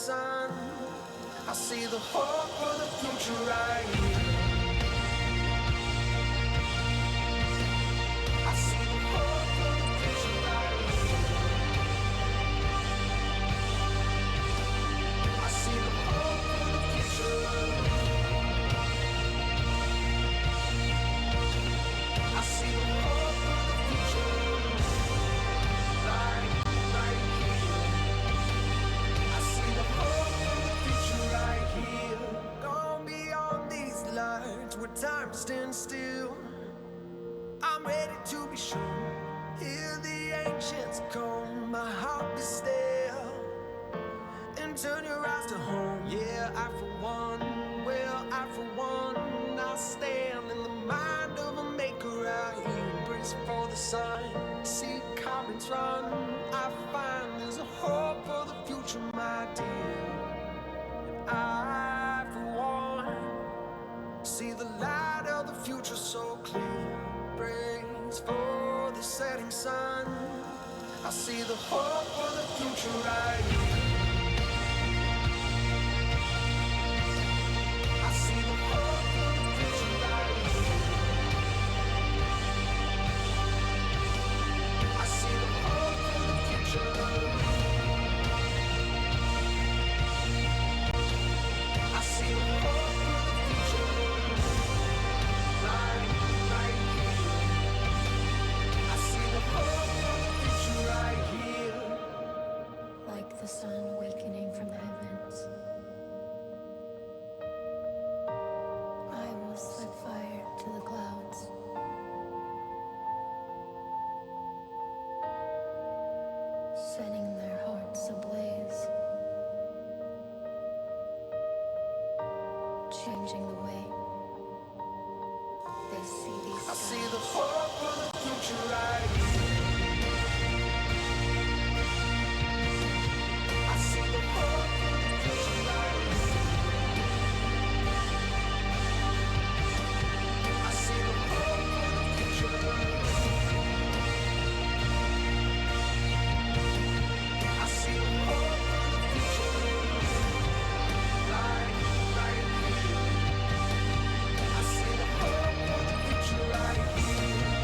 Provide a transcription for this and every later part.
sun. I see the hope for the future right here. I see the hope for the future right here. I see the hope for the future. I see the hope for the future. Right here. I see the hope for the future right here. Gone beyond these lines where time stands still. I'm ready to be shown. Hear the ancients come, my heart is still. And turn your eyes to home. Yeah, I for one, well, I for one, I stand in the mind of a maker. I embrace for the sun. See comments run. I find there's a hope for the future, my dear. And I for one see the light of the future so clear. Praise for the setting sun. I see the hope for the future right here. I see the hope for the future right here. I see the hope for the future. I see the hope for the future. Right here. I see the hope for the future right here. Like the sun awakening from the heavens, I will set fire to the clouds, setting their hearts ablaze, changing the way they see these I see skies. the hope for the future right here. I see the hope for the future right here. I see the hope for the future. I see the hope for the future. Right here. I see the hope for the future right here.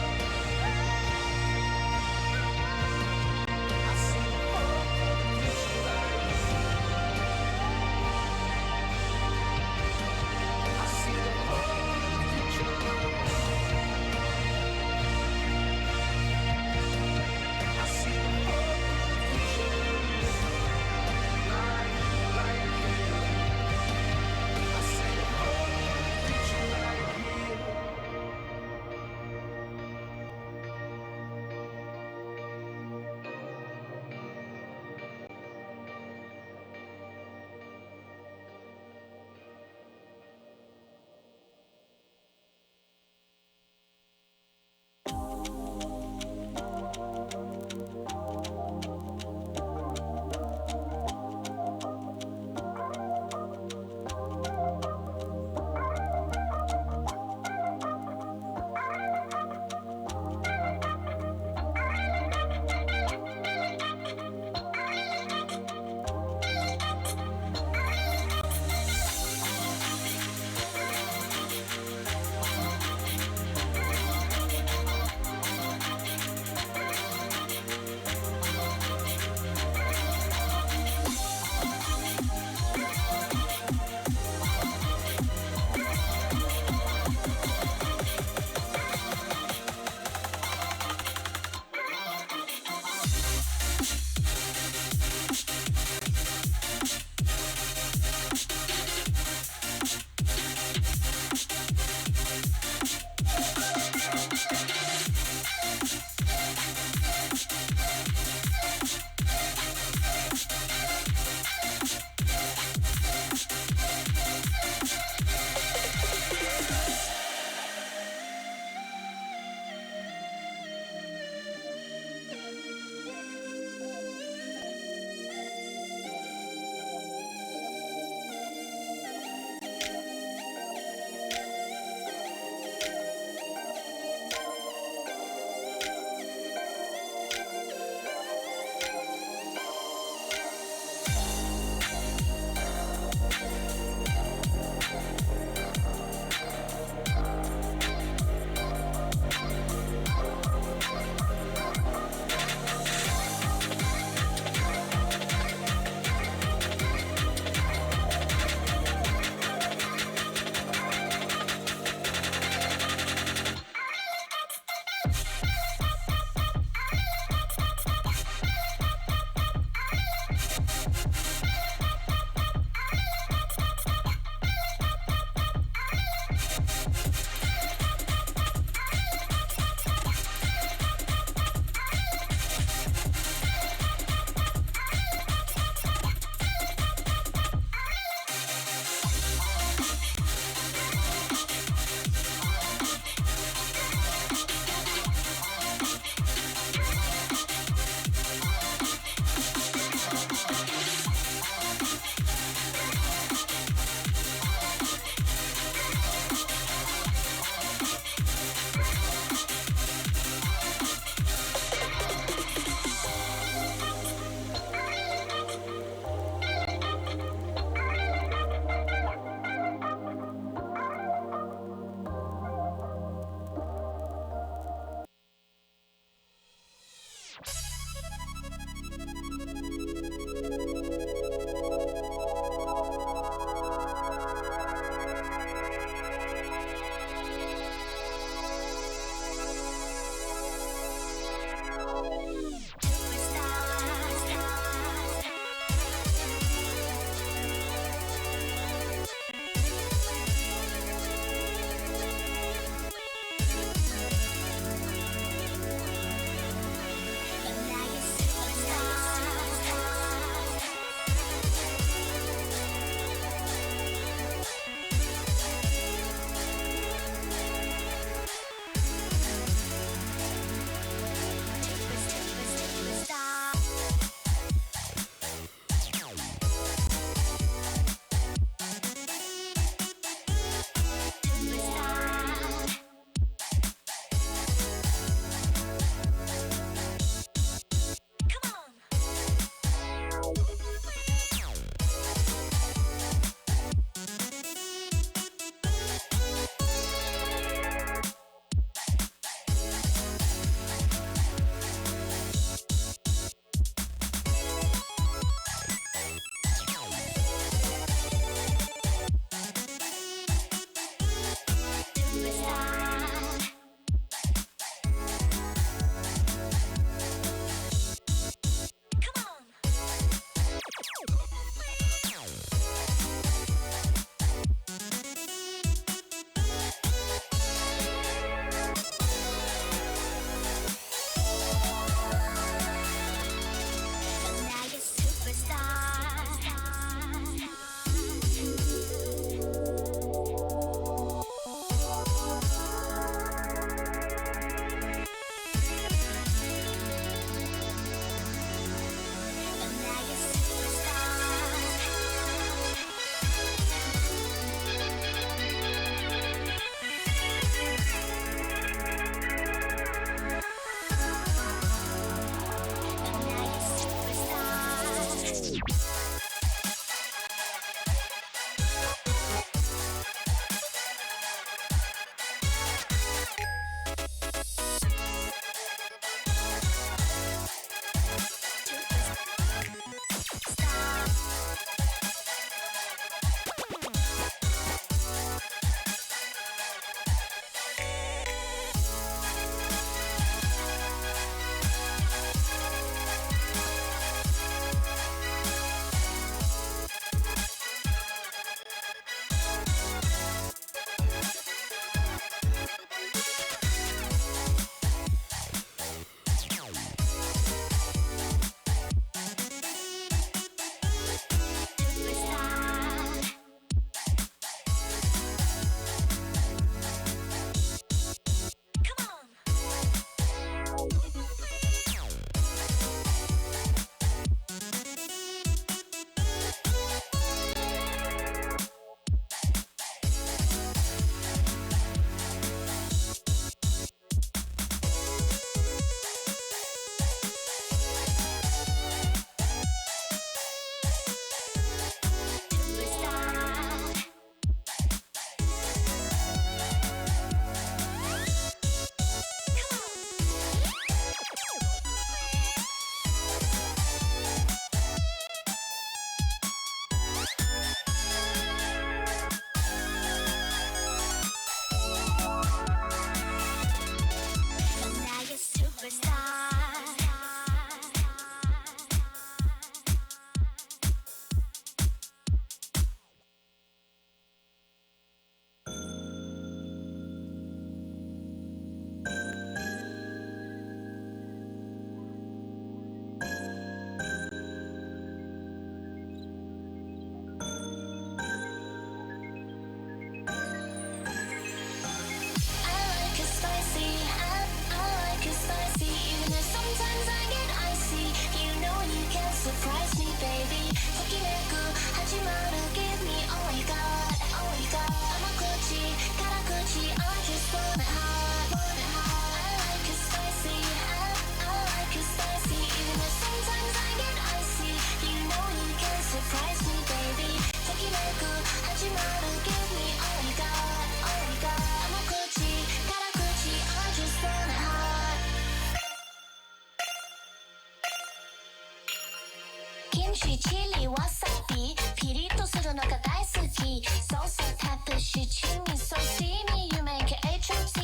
kimchi, chili, wasabi ピリッとするのが大好き Salsa, pepper, chimi, so steamy You make it HMC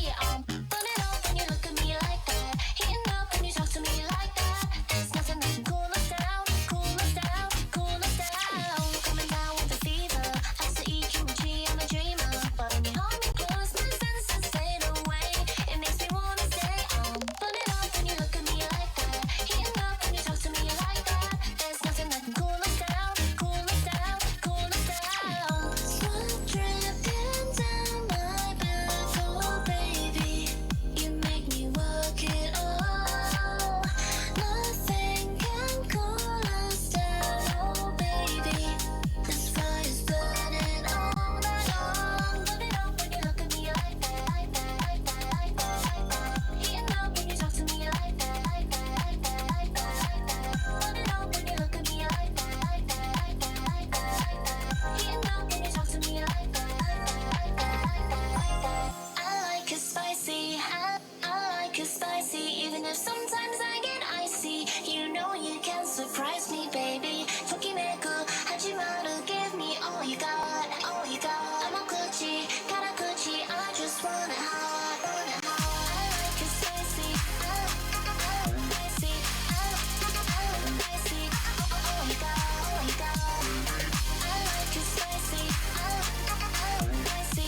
Burn it up when you look at me like that Heating up when you talk to me like that There's nothing that can cool us down Cool us down, cool us down Coming down with the fever I say eat kimchi, I'm a dreamer But when you hold me close, my senses fade away It makes me wanna stay Burn it up when you look at me like that Heating up when you talk to me like that There's nothing that can cool us down Cool us down, cool us down Sweat dripping down my back Oh baby, you make me work it all Nothing can cool us down Oh baby, this fire's burning all night long Burn it up when you look at me like that Like that, like that, like that, like that Heating up when you talk to me like that Like that, like that, like that, like that Burn it up when you look at me like that Like that, like that, like that, like that Heating up when you talk to me like that Like that, like that, like that, like that I like it spicy I like it spicy Even if sometimes I get icy You know you can surprise me, baby Tokimeku, hajimaru Give me all you got, all you got Amakuchi, karakuchi I just want it hot, want it hot I like it spicy I like it spicy I like it spicy All you got, all you got I like it spicy I like it spicy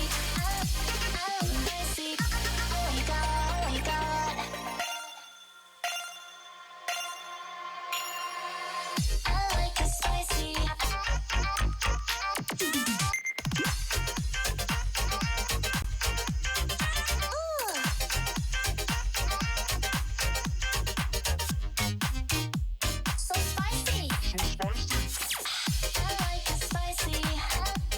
I like it spicy All you got, all you got I like it spicy So spicy I like it spicy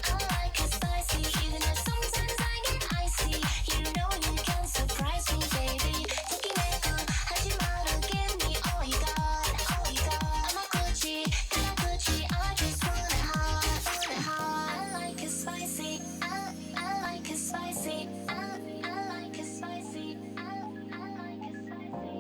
I like it spicy Even if sometimes I get icy You know you can surprise me, baby Tokimeku, hajimaru Give me all you got, all you got Amakuchi, karakuchi I just want it hot, want it hot I like it spicy I like it spicy I like it spicy I like it spicy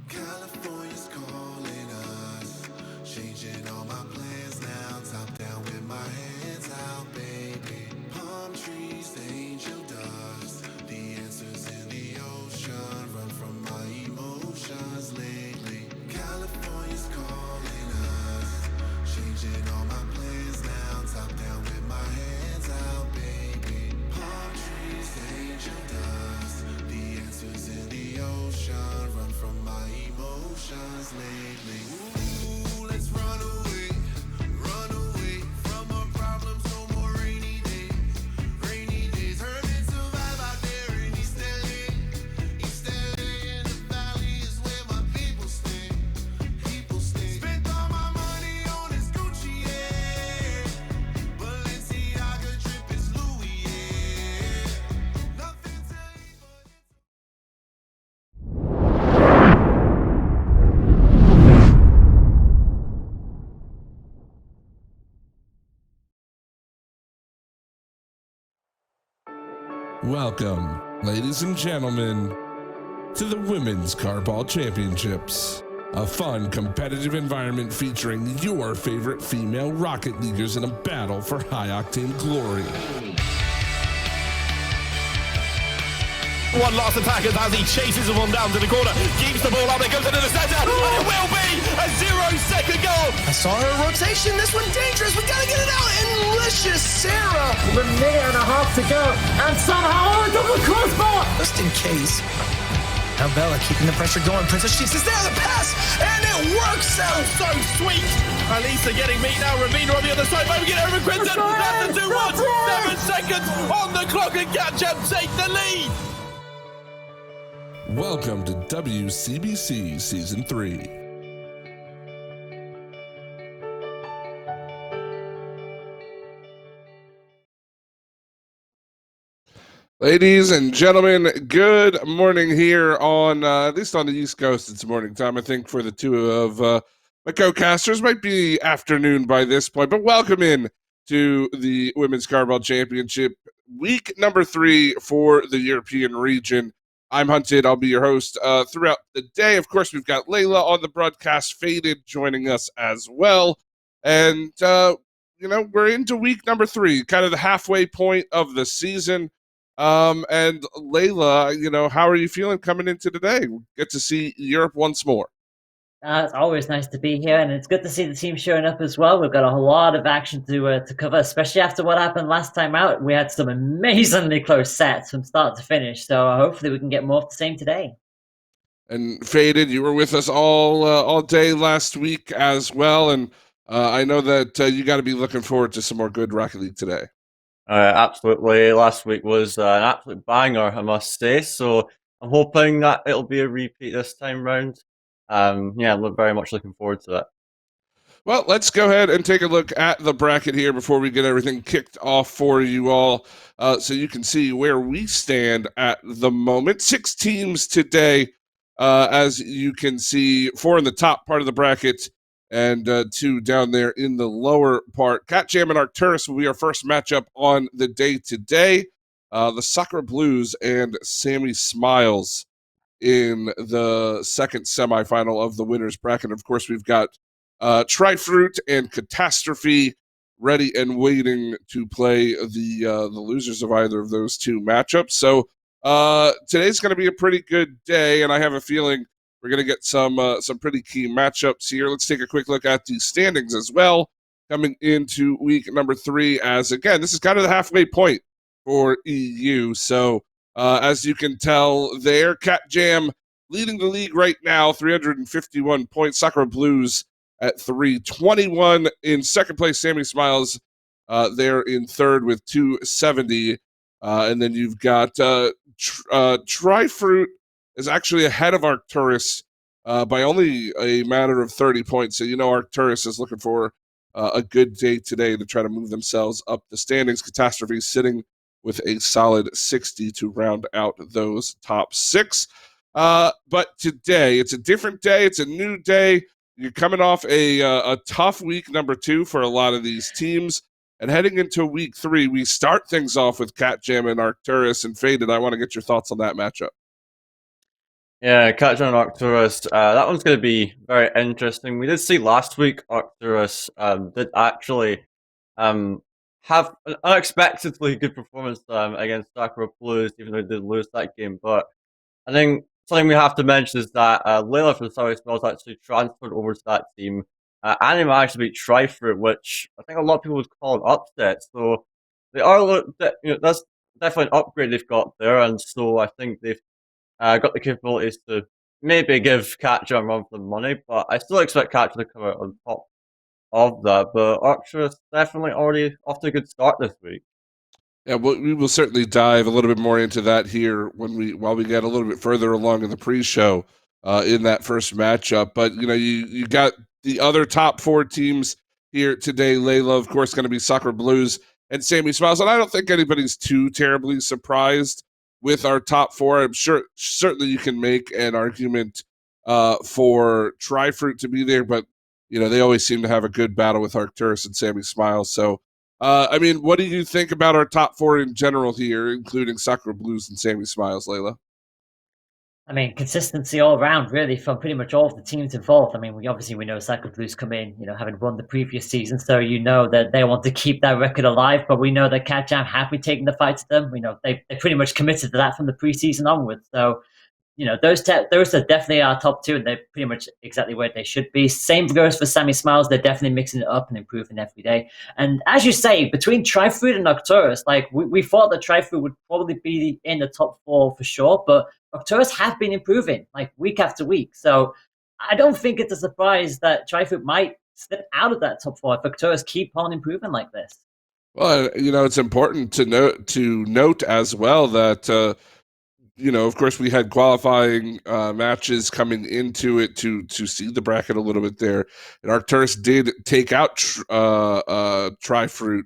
California's calling us, changing all my plans now. Top down with my hands out, baby. Palm trees, angel dust. The answers in the ocean. Run from my emotions lately. California's calling us, changing all my plans now. Top down with my hands out, baby. Palm trees, angel dust. The answers in the ocean. Run from my emotions lately. Ooh, let's run away from our problems. No more rainy days. Rainy days hurting survive out there in East LA. East LA in the valley is where my people stay. People stay. Spent all my money on this Gucci, yeah. Balenciaga drip is Louis, yeah. Nothing to eat but Welcome, ladies and gentlemen, to the Women's Carball Championships, a fun, competitive environment featuring your favorite female Rocket Leaguers in a battle for high-octane glory. One last attack as he chases one down to the corner, keeps the ball up, it goes into the center, and it will be a 0-second goal. I saw her rotation. This one dangerous. We gotta get it out. And Malicious Sarah. With a minute and a half to go, and somehow on double crossbar. Just in case. Now Bella keeping the pressure going. Princess Cheeks is there. The pass, and it works out. So sweet. Alisa getting beat now. Ravina on the other side. Maybe get over Quinton. That's a 2-1. 7 seconds on the clock, and Ketchup take the lead. Welcome to WCBC Season 3. Ladies and gentlemen, good morning here on, at least on the East Coast, it's morning time, I think, for the two of my co-casters. Might be afternoon by this point, but welcome in to the Women's Carball Championship, week number 3 for the European region. I'm Hunted. I'll be your host throughout the day. Of course, we've got Layla on the broadcast, Faded, joining us as well. And, we're into week number 3, kind of the halfway point of the season. And Layla, how are you feeling coming into today? We'll get to see Europe once more. It's always nice to be here, and it's good to see the team showing up as well. We've got a lot of action to cover, especially after what happened last time out. We had some amazingly close sets from start to finish, so hopefully we can get more of the same today. And Faded, you were with us all day last week as well, and I know that you got to be looking forward to some more good Rocket League today. Absolutely. Last week was an absolute banger, I must say. So I'm hoping that it'll be a repeat this time round. I'm very much looking forward to it. Well, let's go ahead and take a look at the bracket here before we get everything kicked off for you all, so you can see where we stand at the moment. 6 teams today, as you can see, 4 in the top part of the bracket and 2 down there in the lower part. Cat Jam and Arcturus will be our first matchup on the day today. The Sakura Blues and Sammy Smiles in the second semifinal of the winners bracket. Of course, we've got Trifruit and Catastrophe ready and waiting to play the losers of either of those 2 matchups. So today's going to be a pretty good day, and I have a feeling we're going to get some pretty key matchups here. Let's take a quick look at the standings as well, coming into week number 3, as again, this is kind of the halfway point for EU. So as you can tell there, Cat Jam leading the league right now, 351 points. Sakura Blues at 321. In second place, Sammy Smiles there in third with 270. And then you've got Trifruit is actually ahead of Arcturus by only a matter of 30 points. So Arcturus is looking for a good day today to try to move themselves up the standings. Catastrophe sitting with a solid 60 to round out those top 6. But today, it's a different day. It's a new day. You're coming off a tough week number 2 for a lot of these teams. And heading into week 3, we start things off with Cat Jam and Arcturus. And Faded, I want to get your thoughts on that matchup. Yeah, Cat Jam and Arcturus, that one's going to be very interesting. We did see last week Arcturus did actually have an unexpectedly good performance against Sakura Blues, even though they did lose that game. But I think something we have to mention is that Layla from South Smells actually transferred over to that team. And he managed to beat Trifruit, which I think a lot of people would call an upset. So they are, that's definitely an upgrade they've got there. And so I think they've got the capabilities to maybe give Cat Jam a run for the money. But I still expect Cat Jam to come out on top of that, but Arcturus definitely already off to a good start this week. Yeah, we will certainly dive a little bit more into that here while we get a little bit further along in the pre-show in that first matchup. But you got the other top 4 teams here today. Layla, of course, going to be Sakura Blues and Sammy Smiles, and I don't think anybody's too terribly surprised with our top 4. I'm sure certainly you can make an argument for Trifruit to be there, but they always seem to have a good battle with Arcturus and Sammy Smiles. So, what do you think about our top 4 in general here, including Sakura Blues and Sammy Smiles, Layla? Consistency all around, really, from pretty much all of the teams involved. We know Sakura Blues come in, having won the previous season, so that they want to keep that record alive. But we know that Cat Jam have been taking the fight to them. We know they pretty much committed to that from the preseason onwards. So, those are definitely our top 2, and they're pretty much exactly where they should be. Same goes for Sammy Smiles. They're definitely mixing it up and improving every day. And as you say, between Trifruit and Arcturus, we thought that Trifruit would probably be in the top 4 for sure, but Arcturus have been improving week after week. So I don't think it's a surprise that Trifruit might slip out of that top 4 if Arcturus keep on improving like this. Well, it's important to note as well that of course, we had qualifying matches coming into it to see the bracket a little bit there, and Arcturus did take out Trifruit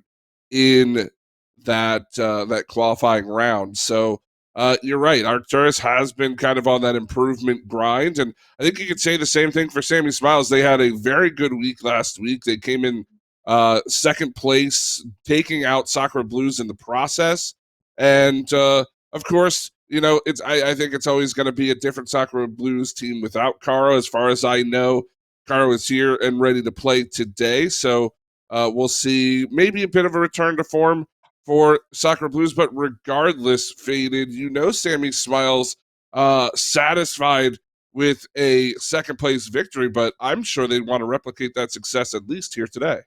in that qualifying round. So you're right. Arcturus has been kind of on that improvement grind, and I think you could say the same thing for Sammy Smiles. They had a very good week last week. They came in second place, taking out Sakura Blues in the process, and of course, I think it's always going to be a different Sakura Blues team without Karo. As far as I know, Karo is here and ready to play today, so we'll see maybe a bit of a return to form for Sakura Blues, but regardless, Faded, Sammy Smiles satisfied with a second place victory, but I'm sure they'd want to replicate that success at least here today.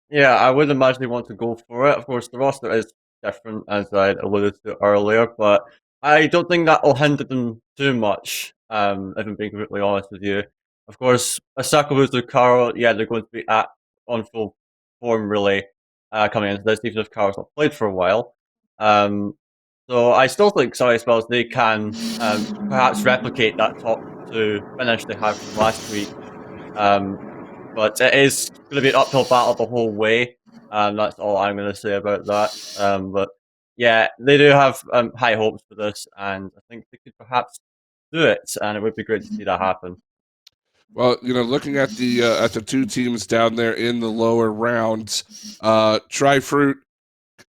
Yeah, I would imagine they want to go for it. Of course, the roster is different, as I alluded to earlier, but I don't think that will hinder them too much, if I'm being completely honest with you. Of course, Osaka loses Carl, yeah, they're going to be on full form, really, coming into this, even if Carl's not played for a while. So I still think Sorry Spells, they can perhaps replicate that top two finish they had from last week. But it is going to be an uphill battle the whole way. That's all I'm going to say about that. But yeah, they do have high hopes for this, and I think they could perhaps do it, and it would be great to see that happen. Well, looking at the two teams down there in the lower rounds, Trifruit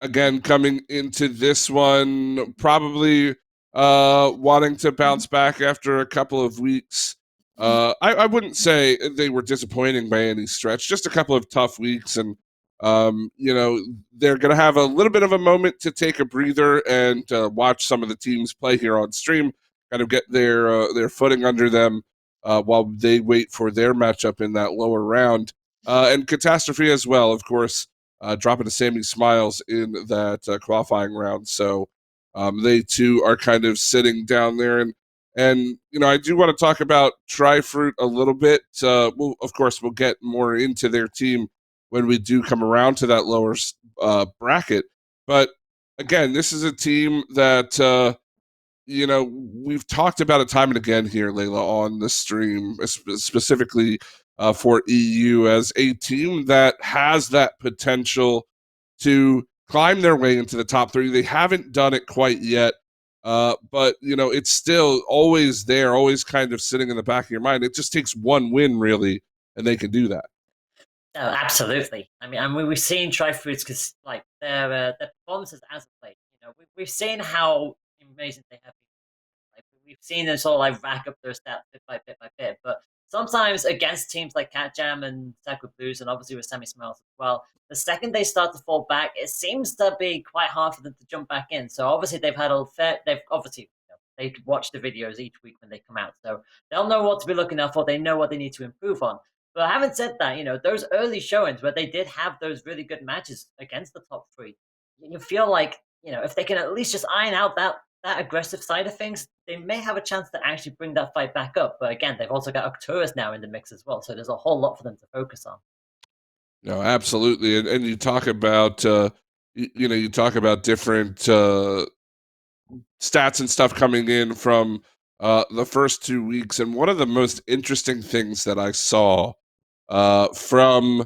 again coming into this one probably wanting to bounce back after a couple of weeks. I wouldn't say they were disappointing by any stretch, just a couple of tough weeks, and they're going to have a little bit of a moment to take a breather and watch some of the teams play here on stream, kind of get their footing under them while they wait for their matchup in that lower round. And Catastrophe as well, of course, dropping to Sammy Smiles in that qualifying round. So they too are kind of sitting down there. And I do want to talk about Trifruit a little bit. Of course, we'll get more into their team when we do come around to that lower bracket. But again, this is a team that, we've talked about it time and again here, Layla, on the stream, specifically for EU as a team that has that potential to climb their way into the top 3. They haven't done it quite yet, but it's still always there, always kind of sitting in the back of your mind. It just takes one win, really, and they can do that. Oh, absolutely. I mean, we've seen Trifruits because their performances as of late. We've seen how amazing they have been. We've seen them sort of rack up their stats bit by bit, but sometimes against teams like Cat Jam and Sakura Blues, and obviously with Sammy Smiles as well, the second they start to fall back, it seems to be quite hard for them to jump back in. So obviously they've obviously they watch the videos each week when they come out, so they'll know what to be looking out for. They know what they need to improve on. But having said that, those early showings where they did have those really good matches against the top 3, you feel like if they can at least just iron out that aggressive side of things, they may have a chance to actually bring that fight back up. But again, they've also got Arcturus now in the mix as well, so there's a whole lot for them to focus on. No, absolutely, and you talk about you talk about different stats and stuff coming in from the first 2 weeks, and one of the most interesting things that I saw from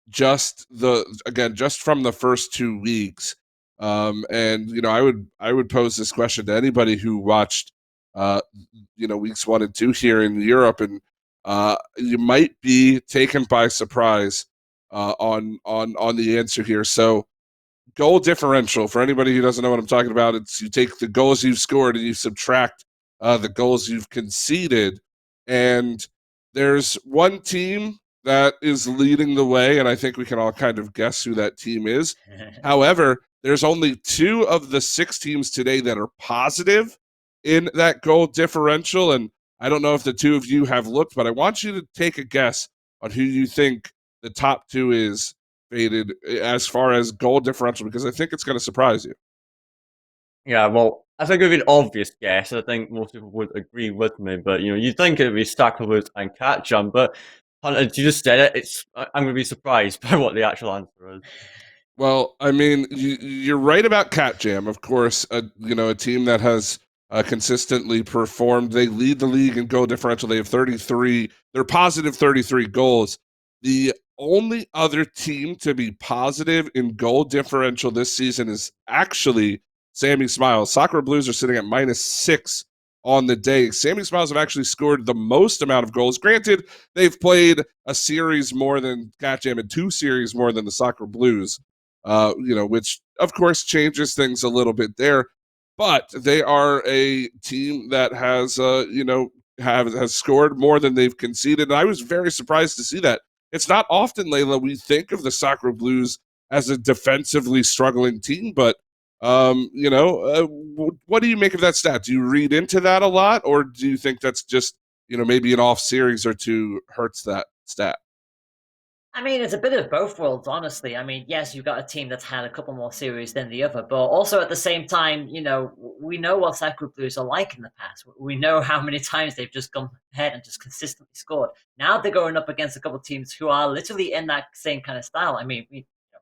just from the first 2 weeks. And I would pose this question to anybody who watched weeks 1 and 2 here in Europe, and you might be taken by surprise on the answer here. So goal differential, for anybody who doesn't know what I'm talking about, it's you take the goals you've scored and you subtract the goals you've conceded, and there's one team that is leading the way, and I think we can all kind of guess who that team is. However, there's only 2 of the 6 teams today that are positive in that goal differential, and I don't know if the 2 of you have looked, but I want you to take a guess on who you think the top 2 is, Faded, as far as goal differential, because I think it's going to surprise you. Yeah, well, I think it would be an obvious guess. I think most people would agree with me, but you'd think it would be Stacklewoods and Cat Jump, but Hunter, you just said it. I'm going to be surprised by what the actual answer is. Well, I mean, you're right about Cat Jam, of course. A team that has consistently performed. They lead the league in goal differential. They have 33. They're positive 33 goals. The only other team to be positive in goal differential this season is actually Sammy Smiles. Sakura Blues are sitting at -6 on the day. Sammy Smiles have actually scored the most amount of goals. Granted, they've played a series more than Cat Jam and 2 series more than the Sakura Blues, which of course changes things a little bit there. But they are a team that has, has scored more than they've conceded. And I was very surprised to see that. It's not often, Layla, we think of the Sakura Blues as a defensively struggling team, but what do you make of that stat? Do you read into that a lot, or do you think that's just, maybe an off series or two hurts that stat? I mean, it's a bit of both worlds, honestly. I mean, yes, you've got a team that's had a couple more series than the other, but also at the same time, we know what Sakura Blues are like in the past. We know how many times they've just gone ahead and just consistently scored. Now they're going up against a couple of teams who are literally in that same kind of style. I mean,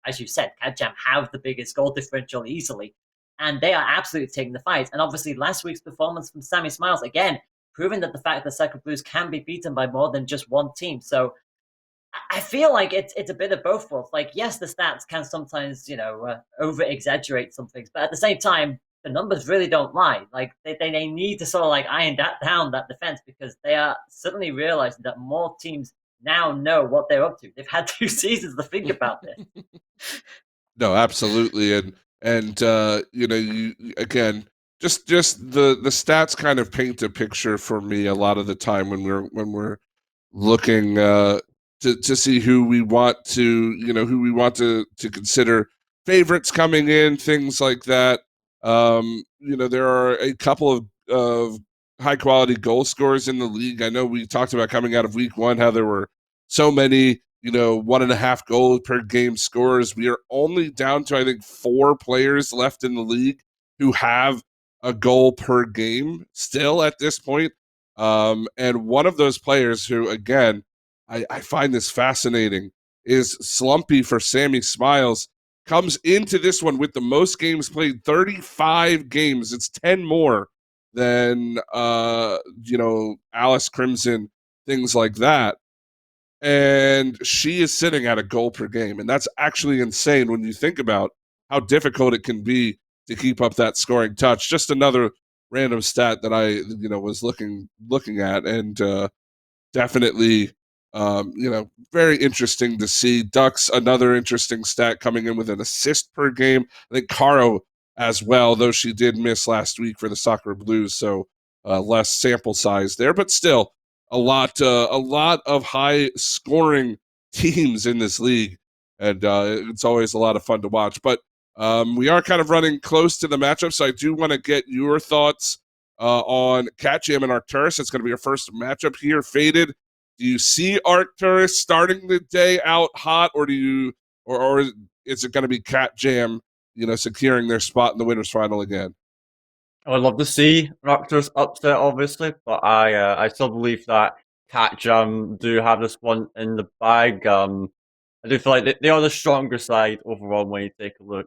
as you said, Cat Jam have the biggest goal differential easily, and they are absolutely taking the fight. And obviously, last week's performance from Sammy Smiles, again, proving that the fact that Sakura Blues can be beaten by more than just one team. So I feel like it's a bit of both worlds. Like, yes, the stats can sometimes, over exaggerate some things, but at the same time, the numbers really don't lie. Like, they need to sort of like iron down that defense, because they are suddenly realizing that more teams now know what they're up to. They've had 2 seasons to think about this. No, absolutely, and you again, just the stats kind of paint a picture for me a lot of the time when we're looking to see who we want to consider favorites coming in, things like that. There are a couple of high quality goal scorers in the league. I know we talked about coming out of week 1 how there were so many 1.5 goals per game scorers. We are only down to, I think, 4 players left in the league who have a goal per game still at this point. And one of those players who, again, I find this fascinating, is Slumpy for Sammy Smiles. Comes into this one with the most games played, 35 games. It's 10 more than Alice Crimson, things like that. And she is sitting at a goal per game. And that's actually insane when you think about how difficult it can be to keep up that scoring touch. Just another random stat that I, was looking at, and definitely, very interesting to see. Ducks, another interesting stat, coming in with an assist per game. I think Caro as well, though she did miss last week for the Sakura Blues, so less sample size there, but still a lot of high scoring teams in this league, and it's always a lot of fun to watch. But we are kind of running close to the matchup, so I do want to get your thoughts on Cat Jam and Arcturus. It's going to be our first matchup here. Faded, do you see Arcturus starting the day out hot, or or is it going to be Cat Jam, securing their spot in the winners final again? I would love to see Raptors upset, obviously, but I still believe that Cat Jam do have this one in the bag. I do feel like they are the stronger side overall when you take a look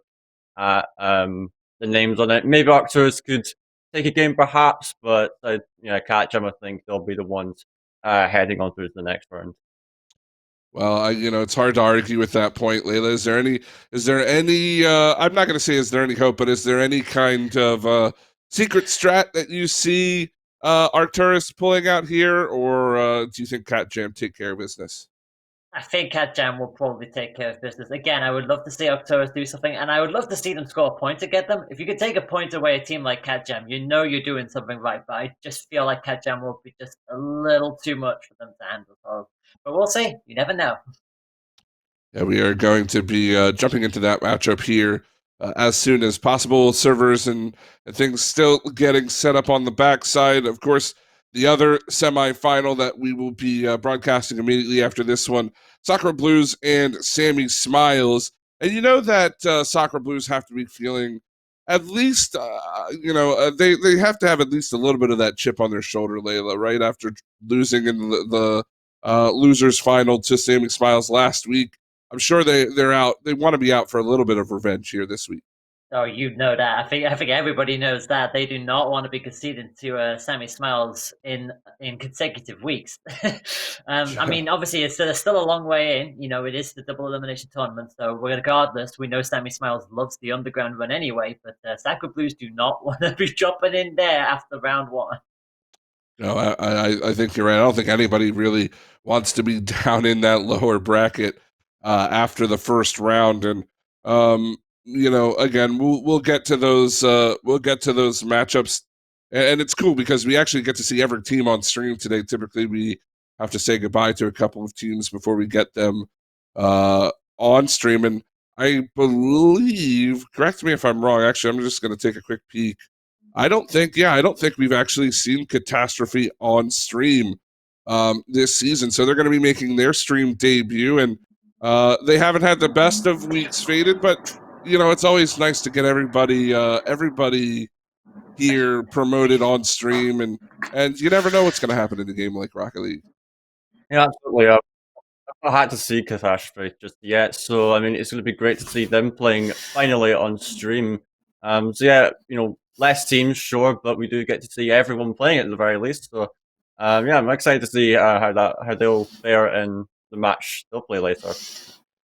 at the names on it. Maybe Raptors could take a game, perhaps, but Cat Jam, I think they'll be the ones heading on through to the next round. Well, it's hard to argue with that point, Layla. Is there any, I'm not going to say is there any hope, but is there any kind of secret strat that you see Arcturus pulling out here, or do you think Cat Jam take care of business? I think Cat Jam will probably take care of business. Again, I would love to see Arcturus do something, and I would love to see them score a point to get them. If you could take a point away a team like Cat Jam, you're doing something right, but I just feel like Cat Jam will be just a little too much for them to handle. So, but we'll see. You never know. Yeah, we are going to be jumping into that matchup here as soon as possible. Servers and things still getting set up on the backside. Of course, the other semifinal that we will be broadcasting immediately after this one, Sakura Blues and Sammy Smiles. And you know that Sakura Blues have to be feeling at least, they have to have at least a little bit of that chip on their shoulder, Layla, right? After losing in the losers final to Sammy Smiles last week. I'm sure they're out. They want to be out for a little bit of revenge here this week. Oh, you know that. I think everybody knows that they do not want to be conceded to Sammy Smiles in consecutive weeks. I mean, obviously, it's still a long way in. You know, it is the double elimination tournament, so regardless, we know Sammy Smiles loves the underground run anyway. But Sacred Blues do not want to be dropping in there after round one. No, I think you're right. I don't think anybody really wants to be down in that lower bracket after the first round. And again, we'll get to those matchups, and it's cool because we actually get to see every team on stream today. Typically, we have to say goodbye to a couple of teams before we get them on stream. And I believe, correct me if I'm wrong. Actually, I'm just going to take a quick peek. I don't think we've actually seen Catastrophe on stream this season. So they're going to be making their stream debut, and they haven't had the best of weeks faded, but it's always nice to get everybody here promoted on stream, and you never know what's going to happen in a game like Rocket League. Yeah, absolutely. I've not had to see Catastrophe just yet, so I mean, it's going to be great to see them playing finally on stream. So yeah, less teams, sure, but we do get to see everyone playing at the very least. So yeah, I'm excited to see how they'll fare in the match they'll play later.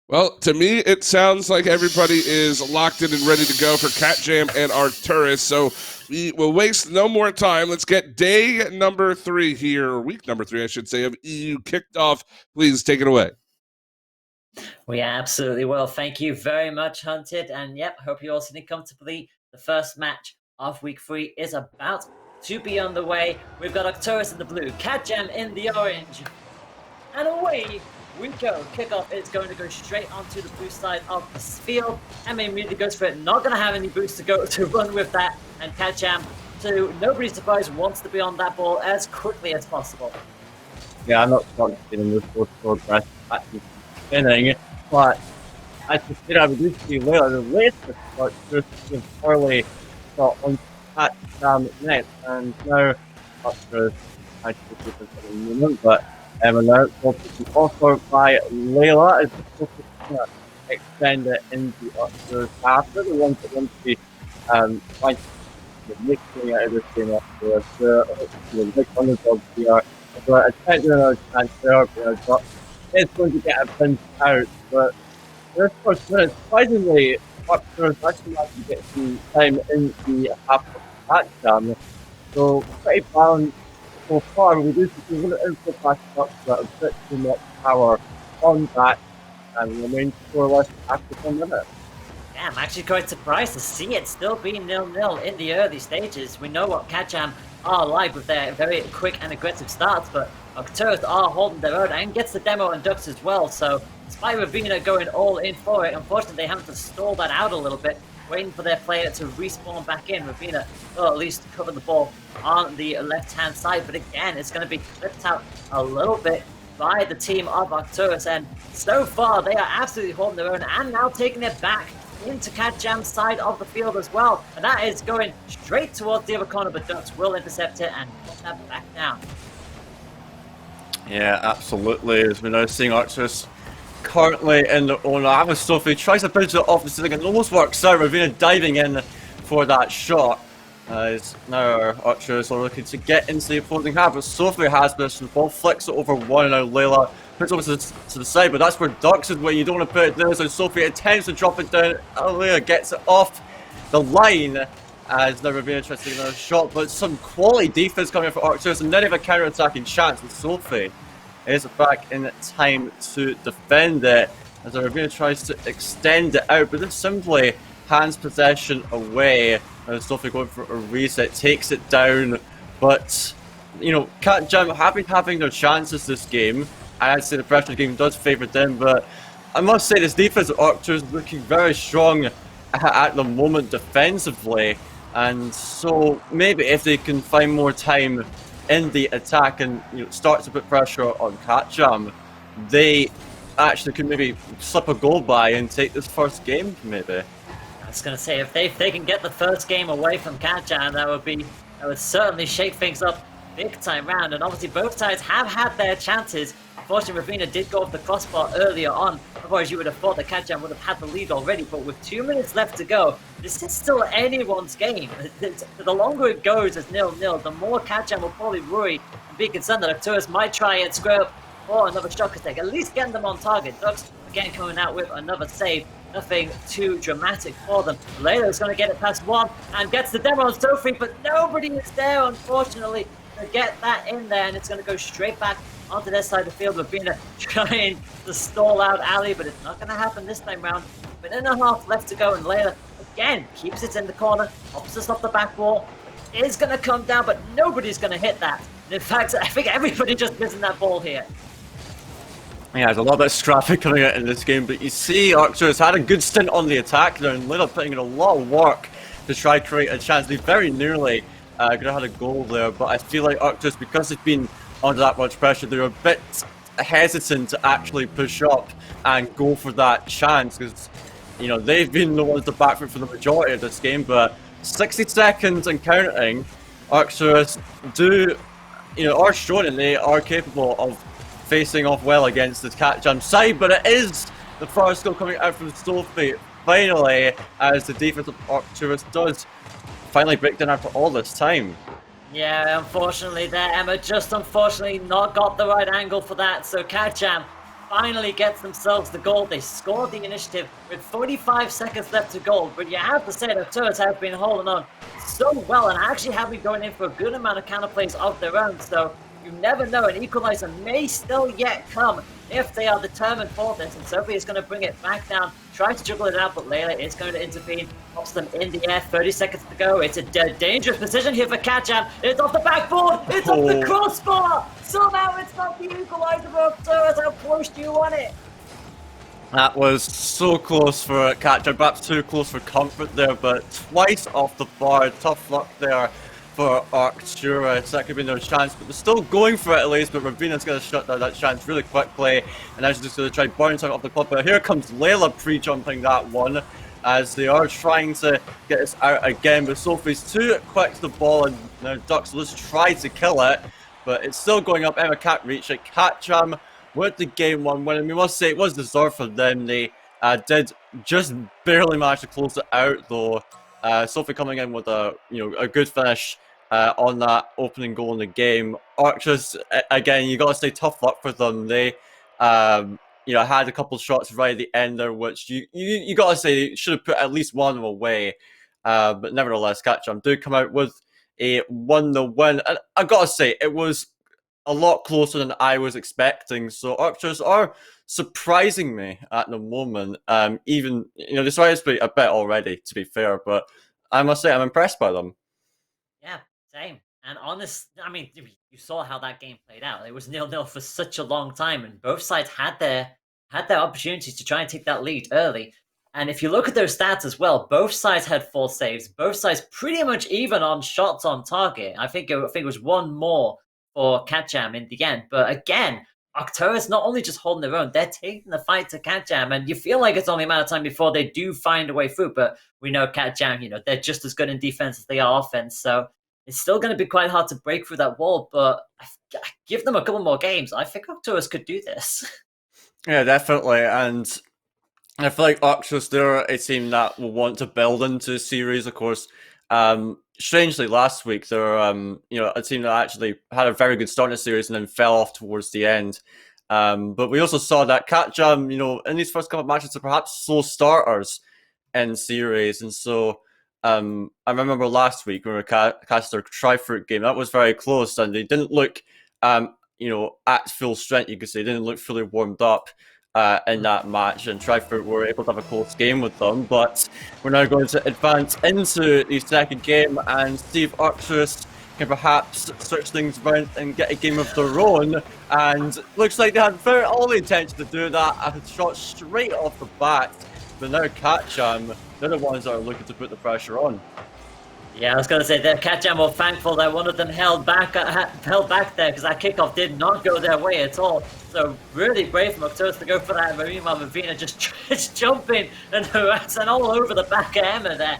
Well, to me, it sounds like everybody is locked in and ready to go for Cat Jam and Arcturus. So we will waste no more time. Let's get day number 3 here, or week number 3, I should say, of EU kicked off. Please take it away. We absolutely will. Thank you very much, Hunted. And yep, hope you're all sitting comfortably. The first match of week 3 is about to be on the way. We've got Arcturus in the blue, Cat Jam in the orange. And away we go. Kickoff is going to go straight onto the blue side of the field. Emma immediately goes for it. Not going to have any boost to run with that. And Cat Jam, to nobody's surprise, wants to be on that ball as quickly as possible. Yeah, I'm not starting to see the progress at the beginning, but as you said, I would do see later. The latest part just early got on Cat Jam next, and now after I should keep it for a moment, but now it's offered by Layla is supposed to extend it into the after the ones that want to be trying to make thing out of this game after the big underdogs here. So I tried doing another transfer, but it's going to get a pinch out. But this first minute, surprisingly, Arcturus actually managed to get some time in the half of the Cat Jam. So pretty balanced so far. We do see a little info pass up, but a bit too much power on that, and remains scoreless after 1 minute. Yeah, I'm actually quite surprised to see it still be 0-0 in the early stages. We know what Cat Jam are like with their very quick and aggressive starts, but Arcturus are holding their own and gets the demo and ducks as well. So despite Ravina going all in for it, unfortunately they have to stall that out a little bit, waiting for their player to respawn back in. Ravina will at least cover the ball on the left-hand side, but again, it's going to be clipped out a little bit by the team of Arcturus, and so far they are absolutely holding their own and now taking it back into Cat Jam's side of the field as well, and that is going straight towards the other corner, but Ducks will intercept it and put that back down. Yeah, absolutely. As we now seeing Arcturus currently in the owner. Sophie tries to bounce it off the ceiling and almost works out. Ravina diving in for that shot. As now Arcturus are looking to get into the opposing half, but Sophie has this, and the ball flicks it over one, and now Layla puts it over to the side, but that's where Ducks is where you don't want to put it there, so Sophie attempts to drop it down. Layla gets it off the line as now Ravina tries to take another shot, but some quality defense coming for Arcturus, and then they have a counter-attacking chance with Sophie. Is back in time to defend it as Ravina tries to extend it out, but then simply hands possession away. Sophie going for a reset, takes it down, but Cat Jam have been having their chances this game, and I'd say the pressure game does favour them, but I must say this defense of Arcturus is looking very strong at the moment defensively, and so maybe if they can find more time in the attack and start to put pressure on Cat Jam, they actually could maybe slip a goal by and take this first game maybe. I was going to say, if they can get the first game away from Cat Jam, that would certainly shake things up big time round, and obviously both sides have had their chances. Unfortunately, Ravina did go off the crossbar earlier on. Otherwise, you would have thought that Catjam would have had the lead already. But with 2 minutes left to go, this is still anyone's game. The longer it goes as 0-0, the more Catjam will probably worry and be concerned that Arcturus might try and screw up for another shot attack, at least getting them on target. Ducks again coming out with another save. Nothing too dramatic for them. Layla's going to get it past one and gets the demo on Sophie, but nobody is there, unfortunately, to get that in there, and it's going to go straight back onto their side of the field. Ravina trying to stall out Ali, but it's not going to happen this time round. Minute and a half left to go, and Layla again keeps it in the corner, pops us off the back wall. It is going to come down, but nobody's going to hit that. And in fact, I think everybody just missing that ball here. Yeah, there's a lot of scrappy coming out in this game, but you see Arcturus had a good stint on the attack there, and Layla putting in a lot of work to try to create a chance. They very nearly could have had a goal there, but I feel like Arcturus, because they've been under that much pressure, they're a bit hesitant to actually push up and go for that chance, because you know they've been the ones to back for the majority of this game. But 60 seconds and counting, Arcturus are showing that they are capable of facing off well against the Catjam side, but it is the first goal coming out from Sophie finally, as the defense of Arcturus does finally break down after all this time. Yeah, unfortunately there, Emma just unfortunately not got the right angle for that, so Catjam finally gets themselves the goal. They scored the initiative with 45 seconds left to go, but you have to say that Turrets have been holding on so well and actually have been going in for a good amount of counter plays of their own, so you never know, an equalizer may still yet come if they are determined for this, and Sophie is going to bring it back down, try to juggle it out, but Layla is going to intervene, pops them in the air, 30 seconds to go. It's a dangerous position here for Catjam. It's off the backboard, it's off the crossbar! Somehow it's not the equalizer for Arcturus. How close do you want it? That was so close for Catjam, perhaps too close for comfort there, but twice off the bar. Tough luck there for Arcturus. That could be their chance, but they're still going for it at least, but Ravina's going to shut down that chance really quickly, and now she's just going to try burn something off the club. But here comes Layla pre-jumping that one, as they are trying to get this out again, but Sophie's too quick to the ball, and now Ducks will just try to kill it, but it's still going up. Emma can't reach it. Catjam with the game one win, and we must say it was deserved for them. They did just barely manage to close it out though. Sophie coming in with a good finish on that opening goal in the game. Arcturus, again, you got to say tough luck for them. They had a couple shots right at the end there, which you got to say should have put at least one of them away. But nevertheless, Catjam do come out with a 1-0 win, and I got to say it was a lot closer than I was expecting. So Arcturus are surprising me at the moment. Even they surprised me a bit already, to be fair, but I must say I'm impressed by them. Yeah, same. And you saw how that game played out. It was 0-0 for such a long time, and both sides had their opportunities to try and take that lead early. And if you look at their stats as well, both sides had 4 saves. Both sides pretty much even on shots on target. I think it was one more for Catjam in the end. But again, Arcturus not only just holding their own, they're taking the fight to Catjam, and you feel like it's only a matter of time before they do find a way through. But we know Catjam, they're just as good in defense as they are offense, so it's still going to be quite hard to break through that wall. But I give them a couple more games. I think Arcturus could do this. Yeah, definitely, and I feel like Arcturus, they're a team that will want to build into a series, of course. Strangely, last week they're a team that actually had a very good start in the series and then fell off towards the end. But we also saw that Catjam, in these first couple of matches, are perhaps slow starters in series, and so I remember last week when we cast their Tri-Fruit game, that was very close, and they didn't look at full strength. You could say they didn't look fully warmed up in that match, and Tri-Fruit were able to have a close game with them. But we're now going to advance into the second game and see if Arcturus can perhaps switch things around and get a game of their own. And looks like they had all the intention to do that. A shot straight off the bat, but now Catjam, they're the ones that are looking to put the pressure on. Yeah, I was going to say that Catjam were thankful that one of them held back there, because that kickoff did not go their way at all. So really brave from Arcturus to go for that. Ravina just jumping and harassing all over the back of Emma there.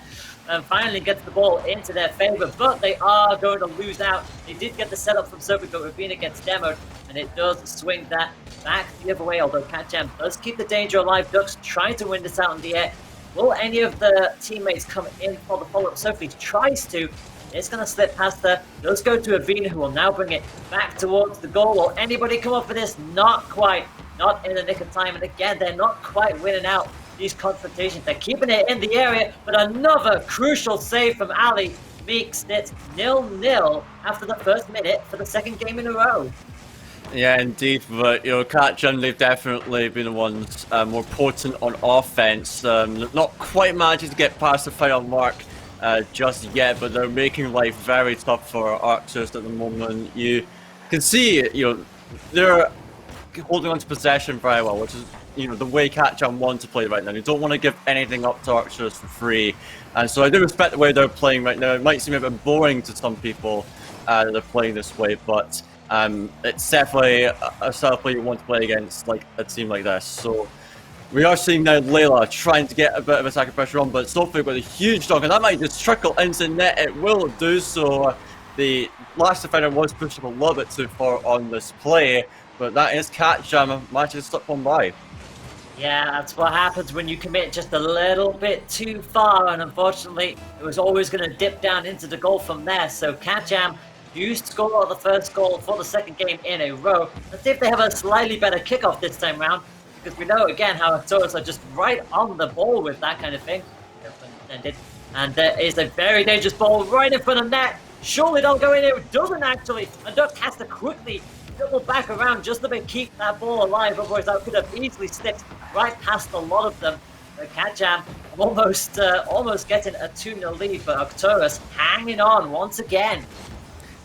and finally gets the ball into their favor, but they are going to lose out. They did get the setup from Sophie, but Ravina gets demoed, and it does swing that back the other way, although Catjam does keep the danger alive. Ducks trying to win this out in the air. Will any of the teammates come in for the follow-up? Sophie tries to. It's going to slip past her. Does go to Avina, who will now bring it back towards the goal. Will anybody come up for this? Not quite. Not in the nick of time. And again, they're not quite winning out these confrontations. They're keeping it in the area, but another crucial save from Ali makes it 0-0 after the first minute for the second game in a row. Yeah, indeed, but Catjam, they've definitely been the ones more potent on offense. Not quite managing to get past the final mark just yet, but they're making life very tough for Arcturus at the moment. You can see, they're holding on to possession very well, which is the way Catjam want to play right now. You don't want to give anything up to Arcturus for free, and so I do respect the way they're playing right now. It might seem a bit boring to some people that they're playing this way, but it's definitely a style of play you want to play against, like a team like this. So we are seeing now Layla trying to get a bit of attacking pressure on, but Sophie with a huge dunk, and that might just trickle into net. It will do so. The last defender was pushing a little bit too far on this play, but that is Catjam managing to slip one by. Yeah, that's what happens when you commit just a little bit too far, and unfortunately, it was always going to dip down into the goal from there. So Catjam do score the first goal for the second game in a row. Let's see if they have a slightly better kickoff this time round, because we know again how Arcturus are just right on the ball with that kind of thing. And there is a very dangerous ball right in front of net. Surely don't go in here. It doesn't actually. And Duck has to quickly double back around just to keep that ball alive. Otherwise, that could have easily slipped right past a lot of them. Catjam almost getting a 2-0 lead, but Arcturus hanging on once again.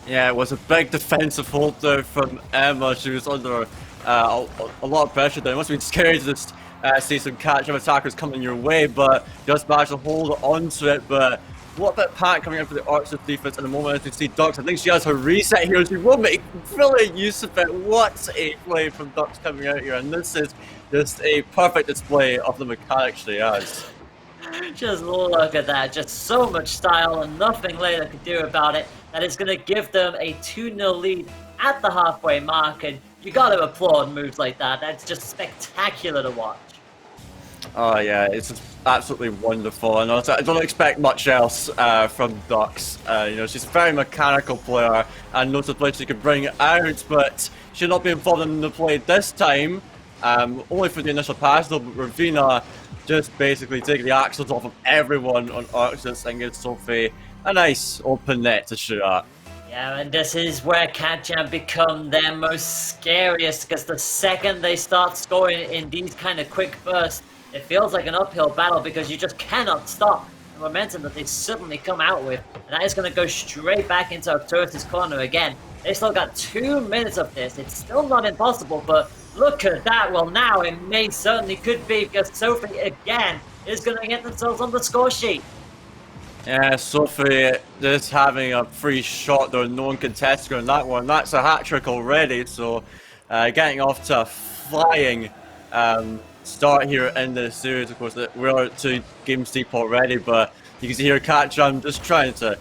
Yeah, it was a big defensive hold there from Emma. She was under a lot of pressure there. It must have been scary to just see some Catjam attackers coming your way, but just managed to hold on to it. But what about Pat coming in for the Arcturus defense at the moment as we see Ducks? I think she has her reset here. She will make brilliant use of it. What a play from Ducks coming out here, and this is just a perfect display of the mechanics she has. Just look at that. Just so much style and nothing Layla could do about it. That is going to give them a 2-0 lead at the halfway mark, and you got to applaud moves like that. That's just spectacular to watch. Oh yeah, it's just absolutely wonderful, and also, I don't expect much else from Ducks. She's a very mechanical player, and notably she can bring it out, but she'll not be involved in the play this time. Only for the initial pass though, but Ravina just basically taking the axles off of everyone on Arcturus and gives Sophie a nice open net to shoot at. Yeah, and this is where Catjam become their most scariest, because the second they start scoring in these kind of quick bursts, it feels like an uphill battle because you just cannot stop the momentum that they suddenly come out with. And that is going to go straight back into Arcturus' corner again. They still got 2 minutes of this. It's still not impossible, but look at that. Well, now it may certainly could be, because Sophie again is going to get themselves on the score sheet. Yeah, Sophie just having a free shot there, no one can test her on that one. That's a hat trick already, so getting off to a flying start here in the series. Of course, we're 2 games deep already, but you can see here Catjam just trying to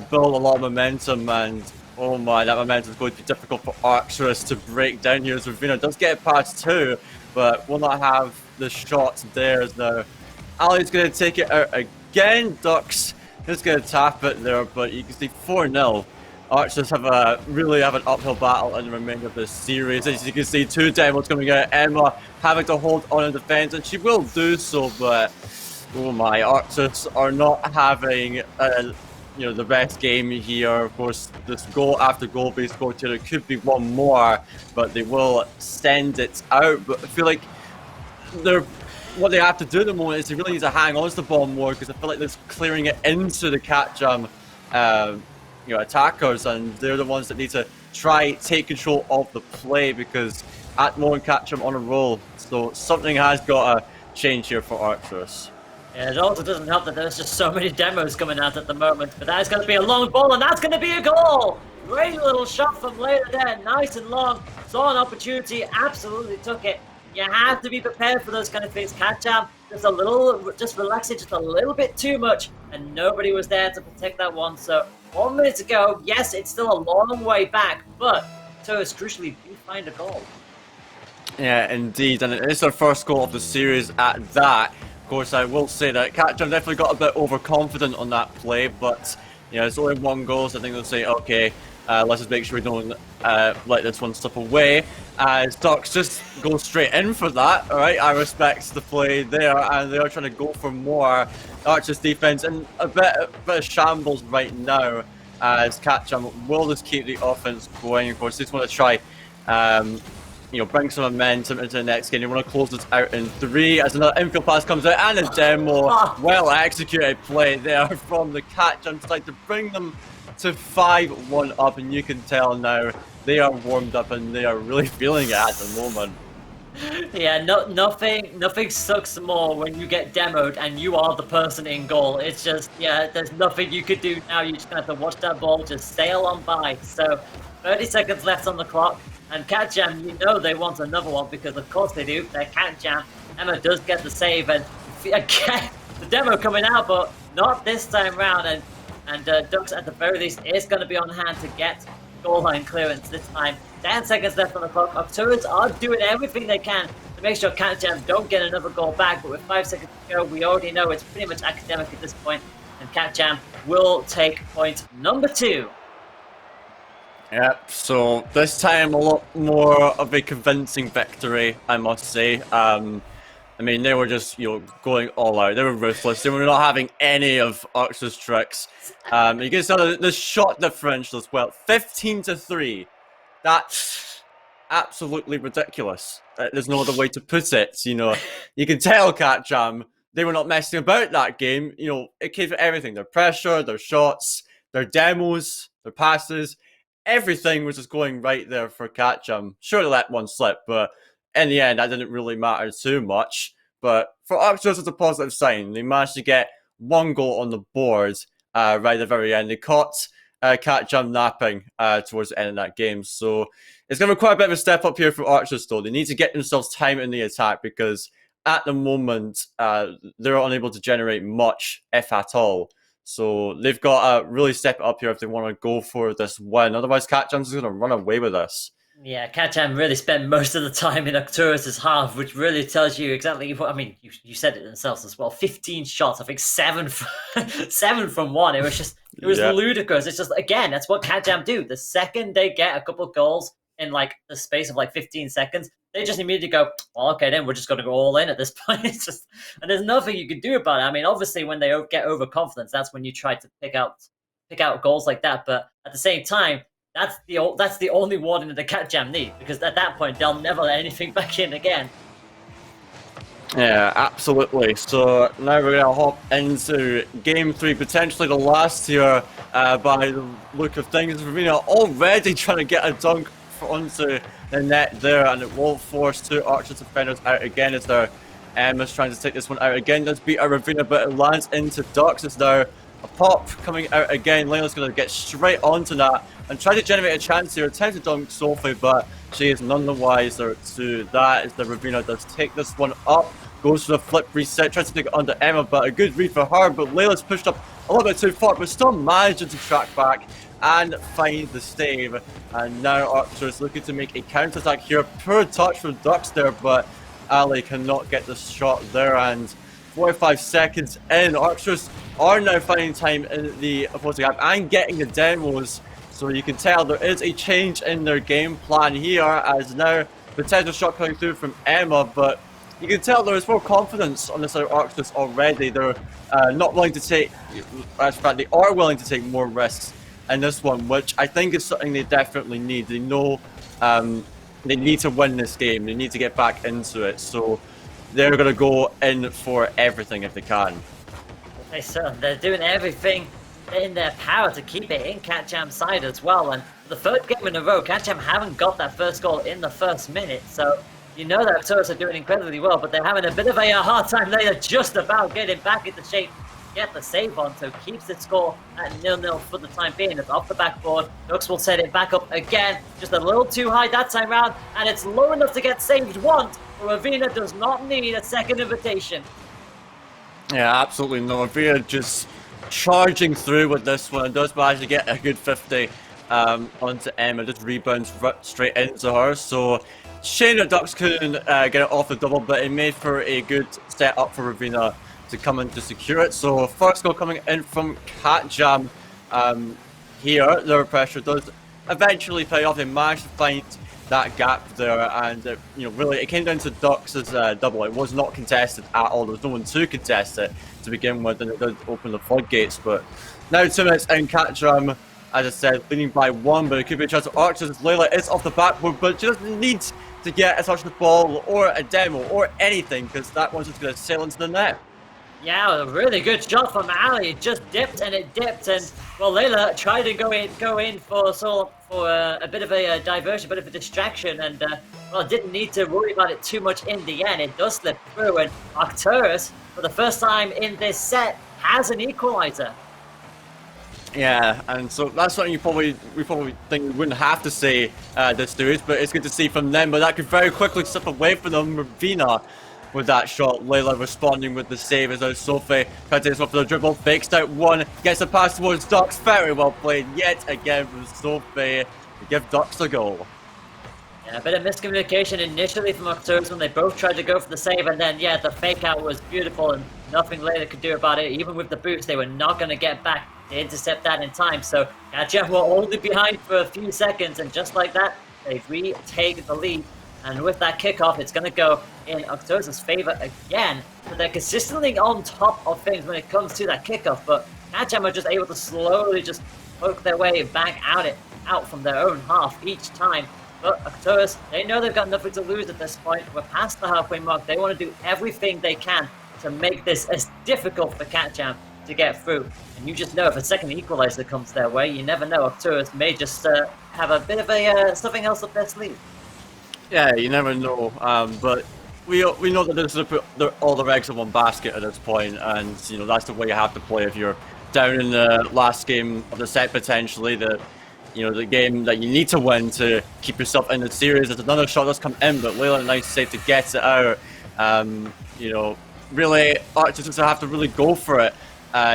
build a lot of momentum, and oh my, that momentum is going to be difficult for Arcturus to break down here. So Ravina does get past 2, but will not have the shots there. Now Ali's going to take it out again. Ducks is going to tap it there, but you can see 4-0. Archers really have an uphill battle in the remainder of this series. As you can see, 2 demos coming out. Emma having to hold on in defense, and she will do so, but oh my, Archers are not having the best game here. Of course, this goal after goal based score here, it could be one more, but they will send it out. But I feel like what they have to do at the moment is they really need to hang on to the ball more, because I feel like they're clearing it into the Catjam attackers, and they're the ones that need to try take control of the play, because at the moment Catjam on a roll. So something has got to change here for Arcturus. Yeah, it also doesn't help that there's just so many demos coming out at the moment, but that is going to be a long ball, and that's going to be a goal! Great little shot from Layla there, nice and long, saw an opportunity, absolutely took it. You have to be prepared for those kind of things. Catch-Jam just relaxing just a little bit too much, and nobody was there to protect that one. So 1 minute to go. Yes, it's still a long way back, but Arcturus crucially do find a goal. Yeah, indeed, and it is their first goal of the series at that. Of course, I will say that Catcham definitely got a bit overconfident on that play, but it's only 1 goal, so I think they'll say, okay, let's just make sure we don't let this one slip away. As Ducks just go straight in for that, alright, I respect the play there, and they are trying to go for more. Archer's defense in a bit of shambles right now, as Catcham will just keep the offense going. Of course, they just want to try bring some momentum into the next game. You want to close this out in 3 as another infield pass comes out, and a demo. Well executed play there from the Catcham side to bring them to 5-1 up, and you can tell now they are warmed up and they are really feeling it at the moment. Yeah, nothing sucks more when you get demoed and you are the person in goal. It's just, there's nothing you could do now. You just have to watch that ball just sail on by. So 30 seconds left on the clock. And Catcham, they want another one because of course they do. They're Catcham. Emma does get the save, and again, the demo coming out, but not this time round. And Ducks at the very least is going to be on hand to get goal line clearance this time. 10 seconds left on the clock. Arcturus are doing everything they can to make sure Catcham don't get another goal back, but with 5 seconds to go, we already know it's pretty much academic at this point, and Catcham will take point number 2. Yep, so this time a lot more of a convincing victory, I must say. I mean, they were just, going all out. They were ruthless. They were not having any of Archer's tricks. You can see the shot differential as well. 15-3. That's absolutely ridiculous. There's no other way to put it. You can tell Catcham, they were not messing about that game. It came for everything. Their pressure, their shots, their demos, their passes. Everything was just going right there for Catcham. Sure, they let one slip, but in the end, that didn't really matter too much. But for Arcturus, it's a positive sign. They managed to get 1 goal on the board right at the very end. They caught Catcham napping towards the end of that game. So it's going to require a bit of a step up here for Arcturus, though. They need to get themselves time in the attack because at the moment, they're unable to generate much, if at all. So they've got to really step it up here if they want to go for this win. Otherwise, Catcham's going to run away with this. Yeah, Catcham really spent most of the time in Arcturus' half, which really tells you exactly what, I mean, you said it themselves as well. 15 shots, I think 7 from 1. It was ludicrous. It's just, again, that's what Catcham do. The second they get a couple goals in the space of 15 seconds, they just immediately go, well, okay, then we're just going to go all in at this point. It's just, and there's nothing you can do about it. I mean, obviously, when they get overconfident, that's when you try to pick out goals like that. But at the same time, that's the only warning that the Catcham need, because at that point, they'll never let anything back in again. Yeah, absolutely. So now we're going to hop into Game 3, potentially the last here by the look of things. Ravina already trying to get a dunk onto the net there, and it will force 2 Archer defenders out again as their Emma's trying to take this one out again. Does beat a Ravina, but it lands into Ducks. It's now a pop coming out again. Layla's going to get straight onto that and try to generate a chance here. Attempt to dunk Sophie, but she is none the wiser to that as the Ravina does take this one up. Goes for the flip reset, tries to take it under Emma, but a good read for her. But Layla's pushed up a little bit too far, but still managing to track back and find the stave. And now Archer is looking to make a counter-attack here. Poor touch from Ducks there, but Ali cannot get the shot there. And 45 seconds in, Archers are now finding time in the opposing half and getting the demos. So you can tell there is a change in their game plan here, as now potential shot coming through from Emma, but you can tell there is more confidence on this side of Arcturus already. They're not willing to take, as fact, they are willing to take more risks in this one, which I think is something they definitely need. They know they need to win this game. They need to get back into it. So they're going to go in for everything if they can. Okay, so they're doing everything in their power to keep it in Catcham's side as well. And for the third game in a row, Catcham haven't got that first goal in the first minute. So you know that Arcturus are doing incredibly well, but they're having a bit of a hard time. They are just about getting back into shape, get the save on, so keeps the score at 0-0 for the time being. It's off the backboard. Ducks will set it back up again, just a little too high that time round, and it's low enough to get saved once, Ravina does not need a second invitation. Yeah, absolutely no. Ravina just charging through with this one, and does manage to get a good 50 onto Emma, just rebounds straight into her. So shame that Ducks couldn't get it off the double, but it made for a good setup for Ravina to come in to secure it. So first goal coming in from Cat Jam here. Their pressure does eventually pay off. They managed to find that gap there, and really it came down to Ducks' double. It was not contested at all. There was no one to contest it to begin with, and it did open the floodgates. But now 2 minutes in, Cat Jam, as I said, leading by 1, but it could be a chance of Archers. Layla is off the backboard, but she doesn't need to get a touch of the ball or a demo or anything, because that one's just going to sail into the net. Yeah, a really good shot from Ali. It just dipped, and well, Layla tried to go in for a bit of a diversion, a bit of a distraction, and well, didn't need to worry about it too much in the end. It does slip through, and Arcturus, for the first time in this set, has an equalizer. Yeah, and so that's something we probably think we wouldn't have to say this series, but it's good to see from them. But that could very quickly slip away from them. Ravina with that shot. Layla responding with the save as Sophie tries to take this one for the dribble, fakes out one, gets a pass towards Ducks. Very well played yet again from Sophie to give Ducks a goal. Yeah, a bit of miscommunication initially from Arcturus when they both tried to go for the save, and then the fake out was beautiful and nothing Layla could do about it. Even with the boost, they were not going to get back to intercept that in time. So Gachem were only behind for a few seconds, and just like that, they retake the lead. And with that kickoff, it's going to go in Arcturus' favor again. So they're consistently on top of things when it comes to that kickoff, but Gachem are just able to slowly just poke their way back out from their own half each time. But Arcturus, they know they've got nothing to lose at this point. We're past the halfway mark. They want to do everything they can to make this as difficult for Catjam to get through. And you just know if a second equalizer comes their way, you never know. Arcturus may just have a bit of a something else up their sleeve. Yeah, you never know. But we know that this is put all the eggs in one basket at this point, and that's the way you have to play if you're down in the last game of the set potentially. The game that you need to win to keep yourself in the series. There's another shot that's come in, but Layla, nice save to get it out. Really, Archers just have to really go for it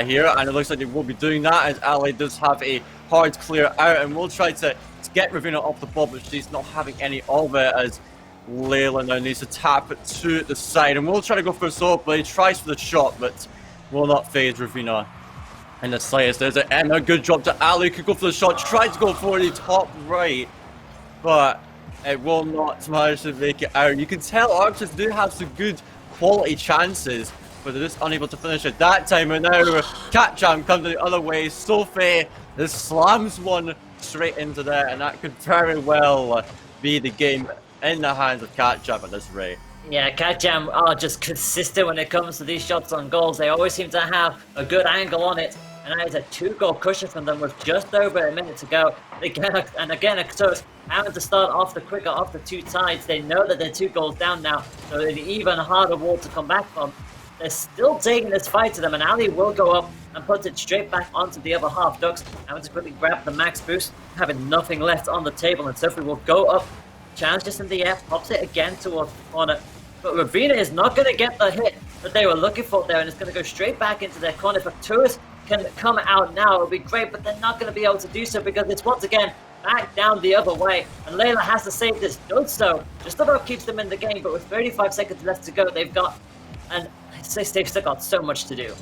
here, and it looks like they will be doing that as Ali does have a hard clear out, and we'll try to get Ravina off the ball, but she's not having any of it as Layla now needs to tap it to the side, and we'll try to go for a solo, but he tries for the shot, but will not phase Ravina in the slightest. There's a good drop to Ali, could go for the shot, tried to go for the top right, but it will not manage to make it out. You can tell Archers do have some good quality chances, but they're just unable to finish it that time, and now Catjam comes the other way. Sophie just slams one straight into there, and that could very well be the game in the hands of Catjam at this rate. Yeah, Catjam are just consistent when it comes to these shots on goals. They always seem to have a good angle on it, and that is a 2-goal cushion from them with just over a minute to go. Again, Arcturus having to start off the quicker off the two sides. They know that they're 2 goals down now, so it's an even harder wall to come back from. They're still taking this fight to them, and Ali will go up and put it straight back onto the other half. Ducks having to quickly grab the max boost, having nothing left on the table, and Sophie will go up. Chance just in the air, pops it again towards the corner. But Ravina is not going to get the hit that they were looking for there, and it's going to go straight back into their corner. If Arcturus can come out now, it would be great, but they're not going to be able to do so because it's once again back down the other way. And Layla has to save this. Does so. Just about keeps them in the game, but with 35 seconds left to go, they've still got so much to do.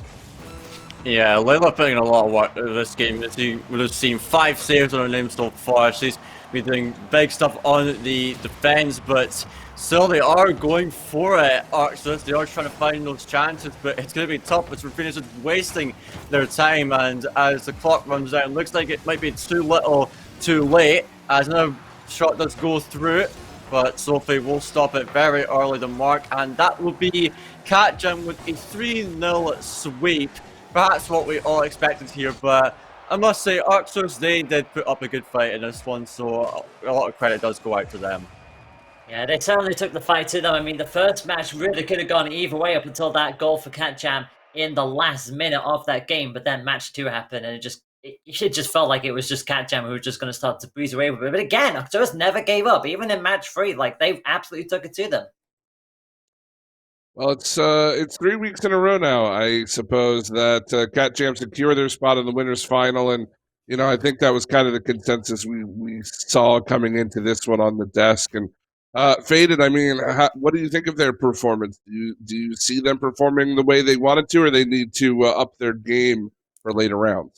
Yeah, Layla putting in a lot of work in this game. As you would have seen, 5 saves on her name so far. She's been doing big stuff on the defense, but still they are going for it, Archers. They are trying to find those chances, but it's going to be tough. It's Ravina's just wasting their time, and as the clock runs out, it looks like it might be too little, too late, as another shot does go through it. But Sophie will stop it very early, the mark, and that will be Catjam with a 3-0 sweep. Perhaps what we all expected here, but I must say, Archers, they did put up a good fight in this one, so a lot of credit does go out to them. Yeah, they certainly took the fight to them. I mean, the first match really could have gone either way up until that goal for Catjam in the last minute of that game, but then match 2 happened, and it just felt like it was just Catjam who was just going to start to breeze away with it. But again, Arcturus never gave up, even in match 3. Like, they absolutely took it to them. Well, it's 3 weeks in a row now, I suppose, that Cat Jam secure their spot in the winners final, and I think that was kind of the consensus we saw coming into this one on the desk. And Faded, I mean, what do you think of their performance? Do you see them performing the way they wanted to, or they need to up their game for later rounds?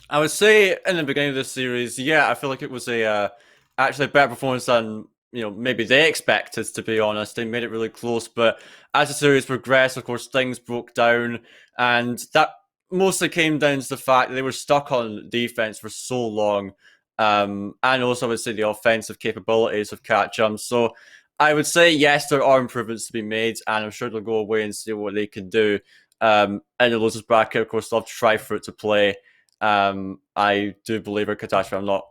I would say in the beginning of this series, yeah, I feel like it was a actually a better performance than maybe they expected. To be honest, they made it really close, but as the series progressed, of course, things broke down, and that mostly came down to the fact that they were stuck on defense for so long, and also I would say the offensive capabilities of Catchum. So I would say yes, there are improvements to be made, and I'm sure they'll go away and see what they can do. In the losers bracket, of course, they'll have to try for it to play. I do believe her catastrophe. I'm not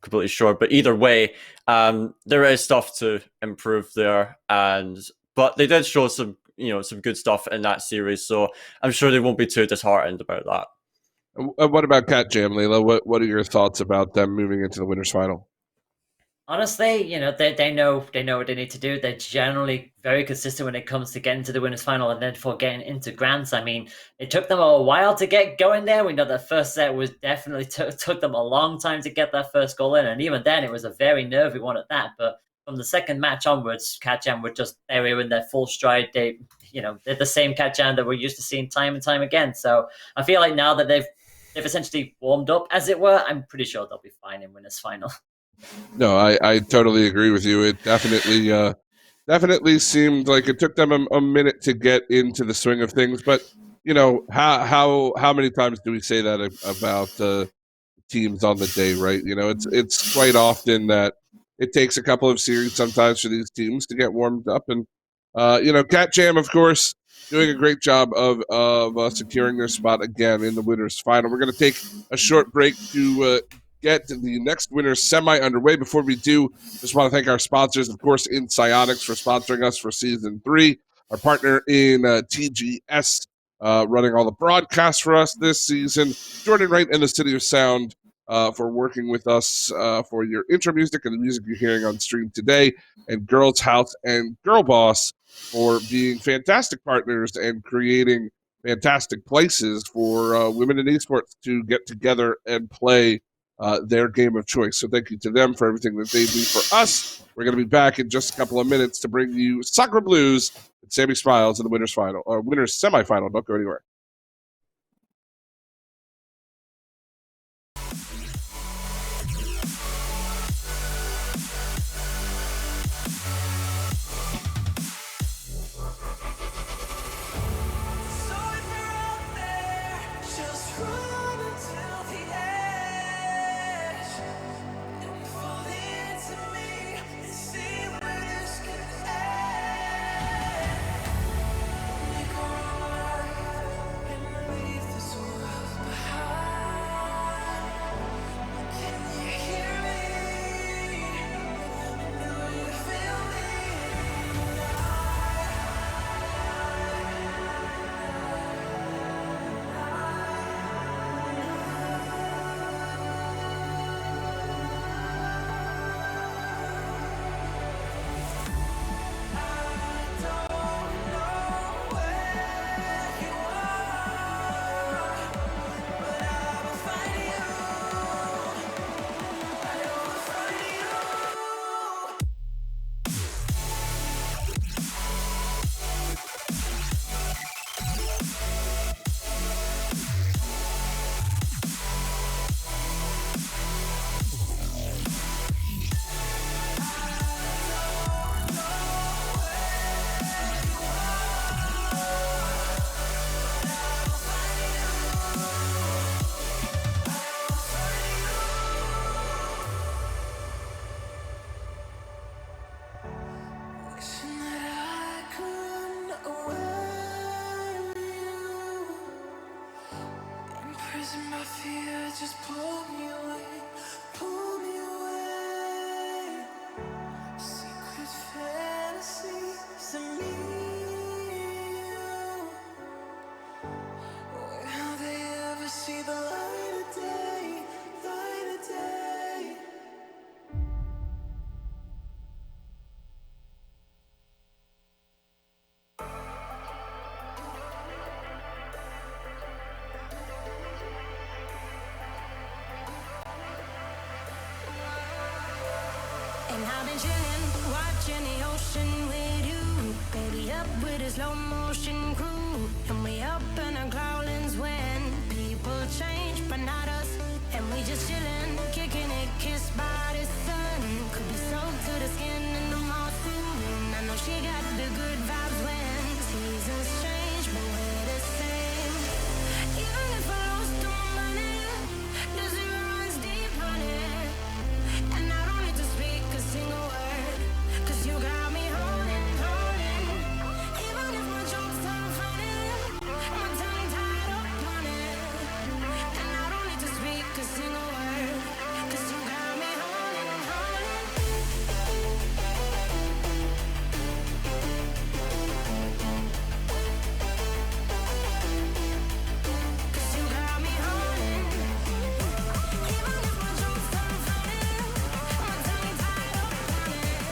completely sure, but either way, there is stuff to improve there, but they did show some good stuff in that series, so I'm sure they won't be too disheartened about that. What about Cat Jam, Layla? What are your thoughts about them moving into the winners final? Honestly, they know what they need to do. They're generally very consistent when it comes to getting to the winners final and then for getting into grants. I mean, it took them a while to get going there. We know that first set was definitely took them a long time to get that first goal in, and even then it was a very nervy one at that. But from the second match onwards, Katjan they were in their full stride. They're the same Katjan that we're used to seeing time and time again. So I feel like now that they've essentially warmed up, as it were, I'm pretty sure they'll be fine in winners final. No, I totally agree with you. It definitely seemed like it took them a minute to get into the swing of things. But how many times do we say that about teams on the day, right? It's quite often that it takes a couple of series sometimes for these teams to get warmed up. And Cat Jam, of course, doing a great job of securing their spot again in the winners final. We're going to take a short break to get the next winners semi underway. Before we do, just want to thank our sponsors, of course, in Psionics for sponsoring us for season 3, our partner in TGS, running all the broadcasts for us this season, Jordan Wright and the City of Sound for working with us for your intro music and the music you're hearing on stream today, and Girls House and Girl Boss for being fantastic partners and creating fantastic places for women in esports to get together and play their game of choice. So thank you to them for everything that they do for us. We're going to be back in just a couple of minutes to bring you Soccer Blues and Sammy Smiles in the winners final or winners semifinal. Don't go anywhere. So if you're out there, just run until the edge and fall into me and see where this can end. Make our own life and leave this world behind. Can you hear me? Do you feel me? Wishing that I could run away with you. Imprisoned by fear, just pull me away, pull me away. Secret fantasies of me and you. Will they ever see the light of day, light of day? been chilling, watching the ocean with you. Baby, up with a slow motion crew. And we up in our growlings when people change, but not us. And we just chilling, kicking it, kissed by the sun. Could be soaked to the skin in the mall soon. I know she got the good vibes when seasons change, but we're the same. Even if I lost all my money, the zero runs deep, honey. And I don't need to speak a single word, 'cause you got me holding. Even if my jokes are funny, my tongue tied up on it. And I don't need to speak a single word, 'cause you got me holding. 'Cause you got me holding. Even if my jokes are funny, my tongue tied up on it.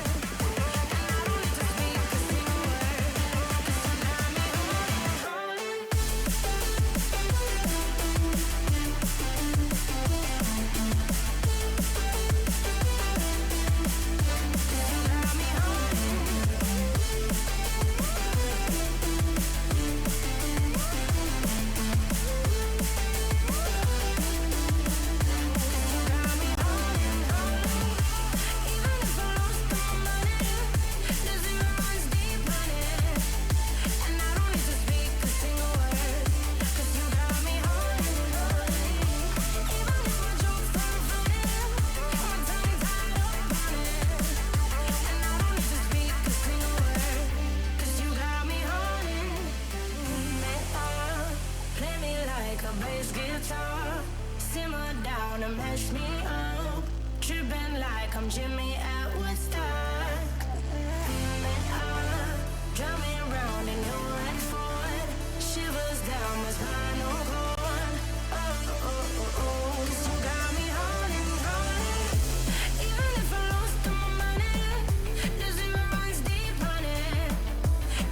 And I don't need to speak a single word, 'cause you got me holding. 'Cause you got me holding. Even if I lost all my money, the zero runs deep, honey. And I don't need to speak a single word, 'cause you got me holding. Even if my jokes are funny, my tongue tied up on it. And I don't need to speak a single word, 'cause you got me holding. Play me like a bass guitar, simmer down and mash me up, tripping like I'm Jimmy at Woodstock. Drum me round in your red Ford, shivers down my spinal cord. Oh, 'cause you got me holding. Even if I lost all my money, the zero runs deep, honey.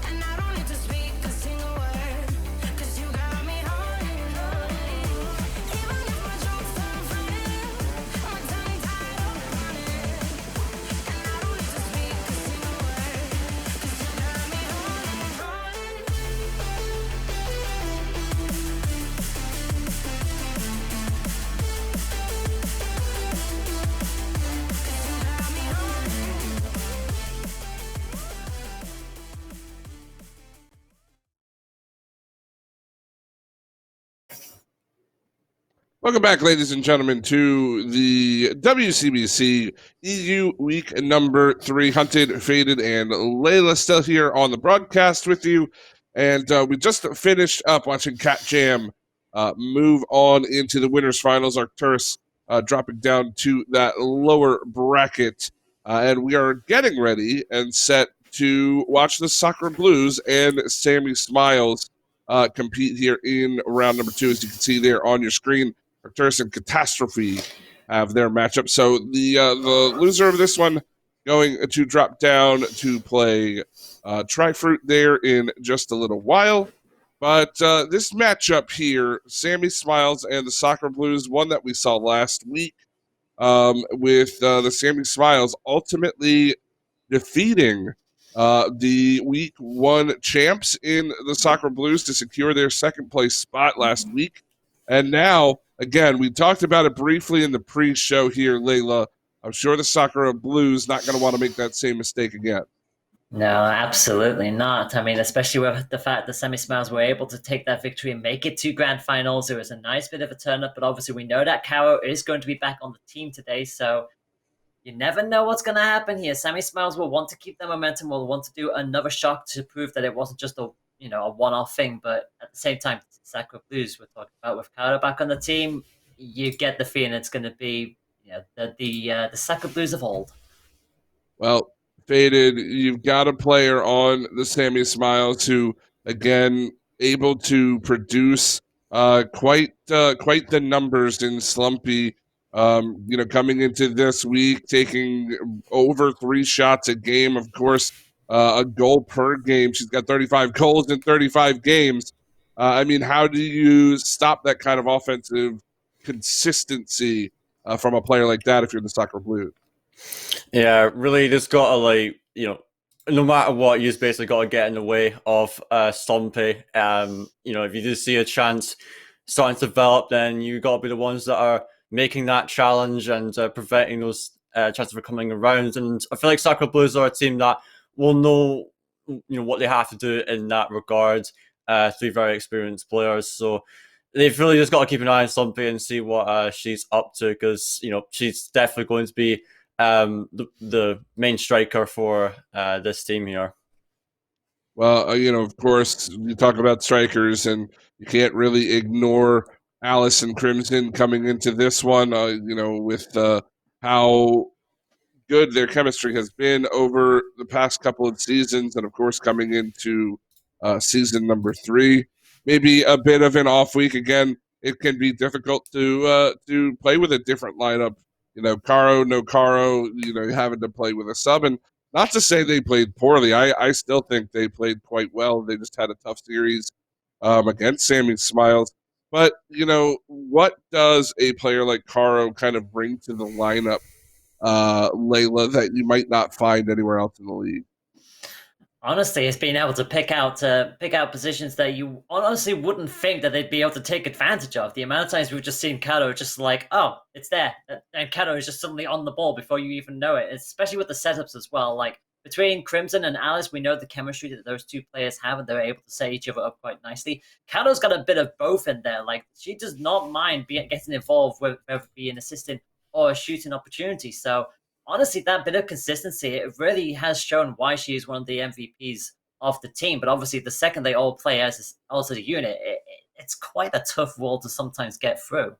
And I don't need to speak a single word, 'cause you got me holding. Even if my jokes are funny, my tongue tied up on it. And I don't need to speak a single word, 'cause you got me holding. Welcome back, ladies and gentlemen, to the WCBC EU week number 3. Hunted, Faded, and Layla still here on the broadcast with you. And we just finished up watching Cat Jam move on into the winners finals. Arcturus dropping down to that lower bracket. And we are getting ready and set to watch the Soccer Blues and Sammy Smiles compete here in round number 2, as you can see there on your screen. Arcturus and Catastrophe have their matchup. So the loser of this one going to drop down to play Trifruit there in just a little while. But this matchup here, Sammy Smiles and the Soccer Blues, one that we saw last week, with the Sammy Smiles ultimately defeating the week 1 champs in the Soccer Blues to secure their second place spot last week. And now, again, we talked about it briefly in the pre-show here, Layla. I'm sure the Soccer Blues not going to want to make that same mistake again. No, absolutely not. I mean, especially with the fact that Sammy Smiles were able to take that victory and make it to grand finals. It was a nice bit of a turn up, but obviously we know that Caro is going to be back on the team today, so you never know what's going to happen here. Sammy Smiles will want to keep the momentum, will want to do another shock to prove that it wasn't just a one-off thing, but at the same time, Sacro Blues we're talking about with Caro back on the team, you get the feeling it's going to be the Sacro Blues of old. Well, Faded, you've got a player on the Sammy Smiles who, again, able to produce quite the numbers in Slumpy. Coming into this week, taking over 3 shots a game. Of course, a goal per game. She's got 35 goals in 35 games. I mean, how do you stop that kind of offensive consistency from a player like that if you're the Soccer Blues? Yeah, really just gotta, like, no matter what, you just basically gotta get in the way of Stompy. If you do see a chance starting to develop, then you gotta be the ones that are making that challenge and preventing those chances from coming around. And I feel like Sacra Blues are a team that will know, what they have to do in that regard. 3 very experienced players, so they've really just got to keep an eye on Stompy and see what she's up to, because she's definitely going to be the main striker for this team here. Well, of course, you talk about strikers, and you can't really ignore Alice and Crimson coming into this one. With how good their chemistry has been over the past couple of seasons, and of course, coming into season number 3, maybe a bit of an off week. Again, it can be difficult to play with a different lineup. Caro, no Caro. Having to play with a sub, and not to say they played poorly. I still think they played quite well. They just had a tough series against Sammy Smiles. But, what does a player like Caro kind of bring to the lineup, Layla, that you might not find anywhere else in the league? Honestly, it's being able to pick out positions that you honestly wouldn't think that they'd be able to take advantage of. The amount of times we've just seen Kato just like, oh, it's there, and Kato is just suddenly on the ball before you even know it. Especially with the setups as well. Like between Crimson and Alice, we know the chemistry that those 2 players have, and they're able to set each other up quite nicely. Kato's got a bit of both in there. Like she does not mind getting involved with whether it be an assistant or a shooting opportunity. So honestly, that bit of consistency, it really has shown why she is one of the MVPs of the team. But obviously, the second they all play as a unit, it's quite a tough role to sometimes get through.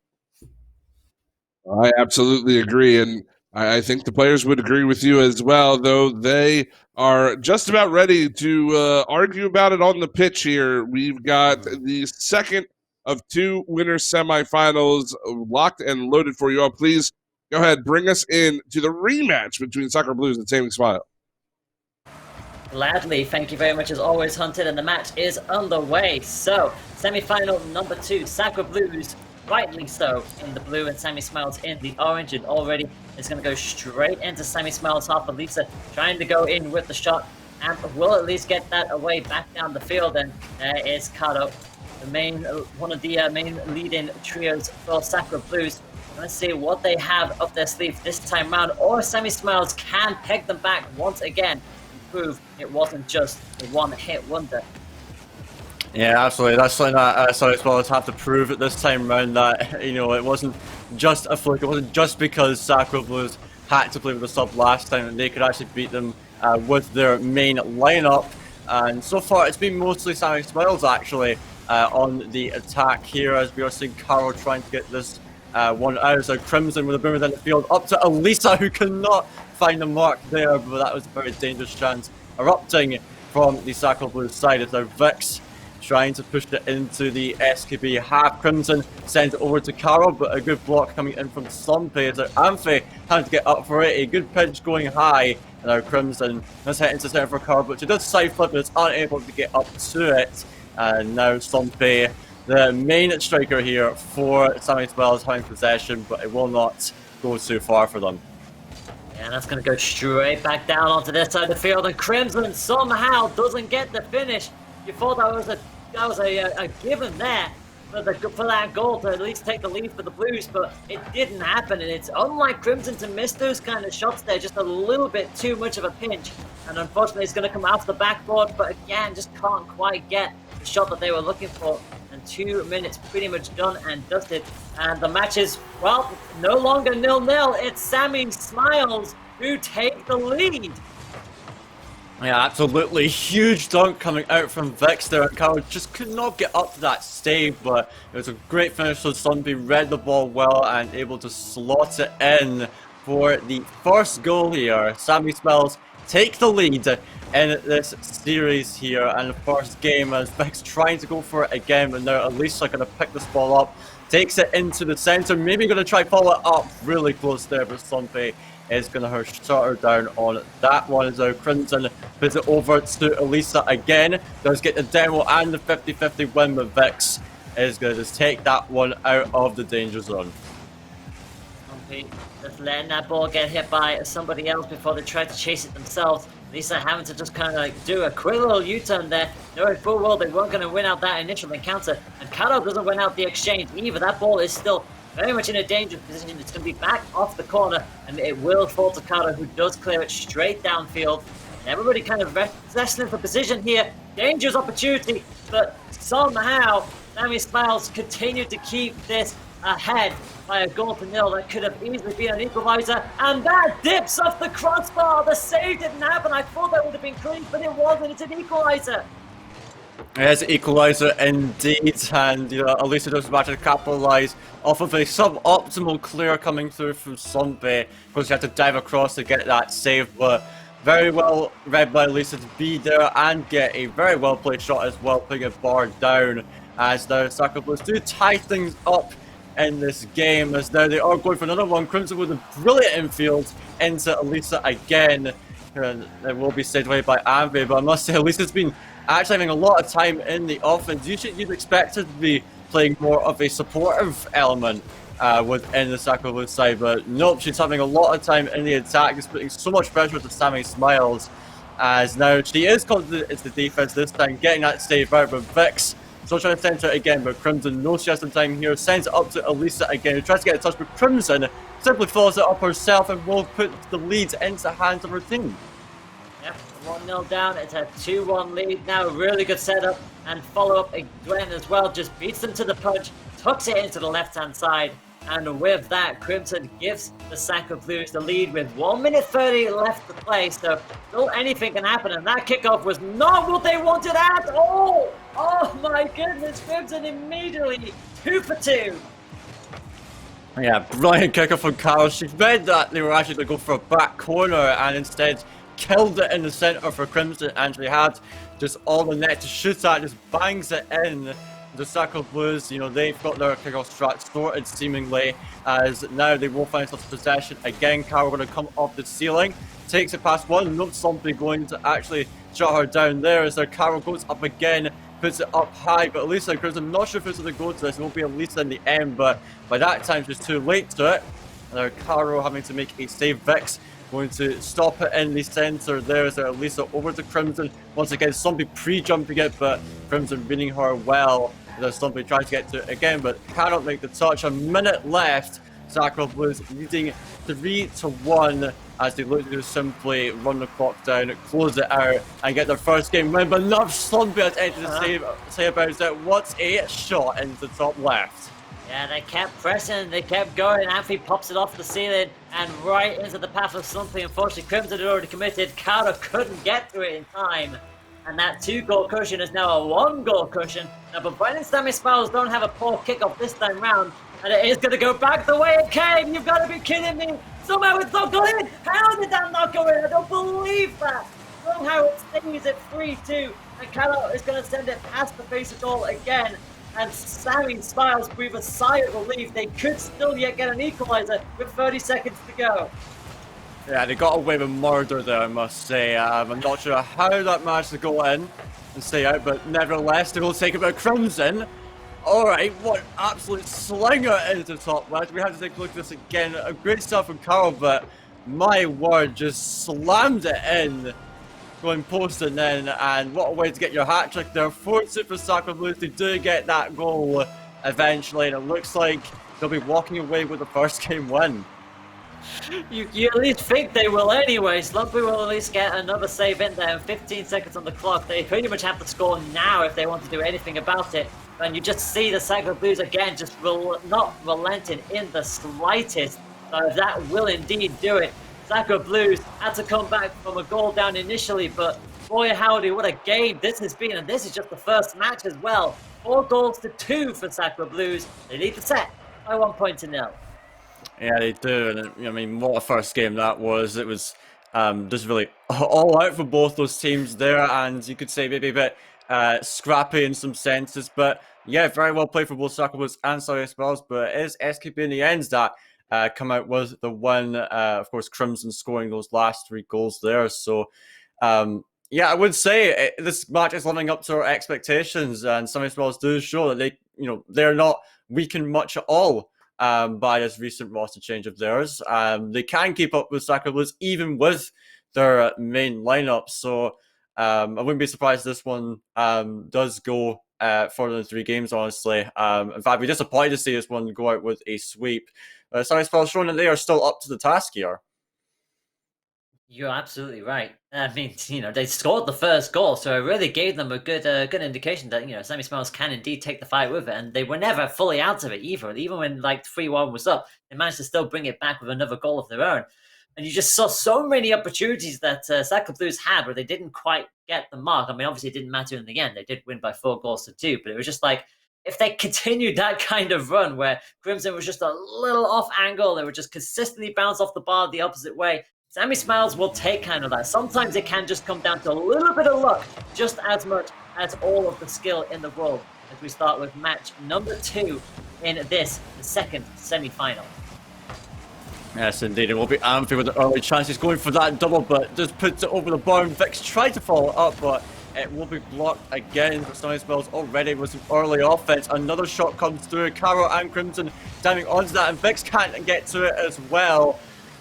I absolutely agree, and I think the players would agree with you as well, though they are just about ready to argue about it on the pitch here. We've got the second of 2 winner semifinals locked and loaded for you all. Please go ahead, bring us in to the rematch between Sacra Blues and Sammy Smile. Gladly, thank you very much as always, Hunted, and the match is underway. So, semi-final number 2, Sacra Blues, rightly so, in the blue, and Sammy Smiles in the orange, and already is going to go straight into Sammy Smiles' half. Elisa trying to go in with the shot, and will at least get that away back down the field, and there is Kato, one of the main leading trios for Sacra Blues. Let's see what they have up their sleeve this time round, or Sammy Smiles can peg them back once again and prove it wasn't just a one-hit wonder. Yeah, absolutely. That's something that Sammy Smiles have to prove at this time round, that it wasn't just a fluke. It wasn't just because Sacra Blues had to play with the sub last time that they could actually beat them with their main lineup. And so far, it's been mostly Sammy Smiles actually on the attack here, as we are seeing Caro trying to get this one out. So Crimson with a boomer in the field up to Elisa, who cannot find the mark there, but that was a very dangerous chance erupting from the Sacra Blues side. It's now Vix trying to push it into the SKB half. Crimson sends it over to Caro, but a good block coming in from Stompy. It's Amphi having to get up for it. A good pinch going high. And now Crimson has hit into center for Caro, but she does side flip, but is unable to get up to it. And now Stompy, the main striker here for Sammy Smiles, having possession, but it will not go too far for them. Yeah, that's going to go straight back down onto this side of the field, and Crimson somehow doesn't get the finish. You thought that was a given there for that goal to at least take the lead for the Blues, but it didn't happen, and it's unlike Crimson to miss those kind of shots there, just a little bit too much of a pinch, and unfortunately it's going to come off the backboard, but again, just can't quite get the shot that they were looking for. And 2 minutes pretty much done and dusted, and the match is, well, no longer 0-0. It's Sammy Smiles who take the lead. Yeah, absolutely. Huge dunk coming out from Vix there. Caro just could not get up to that stave, but it was a great finish. So Stompy read the ball well and able to slot it in for the first goal here. Sammy Smiles take the lead in this series here, and the first game as Vix trying to go for it again, but now Elisa going to pick this ball up, takes it into the center, maybe going to try follow it up really close there, but Stompy is going to shut her down on that one. As now Crimson puts it over to Elisa again, does get the demo and the 50-50 win, but Vix is going to just take that one out of the danger zone. Safi just letting that ball get hit by somebody else before they try to chase it themselves. Lisa having to just kind of like do a quick little U-turn there, knowing full well they weren't going to win out that initial encounter. And Kato doesn't win out the exchange either. That ball is still very much in a dangerous position. It's going to be back off the corner, and it will fall to Kato, who does clear it straight downfield. And everybody kind of wrestling for position here. Dangerous opportunity, but somehow Sammy Smiles continued to keep this ahead by a goal to nil. That could have easily been an equalizer, and that dips off the crossbar. The save didn't happen. I thought that would have been clean, but it wasn't. It's an equalizer. It is an equaliser indeed, and Elisa does manage to capitalise off of a suboptimal clear coming through from Zombie. Of course, she had to dive across to get that save, but very well read by Elisa to be there and get a very well played shot as well, putting a bar down. As now Sacre Blues do tie things up in this game, as now they are going for another one. Crimson with a brilliant infield into Elisa again. And it will be saved away by Anvi, but I must say Elisa's been actually having a lot of time in the offense. You'd expect her to be playing more of a supportive element within the Sacre Blues side, but nope, she's having a lot of time in the attack, just putting so much pressure to Sammy Smiles. As now she is called into the defense this time, getting that save out, but Vix still trying to center it again, but Crimson knows she has some time here, sends it up to Elisa again, who tries to get a touch, but Crimson simply follows it up herself and will put the lead into the hands of her team. Yep, 1-0 down. It's a 2-1 lead now. Really good setup and follow up. Gwen as well just beats them to the punch, tucks it into the left-hand side, and with that, Crimson gives the Sacre Blues the lead with 1 minute 30 left to play. So still anything can happen, and that kickoff was not what they wanted at all. Oh my goodness, Crimson immediately 2 for 2. Yeah, brilliant kicker from Carol. She read that they were actually going to go for a back corner and instead killed it in the centre for Crimson, and she had just all the net to shoot at, just bangs it in. The Sacre Blues, they've got their kickoff strat sorted seemingly, as now they will find such possession. Again, Carol going to come off the ceiling, takes it past one, not something going to actually shut her down there, as their Carol goes up again, puts it up high, but Elisa and Crimson, I'm not sure if it's going to go to this, it won't be Elisa in the end, but by that time she's too late to it. And their Carol having to make a save. Vix going to stop it in the centre there, as Elisa over to Crimson. Once again, Zombie pre-jumping it, but Crimson reading her well. There's Zombie trying to get to it again, but cannot make the touch. A minute left. Sacre Blues leading 3-1 as they look to simply run the clock down, close it out, and get their first game win. But enough Zombie has anything to say about it. What a shot into the top left. Yeah, they kept pressing, they kept going. Amphi pops it off the ceiling and right into the path of something. Unfortunately, Crimson had already committed. Carter couldn't get to it in time. And that 2-goal cushion is now a 1-goal cushion. Now, but Brennan Sammy Smiles don't have a poor kickoff this time round. And it is going to go back the way it came. You've got to be kidding me. Somehow it's not going in. How did that not go in? I don't believe that. Somehow it stays at 3-2. And Carter is going to send it past the face of goal again. And Sammy Smiles breathe a sigh of relief. They could still yet get an equalizer with 30 seconds to go. Yeah, they got away with murder there, I must say. I'm not sure how that managed to go in and stay out, but nevertheless, they will take it about Crimson. Alright, what absolute slinger into the top left. We have to take a look at this again. A great stuff from Carl, but my word, just slammed it in. Going post and in, and what a way to get your hat trick there. 4-2 for Sacre Blues. They do get that goal eventually, and it looks like they'll be walking away with the first game win. You at least think they will anyway. Slumpy will at least get another save in there. 15 seconds on the clock. They pretty much have to score now if they want to do anything about it. And you just see the Sacre Blues again just not relenting in the slightest. So that will indeed do it. Sacre Blues had to come back from a goal down initially, but boy howdy, what a game this has been. And this is just the first match as well. 4 goals to 2 for Sacre Blues. They lead the set by 1 point to 0. Yeah, they do, and I mean, what a first game that was. It was just really all out for both those teams there, and you could say maybe a bit scrappy in some senses, but yeah, very well played for both Sacre Blues and Sorry Spells, but it is SKB in the end that come out with the win. Of course, Crimson scoring those last 3 goals there, so yeah, I would say this match is living up to our expectations, and Sorry Spells do show that they're not weakened much at all by this recent roster change of theirs. They can keep up with Sacre Blues even with their main lineup. So I wouldn't be surprised if this one does go further than 3 games, honestly. In fact, I'd be disappointed to see this one go out with a sweep. Sunny Spell showing that they are still up to the task here. You're absolutely right. I mean, they scored the first goal, so it really gave them a good indication that, Sammy Smells can indeed take the fight with it, and they were never fully out of it either. Even when, 3-1 was up, they managed to still bring it back with another goal of their own. And you just saw so many opportunities that Sacre Blues had where they didn't quite get the mark. I mean, obviously it didn't matter in the end. They did win by 4-2, but it was just if they continued that kind of run where Crimson was just a little off angle, they would just consistently bounce off the bar the opposite way, Sammy Smiles will take kind of that. Sometimes it can just come down to a little bit of luck, just as much as all of the skill in the world, as we start with match number 2 in the second semi-final. Yes, indeed. It will be Amphy with the early chances going for that double, but just puts it over the bar. Vix tried to follow up, but it will be blocked again. Sunny Spells already with some early offense. Another shot comes through. Caro and Crimson diving onto that, and Vix can't get to it as well.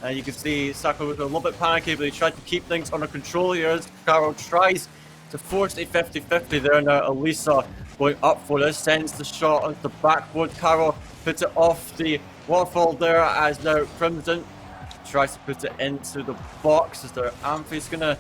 You can see Sacre was a little bit panicky, but he tried to keep things under control here as Caro tries to force a 50-50 there. Now Elisa going up for this, sends the shot onto the backboard. Caro puts it off the waterfall there as now Crimson tries to put it into the box as their Amphy's going to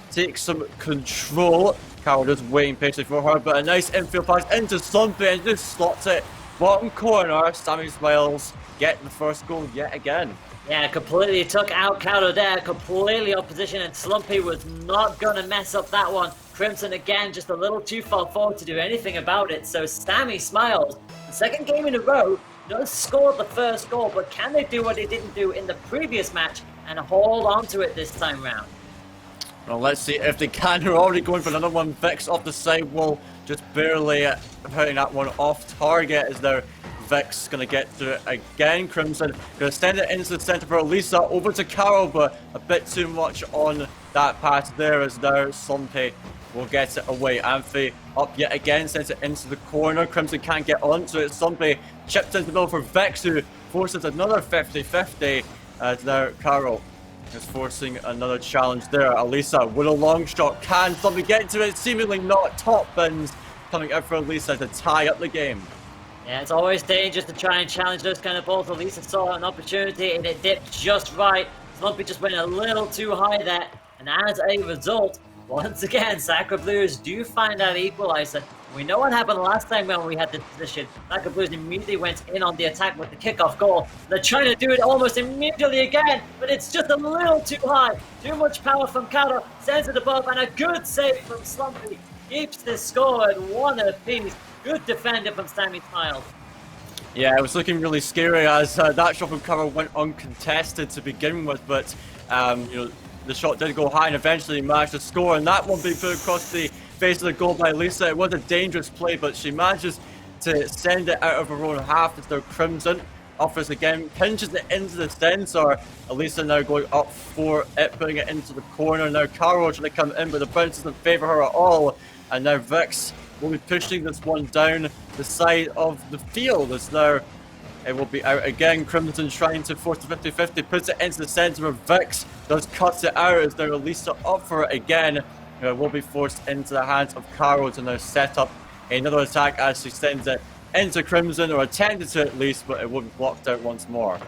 take some control. Caro just waiting patiently for her, but a nice infield pass into Slumpy and just slots it bottom corner. Sammy Smiles get the first goal yet again. Yeah, completely took out Caro there, completely off position, and Slumpy was not going to mess up that one. Crimson again, just a little too far forward to do anything about it. So Sammy Smiles, the second game in a row, does score the first goal, but can they do what they didn't do in the previous match and hold on to it this time round? Well, let's see if they can. They're already going for another one. Vix off the side wall, just barely putting that one off target as their Vix going to get to it again. Crimson going to send it into the centre for Elisa, over to Caro, but a bit too much on that pass there as now Slumpy will get it away. Amphy up yet again, sends it into the corner. Crimson can't get onto it. Slumpy chips into the middle for Vix, who forces another 50-50 as now Caro is forcing another challenge there. Elisa with a long shot. Can Slumpy get to it? Seemingly not. Top bins coming out for Elisa to tie up the game. Yeah, it's always dangerous to try and challenge those kind of balls. Elisa saw an opportunity and it dipped just right. Slumpy just went a little too high there. And as a result, once again, Sacre Blues do find that equalizer. We know what happened last time when we had this position. Sacre Blues immediately went in on the attack with the kickoff goal. They're trying to do it almost immediately again, but it's just a little too high. Too much power from Caro, sends it above, and a good save from Slumpy keeps this score at 1 apiece. Good defender from Sammy Smiles. Yeah, it was looking really scary as that shot from Caro went uncontested to begin with, but the shot did go high and eventually managed to score, and that one being put across the face of the goal by Lisa. It was a dangerous play, but she manages to send it out of her own half as their Crimson offers again, pinches it into the sensor. Elisa now going up for it, putting it into the corner. Now Caro trying to come in, but the bounce doesn't favour her at all, and now Vix will be pushing this one down the side of the field as now it will be out again. Crimson trying to force the 50-50, puts it into the centre of Vix, does cut it out as now Elisa up for it again. It will be forced into the hands of Caro to now set up another attack as she sends it into Crimson, or attempted to at least, but it will be blocked out once more.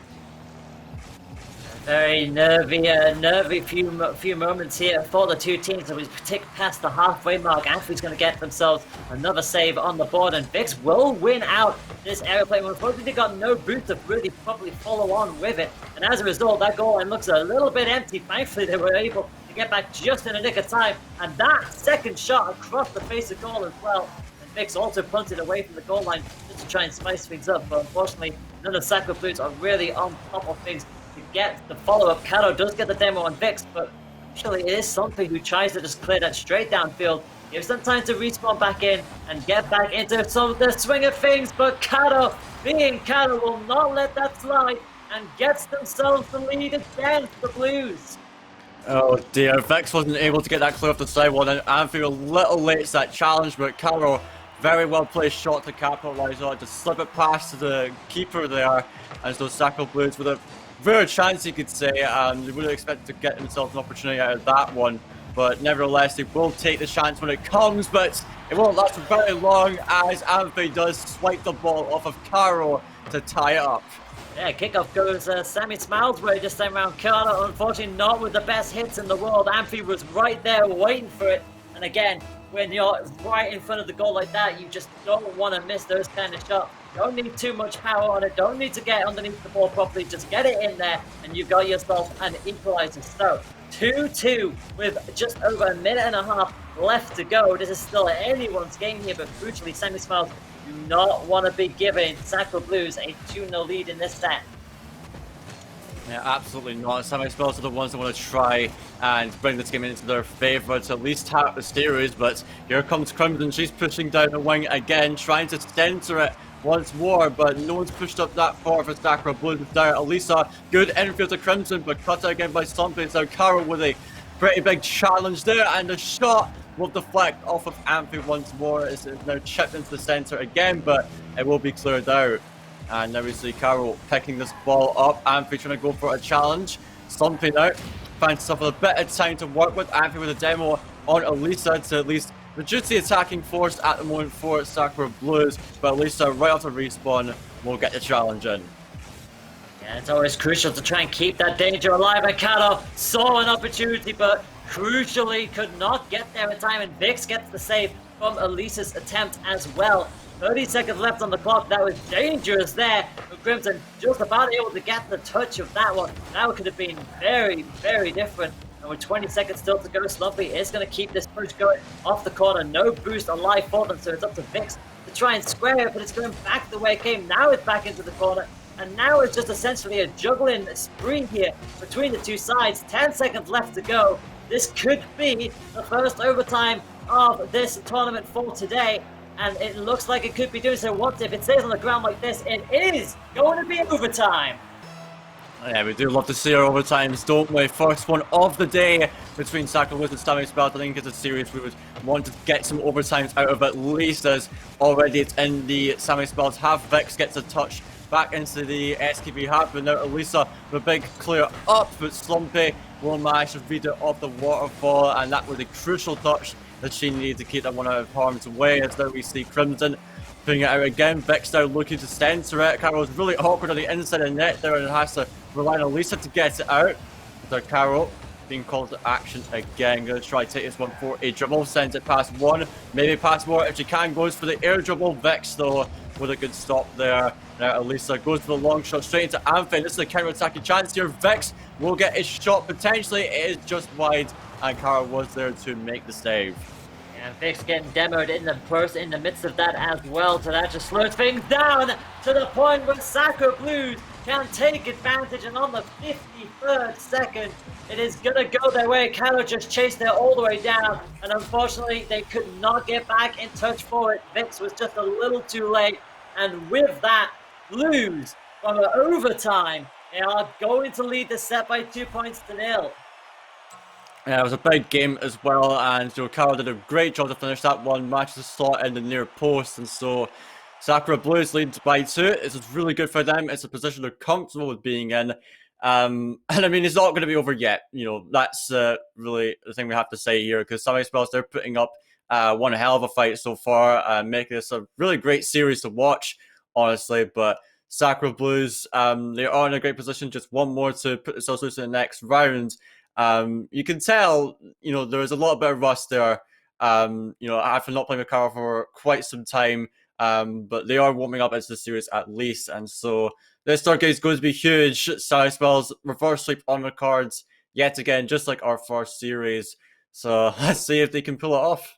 Very nervy few moments here for the two teams. So we tick past the halfway mark. Amphy's going to get themselves another save on the board, and Vix will win out this aeroplane. Unfortunately, they got no boots to really probably follow on with it, and as a result, that goal line looks a little bit empty. Thankfully, they were able to get back just in the nick of time, and that second shot across the face of goal as well. And Vix also punted away from the goal line just to try and spice things up, but unfortunately, none of the Sacre Blues are really on top of things to get the follow-up. Caro does get the demo on Vix, but actually it is something who tries to just clear that straight downfield, gives them time to respawn back in and get back into some of the swing of things, but Caro, being Caro, will not let that slide and gets themselves the lead against the Blues. Oh dear, Vix wasn't able to get that clear off the sidewall, and Amphy a little late to that challenge, but Caro Very well placed shot to capitalize on it, to slip it past the keeper there. And so Sacro Blues with a rare chance, you could say. They wouldn't expect to get themselves an opportunity out of that one. But nevertheless, they will take the chance when it comes, but it won't last for very long as Amphi does swipe the ball off of Caro to tie it up. Yeah, kickoff goes Sammy Smiles' way this time around. Carter, unfortunately, not with the best hits in the world. Amphi was right there waiting for it. And again, when you're right in front of the goal like that, you just don't want to miss those kind of shots. Don't need too much power on it. Don't need to get underneath the ball properly. Just get it in there, and you've got yourself an equalizer. So, 2-2 with just over a minute and a half left to go. This is still anyone's game here, but crucially, Sammy Smiles do not want to be giving Sacro Blues a 2-0 lead in this set. Yeah, absolutely not. Sammy Smiles are the ones that want to try and bring this game into their favour to at least tap the series, but here comes Crimson. She's pushing down the wing again, trying to center it once more, but no one's pushed up that far for Sacro Blues. There, Elisa, good infield to Crimson, but cut out again by Stompy. So Caro with a pretty big challenge there, and the shot will deflect off of Amphi once more. It's now chipped into the centre again, but it will be cleared out. And now we see Caro picking this ball up. Amphi trying to go for a challenge. Stompy now finds himself with a bit of time to work with. Amphi with a demo on Elisa to at least reduce the attacking force at the moment for Sacro Blues, but Elisa right after respawn will get the challenge in. Yeah, it's always crucial to try and keep that danger alive, and Caro saw an opportunity, but crucially could not get there in time, and Vix gets the save from Elisa's attempt as well. 30 seconds left on the clock. That was dangerous there. But Crimson just about able to get the touch of that one. That could have been very, very different. And with 20 seconds still to go, Slumpy is going to keep this push going off the corner. No boost alive for them, so it's up to Vix to try and square it, but it's going back the way it came. Now it's back into the corner. And now it's just essentially a juggling spree here between the two sides. 10 seconds left to go. This could be the first overtime of this tournament for today. And it looks like it could be doing so. What if it stays on the ground like this? It is going to be overtime. Yeah, we do love to see our overtimes, don't we? First one of the day between Sacro Blues and Sammy Smiles. I think it's a series we would want to get some overtimes out of at least, as already it's in the Sammy Smiles half. Vix gets a touch back into the SKB half, but now Elisa with a big clear up, but Slumpy will manage to beat it off the waterfall, and that was a crucial touch that she needed to keep that one out of harm's way. As now we see Crimson putting it out again. Vix now looking to center it. Caro's really awkward on the inside of the net there and has to rely on Elisa to get it out. So Caro being called to action again. Going to try to take this one for a dribble. Sends it past one, maybe past more if she can. Goes for the air dribble. Vix though with a good stop there. Now Elisa goes for the long shot straight into Amphi. This is a counter-attacking chance here. Vix will get a shot potentially. It is just wide, and Caro was there to make the save. And Vix getting demoed in the midst of that as well, so that just slows things down to the point where Sacro Blues can take advantage, and on the 53rd second, it is gonna go their way. Caro just chased it all the way down, and unfortunately, they could not get back in touch for it. Vix was just a little too late, and with that, Blues from an overtime, they are going to lead the set by 2-0. Yeah, it was a big game as well, and Caro did a great job to finish that one. Managed to slot in the near post, and so Sacro Blues lead by 2. This is really good for them. It's a position they're comfortable with being in. And I mean, it's not going to be over yet. You know, that's really the thing we have to say here, because Sammy Smiles, they're putting up one hell of a fight so far, making this a really great series to watch, honestly. But Sacro Blues, they are in a great position. Just one more to put themselves loose in the next round. You can tell, you know, there's a lot of bit of rust there. You know, after not playing with Caro for quite some time, but they are warming up into the series at least, and so this third game is going to be huge. Sammy Smiles reverse sweep on the cards yet again, just like our first series. So let's see if they can pull it off.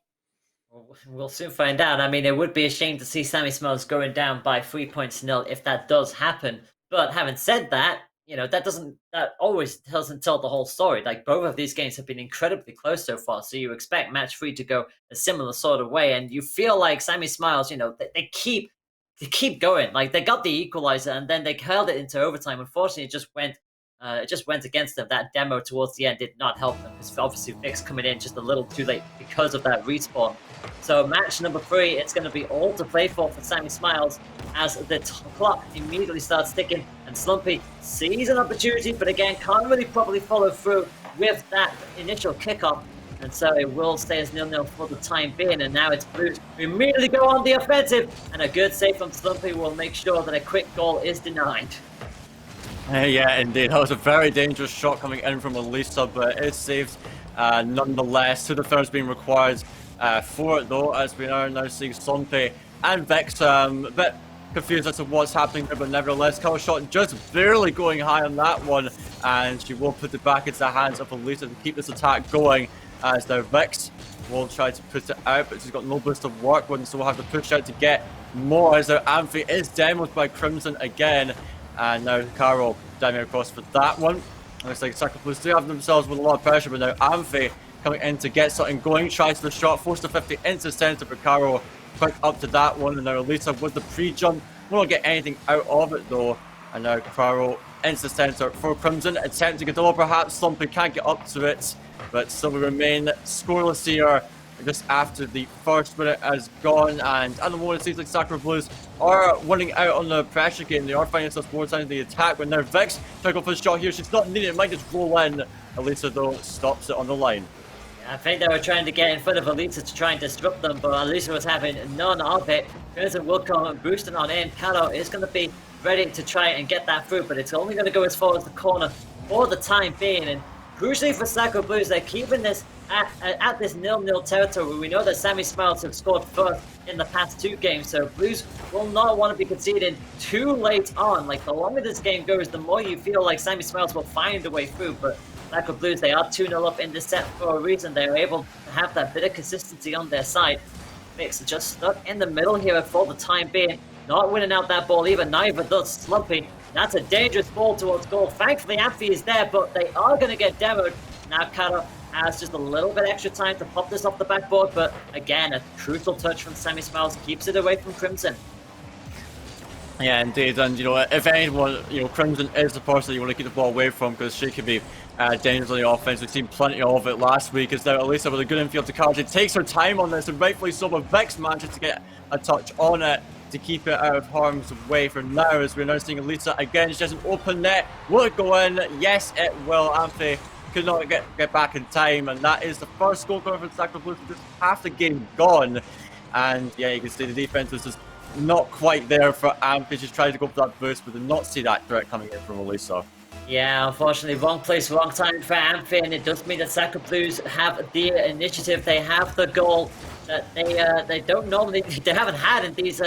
We'll soon find out. I mean, it would be a shame to see Sammy Smiles going down by 3-0 if that does happen. But having said that, you know, that always doesn't tell the whole story. Like, both of these games have been incredibly close so far, so you expect match 3 to go a similar sort of way, and you feel like Sammy Smiles, you know, they keep going. Like, they got the equalizer, and then they held it into overtime. Unfortunately, it just went it just went against them. That demo towards the end did not help them because obviously Vix coming in just a little too late because of that respawn. So match number 3, it's going to be all to play for Sammy Smiles as the clock immediately starts ticking and Slumpy sees an opportunity, but again can't really properly follow through with that initial kickoff. And so it will stay as 0-0 for the time being, and now it's Blues who immediately go on the offensive, and a good save from Slumpy will make sure that a quick goal is denied. Yeah, indeed. That was a very dangerous shot coming in from Elisa, but it's saved nonetheless. 2 defenders being required for it, though, as we are now seeing Slumpy and Vex a bit confused as to what's happening there, but nevertheless, cover shot just barely going high on that one, and she will put it back into the hands of Elisa to keep this attack going, as now Vex will try to put it out, but she's got no boost of work, and so we'll have to push out to get more, as now Amphi is demoed by Crimson again. And now Caro diving across for that one. Looks like Sacred Blues do have themselves with a lot of pressure, but now Amphi coming in to get something going. Tries the shot, forced to 50 into the centre, but Caro quick up to that one. And now Elisa with the pre-jump. Will not get anything out of it though. And now Caro into the centre for Crimson. Attempting to double perhaps. Slumpy can't get up to it, but still we remain scoreless here. Just after the first minute has gone, and at the moment it seems like Sacred Blues are winning out on the pressure game. They are finding some more time in the attack, but now Vix trying to go for the shot here. She's not needing it, might just roll in. Elisa though stops it on the line. I think they were trying to get in front of Elisa to try and disrupt them, but Elisa was having none of it. Crimson will come boosting on in. Calo is going to be ready to try and get that through, but it's only going to go as far as the corner for the time being. And crucially for Sacred Blues, they're keeping this at this 0-0 territory. We know that Sammy Smiles have scored first in the past 2 games, so Blues will not want to be conceding too late on. Like, the longer this game goes, the more you feel like Sammy Smiles will find a way through, but Sacred Blues, they are 2-0 up in this set for a reason. They're able to have that bit of consistency on their side. Vix just stuck in the middle here for the time being, not winning out that ball either. Neither does Slumpy. That's a dangerous ball towards goal. Thankfully, Amphi is there, but they are going to get demoed. Now Kata has just a little bit extra time to pop this off the backboard, but again, a crucial touch from Sammy Smiles keeps it away from Crimson. Yeah, indeed, and you know, if anyone, you know, Crimson is the person you want to keep the ball away from, because she can be dangerous on the offense. We've seen plenty of it last week. Is now Elisa with a good infield to Carl. She takes her time on this, and rightfully so, but Vix manages to get a touch on it to keep it out of harm's way for now, as we're now seeing Elisa again. She has an open net. Will it go in? Yes, it will. Amphi could not get back in time, and that is the first goal coming from Sacred Blues. Just half the game gone, and yeah, you can see the defense is just not quite there for Amphi. She's trying to go for that boost, but did not see that threat coming in from Elisa. Yeah, unfortunately, wrong place, wrong time for Amphi, and it does mean that Sacred Blues have the initiative. They have the goal that they don't normally, they haven't had in these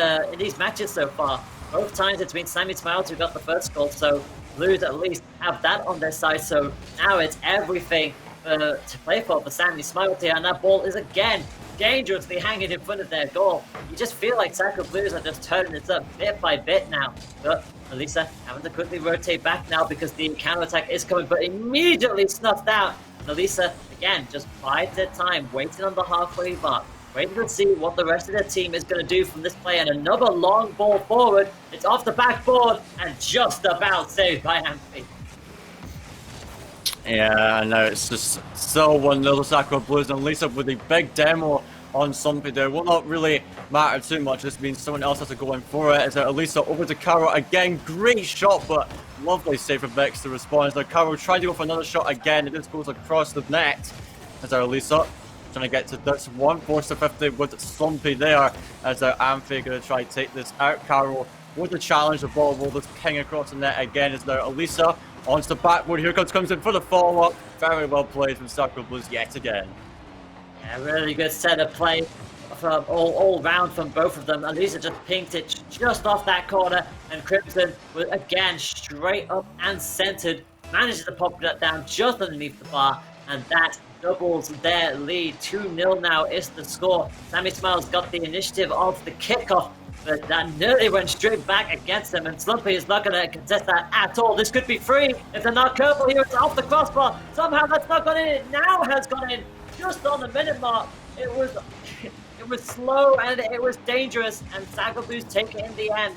matches so far. Both times it's been Sammy Smiles who got the first goal, so Blues at least have that on their side. So now it's everything to play for Sammy Smiles here, and that ball is again dangerously hanging in front of their goal. You just feel like Sacred Blues are just turning this up bit by bit now. But Elisa having to quickly rotate back now because the counter-attack is coming, but immediately snuffed out. And Elisa, again, just bides their time, waiting on the halfway mark, waiting to see what the rest of their team is going to do from this play. And another long ball forward. It's off the backboard and just about saved by Amphi. Yeah, I know, it's just still 1-0 Sacred Blues, and Lisa with a big demo on something there will not really matter too much. This means someone else has to go in for it. As Elisa over to Caro again. Great shot, but lovely save from Vex to respond. As Caro trying to go for another shot again. It just goes across the net. As Elisa trying to get to this one. Forced to 50 with Slumpy there. As Amphi going to try to take this out. Caro with the challenge. The ball will just ping across the net again. As now Elisa onto the backboard. Here comes in for the follow-up. Very well played from Sacred Blues yet again. Yeah, really good set of play from all round from both of them. Elisa just pinked it just off that corner, and Crimson was again straight up and centered, manages to pop that down just underneath the bar, and that doubles their lead. 2-0 now is the score. Sammy Smiles got the initiative of the kickoff, but that nearly went straight back against him, and Slumpy is not going to contest that at all. This could be free if they're not careful here. It's off the crossbar. Somehow that's not gone in. It now has gone in. Just on the minute mark. It was slow and it was dangerous, and Sacred Blues take it in the end.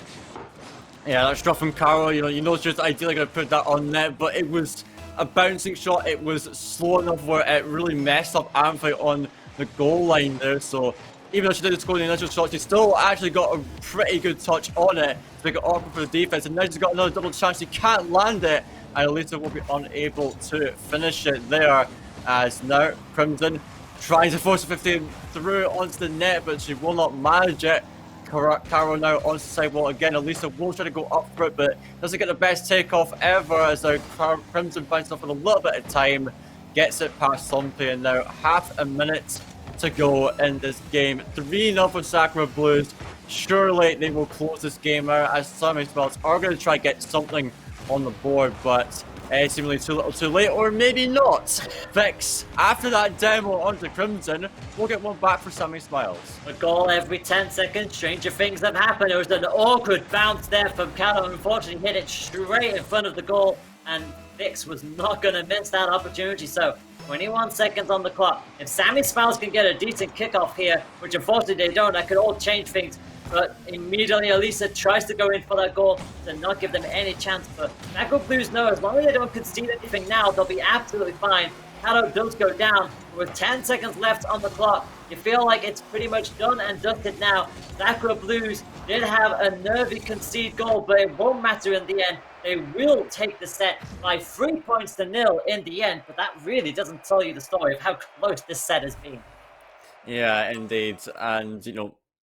Yeah, that shot from Caro, you know she was ideally going to put that on net, but it was a bouncing shot. It was slow enough where it really messed up Amfi on the goal line there. So even though she didn't score the initial shot, she still actually got a pretty good touch on it to make it awkward for the defense. And now she's got another double chance. She can't land it, and Elisa will be unable to finish it there. As now Crimson tries to force a 15 through onto the net, but she will not manage it. Caro now onto the sidewall again. Elisa will try to go up for it, but doesn't get the best takeoff ever as now Crimson bounces off with a little bit of time, gets it past Something, and now half a minute to go in this game. 3-0 for Sakura Blues. Surely they will close this game out as Sammy Smiles are going to try to get something on the board, but seemingly too little too late, or maybe not. Vix, after that demo onto Crimson, we'll get one back for Sammy Smiles. A goal every 10 seconds, stranger things have happened. It was an awkward bounce there from Callum. Unfortunately, hit it straight in front of the goal, and Vix was not going to miss that opportunity. So 21 seconds on the clock. If Sammy Smiles can get a decent kickoff here, which unfortunately they don't, that could all change things. But immediately Elisa tries to go in for that goal to not give them any chance. But Sakura Blues know as long as they don't concede anything now, they'll be absolutely fine. Kado does go down with 10 seconds left on the clock. You feel like it's pretty much done and dusted now. Sakura Blues did have a nervy concede goal, but it won't matter in the end. They will take the set by 3 points to 0 in the end, but that really doesn't tell you the story of how close this set has been. Yeah, indeed. And,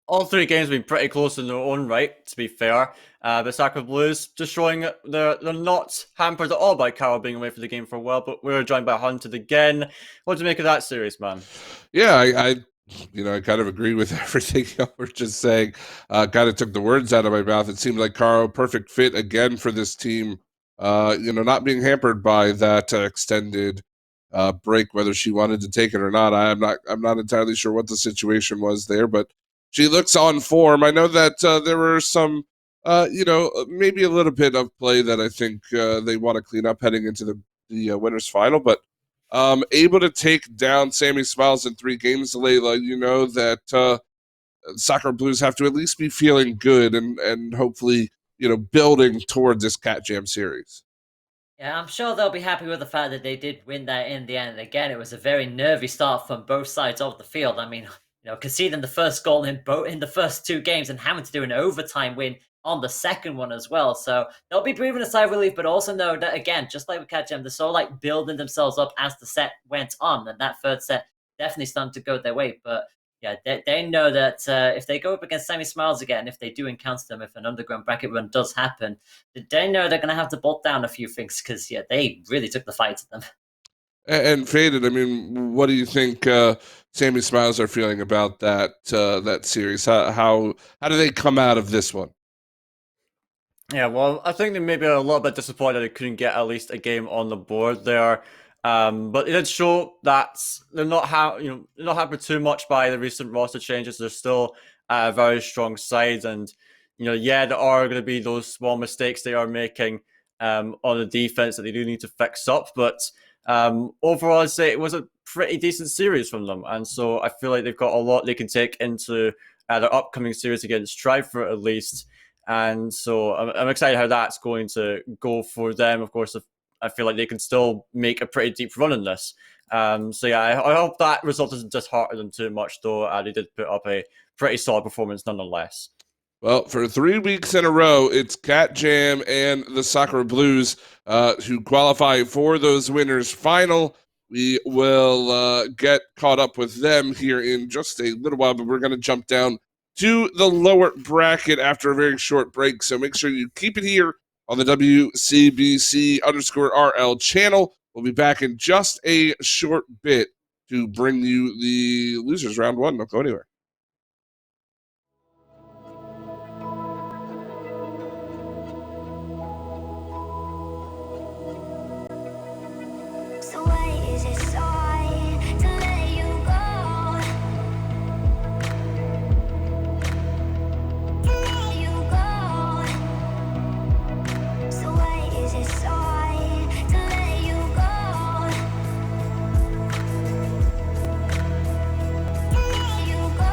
all three games have been pretty close in their own right, to be fair. But Sakura Blues just showing they're not hampered at all by Carol being away for the game for a while, but we're joined by Hunted again. What do you make of that series, man? Yeah, I kind of agree with everything you were just saying. Kind of took the words out of my mouth. It seemed like Caro, perfect fit again for this team. Not being hampered by that extended break, whether she wanted to take it or not. I'm not entirely sure what the situation was there, but she looks on form. I know that there were some, maybe a little bit of play that I think they want to clean up heading into the winners final, but able to take down Sammy Smiles in 3 games, Layla, you know that Sakura Blues have to at least be feeling good and hopefully, building toward this Cat Jam series. Yeah, I'm sure they'll be happy with the fact that they did win that in the end. Again, it was a very nervy start from both sides of the field. I mean, conceding the first goal in the first 2 games and having to do an overtime win on the second one as well. So they'll be breathing a sigh of relief, but also know that, again, just like with Cat Jam, they're sort of building themselves up as the set went on. And that third set definitely started to go their way. But yeah, they know that if they go up against Sammy Smiles again, if they do encounter them, if an underground bracket run does happen, they know they're going to have to bolt down a few things because, yeah, they really took the fight to them. And Faded, I mean, what do you think Sammy Smiles are feeling about that series? How do they come out of this one? Yeah, well, I think they may be a little bit disappointed they couldn't get at least a game on the board there. But it did show that they're not hampered too much by the recent roster changes. They're still a very strong side, and there are going to be those small mistakes they are making on the defense that they do need to fix up. But overall, I'd say it was a pretty decent series from them, and so I feel like they've got a lot they can take into their upcoming series against Strive at least. And so I'm excited how that's going to go for them. Of course, I feel like they can still make a pretty deep run in this. So yeah, I hope that result doesn't dishearten them too much, though. They did put up a pretty solid performance nonetheless. Well, for 3 weeks in a row, it's Cat Jam and the Sakura Blues who qualify for those winners final. We will get caught up with them here in just a little while, but we're going to jump down to the lower bracket after a very short break. So make sure you keep it here on the WCBC_RL channel. We'll be back in just a short bit to bring you the losers round 1. Don't go anywhere. So why is it so hard to let you go? To let you go. So why is it so hard to let you go? To let you go.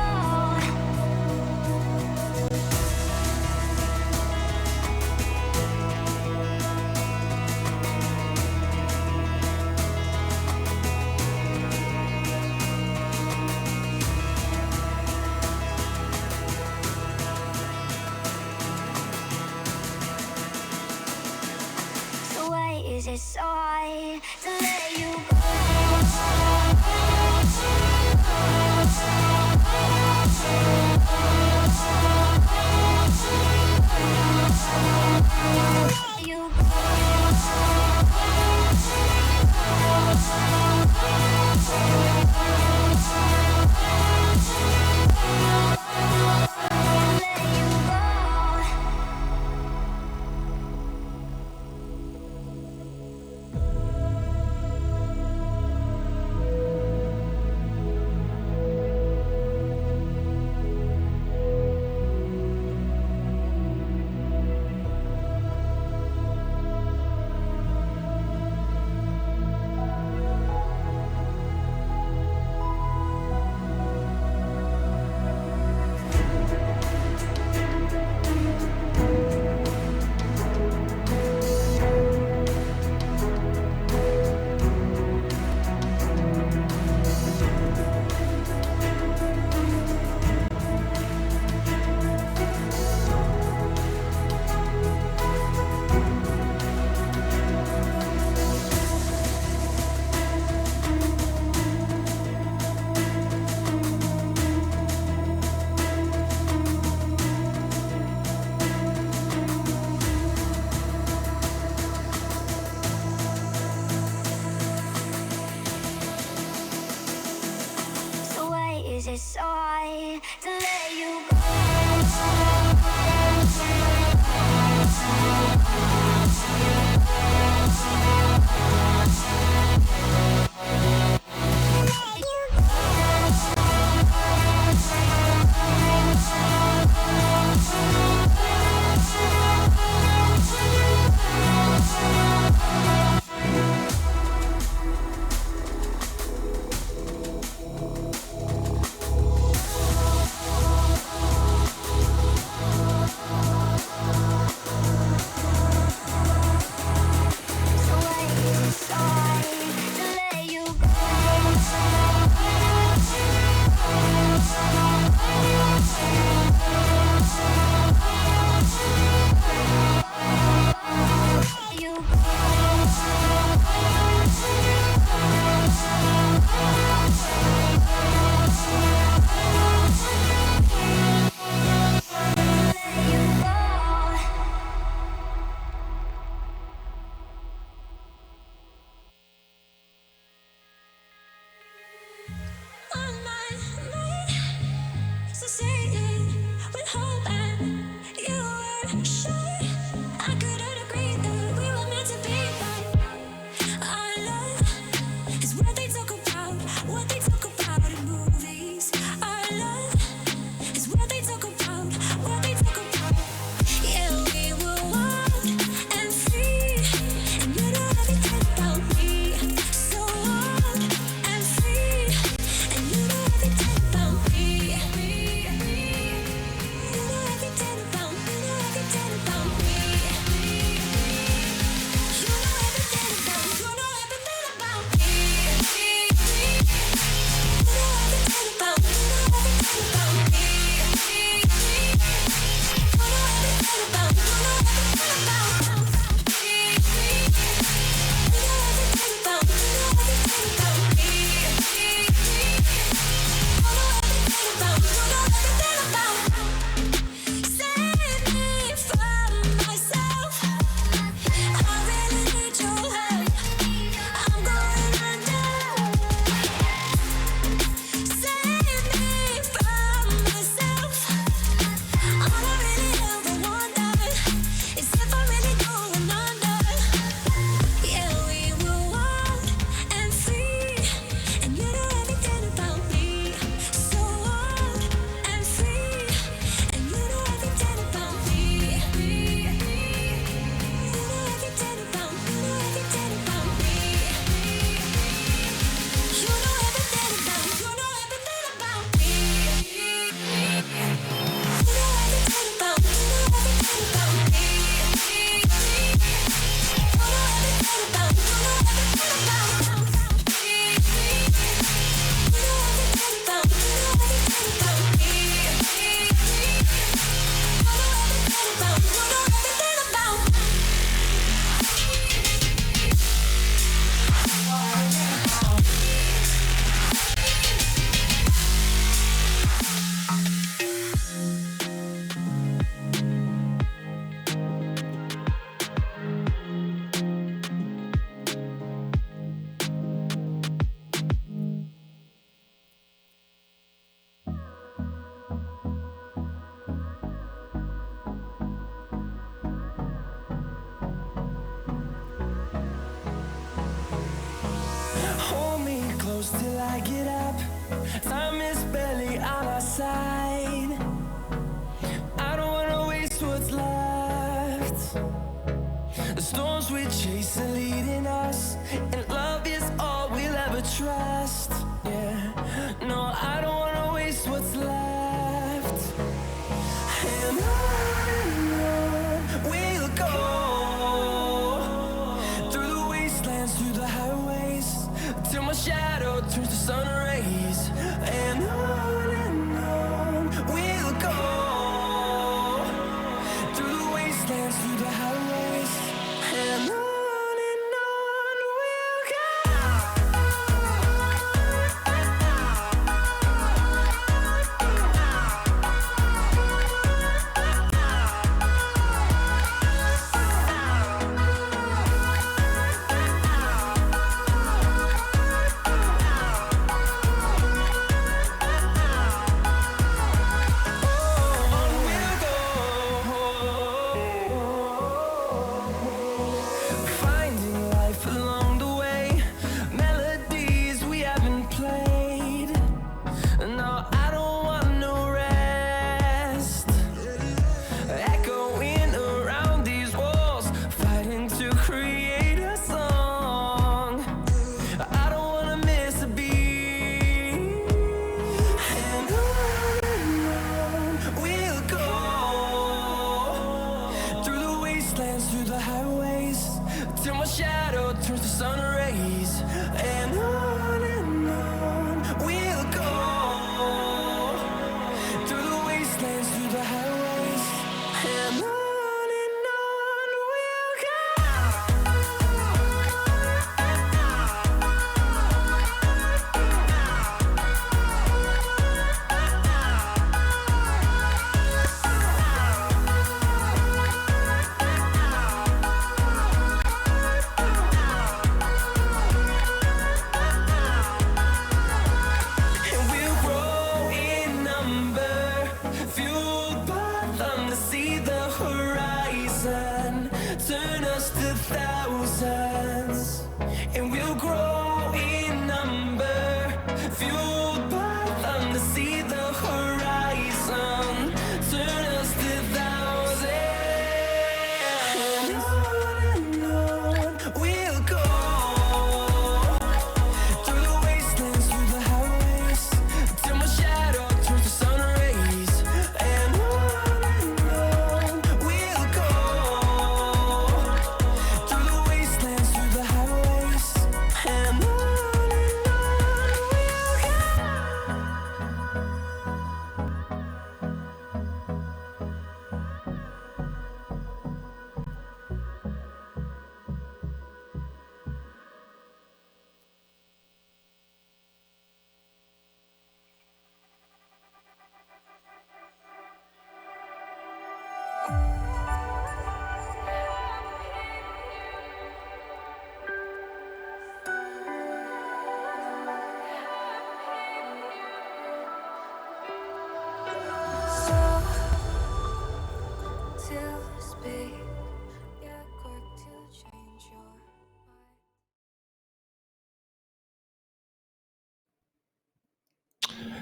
Is it so hard to let you go? Let you inside. I don't wanna waste what's left. The storms we chase are leading us, and love is all we'll ever trust. Yeah, no, I don't wanna waste what's left. And on we'll go, through the wastelands, through the highways, till my shadow turns to sun rays. And on we'll go, through the wastelands, through the highways, and on we'll go. Finding life along the way, melodies we haven't played. No, I don't want no rest. Echoing around these walls, fighting to create a song. I don't wanna miss a beat. And on we'll go, through the wastelands, through the highways, till my shadow turns to sun rays. And on we'll go, through the wastelands, through the highways, and on we'll go. And we'll grow in number, fueled by them to see the horizon, turn us to thousands. And we'll grow in number, fueled by them to see the horizon, turn us to thousands. And on we'll go, through the wastelands, through the highways, till my shadow turns to sun rays. And on we'll go, through the wastelands, through the highways, and on we'll go.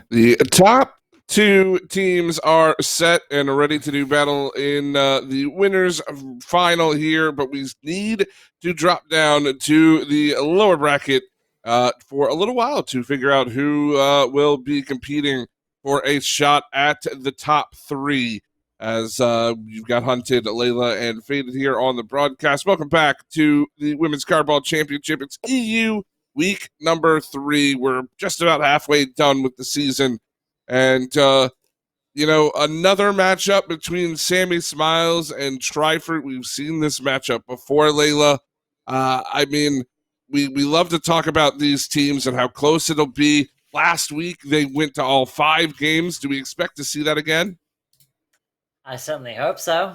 The top two teams are set and ready to do battle in the winners final here, but we need to drop down to the lower bracket for a little while to figure out who will be competing for a shot at the top three. As you've got Hunted, Layla, and Faded here on the broadcast. Welcome back to the Women's Cardball Championship. It's EU week number 3. We're just about halfway done with the season. And, another matchup between Sammy Smiles and Tryfruit. We've seen this matchup before, Layla. We love to talk about these teams and how close it'll be. Last week, they went to all 5 games. Do we expect to see that again? I certainly hope so.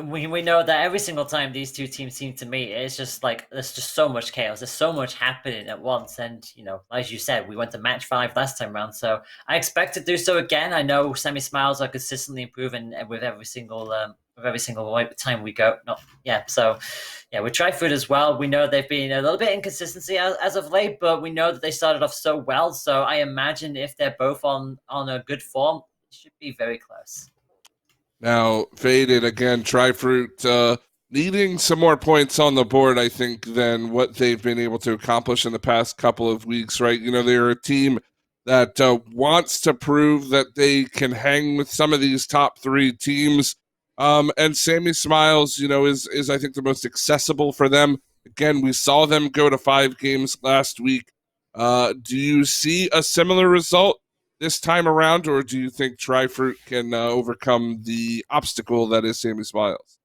We know that every single time these two teams seem to meet, it's just like there's just so much chaos. There's so much happening at once, and as you said, we went to match 5 last time round, so I expect to do so again. I know Semi Smiles are consistently improving with every single time we go. With Tryfruit as well. We know they've been a little bit inconsistency as of late, but we know that they started off so well. So I imagine if they're both on a good form, should be very close. Now, Faded, again, Trifruit needing some more points on the board, I think, than what they've been able to accomplish in the past couple of weeks, right? You know, they're a team that wants to prove that they can hang with some of these top 3 teams. And Sammy Smiles, you know, is I think the most accessible for them. Again, we saw them go to 5 games last week. Do you see a similar result this time around, or do you think Trifruit can overcome the obstacle that is Sammy Smiles?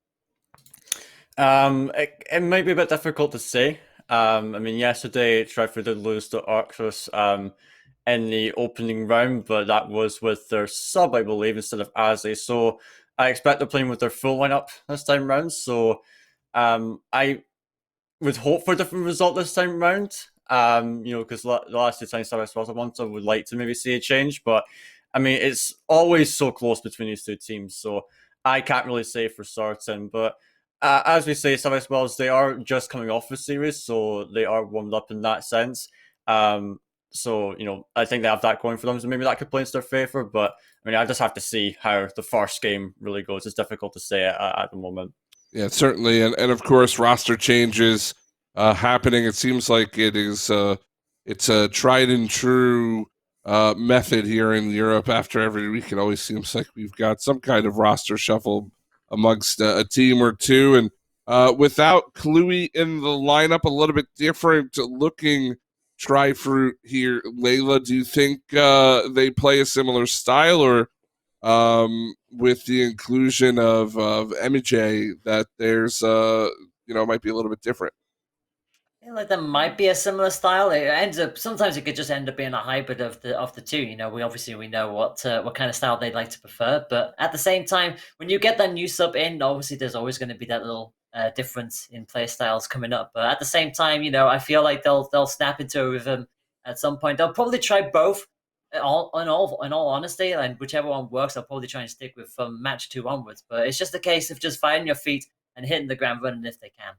It might be a bit difficult to say. I mean, yesterday Trifruit did lose to Arcturus in the opening round, but that was with their sub, I believe, instead of Azzy. So I expect they're playing with their full lineup this time round. So I would hope for a different result this time round. You know, because the last 2 times I would like to maybe see a change, but I mean, it's always so close between these 2 teams, so I can't really say for certain. But as we say, Southwest Wells, they are just coming off the series, so they are warmed up in that sense. So, you know, I think they have that going for them, so maybe that could play into their favor. But I mean, I just have to see how the first game really goes. It's difficult to say at the moment. Yeah, certainly, and of course, roster changes happening. It seems like it's a tried and true method here in Europe. After every week, it always seems like we've got some kind of roster shuffle amongst a team or 2. And without Cluey in the lineup, a little bit different looking Trifruit here. Layla, do you think they play a similar style, or with the inclusion of MJ, that there's you know, might be a little bit different? Like there might be a similar style. It ends up sometimes it could just end up being a hybrid of the 2. You know, we know what kind of style they'd like to prefer, but at the same time, when you get that new sub in, obviously there's always going to be that little difference in play styles coming up. But at the same time, you know, I feel like they'll snap into a rhythm at some point. They'll probably try both. In all honesty, and whichever one works, they'll probably try and stick with from match 2 onwards. But it's just a case of just finding your feet and hitting the ground running if they can.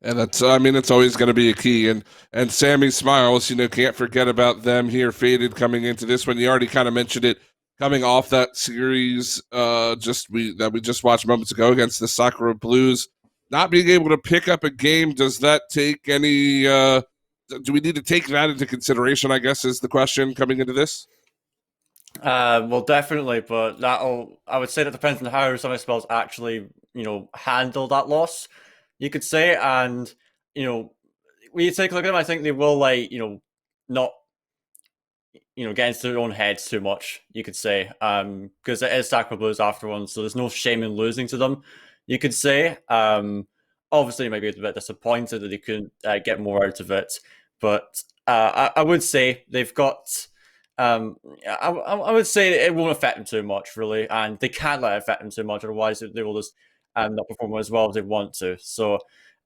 And that's, I mean, it's always going to be a key. And Sammy Smiles, you know, can't forget about them here. Faded coming into this one. You already kind of mentioned it, coming off that series that we just watched moments ago against the Sakura Blues. Not being able to pick up a game, does that take any do we need to take that into consideration, I guess, is the question coming into this? Well, definitely, but I would say that depends on how some of the spells actually, you know, handle that loss, you could say. And, you know, when you take a look at them, I think they will, like, you know, not, you know, get into their own heads too much, you could say, because it is Sakura Blues after one, so there's no shame in losing to them, you could say. Obviously, you might be a bit disappointed that they couldn't get more out of it, but I would say they've got. I would say it won't affect them too much, really, and they can't let it affect them too much, otherwise they will just not perform as well as they want to. So,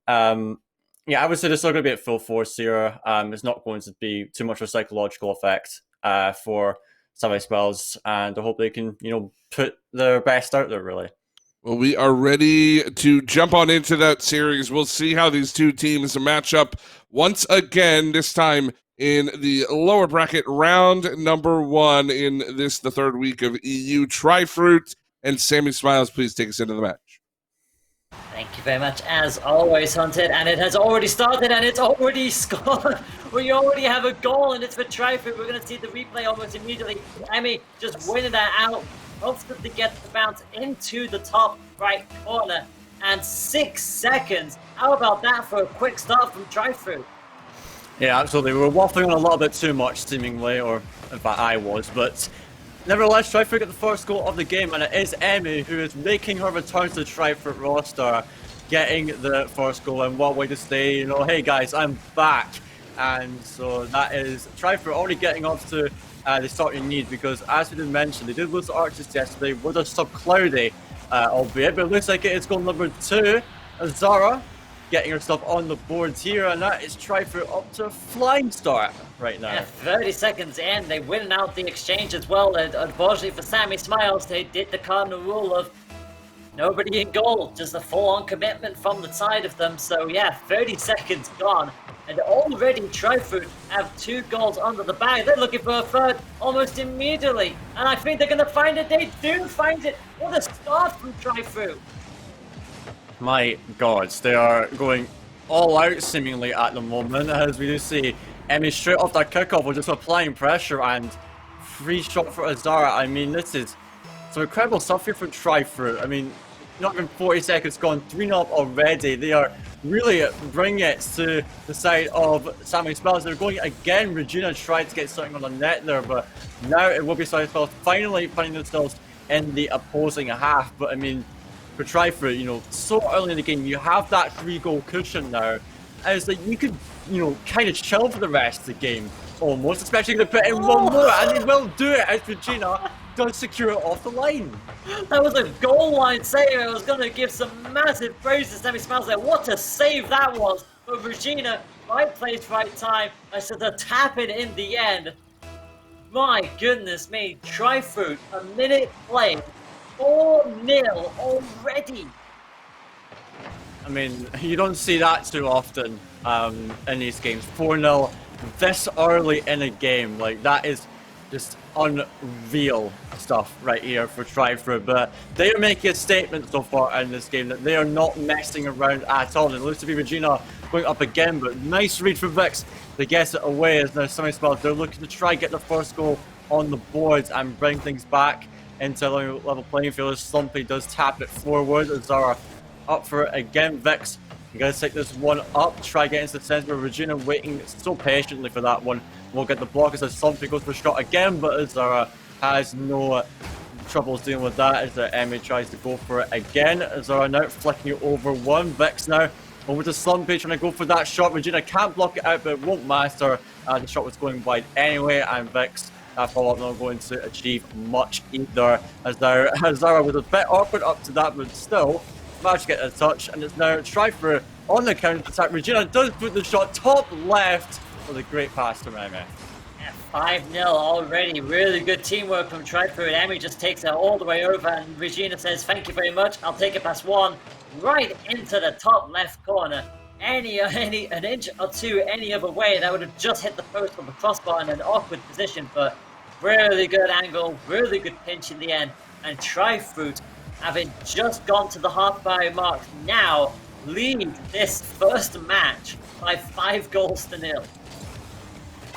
yeah, I would say they're still going to be at full force here. It's not going to be too much of a psychological effect for Savage Spells, and I hope they can, you know, put their best out there, really. Well, we are ready to jump on into that series. We'll see how these two teams match up once again, this time in the lower bracket, round number 1 in this, the third week of EU. Trifruit and Sammy Smiles, please take us into the match. Thank you very much, as always, Hunted, and it has already started, and it's already scored. We already have a goal, and it's for Trifruit. We're going to see the replay almost immediately. Emmy just winning that out. Hopefully to get the bounce into the top right corner, and 6 seconds. How about that for a quick start from Trifruit? Yeah, absolutely. We were waffling on a little bit too much, seemingly, or in fact I was, but nevertheless, Trifruit get the first goal of the game, and it is Emmy who is making her return to the Trifruit roster, getting the first goal. And what way to say, you know, hey guys, I'm back. And so that is Trifruit already getting off to the starting need, because as we did mention, they did lose to Archers yesterday with a sub Cloudy, albeit, but it looks like it is goal number 2. Zara getting herself on the board here, and that is Trifruit up to a flying start right now. Yeah, 30 seconds in, they win out the exchange as well. And unfortunately for Sammy Smiles, they did the cardinal rule of nobody in goal, just a full-on commitment from the side of them. So yeah, 30 seconds gone. And already Trifruit have 2 goals under the bag. They're looking for a third almost immediately. And I think they're going to find it. They do find it. What a start from Trifruit. My God, they are going all out seemingly at the moment, as we do see Emmy straight off that kickoff with just applying pressure and free shot for Azara. I mean, this is some incredible stuff here from Trifruit. I mean, not even 40 seconds gone, 3-0 up already. They are really bringing it to the side of Sammy Spells. They're going again. Regina tried to get something on the net there, but now it will be Sammy Spells finally finding themselves in the opposing half. But I mean, for Trifruit, you know, so early in the game, you have that 3-goal cushion now. As like you could, you know, kind of chill for the rest of the game, almost, especially if they put in one more, and they will do it as Regina does secure it off the line. That was a goal line save. I was going to give some massive praise to Sammy Smiles there. What a save that was. But Regina, right place, right time. I said to tap it in the end. My goodness me. Trifruit, a minute played. 4-0 already. I mean, you don't see that too often in these games. 4-0 this early in a game. Like, that is just unreal stuff right here for Trifruit. But they are making a statement so far in this game that they are not messing around at all. And it looks to be Regina going up again, but nice read from Vix to get it away as now Sammy Spells. They're looking to try get the first goal on the boards and bring things back into a level playing field. As Slumpy does tap it forward. Azara up for it again. Vix, you gotta take this one up, try getting to the center. Regina waiting so patiently for that one. We'll get the block as Slumpy goes for a shot again, but Azara has no troubles dealing with that as Emmy tries to go for it again. Azara now flicking it over one. Vix now over to Slumpy trying to go for that shot. Regina can't block it out, but it won't matter. The shot was going wide anyway, and Vix follow-up not going to achieve much either. As now Azara was a bit awkward up to that, but still managed to get a touch, and it's now Trifruit on the counter attack. Regina does put the shot top left with a great pass to Emmy. Yeah, 5-0 already. Really good teamwork from Trifruit. Emmy just takes it all the way over, and Regina says, "Thank you very much. I'll take it past one." Right into the top left corner. An inch or two any other way, that would have just hit the post with the crossbar in an awkward position, but really good angle, really good pinch in the end. And Trifruit, having just gone to the half-hour mark, now lead this first match by 5-0.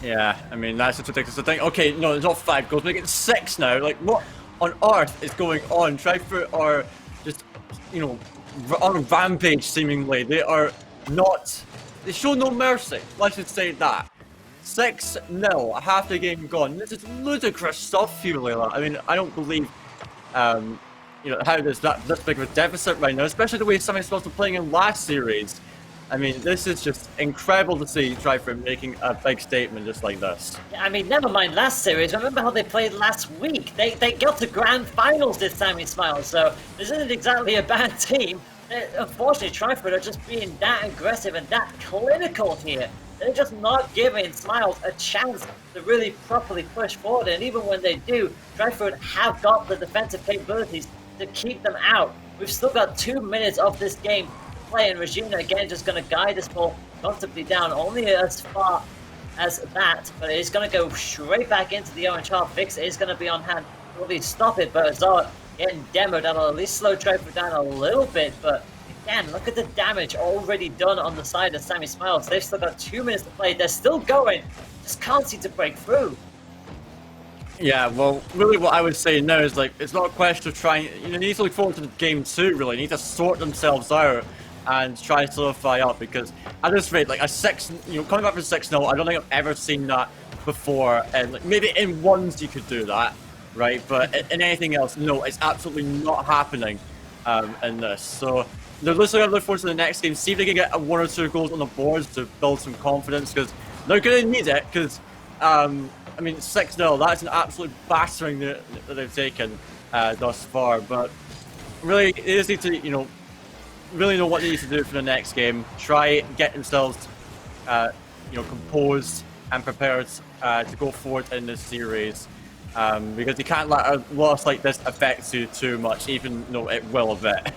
Yeah, I mean, that's just ridiculous to think. Okay, no, it's not 5 goals, make it 6 now. Like, what on earth is going on? Trifruit are just, you know, on a rampage seemingly. They are not, they show no mercy, let's just say that. 6-0, half the game gone. This is ludicrous stuff here, Layla. I mean, I don't believe, you know, how there's this big of a deficit right now, especially the way Sammy Spells were playing in last series. I mean, this is just incredible to see Trifruit making a big statement just like this. I mean, never mind last series. Remember how they played last week? They got to grand finals this Sammy Smiles, so this isn't exactly a bad team. Unfortunately, Trifruit are just being that aggressive and that clinical here. They're just not giving Smiles a chance to really properly push forward, and even when they do, Trifruit have got the defensive capabilities to keep them out. We've still got 2 minutes of this game to play, and Regina again just going to guide this ball comfortably down, only as far as that, but it's going to go straight back into the orange half. Vix is going to be on hand to really stop it, but Azara getting demoed. That'll at least slow Trifruit down a little bit, but again, look at the damage already done on the side of Sammy Smiles. They've still got 2 minutes to play. They're still going. Just can't seem to break through. Yeah, well, really what I would say now is, like, it's not a question of trying, you know, they need to look forward to game 2, really. They need to sort themselves out and try to solidify up, because at this rate, like, a 6, you know, coming back from 6-0, I don't think I've ever seen that before. And like, maybe in ones you could do that, right? But in anything else, no, it's absolutely not happening in this. So they're literally going to look forward to the next game, see if they can get 1 or 2 goals on the boards to build some confidence, because they're going to need it, because, I mean, 6-0, that's an absolute battering that they've taken thus far. But really, they just need to, you know, really know what they need to do for the next game. Try get themselves, you know, composed and prepared to go forward in this series. Because you can't let a loss like this affect you too much, even though it will a bit.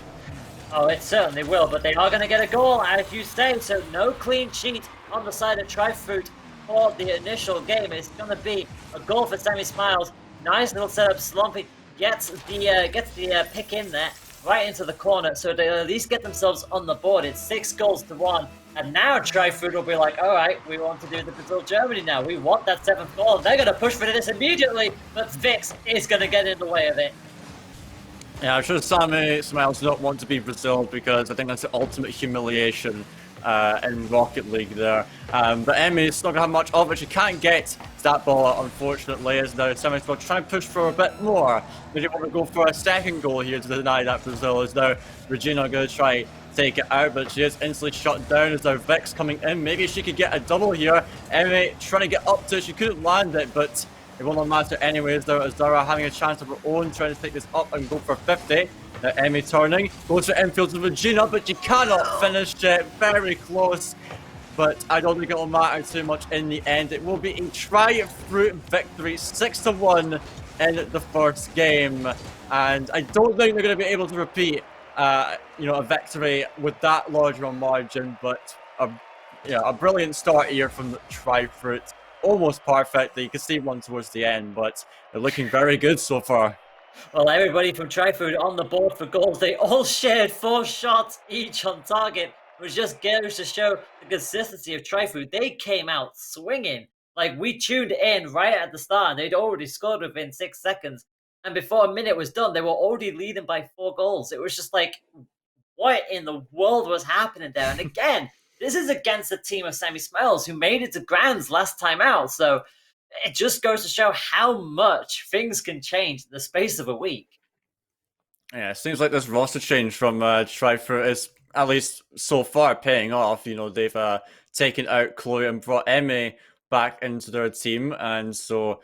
Oh, it certainly will, but they are going to get a goal, as you say, so no clean sheet on the side of Trifruit for the initial game. It's going to be a goal for Sammy Smiles. Nice little setup. Slumpy gets the pick in there, right into the corner, so they at least get themselves on the board. It's 6 goals to 1, and now Trifruit will be like, all right, we want to do the Brazil-Germany now. We want that 7th goal. They're going to push for this immediately, but Vix is going to get in the way of it. Yeah, I'm sure Sammy Smiles don't want to be Brazil because I think that's the ultimate humiliation in Rocket League there. But Emmy's not going to have much of it. She can't get that ball, unfortunately, as now Sammy Smiles trying to push for a bit more. They want to go for a second goal here to deny that Brazil. Is now Regina going to try take it out, but she is instantly shut down as now Vix coming in. Maybe she could get a double here. Emmy trying to get up to it. She couldn't land it, but it will not matter anyways, though, as Zara having a chance of her own, trying to take this up and go for 50. Now Emmy turning, goes for infield to Regina, but she cannot finish it. Very close, but I don't think it will matter too much in the end. It will be a Trifruit victory, 6-1 in the first game, and I don't think they're going to be able to repeat, a victory with that large of a margin. But a brilliant start here from the Trifruit. Almost perfectly. You can see one towards the end, but they're looking very good so far. Well, everybody from Trifruit on the board for goals. They all shared 4 shots each on target, which just goes to show the consistency of Trifruit. They came out swinging. Like, we tuned in right at the start, and they'd already scored within 6 seconds. And before a minute was done, they were already leading by 4 goals. It was just like, what in the world was happening there? And again, this is against the team of Sammy Smiles, who made it to Grands last time out. So it just goes to show how much things can change in the space of a week. Yeah, it seems like this roster change from Trifruit is, at least so far, paying off. They've taken out Chloe and brought Emmy back into their team. And so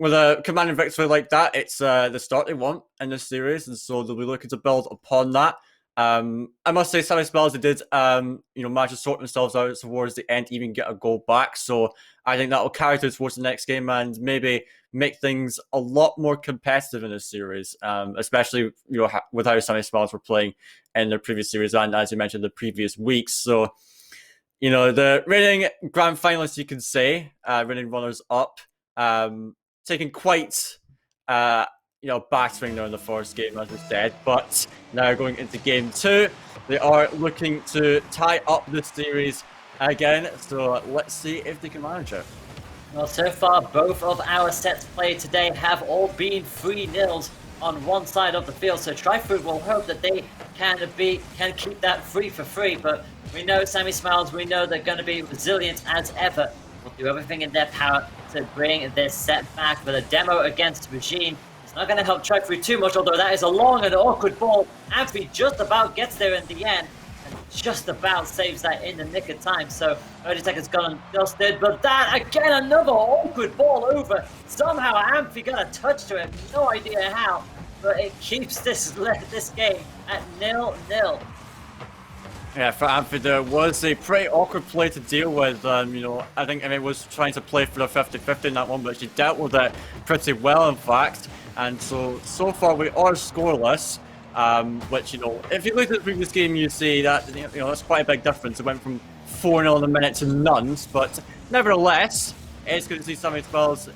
with a commanding victory like that, it's the start they want in this series. And so they'll be looking to build upon that. I must say, Sammy Smiles, they did, manage to sort themselves out towards the end, even get a goal back. So I think that will carry through towards the next game and maybe make things a lot more competitive in this series, especially with how Sammy Smiles were playing in their previous series and, as you mentioned, the previous weeks. So, the reigning grand finalists, you can say, reigning runners up, taking quite battering there in the first game, as I said, but now going into game 2, they are looking to tie up the series again, so let's see if they can manage it. Well, so far, both of our sets played today have all been 3-0 on one side of the field, so Trifruit will hope that they can keep that 3-3, but we know Sammy Smiles, we know they're going to be resilient as ever. Will do everything in their power to bring this set back, but a demo against Regine not going to help Trifruit too much, although that is a long and awkward ball. Amphi just about gets there in the end, and just about saves that in the nick of time. So 30 seconds gone and dusted, but that, again, another awkward ball over. Somehow Amphi got a touch to it, no idea how, but it keeps this game at 0-0. Yeah, for Amphi, there was a pretty awkward play to deal with. I think Emmy was trying to play for the 50-50 in that one, but she dealt with it pretty well, in fact. And so far we are scoreless, which, if you look at the previous game, you see that, that's quite a big difference. It went from 4-0 in a minute to none, but nevertheless, it's good to see Sammy Smiles,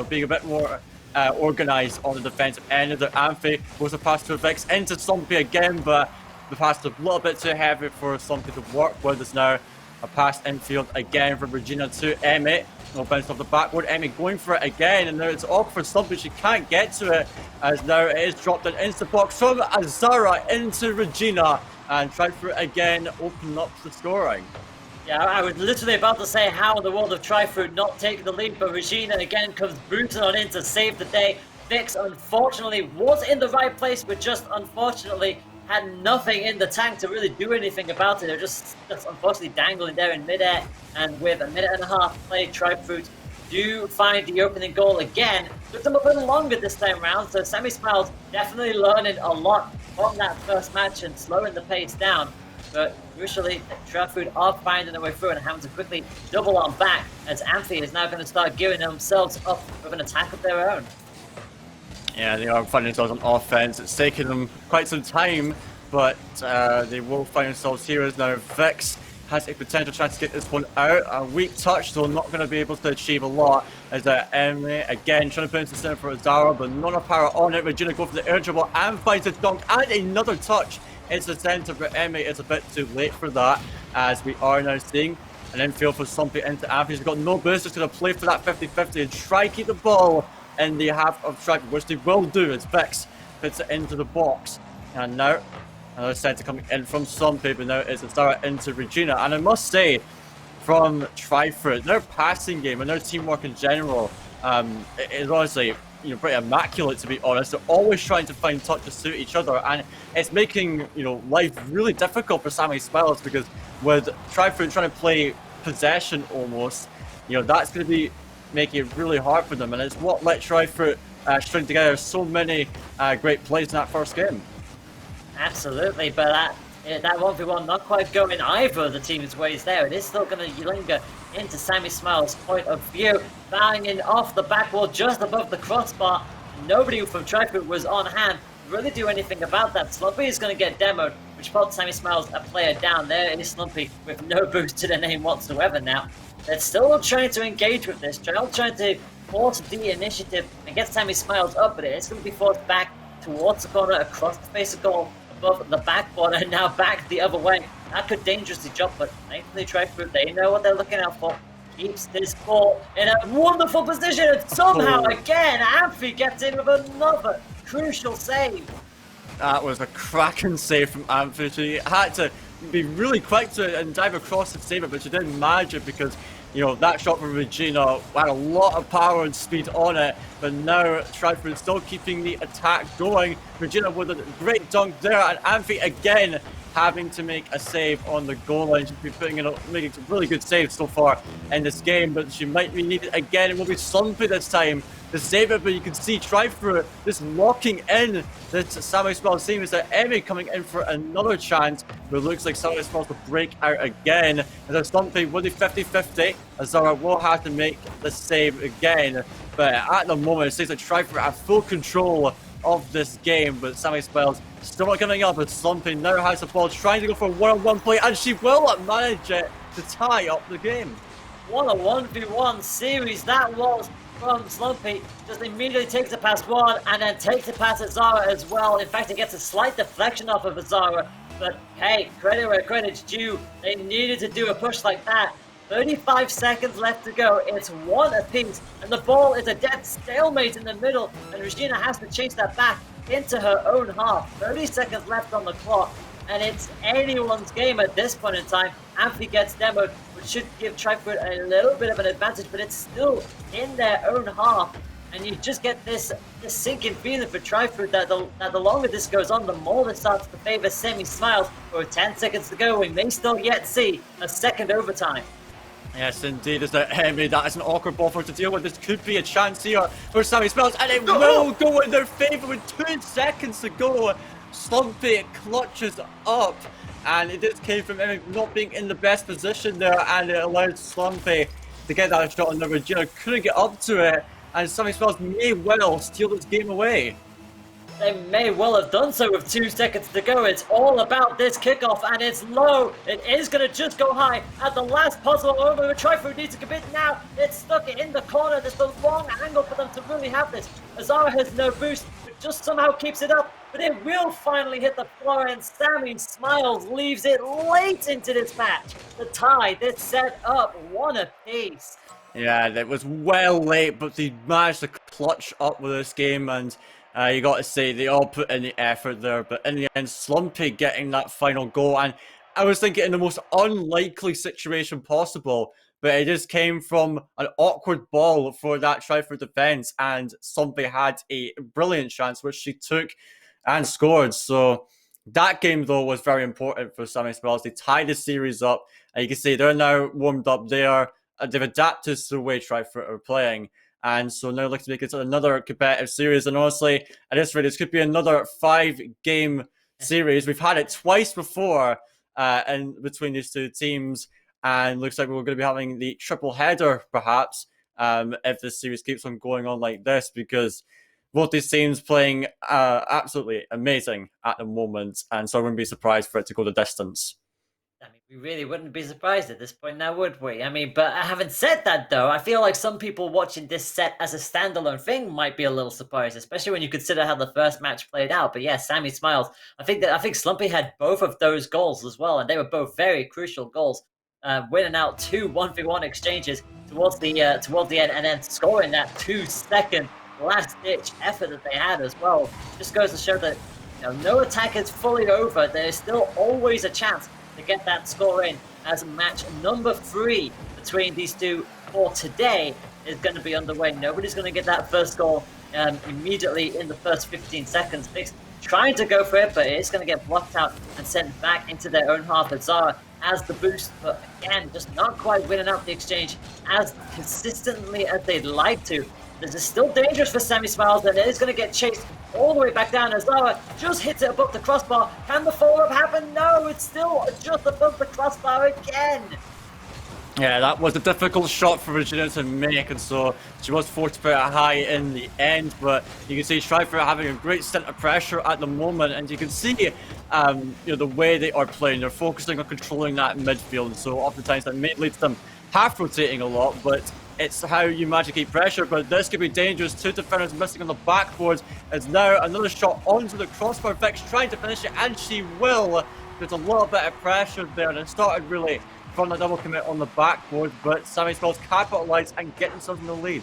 being a bit more organised on the defensive end of the Amphi. Goes a pass to Vix into Slumpy again, but the pass is a little bit too heavy for Slumpy to work with. It's now a pass infield again from Regina to Emmy. No bounce off the backboard. Emmy going for it again, and now it's off for Slumpy. She can't get to it, as now it is dropped in into the box from Azara into Regina, and Trifruit again open up the scoring. Yeah, I was literally about to say how in the world of Trifruit not taking the lead, but Regina again comes booting on in to save the day. Vix, unfortunately, was in the right place, but just unfortunately had nothing in the tank to really do anything about it. They're just unfortunately dangling there in midair, and with a minute and a half played, Trifruit do find the opening goal again. Took them a little longer this time around, so Sammy Smiles definitely learning a lot from that first match and slowing the pace down. But crucially, Trifruit are finding their way through and having to quickly double on back, as Amphi is now going to start gearing themselves up with an attack of their own. Yeah, they are finding themselves on offense. It's taken them quite some time but they will find themselves here as now Vix has a potential chance to get this one out. A weak touch, so not going to be able to achieve a lot. As Emily again trying to bounce the center for Zara, but not enough power on it. Regina go for the air dribble and finds a dunk and another touch. It's the center for Emmy. It's a bit too late for that, as we are now seeing an infield for something into Anthony. He's got no boost, just going to play for that 50-50 and try to keep the ball in the half of Striker, which they will do as Vix fits it into the box. And now another center coming in from Slumpy, but now it's a start into Regina. And I must say, from Trifruit, their passing game and their teamwork in general is honestly pretty immaculate, to be honest. They're always trying to find touch to suit each other, and it's making life really difficult for Sammy Smiles, because with Trifruit trying to play possession almost, that's going to be making it really hard for them, and it's what let Trifruit string together so many great plays in that first game. Absolutely, but that 1v1 not quite going either of the team's ways there. It is still going to linger into Sammy Smiles' point of view, banging off the backboard just above the crossbar. Nobody from Trifruit was on hand to really do anything about that. Slumpy is going to get demoed, which puts Sammy Smiles a player down. There is Slumpy with no boost to the name whatsoever now. They're still trying to engage with this, trying to force the initiative and get Sammy Smiles up, but it is going to be forced back towards the corner, across the face of goal, above the backboard, and now back the other way. That could dangerously jump, but thankfully Trifruit, they know what they're looking out for. Keeps this ball in a wonderful position, and somehow again Amphi gets in with another crucial save. That was a cracking save from Amphi. She had to be really quick to and dive across and save it, but she didn't manage it because that shot from Regina had a lot of power and speed on it. But now Trifruit still keeping the attack going. Regina with a great dunk there, and Amphi again having to make a save on the goal line. She's been making some really good saves so far in this game, but she might be needed again. It will be Slumpy this time to save it, but you can see Trifruit just locking in this Sammy Smiles team. Is Emmy coming in for another chance, but it looks like Sammy Smiles will break out again. And there's Slumpy with the 50-50. Azara will have to make the save again, but at the moment it seems like Trifruit have full control of this game, but Sammy Smiles still not giving up, and Slumpy now has the ball, trying to go for a one-on-one play, and she will manage it to tie up the game. What a 1v1 series that was from Slumpy. Just immediately takes it past one, and then takes it past Azara as well. In fact, it gets a slight deflection off of Azara, but hey, credit where credit's due. They needed to do a push like that. 35 seconds left to go. It's one apiece, and the ball is a dead stalemate in the middle, and Regina has to chase that back into her own half. 30 seconds left on the clock, and it's anyone's game at this point in time. Amphi gets demoed, which should give Trifruit a little bit of an advantage, but it's still in their own half, and you just get this sinking feeling for Trifruit that the longer this goes on, the more this starts to favor Sammy Smiles. With 10 seconds to go, we may still yet see a second overtime. Yes, indeed, is that Emmy. That is an awkward ball for her to deal with. This could be a chance here for Sammy Smiles, and it will go in their favour with 2 seconds to go. Slumpy clutches up, and it just came from Emmy not being in the best position there, and it allowed Slumpy to get that shot, and the Regina couldn't get up to it, and Sammy Smiles may well steal this game away. They may well have done so with 2 seconds to go. It's all about this kickoff, and it's low. It is going to just go high at the last possible moment. Trifruit needs to commit now. It's stuck in the corner. There's the wrong angle for them to really have this. Azara has no boost, but just somehow keeps it up. But it will finally hit the floor, and Sammy Smiles leaves it late into this match. The tie, this set up one apiece. Yeah, it was well late, but they managed to clutch up with this game, and you got to say they all put in the effort there, but in the end, Slumpy getting that final goal. And I was thinking in the most unlikely situation possible, but it just came from an awkward ball for that try for defense, and Slumpy had a brilliant chance, which she took and scored. So that game, though, was very important for Sammy Smiles. They tied the series up, and you can see they're now warmed up there. They've adapted to the way Trifruit are playing. And so now looks to make it another competitive series. And honestly, at this rate, this could be another 5-game series. We've had it twice before in between these two teams. And looks like we're going to be having the triple header, perhaps, if this series keeps on going on like this. Because both these teams playing absolutely amazing at the moment, and so I wouldn't be surprised for it to go the distance. I mean, we really wouldn't be surprised at this point now, would we? I mean, but having said that, though, I feel like some people watching this set as a standalone thing might be a little surprised, especially when you consider how the first match played out. But yeah, Sammy Smiles. I think Slumpy had both of those goals as well, and they were both very crucial goals, winning out 2 1v1 exchanges towards the end, and then scoring that 2-second last-ditch effort that they had as well. Just goes to show that no attack is fully over. There is still always a chance to get that score in, as match number 3 between these two for today is going to be underway. Nobody's going to get that first goal immediately in the first 15 seconds. Vix trying to go for it, but it's going to get blocked out and sent back into their own half. But Zara has the boost, but again, just not quite winning out the exchange as consistently as they'd like to. This is still dangerous for Sammy Smiles, and it is going to get chased all the way back down as Zara just hits it above the crossbar. Can the follow-up happen? No, it's still just above the crossbar again. Yeah, that was a difficult shot for Regina to make, and so she was forced to put it high in the end. But you can see Shriver having a great stint of pressure at the moment, and you can see the way they are playing. They're focusing on controlling that midfield, and so oftentimes that may lead to them half rotating a lot, but it's how you manage to keep pressure. But this could be dangerous. 2 defenders missing on the backboard. As now another shot onto the crossbar. Vix trying to finish it, and she will. There's a little bit of pressure there, and it started really from the double commit on the backboard, but Sammy Smiles capitalised and get themselves in the lead.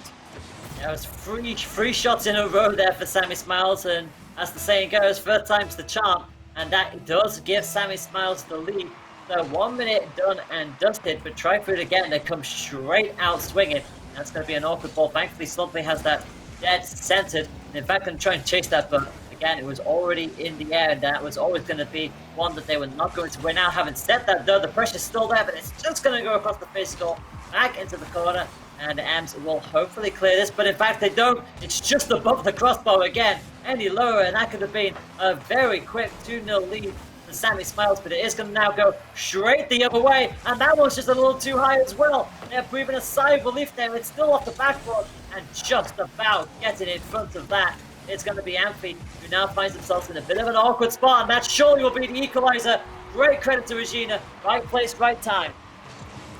Yeah, it was three shots in a row there for Sammy Smiles, and as the saying goes, first time's the charm, and that does give Sammy Smiles the lead. So 1 minute done and dusted, but try for it again. They come straight out swinging. That's going to be an awkward ball. Thankfully, Slumpy has that dead centered. And in fact, going to try and chase that, but again, it was already in the air, and that was always going to be one that they were not going to win. Now, having said that, though, the pressure's still there, but it's just going to go across the face goal, back into the corner, and the Ams will hopefully clear this, but in fact, they don't. It's just above the crossbar again. Any lower, and that could have been a very quick 2-0 lead for Sammy Smiles, but it is going to now go straight the other way, and that one's just a little too high as well. They're breathing a sigh of relief there. It's still off the backboard, and just about getting in front of that. It's going to be Amphi, who now finds themselves in a bit of an awkward spot, and that surely will be the equalizer. Great credit to Regina. Right place, right time.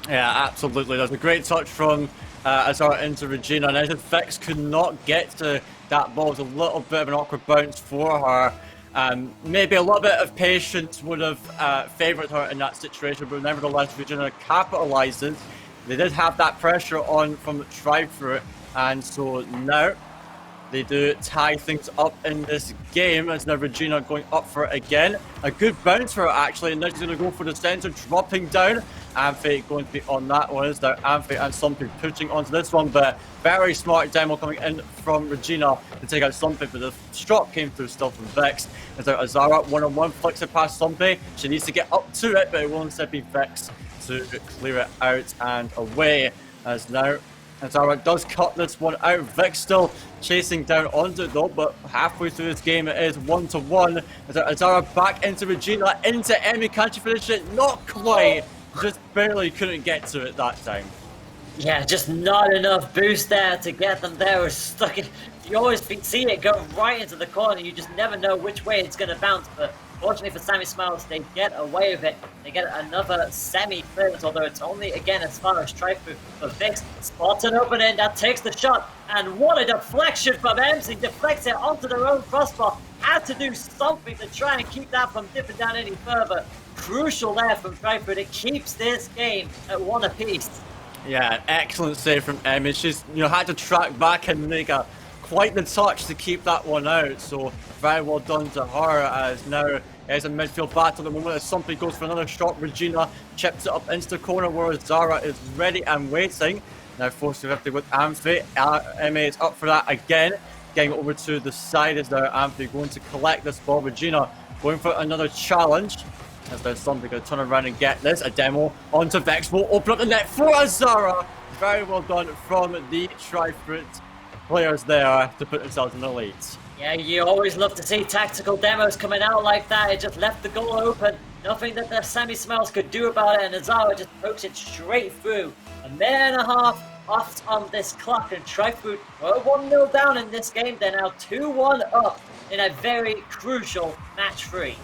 Yeah, absolutely. There's a great touch from Azara into Regina, and as Vix could not get to that ball. It was a little bit of an awkward bounce for her. Maybe a little bit of patience would have favoured her in that situation, but nevertheless, Regina capitalises. They did have that pressure on from Trifruit, and so now they do tie things up in this game, as now Regina going up for it again. A good bounce for her, actually, and now she's going to go for the centre, dropping down. Amphi going to be on that one. Is there Amphi and something pushing onto this one, but very smart demo coming in from Regina to take out something, but the strop came through still from Vix. Is there Azara one-on-one, flicks it past something. She needs to get up to it, but it will instead be Vix to clear it out and away. As now Azara does cut this one out. Vix still chasing down onto it though, but halfway through this game it is 1-1. Azara back into Regina, into Emmy. Can she finish it? Not quite. Just barely couldn't get to it that time. Yeah, just not enough boost there to get them there. We're stuck in, you always see it go right into the corner. You just never know which way it's going to bounce. But fortunately for Sammy Smiles, they get away with it. They get another semi-clearance, although it's only, again, as far as Trifruit. But Vix spots an opening, that takes the shot. And what a deflection from MC. Deflects it onto their own crossbar. Had to do something to try and keep that from dipping down any further. Crucial there from Trifruit. It keeps this game at 1 apiece. Yeah, excellent save from Emmy. She's had to track back and make quite the touch to keep that one out. So very well done to her, as now it's a midfield battle at the moment as something goes for another shot. Regina chips it up into the corner where Zara is ready and waiting. Now forced to 50 with Amphi. Emmy is up for that again. Getting over to the side is there. Amphi going to collect this ball. Regina going for another challenge. As there's something going to turn around and get this. A demo onto Vex will open up the net for Azara. Very well done from the Trifruit players there to put themselves in the lead. Yeah, you always love to see tactical demos coming out like that. It just left the goal open. Nothing that the Sammy Smiles could do about it, and Azara just pokes it straight through. A minute and a half off on this clock, and Tri-Fruit were 1-0 down in this game. They're now 2-1 up in a very crucial match 3.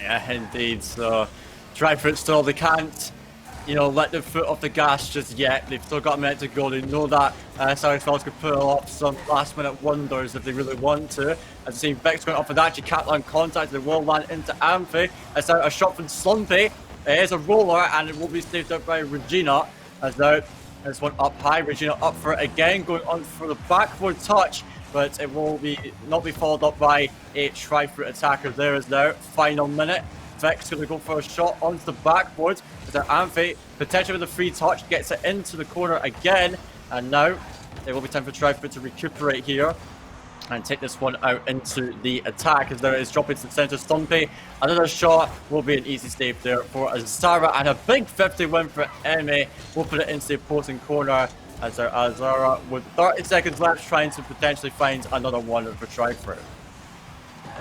Yeah, indeed. So, Tri-Fruit still, they can't, let the foot off the gas just yet. They've still got a minute to go. They know that Southwells could pull off some last-minute wonders if they really want to. As you see, Vex going off of that, she can't land contact. They will land into Amphi. It's out a shot from Slumpy. It is a roller, and it will be saved up by Regina. As now, this one up high. Regina up for it again, going on for the backboard touch, but it will not be followed up by a Tri-Fruit attacker. There is now final minute. Vex going to go for a shot onto the backboard. As Amphi, potentially with a free touch, gets it into the corner again. And now, it will be time for Tri-Fruit to recuperate here and take this one out into the attack, as there is dropping to the centre. Stumpy, another shot will be an easy save there for Azara, and a big 50 win for Emmy. We'll put it into the opposing corner as Azara, with 30 seconds left, trying to potentially find another one for Tri-Fruit.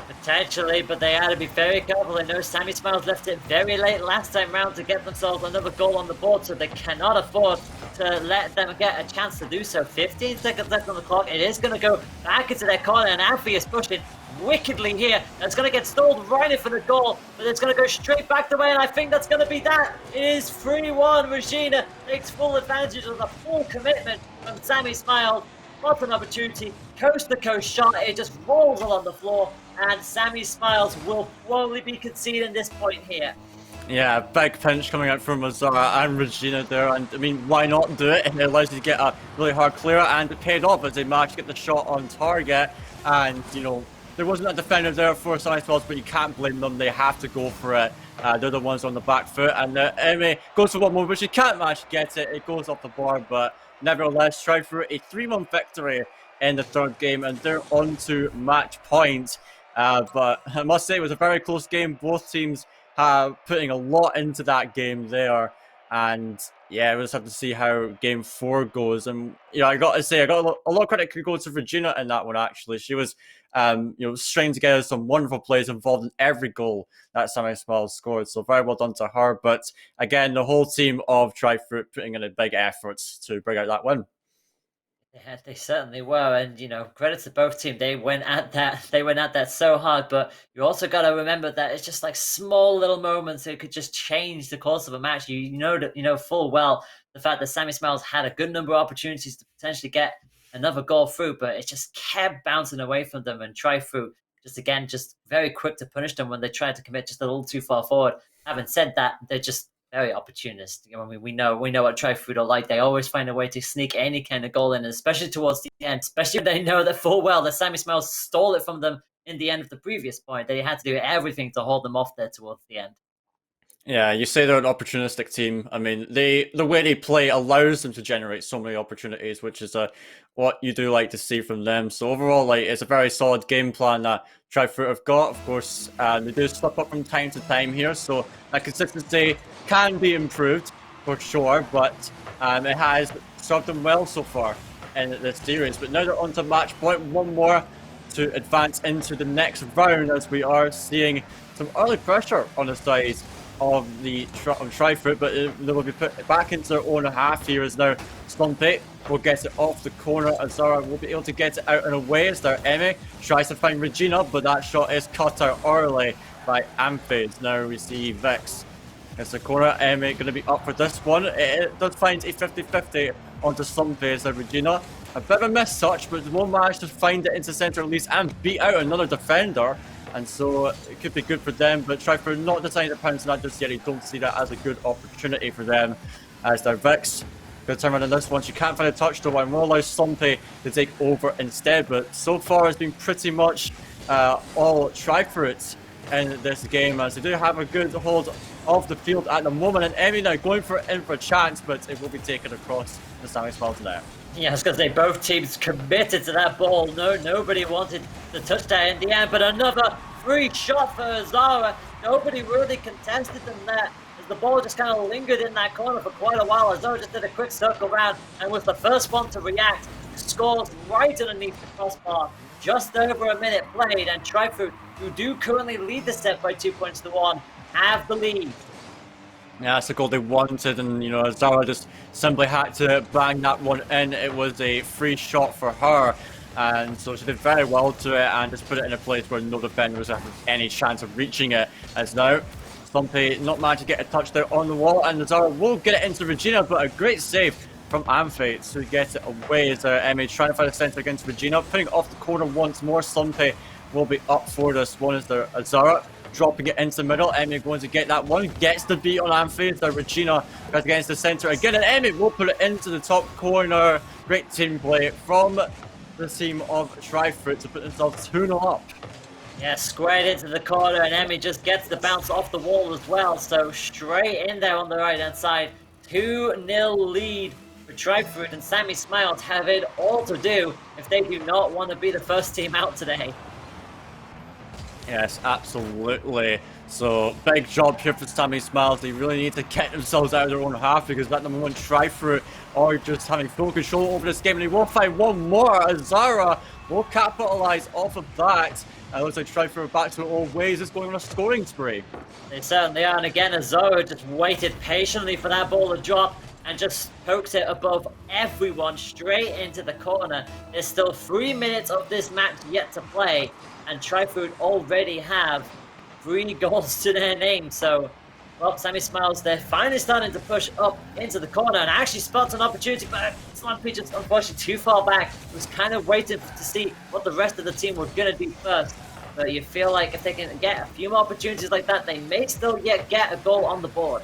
Potentially, but they had to be very careful. I know Sammy Smiles left it very late last time round to get themselves another goal on the board, so they cannot afford to let them get a chance to do so. 15 seconds left on the clock. It is going to go back into their corner, and Amphi is pushing wickedly here. It's going to get stalled right in for the goal, but it's going to go straight back the way, and I think that's going to be that. It is 3-1. Regina takes full advantage of the full commitment from Sammy Smiles. What an opportunity. Coast-to-coast shot. It just rolls along the floor, and Sammy Smiles will probably be conceding this point here. Yeah, big pinch coming out from Azara and Regina there, and I mean, why not do it? It allows you to get a really hard clear, and it paid off as they managed to get the shot on target. And there wasn't a defender there for Sammy Smiles, but you can't blame them. They have to go for it. They're the ones on the back foot, and Emmy goes for one more, but she can't manage to get it. It goes off the bar, but nevertheless, try for a 3-1 victory in the third game, and they're on to match point. But I must say, it was a very close game. Both teams putting a lot into that game there, and yeah, we'll just have to see how game 4 goes. And I got to say, I got a lot of credit could go to Regina in that one. Actually, she was stringing together some wonderful plays involved in every goal that Sammy Smiles scored, so very well done to her. But again, the whole team of Tri-Fruit putting in a big effort to bring out that win. Yeah, they certainly were, and credit to both teams. They went at that so hard, but you also got to remember that it's just like small little moments that could just change the course of a match. You know full well the fact that Sammy Smiles had a good number of opportunities to potentially get another goal through, but it just kept bouncing away from them, and Tri-Fruit just very quick to punish them when they tried to commit just a little too far forward. Having said that, they're just very opportunist. We know what Tri-Fruit are like. They always find a way to sneak any kind of goal in, especially towards the end, especially when they know that full well that Sammy Smiles stole it from them in the end of the previous point. They had to do everything to hold them off there towards the end. Yeah, you say they're an opportunistic team. I mean, the way they play allows them to generate so many opportunities, which is what you do like to see from them. So overall, it's a very solid game plan that Tri-Fruit have got. Of course, they do slip up from time to time here, so that consistency can be improved for sure, but it has served them well so far in this series. But now they're on to match point. One more to advance into the next round, as we are seeing some early pressure on the side of the Tri-Fruit, but they will be put back into their own half here. As now Slumpy will get it off the corner. Azara will be able to get it out and away as there Emmy tries to find Regina, but that shot is cut out early by Amphids. Now we see Vex. It's the corner. Emmy going to be up for this one. It does find a 50-50 onto Slumpy as Regina. A bit of a miss touch, but will manage to find it into centre at least and beat out another defender. And so it could be good for them, but Tri-Fruit not deciding to pounce on that just yet. You don't see that as a good opportunity for them, as their Vex going to turn around on this one. She can't find a touch though, and will allow Slumpy to take over instead. But so far it's been pretty much all Tri-Fruit in this game, as they do have a good hold of the field at the moment. And Emmy now going in for a chance, but it will be taken across the Sammy Smiles net. Yeah, I was going to say, both teams committed to that ball. Nobody wanted the touchdown in the end, but another free shot for Azara. Nobody really contested them there, as the ball just kind of lingered in that corner for quite a while. Azara just did a quick circle round and was the first one to react. Scores right underneath the crossbar. Just over a minute played, and Tri-Fruit, who do currently lead the set by 2 points to 1, have the lead. Yeah, that's the goal they wanted, and you know, Zara just simply had to bang that one in. It was a free shot for her, and so she did very well to it and just put it in a place where no defender was having any chance of reaching it. As now, Stumpy not managed to get a touch there on the wall, and Zara will get it into Regina, but a great save from Amphi to get it away as Emmy trying to find a centre against Regina, putting it off the corner once more. Stumpy will be up for this one as there Zara dropping it into the middle. Emmy going to get that one, gets the beat on Amphi. So Regina goes against the centre again, and Emmy will put it into the top corner. Great team play from the team of Trifruit to put themselves 2-0 up. Yeah, squared into the corner, and Emmy just gets the bounce off the wall as well. So straight in there on the right hand side. 2-0 lead for Trifruit, and Sammy Smiles have it all to do if they do not want to be the first team out today. Yes, absolutely. So, big job here for Sammy Smiles. They really need to get themselves out of their own half because that number one Trifruit are just having full control over this game. And they will find one more as Zara will capitalise off of that. It looks like Trifruit are back to it all ways. It's going on a scoring spree. They certainly are. And again, Azora just waited patiently for that ball to drop and just pokes it above everyone straight into the corner. There's still 3 minutes of this match yet to play, and Trifruit already have 3 goals to their name. So, well, Sammy Smiles, they're finally starting to push up into the corner and actually spots an opportunity, but Slumpy just unfortunately too far back. Was kind of waiting to see what the rest of the team were going to do first. But you feel like if they can get a few more opportunities like that, they may still yet get a goal on the board.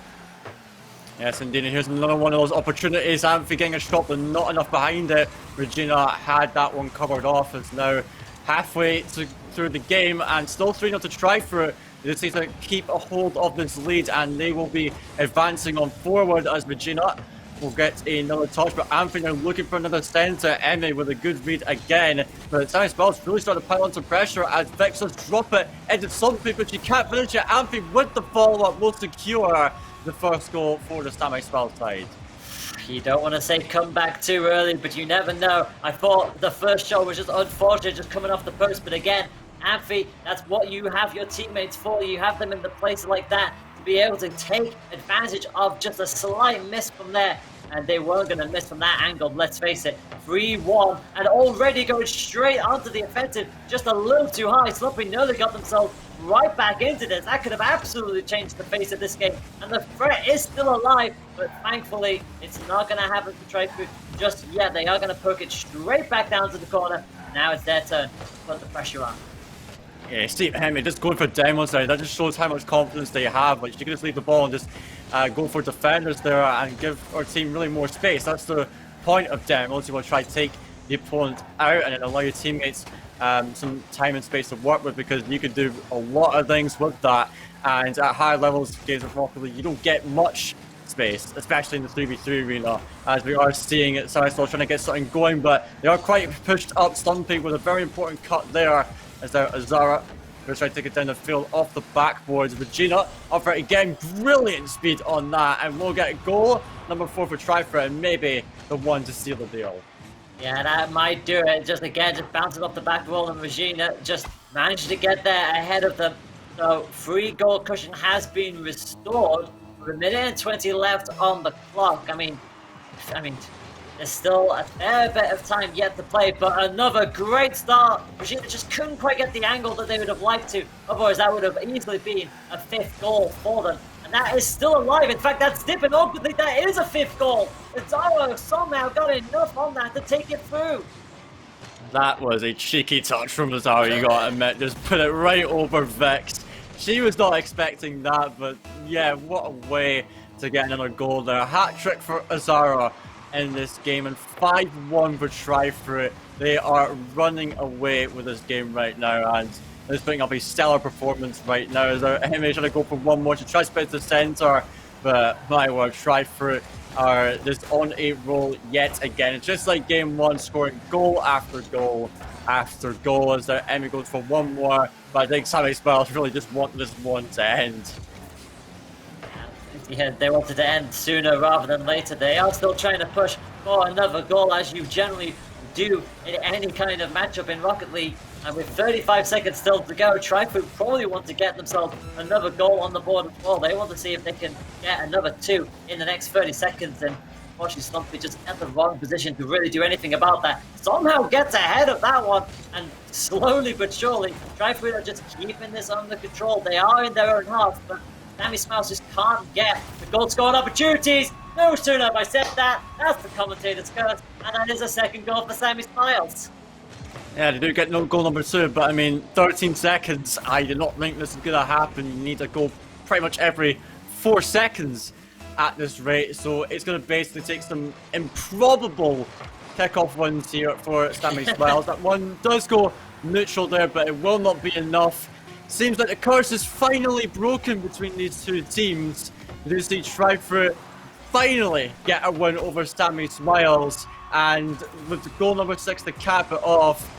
Yes, indeed. And here's another one of those opportunities. Amphi getting a shot, but not enough behind it. Regina had that one covered off. It's now halfway through the game and still 3-0 to Trifruit. They just need to keep a hold of this lead, and they will be advancing on forward as Regina will get another touch. But Amphi now looking for another centre. Emmy with a good read again. But Sammy Smiles really started to pile on some pressure as Vexus drop it into something, but she can't finish it. Amphi with the follow-up will secure the first goal for the Sammy Smiles side. You don't want to say come back too early, but you never know. I thought the first shot was just unfortunate, just coming off the post. But again, Amphi, that's what you have your teammates for. You have them in the place like that to be able to take advantage of just a slight miss from there. And they weren't going to miss from that angle, let's face it. 3-1, and already going straight onto the offensive, just a little too high. Slumpy nearly got themselves right back into this. That could have absolutely changed the face of this game. And the threat is still alive, but thankfully, it's not going to happen for Trifruit just yet. They are going to poke it straight back down to the corner. Now it's their turn to put the pressure on. Yeah, Steve Hemme just going for demos there. That just shows how much confidence they have. Like, you can just leave the ball and just go for defenders there and give our team really more space. That's the point of demos. You want to try to take the opponent out and then allow your teammates some time and space to work with, because you can do a lot of things with that. And at higher levels, games of Rocket League, you don't get much space, especially in the 3v3 arena, as we are seeing it. Sorry, still trying to get something going, but they are quite pushed up. Stumpy with a very important cut there. As there Azara goes trying to take it down the field off the backboards. Regina up for it again. Brilliant speed on that, and we'll get a goal. Number 4 for Trifruit, and maybe the one to seal the deal. Yeah, that might do it. Just bouncing off the back wall, and Regina just managed to get there ahead of them. So, free goal cushion has been restored with 1 minute and 20 left on the clock. I mean, there's still a fair bit of time yet to play, but another great start. Regina just couldn't quite get the angle that they would have liked to. Otherwise, that would have easily been a 5th goal for them. And that is still alive. In fact, that's dipping awkwardly. That is a 5th goal. Zara somehow got enough on that to take it through. That was a cheeky touch from Zara, you gotta admit. Just put it right over Vex. She was not expecting that, but yeah, what a way to get another goal there. A hat-trick for Azara in this game, and 5-1 for Trifruit. They are running away with this game right now, and they're putting up a stellar performance right now. As they're trying to go for one more. She tries to put it to center, but my word, Trifruit are just on a roll yet again. It's just like game 1, scoring goal after goal after goal, as their Emmy goes for one more. But I think Sammy Smiles really just want this one to end. Yeah, they wanted to end sooner rather than later. They are still trying to push for another goal, as you generally do in any kind of matchup in Rocket League. And with 35 seconds still to go, Trifood probably want to get themselves another goal on the board as well. They want to see if they can get another 2 in the next 30 seconds. And unfortunately, Stumpy just at the wrong position to really do anything about that. Somehow gets ahead of that one, and slowly but surely, Trifood are just keeping this under control. They are in their own half, but Sammy Smiles just can't get the goal scoring opportunities. No sooner have I said that, that's the commentator's curse, and that is a second goal for Sammy Smiles. Yeah, they do get no goal number 2, but I mean, 13 seconds, I do not think this is going to happen. You need a goal pretty much every 4 seconds at this rate, so it's going to basically take some improbable kickoff wins here for Sammy Smiles. That one does go neutral there, but it will not be enough. Seems like the curse is finally broken between these two teams. You do see Trifood finally get a win over Sammy Smiles, and with the goal number 6 to cap it off,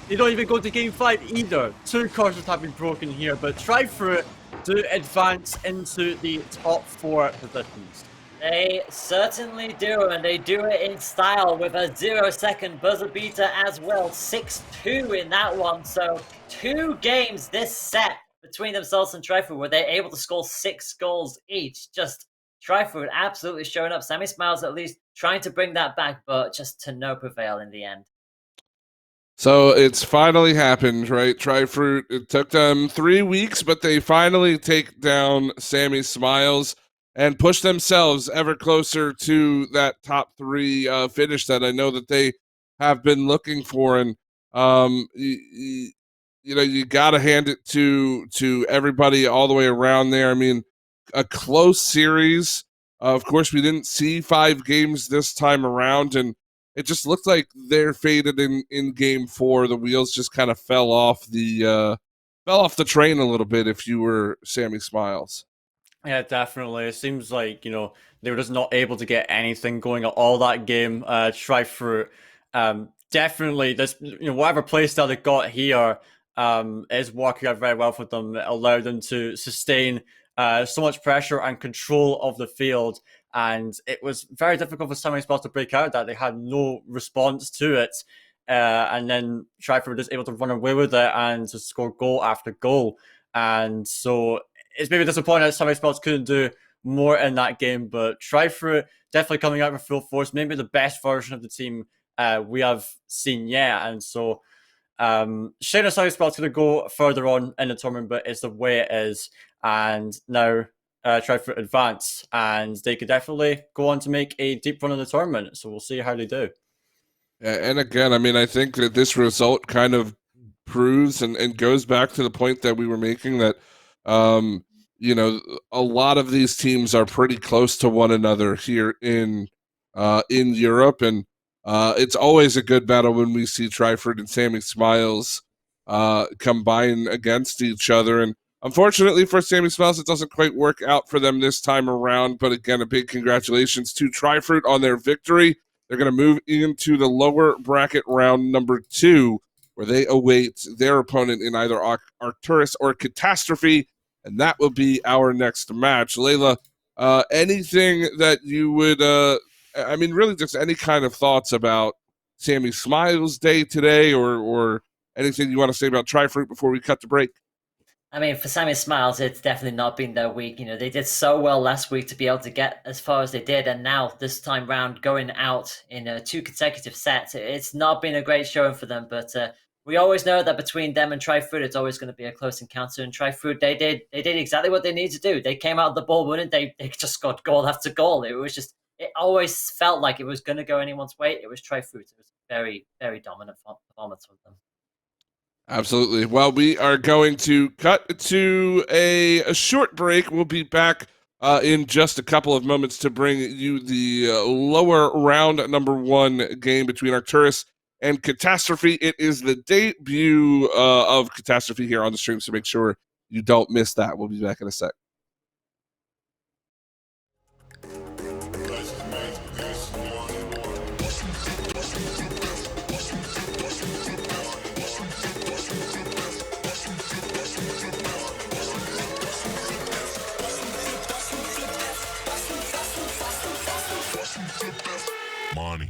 they don't even go to game 5 either. 2 curses have been broken here, but Trifood do advance into the top 4 positions. They certainly do, and they do it in style with a 0-second buzzer beater as well. 6-2 in that one, so 2 games this set between themselves and Trifood were they able to score 6 goals each. Just Trifood absolutely showing up. Sammy Smiles at least trying to bring that back, but just to no prevail in the end. So it's finally happened, right? Trifood, it took them 3 weeks, but they finally take down Sammy Smiles and push themselves ever closer to that top 3 finish that I know that they have been looking for. And you know, you got to hand it to everybody all the way around there. I mean, a close series. Of course, we didn't see 5 games this time around, and it just looked like they're faded in game 4. The wheels just kind of fell off the train a little bit if you were Sammy Smiles. Yeah, definitely. It seems like, you know, they were just not able to get anything going at all that game. Trifood, definitely this, you know, whatever play style they got here is working out very well for them. It allowed them to sustain so much pressure and control of the field, and it was very difficult for Sammy Smiles to break out that. They had no response to it, and then Trifood was able to run away with it and to score goal after goal. And so it's maybe disappointing that Sammy Smiles couldn't do more in that game, but Trifood definitely coming out with full force, maybe the best version of the team we have seen yet. And so Shayna Sammy Smiles going to go further on in the tournament, but it's the way it is. And now Trifood advance, and they could definitely go on to make a deep run in the tournament. So we'll see how they do. And again, I mean, I think that this result kind of proves and goes back to the point that we were making that, you know, a lot of these teams are pretty close to one another here in Europe, and it's always a good battle when we see Trifood and Sammy Smiles combine against each other. And unfortunately for Sammy Smiles, it doesn't quite work out for them this time around. But again, a big congratulations to Trifood on their victory. They're going to move into the lower bracket round number 2, where they await their opponent in either Arcturus or Catastrophe, and that will be our next match. Layla, anything that you would, I mean, really just any kind of thoughts about Sammy Smiles' day today, or anything you want to say about Trifood before we cut to break? I mean, for Sammy Smiles, it's definitely not been their week. You know, they did so well last week to be able to get as far as they did, and now this time round going out in 2 consecutive sets, it's not been a great showing for them. But we always know that between them and Trifood, it's always going to be a close encounter. And Trifood, they did exactly what they needed to do. They came out of the ball winning. They just scored goal after goal. It was just, it always felt like it was going to go anyone's way. It was Trifood. It was a very, very dominant performance with them. Absolutely. Well, we are going to cut to a short break. We'll be back in just a couple of moments to bring you the lower round number 1 game between Arcturus and Catastrophe. It is the debut of Catastrophe here on the stream, so make sure you don't miss that. We'll be back in a sec. Money.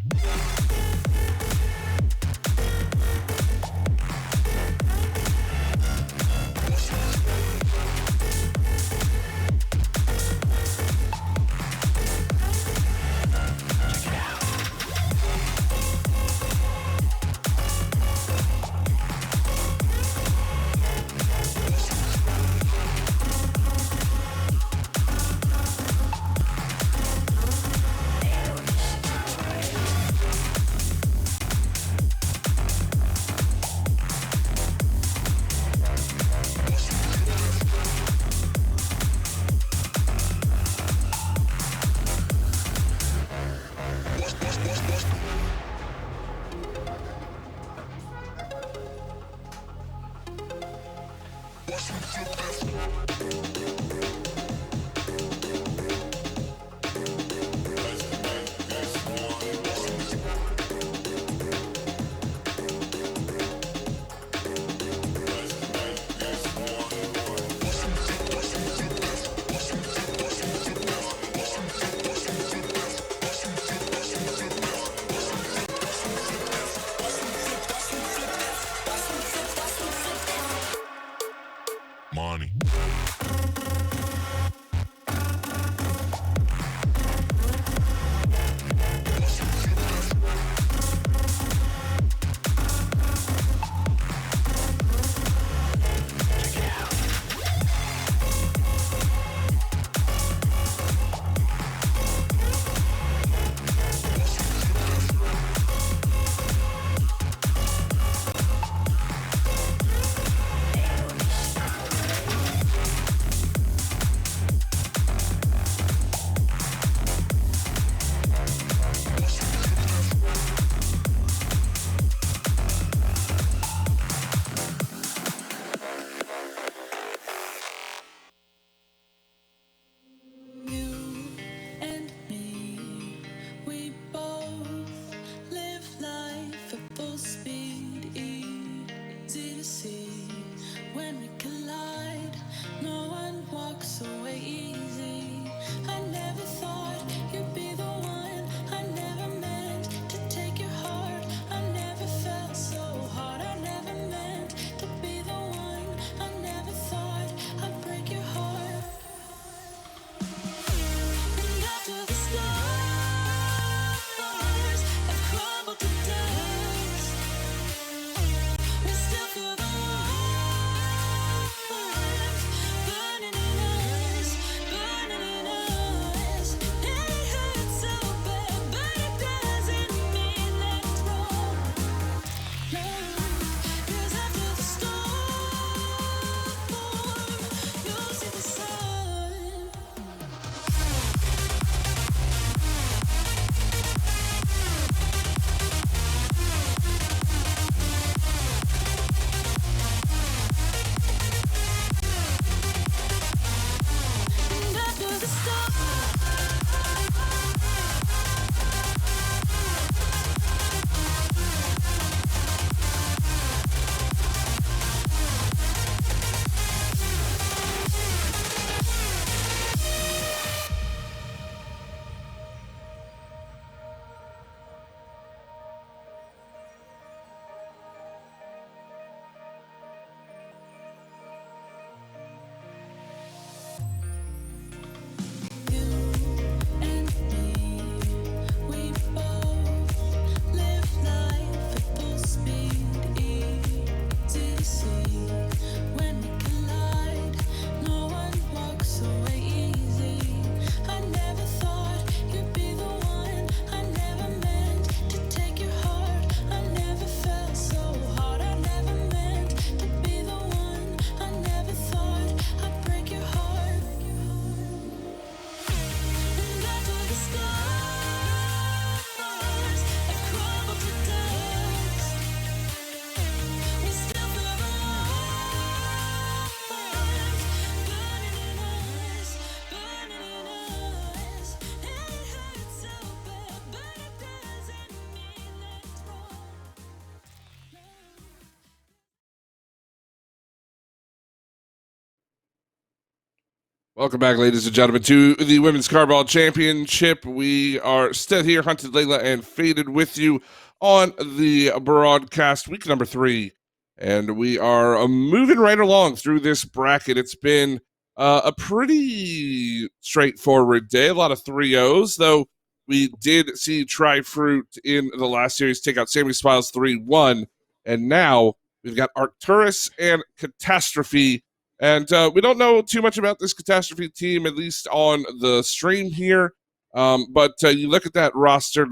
Welcome back, ladies and gentlemen, to the Women's Carball Championship. We are still here, Hunted, Layla, and Faded with you on the broadcast, week number 3. And we are moving right along through this bracket. It's been a pretty straightforward day, a lot of 3-0s, though we did see Tri-Fruit in the last series take out Sammy Smiles 3-1. And now we've got Arcturus and Catastrophe. And we don't know too much about this Catastrophe team, at least on the stream here. But you look at that roster,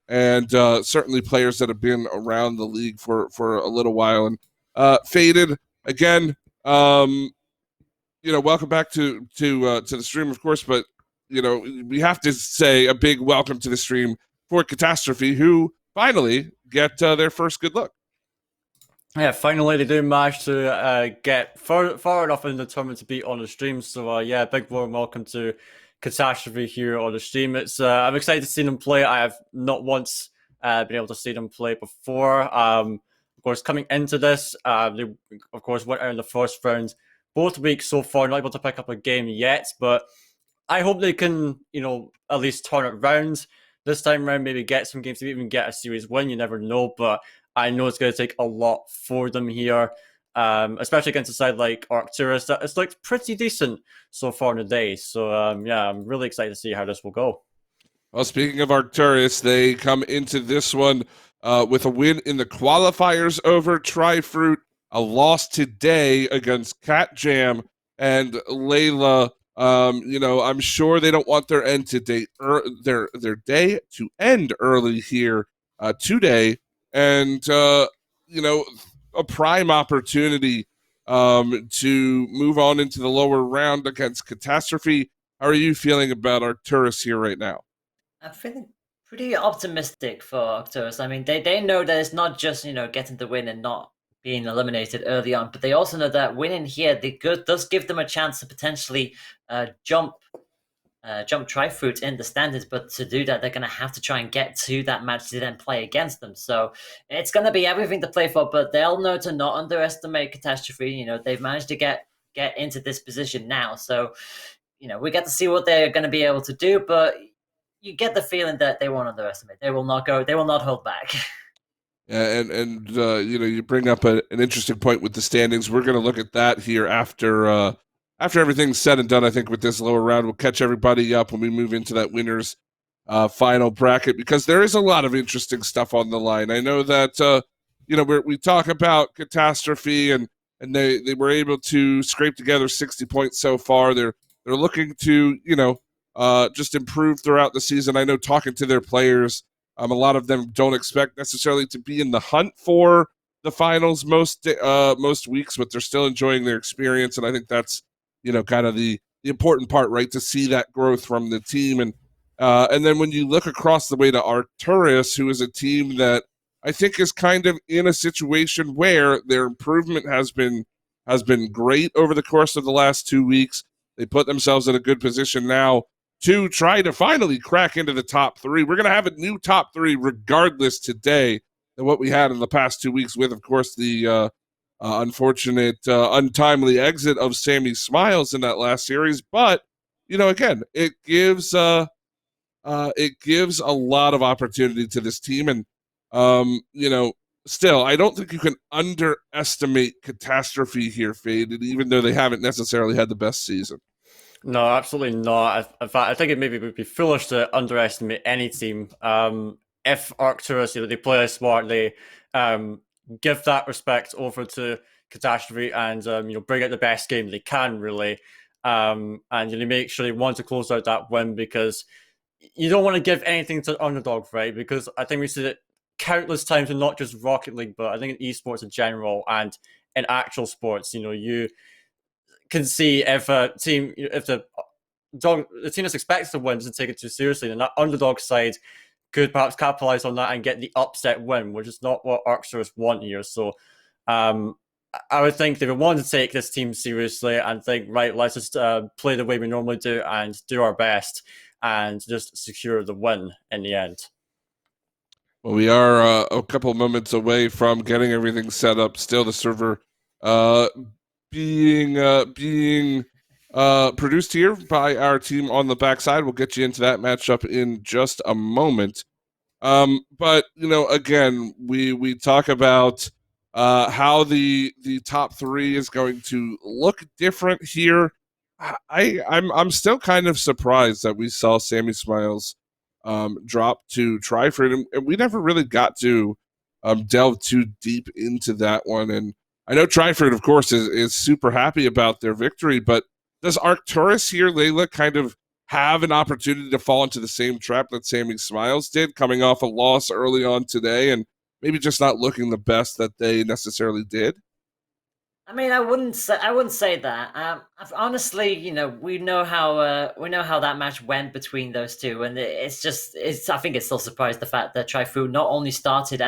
and certainly players that have been around the league for a little while. And Faded, again, welcome back to the stream, of course. But, we have to say a big welcome to the stream for Catastrophe, who finally get their first good look. Yeah, finally they do manage to get far enough in the tournament to be on the stream. So big warm welcome to Catastrophe here on the stream. It's I'm excited to see them play. I have not once been able to see them play before. Of course, coming into this, they of course went out in the first round both weeks so far, not able to pick up a game yet, but I hope they can, at least turn it around this time around, maybe get some games, maybe even get a series win. You never know, but I know it's going to take a lot for them here, especially against a side like Arcturus. It's looked pretty decent so far in the day. So, I'm really excited to see how this will go. Well, speaking of Arcturus, they come into this one with a win in the qualifiers over Tri-Fruit, a loss today against Cat Jam, and Layla. I'm sure they don't want their their day to end early here today. And, a prime opportunity to move on into the lower round against Catastrophe. How are you feeling about Arcturus here right now? I'm feeling pretty optimistic for Arcturus. I mean, they know that it's not just, getting the win and not being eliminated early on, but they also know that winning here does give them a chance to potentially jump Tri-Fruit in the standings, but to do that, they're going to have to try and get to that match to then play against them. So it's going to be everything to play for, but they'll know to not underestimate Catastrophe. They've managed to get into this position now. So, we get to see what they're going to be able to do, but you get the feeling that they won't underestimate. They will not hold back. Yeah, and you bring up an interesting point with the standings. We're going to look at that here after everything's said and done. I think with this lower round, we'll catch everybody up when we move into that winners final bracket, because there is a lot of interesting stuff on the line. I know that we talk about Catastrophe, and they were able to scrape together 60 points so far. They're looking to just improve throughout the season. I know, talking to their players, a lot of them don't expect necessarily to be in the hunt for the finals most weeks, but they're still enjoying their experience, and I think that's kind of the important part, right? To see that growth from the team, and then when you look across the way to Arcturus, who is a team that I think is kind of in a situation where their improvement has been great over the course of the last 2 weeks. They put themselves in a good position now to try to finally crack into the top 3. We're going to have a new top 3 regardless today than what we had in the past 2 weeks, with, of course, the unfortunate, untimely exit of Sammy Smiles in that last series. But, again, it gives a lot of opportunity to this team. And, still, I don't think you can underestimate Catastrophe here, Faded, even though they haven't necessarily had the best season. No, absolutely not. In fact, I think it maybe would be foolish to underestimate any team. If Arcturus, they play smart, they give that respect over to Catastrophe, and bring out the best game they can, really, and make sure they want to close out that win, because you don't want to give anything to underdog, right? Because I think we see it countless times, in not just Rocket League, but I think in esports in general and in actual sports. You can see if the team that's expected to win doesn't take it too seriously, then that underdog side could perhaps capitalize on that and get the upset win, which is not what Arcturus want here. So I would think they would want to take this team seriously and think, right, let's just play the way we normally do and do our best and just secure the win in the end. Well, we are a couple moments away from getting everything set up. Still, the server being produced here by our team on the backside. We'll get you into that matchup in just a moment. But again, we talk about how the top three is going to look different here. I'm still kind of surprised that we saw Sammy Smiles drop to Tryford, and we never really got to delve too deep into that one. And I know Tryford, of course, is super happy about their victory, but does Arcturus here, Layla, kind of have an opportunity to fall into the same trap that Sammy Smiles did, coming off a loss early on today and maybe just not looking the best that they necessarily did? I mean, I wouldn't say that. Honestly, we know how that match went between those two, and I think it's still surprised the fact that Trifu not only started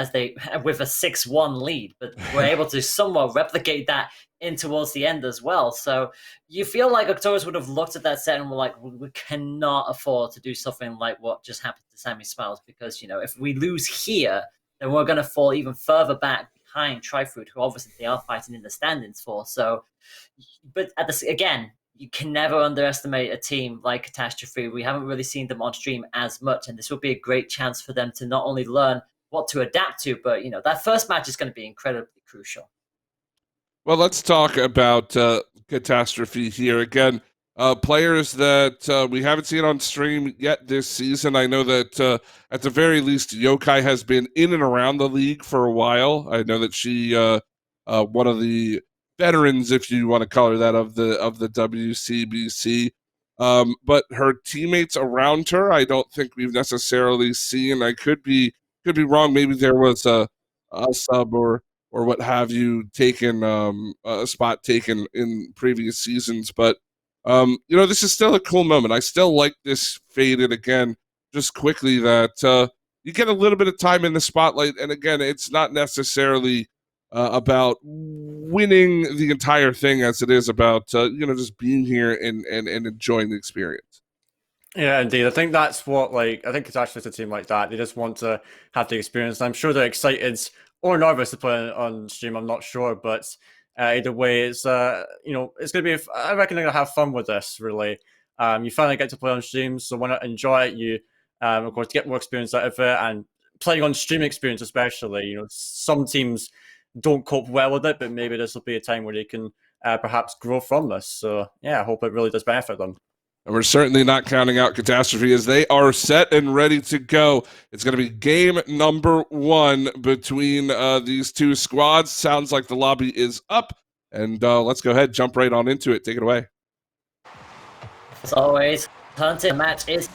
with a 6-1 lead, but were able to somewhat replicate that in towards the end as well. So you feel like Octorus would have looked at that set and were like, we cannot afford to do something like what just happened to Sammy Smiles, because if we lose here, then we're going to fall even further back behind Trifood, who obviously they are fighting in the standings for. So, but again, you can never underestimate a team like Catastrophe. We haven't really seen them on stream as much, and this will be a great chance for them to not only learn what to adapt to, but that first match is going to be incredibly crucial. Well, let's talk about Catastrophe here. Again, players that we haven't seen on stream yet this season. I know that at the very least, Yokai has been in and around the league for a while. I know that she, one of the veterans, if you want to call her that, of the WCBC. But her teammates around her, I don't think we've necessarily seen. I could be wrong. Maybe there was a sub or what have you taken a spot taken in previous seasons, but this is still a cool moment. I still like this faded again, just quickly, that you get a little bit of time in the spotlight, and again, it's not necessarily about winning the entire thing as it is about just being here and enjoying the experience. Yeah, indeed. I think that's what, I think Catastrophe is a team like that. They just want to have the experience. And I'm sure they're excited or nervous to play on stream. I'm not sure, but either way, it's it's going to be. I reckon they're going to have fun with this. Really, you finally get to play on stream, so why not enjoy it? You, of course, get more experience out of it, and playing on stream experience, especially. Some teams don't cope well with it, but maybe this will be a time where they can perhaps grow from this. So yeah, I hope it really does benefit them. And we're certainly not counting out Catastrophe, as they are set and ready to go. It's going to be game number 1 between these two squads. Sounds like the lobby is up. And let's go ahead, jump right on into it. Take it away. As always, Hunter match is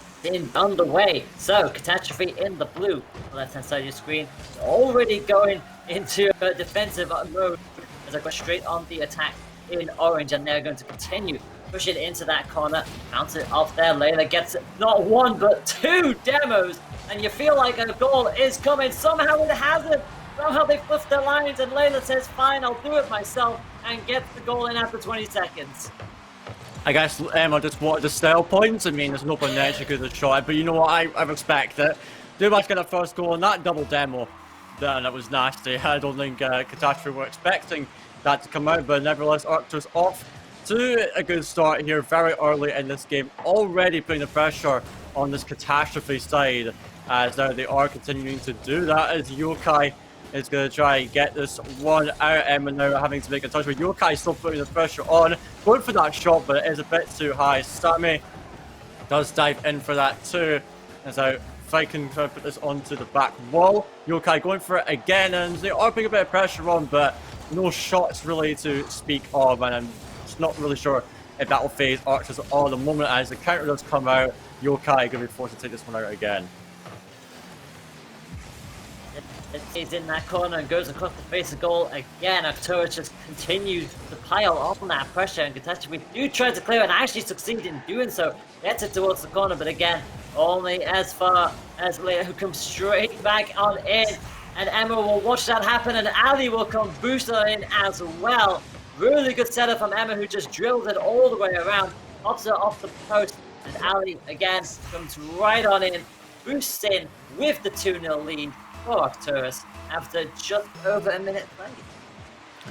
underway. So, Catastrophe in the blue, left-hand side of your screen, already going into a defensive mode as I go straight on the attack in orange, and they're going to continue push it into that corner, bounce it off there. Layla gets not 1 but 2 demos, and you feel like a goal is coming. Somehow it hasn't. Somehow they flipped their lines, and Layla says, fine, I'll do it myself, and gets the goal in after 20 seconds. I guess Emma just wanted the style points. I mean, there's no point there, she could have shot it, but you know what, I respect it. Dumas got a first goal on that double demo. That was nasty. I don't think Catastrophe were expecting that to come out, but nevertheless, Arcturus off to a good start here very early in this game, already putting the pressure on this Catastrophe side, as now they are continuing to do that, as Yokai is going to try and get this one out, and now having to make a touch, but Yokai still putting the pressure on, going for that shot, but it is a bit too high. Sammy does dive in for that too, as now Viking trying to put this onto the back wall. Yokai going for it again, and they are putting a bit of pressure on, but no shots really to speak of, and I'm not really sure if that will phase Arcturus at all. The moment as the counter does come out, Yokai going to be forced to take this one out again. He's in that corner and goes across the face of goal again. Arcturus just continues to pile on that pressure, and Catastrophe do try to clear it and actually succeed in doing so. Gets it towards the corner, but again, only as far as Leia, who comes straight back on in. And Emma will watch that happen, and Ali will come booster in as well. Really good setup from Emma, who just drills it all the way around, pops it off the post, and Ali again comes right on in, boosts in with the 2-0 lead for Arcturus after just over a minute played.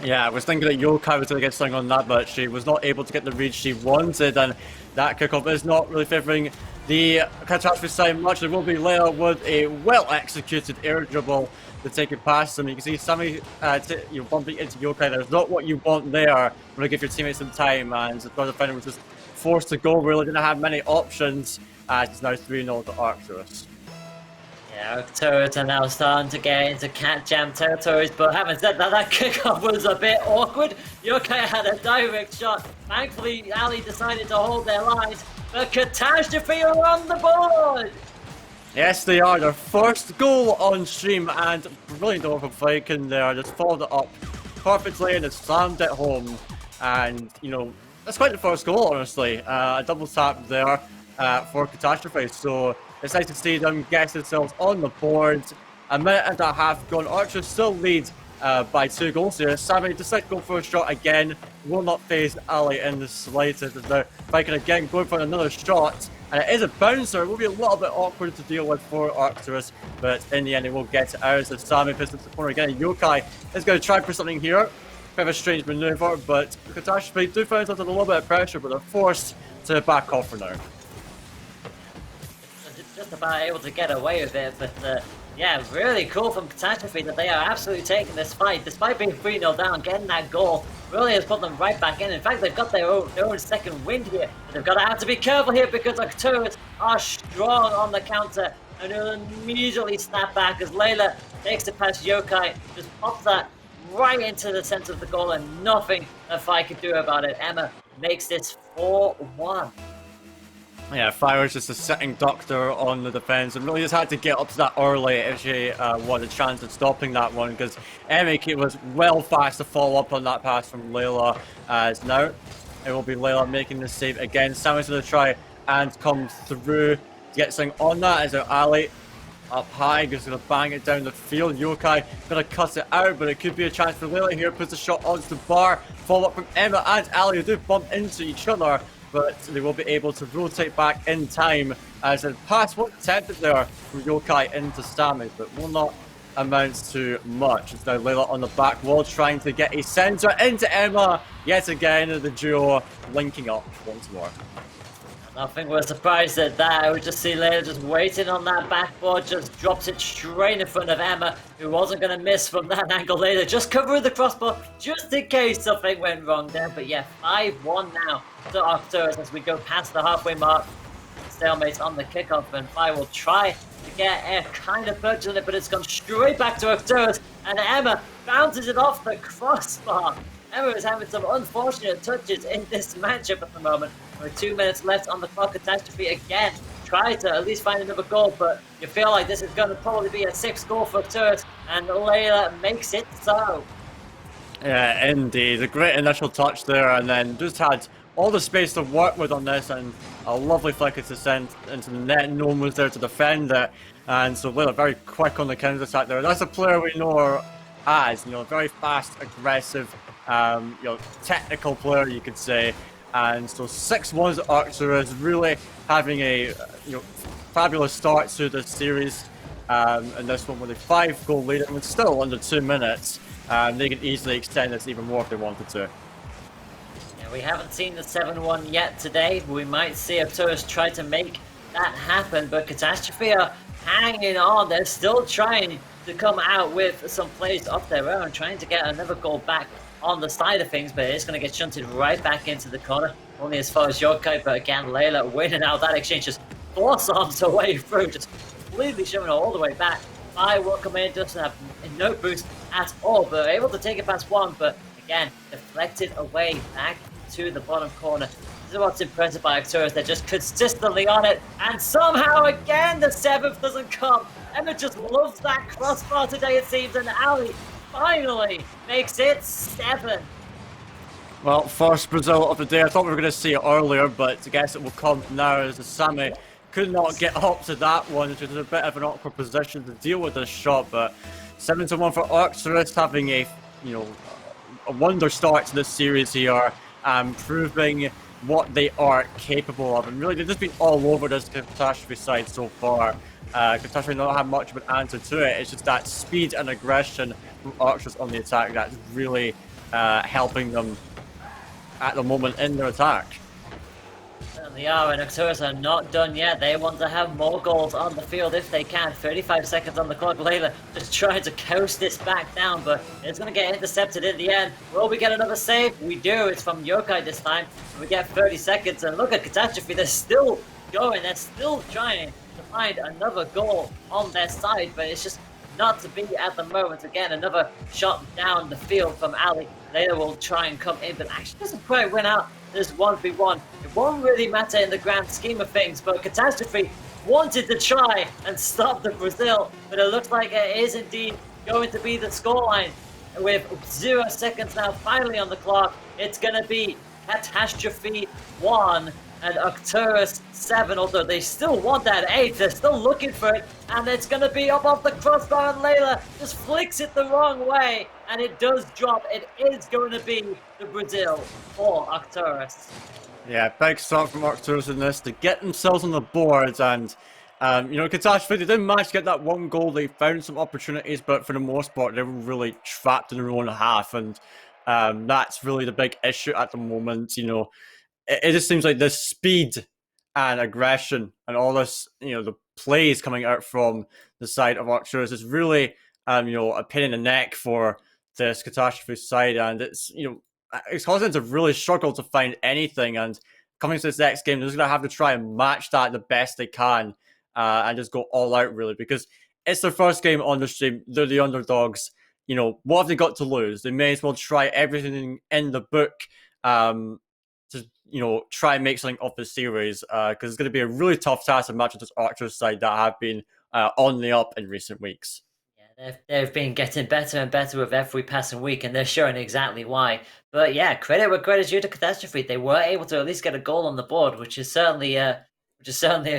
Yeah, I was thinking that Yokai was going to get something on that, but she was not able to get the read she wanted, and that kickoff is not really favouring the Catastrophe side much. There will be Leia with a well-executed air dribble to take it past them. You can see Sammy bumping into Yokai. There's not what you want there when you give your teammates some time, and the other defender was just forced to go. Really didn't have many options, as it's now 3-0 to Arcturus. Yeah, Arcturus are now starting to get into cat jam territories, but having said that, that kickoff was a bit awkward. Yokai had a direct shot. Thankfully, Ali decided to hold their lines, but Catastrophe are on the board! Yes, they are. Their first goal on stream, and brilliant over from Viking there. Just followed it up perfectly and just slammed it home. And, you know, that's quite the first goal, honestly. A double tap there for Catastrophe. So it's nice to see them get themselves on the board. A minute and a half gone. Archers still lead by 2 goals here. Sammy decides to go for a shot again. Will not phase Ali in the slightest. Now Viking again going for another shot. And it is a bouncer. It will be a little bit awkward to deal with for Arcturus, but in the end it will get it out. So Sammy pisses the corner again. Yokai is going to try for something here. Bit of a strange maneuver, but Catastrophe do find themselves under a little bit of pressure, but they're forced to back off for now. Just about able to get away with it, but yeah, really cool from Catastrophe that they are absolutely taking this fight, despite being 3-0 down, getting that goal really has put them right back in. In fact, they've got their own second wind here, but they've got to have to be careful here because Arcturus are strong on the counter, and they'll immediately snap back as Layla takes it past Yokai, just pops that right into the center of the goal, and nothing a fight can do about it. Emma makes this 4-1. Yeah, Fire is just a sitting doctor on the defence and really just had to get up to that early if she wanted a chance of stopping that one, because Emiki was well fast to follow up on that pass from Layla. As now it will be Layla making the save again. Sammy's going to try and come through to get something on that as Ali up high, just going to bang it down the field. Yokai going to cut it out, but it could be a chance for Layla here. Puts a shot onto the bar. Follow up from Emma and Ali, who do bump into each other, but they will be able to rotate back in time as a pass was attempted there from Yokai into Sammy, but will not amount to much. It's now Layla on the back wall trying to get a centre into Emma. Yet again, the duo linking up once more. I think we're surprised at that. We just see Layla just waiting on that backboard, just drops it straight in front of Emma, who wasn't going to miss from that angle. Layla just covering the crossbar just in case something went wrong there. But yeah, 5-1 now to Arcturus as we go past the halfway mark. Stalemate on the kickoff, and Fire will try to get air kind of perched on it, but it's gone straight back to Arcturus, and Emma bounces it off the crossbar. Emma is having some unfortunate touches in this matchup at the moment. With 2 minutes left on the clock, Catastrophe again try to at least find another goal, but you feel like this is going to probably be a 6th goal for Arcturus, and Layla makes it so. Yeah, indeed. A great initial touch there, and then just had all the space to work with on this, and a lovely flicker to send into the net. No one was there to defend it, and so Layla very quick on the counter attack there. That's a player we know her as, very fast, aggressive, technical player, you could say. And so 6-1 to Arcturus, really having a fabulous start to this series. And this one with a 5-goal lead, and it's still under 2 minutes. They can easily extend this even more if they wanted to. Yeah, we haven't seen the 7-1 yet today. We might see Arcturus try to make that happen, but Catastrophe are hanging on. They're still trying to come out with some plays of their own, trying to get another goal back on the side of things, but it's going to get shunted right back into the corner, only as far as Yokai, but again, Layla winning out that exchange, just force arms away through, just completely shoving it all the way back. I will come in, doesn't have no boost at all, but able to take it past one, but again, deflected away back to the bottom corner. This is what's impressive by Arcturus, they're just consistently on it, and somehow again, the 7th doesn't come. Emma just loves that crossbar today, it seems, and Ali finally makes it 7. Well, first Brazil of the day. I thought we were going to see it earlier, but I guess it will come now as the Sammy could not get up to that one, which is a bit of an awkward position to deal with this shot. But 7-1 for Arcturus, having a wonder start to this series here, proving what they are capable of. And really, they've just been all over this Catastrophe side so far. Catastrophe not have much of an answer to it. It's just that speed and aggression from Arcturus on the attack that's really helping them at the moment in their attack. They are, and Arcturus are not done yet. They want to have more goals on the field if they can. 35 seconds on the clock. Layla just trying to coast this back down, but it's going to get intercepted in the end. Will we get another save? We do. It's from Yokai this time. We get 30 seconds, and look at Catastrophe. They're still going. They're still trying to find another goal on their side, but it's just not to be at the moment. Again, another shot down the field from Ali. Layla will try and come in, but actually doesn't quite win out this 1v1. It won't really matter in the grand scheme of things, but Catastrophe wanted to try and stop the Brazil, but it looks like it is indeed going to be the scoreline. With 0 seconds now finally on the clock, it's going to be Catastrophe 1 and Arcturus 7, although they still want that 8. They're still looking for it, and it's going to be up off the crossbar, and Layla just flicks it the wrong way, and it does drop. It is going to be the Brazil for Arcturus. Yeah, big start from Arcturus in this to get themselves on the board, and Catastrophe, they didn't manage to get that one goal. They found some opportunities, but for the most part, they were really trapped in their own half, and that's really the big issue at the moment. It just seems like the speed and aggression and all this, the plays coming out from the side of Arcturus is really, a pain in the neck for this Catastrophe side, and it's causing them to really struggle to find anything. And coming to this next game, they're just going to have to try and match that the best they can, and just go all out, really, because it's their first game on the stream. They're the underdogs. What have they got to lose? They may as well try everything in the book to try and make something of the series, because it's going to be a really tough task to match with this Arcturus side that have been on the up in recent weeks. Yeah, they've been getting better and better with every passing week, and they're showing exactly why. But yeah, credit where credit's due to Catastrophe. They were able to at least get a goal on the board, which is certainly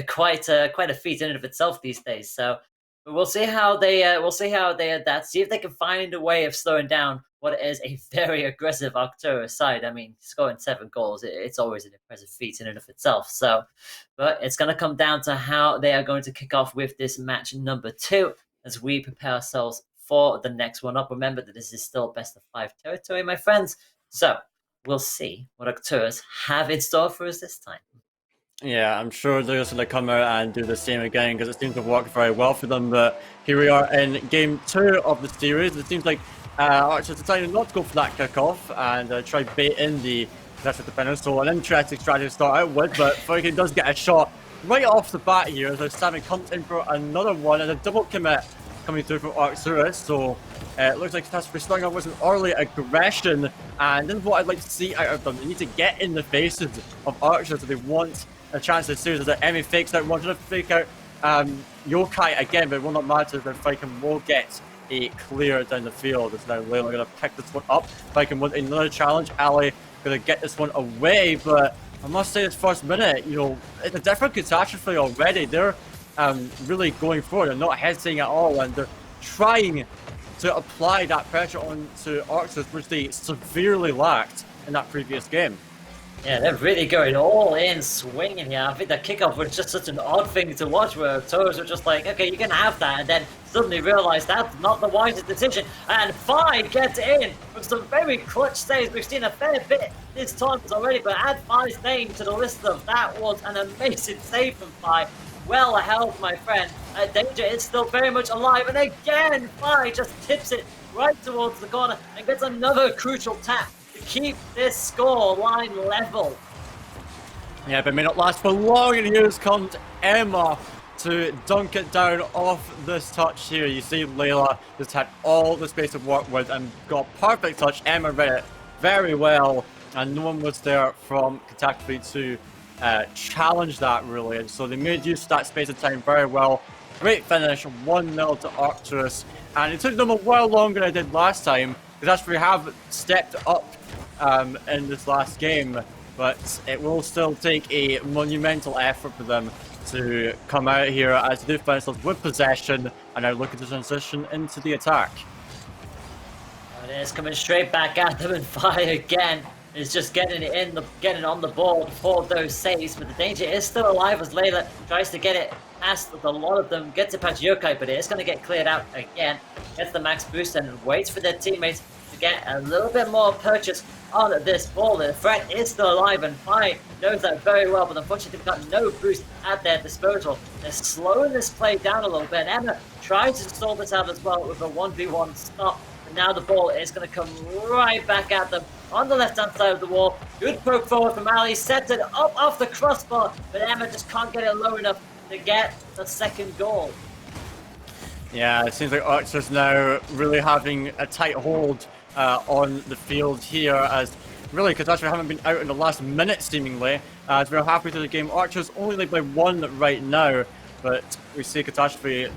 quite a feat in and of itself these days. So but we'll see how they adapt. See if they can find a way of slowing down what is a very aggressive Arcturus side. I mean, scoring 7 goals, it's always an impressive feat in and of itself. So, but it's going to come down to how they are going to kick off with this match number 2 as we prepare ourselves for the next one up. Remember that this is still best of 5 territory, my friends. So we'll see what Arcturus have in store for us this time. Yeah, I'm sure they're just going to come out and do the same again, because it seems to have worked very well for them. But here we are in game 2 of the series. It seems like Archer decided not to go for that kickoff and try bait in the Catastrophe defender. So an interesting strategy to start out with, but Viking does get a shot right off the bat here as Sammy comes in for another one, and a double commit coming through from Arcturus. So it looks like Catastrophe starting off with an early aggression, and this is what I'd like to see out of them. They need to get in the faces of Archers if they want a chance in the series. As Emmy fakes out, wanted to fake out Yokai again, but it will not matter if Viking will get a clear down the field. It's now Layla going to pick this one up. Viking with another challenge. Ali going to get this one away, but I must say this first minute, it's a different Catastrophe already. They're really going forward. They're not hesitating at all, and they're trying to apply that pressure onto Arcturus, which they severely lacked in that previous game. Yeah, they're really going all in, swinging here. I think the kickoff was just such an odd thing to watch, where Toes were just like, okay, you can have that, and then suddenly realised that's not the wisest decision. And Fi gets in with some very clutch saves. We've seen a fair bit this tournament already, but add Fi's name to the list of that was an amazing save from Fi. Well held, my friend. Danger is still very much alive, and again, Fi just tips it right towards the corner and gets another crucial tap to keep this score line level. Yeah, but it may not last for long, and here comes Emma to dunk it down off this touch here. You see Layla just had all the space to work with and got perfect touch. Emma read it very well, and no one was there from Catastrophe to challenge that, really. And so they made use of that space of time very well. Great finish, 1-0 to Arcturus. And it took them a while longer than it did last time. Catastrophe have stepped up in this last game, but it will still take a monumental effort for them to come out here as they do find themselves with possession and are looking to transition into the attack. It is coming straight back at them, and Fire again is just getting on the board for those saves, but the danger is still alive as Layla tries to get it past a lot of them, gets it past Yokai, but it is going to get cleared out again, gets the max boost and waits for their teammates to get a little bit more purchase on this ball. The threat is still alive, and Fi knows that very well, but unfortunately they've got no boost at their disposal. They're slowing this play down a little bit. Emma tries to stall this out as well with a 1v1 stop, and now the ball is going to come right back at them on the left-hand side of the wall. Good poke forward from Ali, sets it up off the crossbar, but Emma just can't get it low enough to get the second goal. Yeah, it seems like Archer's now really having a tight hold on the field here, as really Catastrophe haven't been out in the last minute seemingly, as we're halfway through the game. Archer's only led by 1 right now, but we see Catastrophe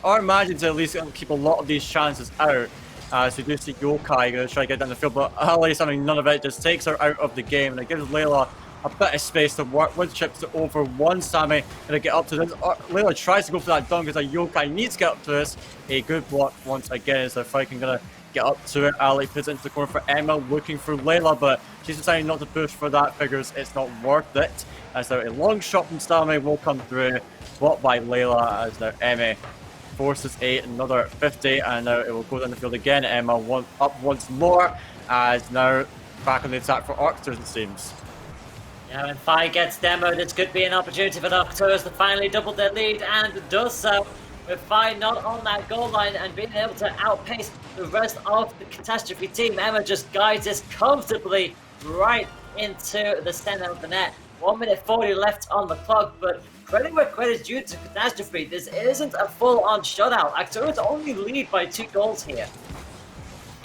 are managing to at least keep a lot of these chances out. So we do see Yokai going to try to get down the field, but Ali's having none of it, just takes her out of the game, and it gives Layla a bit of space to work with. Chips to over 1. Sammy going to get up to this. Layla tries to go for that dunk as a Yokai needs to get up to this. A good block once again, so Viking going to get up to it. Ali puts it into the corner for Emma, looking for Layla, but she's deciding not to push for that, figures it's not worth it. So a long shot from Sammy will come through, blocked by Layla, as now Emma forces another 50, and now it will go down the field again. Emma up once more, as now back on the attack for Arcturs, it seems. Yeah, when Fi gets demoed, this could be an opportunity for the Arcturs to finally double their lead, and does so, with Fi not on that goal line and being able to outpace the rest of the Catastrophe team. Emma just guides this comfortably right into the center of the net. 1 minute 40 left on the clock, but credit where credit is due to Catastrophe. This isn't a full-on shutout. Arcturus only lead by 2 goals here.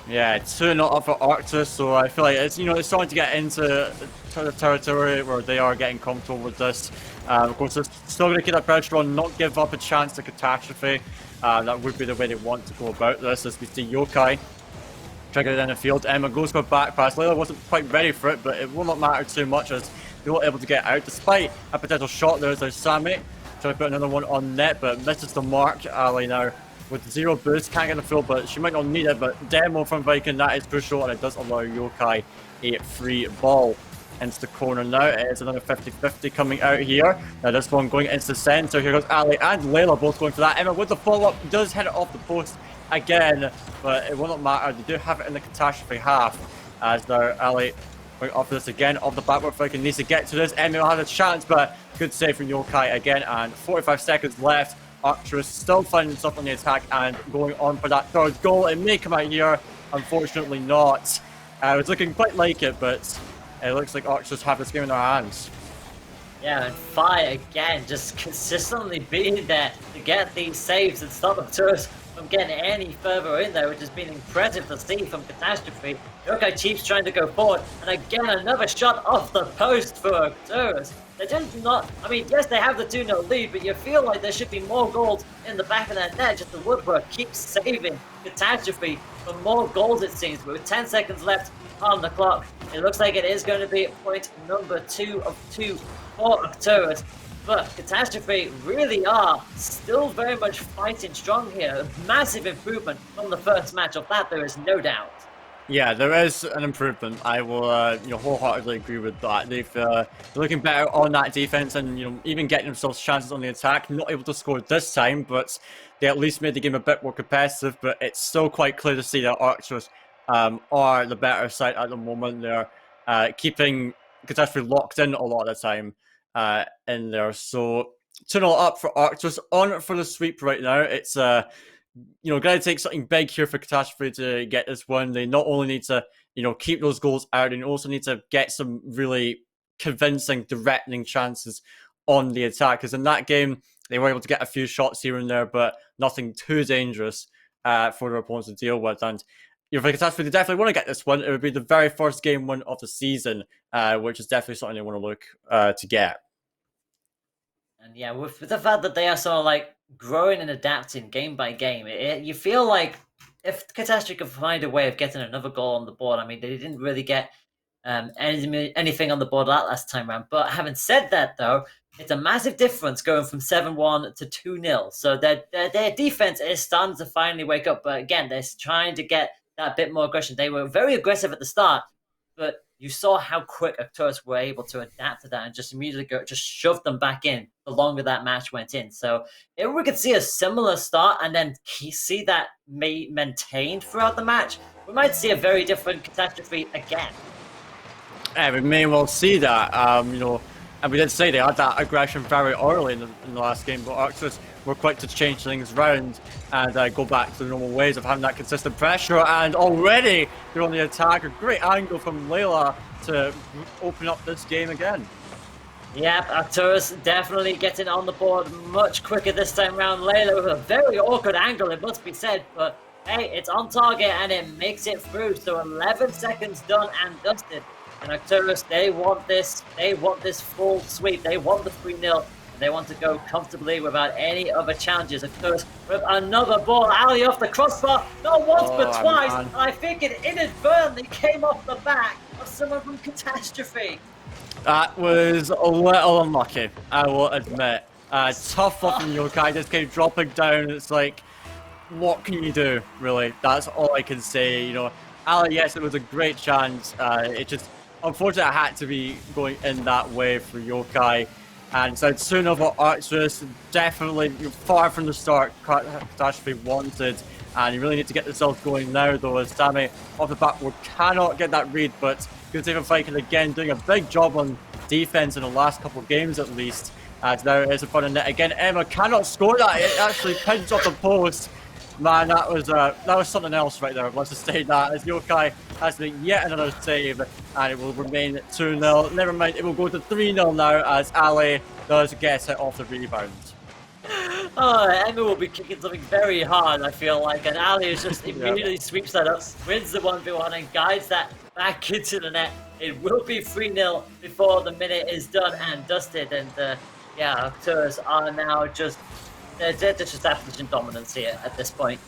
Yeah, 2-0 up for Arcturus, so I feel like it's it's starting to get into the territory where they are getting comfortable with this. Of course, they're still going to keep that pressure on, not give up a chance to Catastrophe. That would be the way they want to go about this, as we see Yokai try to get it down the field. Emma goes for a back pass. Layla wasn't quite ready for it, but it will not matter too much as they were able to get out despite a potential shot there. There's Sammy trying to put another one on net, but misses the mark. Ali now with 0 boost, can't get the field, but she might not need it. But demo from Viking, that is crucial, and it does allow Yokai a free ball into the corner now. It is another 50-50 coming out here. Now this one going into the center. Here goes Ali and Layla both going for that. Emma with the follow-up does hit it off the post again, but it will not matter. They do have it in the Catastrophe half, as now Ali going off this again off the backward. Viking needs to get to this. Emma will have a chance, but good save from Yokai again, and 45 seconds left. Arcturus still finding stuff on the attack and going on for that 3rd goal. It may come out here, unfortunately not. It was looking quite like it, but it looks like Arcturus have this game in their hands. Yeah, and Fi again, just consistently being there to get these saves and stop Arcturus from getting any further in there, which has been impressive to see from Catastrophe. Yokai Chiefs trying to go forward, and again another shot off the post for Arcturus. They're just not, I mean, yes, they have the 2-0 lead, but you feel like there should be more goals in the back of that net. Just the woodwork keeps saving Catastrophe for more goals, it seems. But with 10 seconds left on the clock, it looks like it is going to be point number 2 of 2 for Arcturus. But Catastrophe really are still very much fighting strong here. A massive improvement from the first match. Of that, there is no doubt. Yeah, there is an improvement. I will, wholeheartedly agree with that. They're looking better on that defense, and even getting themselves chances on the attack. Not able to score this time, but they at least made the game a bit more competitive. But it's still quite clear to see that Arcturus are the better side at the moment. They're keeping Catastrophe locked in a lot of the time in there. So 2-0 up for Arcturus, on for the sweep right now. It's gotta take something big here for Catastrophe to get this one. They not only need to, keep those goals out, they also need to get some really convincing, threatening chances on the attack. Because in that game, they were able to get a few shots here and there, but nothing too dangerous for their opponents to deal with. And for Catastrophe, they definitely want to get this one. It would be the very first game win of the season, which is definitely something they want to look to get. And yeah, with the fact that they are sort of like growing and adapting game by game, you feel like if Catastrophe could find a way of getting another goal on the board, I mean, they didn't really get anything on the board that last time around. But having said that, though, it's a massive difference going from 7-1 to 2-0. So their defense is starting to finally wake up. But again, they're trying to get that bit more aggression. They were very aggressive at the start, but you saw how quick Arcturus were able to adapt to that and just immediately just shove them back in the longer that match went in. So if we could see a similar start and then see that maintained throughout the match, we might see a very different catastrophe again. Yeah, we may well see that. And we did say they had that aggression very early in the last game, but Arcturus were quick to change things around and go back to the normal ways of having that consistent pressure. And already they're on the attack. A great angle from Layla to open up this game again. Yep, Arcturus definitely getting on the board much quicker this time around. Layla with a very awkward angle, it must be said, but hey, it's on target and it makes it through. So 11 seconds done and dusted. And Arcturus, they want this full sweep. They want the 3-0. They want to go comfortably without any other challenges. Arcturus with another ball. Ali off the crossbar, not once but twice. And I think it inadvertently came off the back of someone from Catastrophe. That was a little unlucky, I will admit. Tough luck from Yokai, just kept dropping down. It's like, what can you do, really? That's all I can say. Ali, yes, it was a great chance. It just, unfortunately, it had to be going in that way for Yokai. And so soon over Arcturus, definitely far from the start, Catastrophe wanted. And you really need to get yourself going now, though, as Sammy off the bat cannot get that read, but good save and fighting again, doing a big job on defense in the last couple of games at least. As now it is in front of net again. Emma cannot score that. It actually pins off the post. Man, that was something else right there. Let's just say that as Yokai has to make yet another save, and it will remain 2-0. Never mind, it will go to 3-0 now as Ali does get it off the rebound. Oh, Emma will be kicking something very hard, I feel like, and Ali is just immediately sweeps that up, wins the 1v1 and guides that back into the net. It will be 3-0 before the minute is done and dusted, and Arcturus are now just they're just establishing dominance here at this point.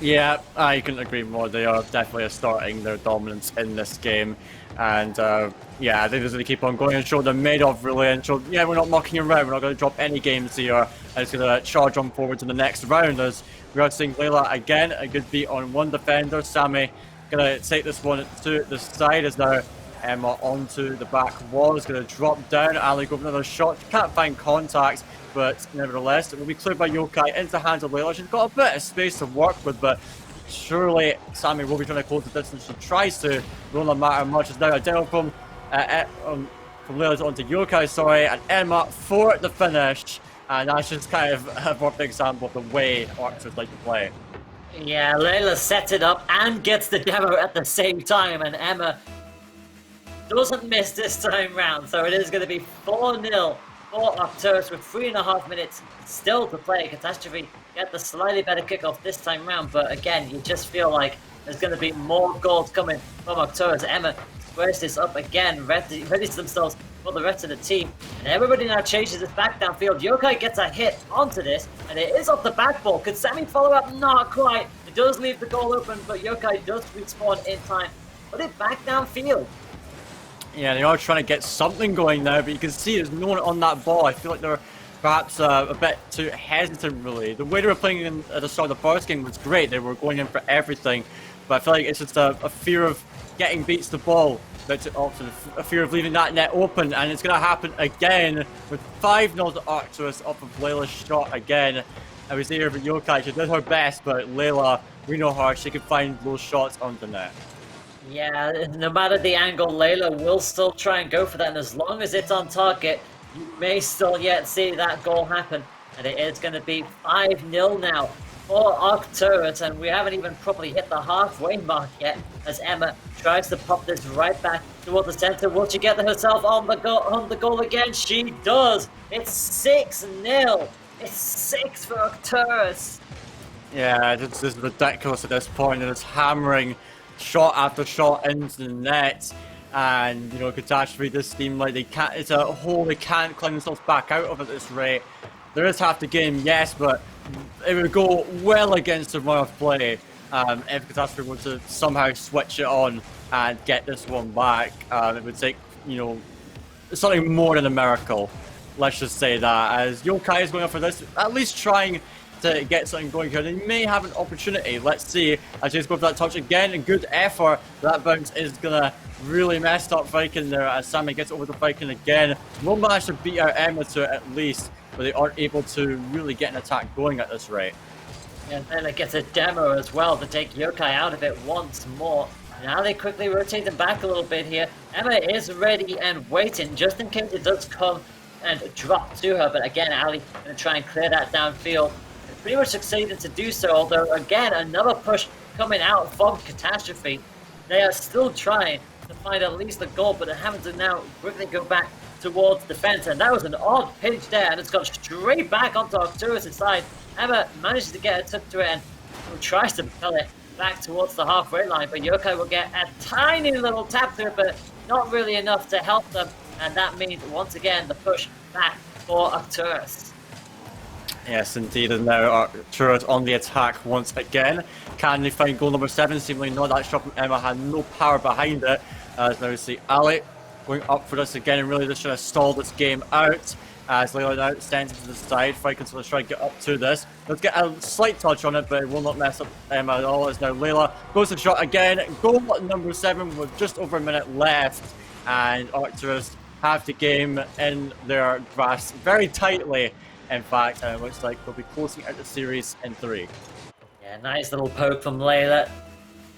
Yeah, I couldn't agree more. They are definitely starting their dominance in this game. And I think they're going to keep on going and show they're made of, really. And show, we're not mucking around. We're not going to drop any games here. And it's going to charge on forward to the next round as we are seeing Layla again. A good beat on one defender. Sammy going to take this one to the side as now Emma onto the back wall. Is going to drop down. Ali go for another shot. Can't find contact. But nevertheless, it will be cleared by Yokai into the hands of Layla. She's got a bit of space to work with, but surely Sammy will be trying to close the distance. She tries to, will not matter much. It's now a down from Layla onto Yokai, and Emma for the finish. And that's just kind of a perfect example of the way Arcturus like to play. Yeah, Layla sets it up and gets the demo at the same time, and Emma doesn't miss this time round. So it is going to be 4-0. For Arcturus with 3.5 minutes still to play. Catastrophe get the slightly better kickoff this time round, but again, you just feel like there's going to be more goals coming from Arcturus. Emma squares this up again, readies themselves for the rest of the team, and everybody now chases this back downfield. Yokai gets a hit onto this, and it is off the back ball. Could Sammy follow up? Not quite. It does leave the goal open, but Yokai does respawn in time. Put it back downfield. Yeah, they are trying to get something going now, but you can see there's no one on that ball. I feel like they're perhaps a bit too hesitant, really. The way they were playing at the start of the first game was great. They were going in for everything, but I feel like it's just a fear of getting beats the ball, that's often a fear of leaving that net open, and it's going to happen again with 5-0 to Arcturus off of Layla's shot again. I was there for Yokai. She did her best, but Layla, we know her. She can find those shots on the net. Yeah, no matter the angle, Layla will still try and go for that, and as long as it's on target, you may still yet see that goal happen. And it is going to be 5-0 now for Arcturus, and we haven't even properly hit the halfway mark yet as Emma tries to pop this right back towards the center. Will she get herself on the goal again? She does! It's 6-0! It's 6 for Arcturus! Yeah, this is ridiculous at this point, and it's hammering shot after shot into the net, and Catastrophe does seem like they can't climb themselves back out of it at this rate. There is half the game, yes, but it would go well against the run of play if Catastrophe were to somehow switch it on and get this one back. It would take something more than a miracle, let's just say that, as Yokai is going up for this, at least trying to get something going here. They may have an opportunity. Let's see. As he's going for that touch again, and good effort. That bounce is gonna really mess up Viking there as Sammy gets over the Viking again. Will manage to beat out Emma to it at least, but they aren't able to really get an attack going at this rate. And then it gets a demo as well to take Yokai out of it once more. Now they quickly rotate them back a little bit here. Emma is ready and waiting just in case it does come and drop to her. But again, Ali going to try and clear that downfield. And pretty much succeeded to do so, although again, another push coming out from Catastrophe. They are still trying to find at least a goal, but they're having to now quickly go back towards defense. And that was an odd pinch there, and it's got straight back onto Arcturus' side. Emma manages to get a tip to it and tries to propel it back towards the halfway line, but Yokai will get a tiny little tap to it, but not really enough to help them, and that means once again the push back for Arcturus. Yes, indeed, and now Arcturus on the attack once again. Can they find goal number 7? Seemingly not. That shot from Emma had no power behind it. As now we see Ali going up for this again and really just trying to stall this game out. As Layla now sends it to the side, Vikings will try to get up to this. Let's get a slight touch on it, but it will not mess up Emma at all. As now Layla goes to the shot again. Goal number 7 with just over a minute left, and Arcturus have the game in their grasp very tightly. In fact, it looks like they'll be closing out the series in 3. Yeah, nice little poke from Layla,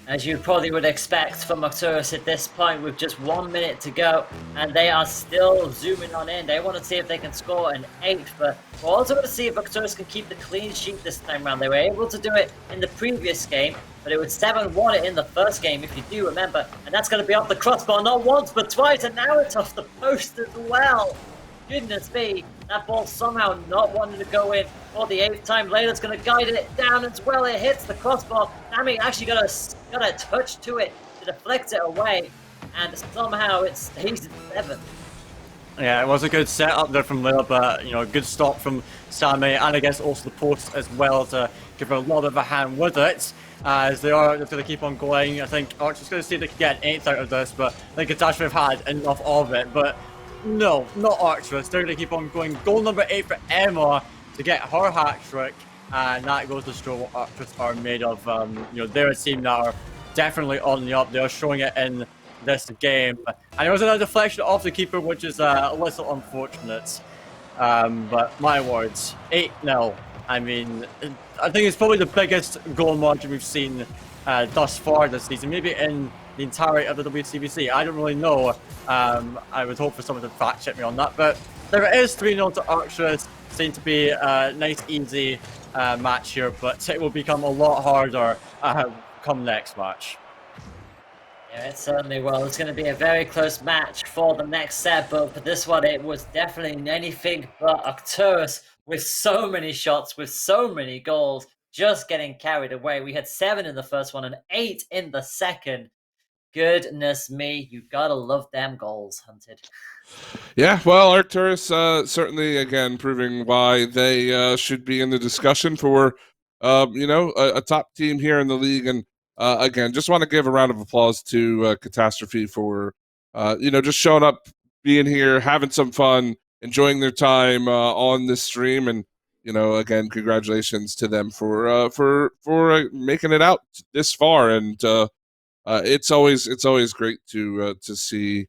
as you probably would expect from Arcturus at this point with just 1 minute to go, and they are still zooming on in. They want to see if they can score an 8th, but we're also going to see if Arcturus can keep the clean sheet this time around. They were able to do it in the previous game, but it was 7-1 in the first game, if you do remember, and that's going to be off the crossbar not once but twice, and now it's off the post as well. Goodness me, that ball somehow not wanting to go in for the 8th time. Layla's going to guide it down as well. It hits the crossbar. Dammy actually got a touch to it to deflect it away, and somehow it stays at 7. Yeah, it was a good setup there from Layla, but a good stop from Sammy, and I guess also the post as well to give her a lot of a hand with it. As they are just going to keep on going. I think Archer's going to see if they can get an 8th out of this, but I think Catastrophe have had enough of it. But no, not Arcturus. They're going to keep on going. Goal number 8 for Emma to get her hat trick, and that goes to show what Arcturus are made of. They're a team that are definitely on the up. They are showing it in this game. And it was another deflection off the keeper, which is a little unfortunate. But my words, 8-0. I mean, I think it's probably the biggest goal margin we've seen thus far this season. Maybe in the entirety of the WCBC. I don't really know. I would hope for someone to fact check me on that. But there it is, 3-0 to Arcturus. Seems to be a nice, easy match here, but it will become a lot harder come next match. Yeah, it certainly will. It's going to be a very close match for the next set, but for this one, it was definitely anything but Arcturus with so many shots, with so many goals, just getting carried away. We had 7 in the first one and 8 in the second. Goodness me, you gotta love them goals, Hunted. Yeah, well, Arcturus certainly, again, proving why they should be in the discussion for, a top team here in the league. And again, just want to give a round of applause to Catastrophe for, just showing up, being here, having some fun, enjoying their time on this stream. And, again, congratulations to them for making it out this far. And it's always great to see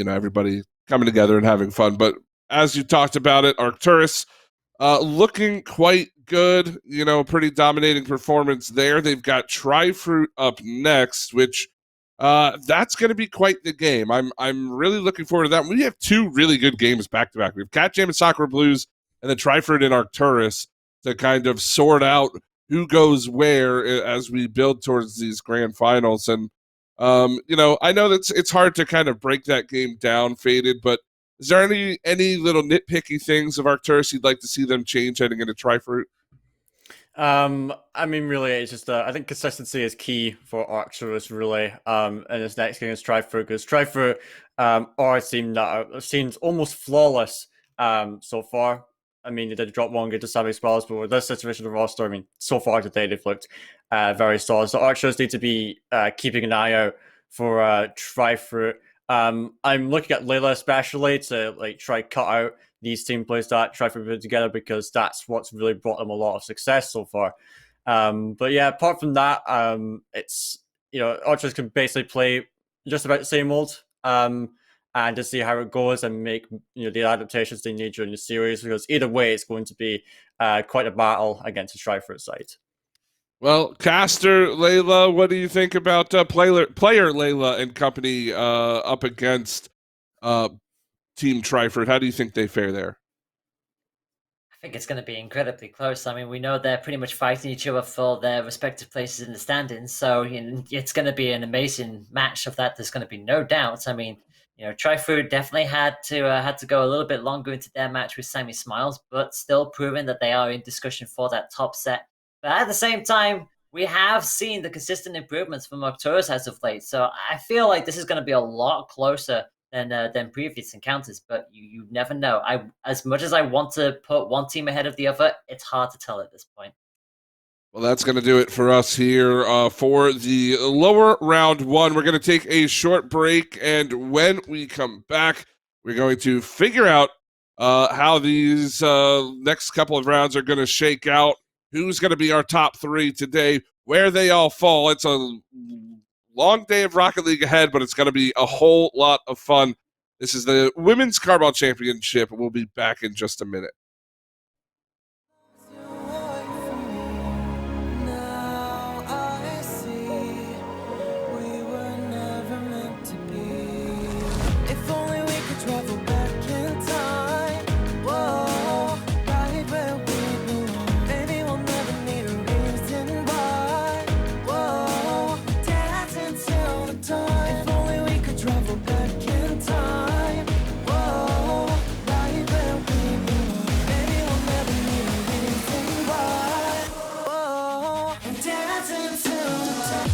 everybody coming together and having fun. But as you talked about it, Arcturus looking quite good, pretty dominating performance there. They've got Tri-Fruit up next, which that's going to be quite the game. I'm really looking forward to that. We have 2 really good games back to back. We have Cat Jam and Sakura Blues, and then Tri-Fruit and Arcturus to kind of sort out who goes where as we build towards these grand finals. And I know that it's hard to kind of break that game down, Faded, but is there any little nitpicky things of Arcturus you'd like to see them change heading into Tri-Fruit? I mean, really, it's just I think consistency is key for Arcturus, really. In this next game is Tri-Fruit, because Tri-Fruit are a team that seems almost flawless so far. I mean, they did drop 1 game to Savage Spells, but with this situation of the roster, I mean, so far today they've looked very solid. So Archers need to be keeping an eye out for Tri-Fruit. I'm looking at Layla especially to try cut out these team plays that Tri-Fruit put together, because that's what's really brought them a lot of success so far. But yeah, apart from that, it's Archers can basically play just about the same old. And to see how it goes and make the adaptations they need during the series, because either way it's going to be quite a battle against the Tri-Fruit side. Well, Caster, Layla, what do you think about player Layla and company up against Team Tri-Fruit? How do you think they fare there? I think it's going to be incredibly close. I mean, we know they're pretty much fighting each other for their respective places in the standings, so it's going to be an amazing match of that. There's going to be no doubt. I mean, Tri-Fruit definitely had to go a little bit longer into their match with Sammy Smiles, but still proving that they are in discussion for that top set. But at the same time, we have seen the consistent improvements from Arcturus as of late, so I feel like this is going to be a lot closer than previous encounters, but you never know. As much as I want to put one team ahead of the other, it's hard to tell at this point. Well, that's going to do it for us here for the lower round one. We're going to take a short break, and when we come back, we're going to figure out how these next couple of rounds are going to shake out, who's going to be our top three today, where they all fall. It's a long day of Rocket League ahead, but it's going to be a whole lot of fun. This is the Women's Carball Championship. We'll be back in just a minute. Now I see we were never meant to be. If only we could travel back in time. Whoa, right where we belong. Maybe we'll never need a reason why. Whoa, dancing till the dawn. If only we could travel back in time. Whoa, right where we belong. Maybe we'll never need a reason why. Whoa, dancing till the dawn.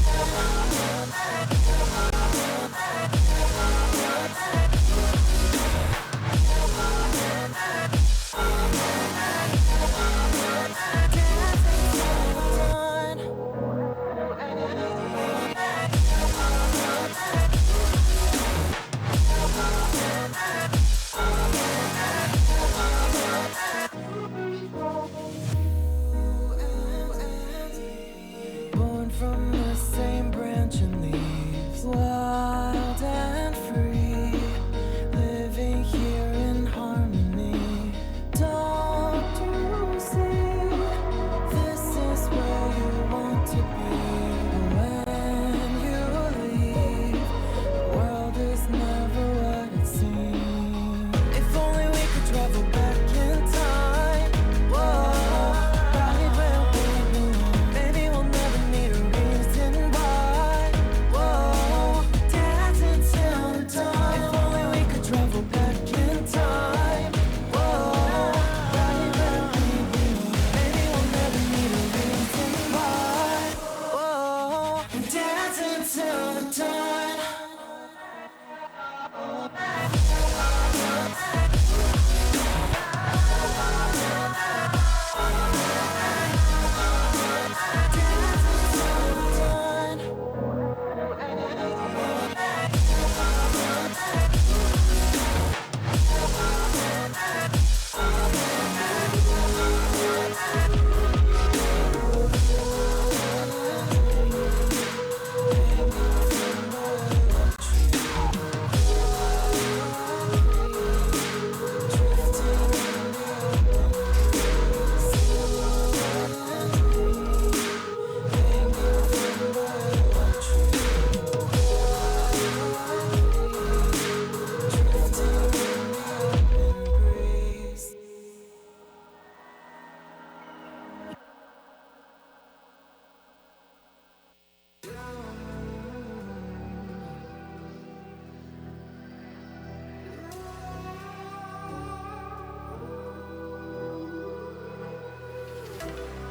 Born from the same branch and leaves, wild and free, living here in harmony. Don't you see? This is where you want to be. When you leave, the world is never what it seems. If only we could travel back in time. Whoa, right where we belong. Maybe we'll never need a reason why. Whoa, dancing till the dawn. If only we could travel back in time. Whoa, right where we belong. Maybe we'll never need a reason why. Whoa, dancing till the dawn.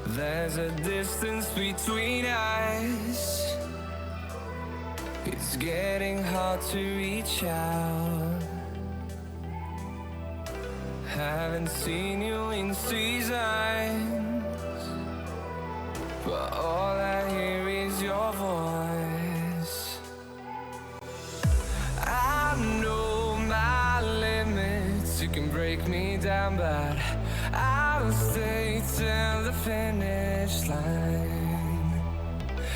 There's a distance between us. It's getting hard to reach out. Haven't seen you in seasons, but all I hear is your voice. I know my limits, you can break me down, but I'll stay till the finish line.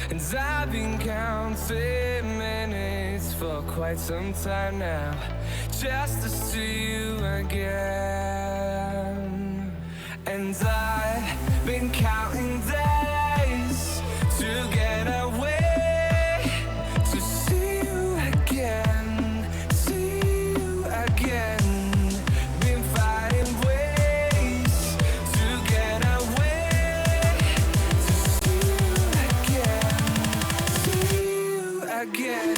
And I've been counting minutes for quite some time now, just to see you again. And I been counting days to get away, to see you again, see you again. Been fighting ways to get away, to see you again.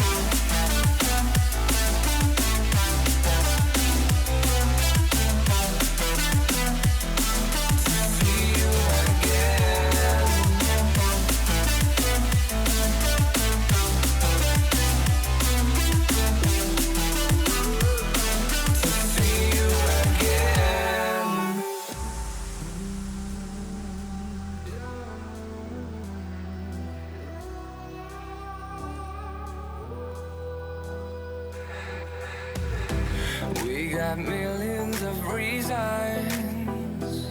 We got millions of reasons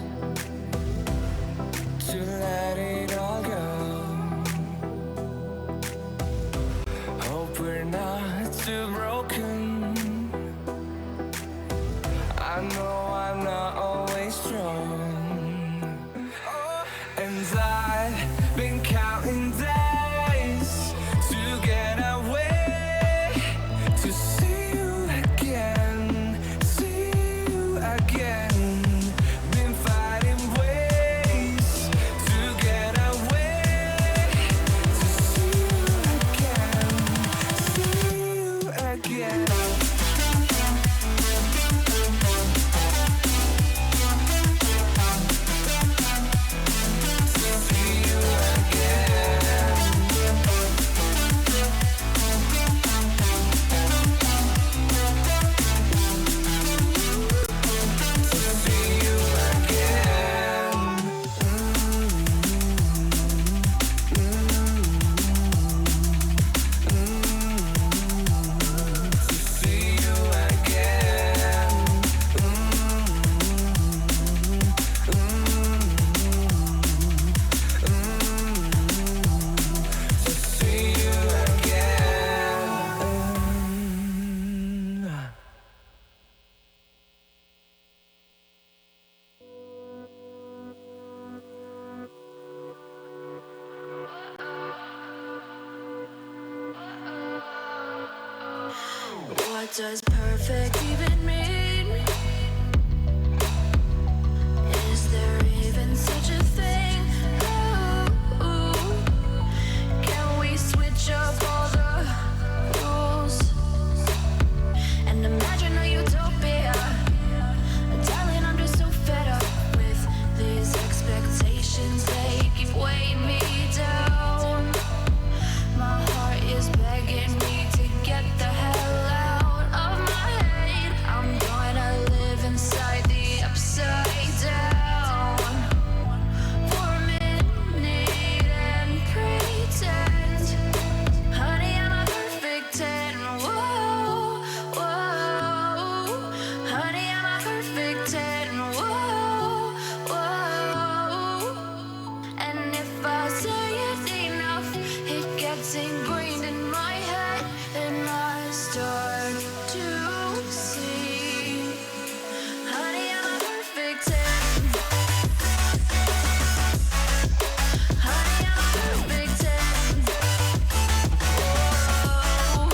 to let it all go. Hope we're not too broken. I know I'm not always strong, and I've been counting days to get away, to see you again, see you again. Been fighting ways to get away, to see you again. What does perfect even mean? Is there even such a thing? Ooh, can we switch up all the rules and imagine a utopia? Darling, I'm just so fed up with these expectations. They keep weighing me down. My heart is begging me to get the hell out of my head. I'm gonna live inside the upside down for a minute and pretend, honey, I'm a perfect 10. Whoa, whoa, honey, I'm a perfect 10. Whoa, whoa, and if I say it enough, it gets ingrained in my head, and I start to see, honey, I'm a perfect 10. Honey, I'm a perfect 10. Whoa,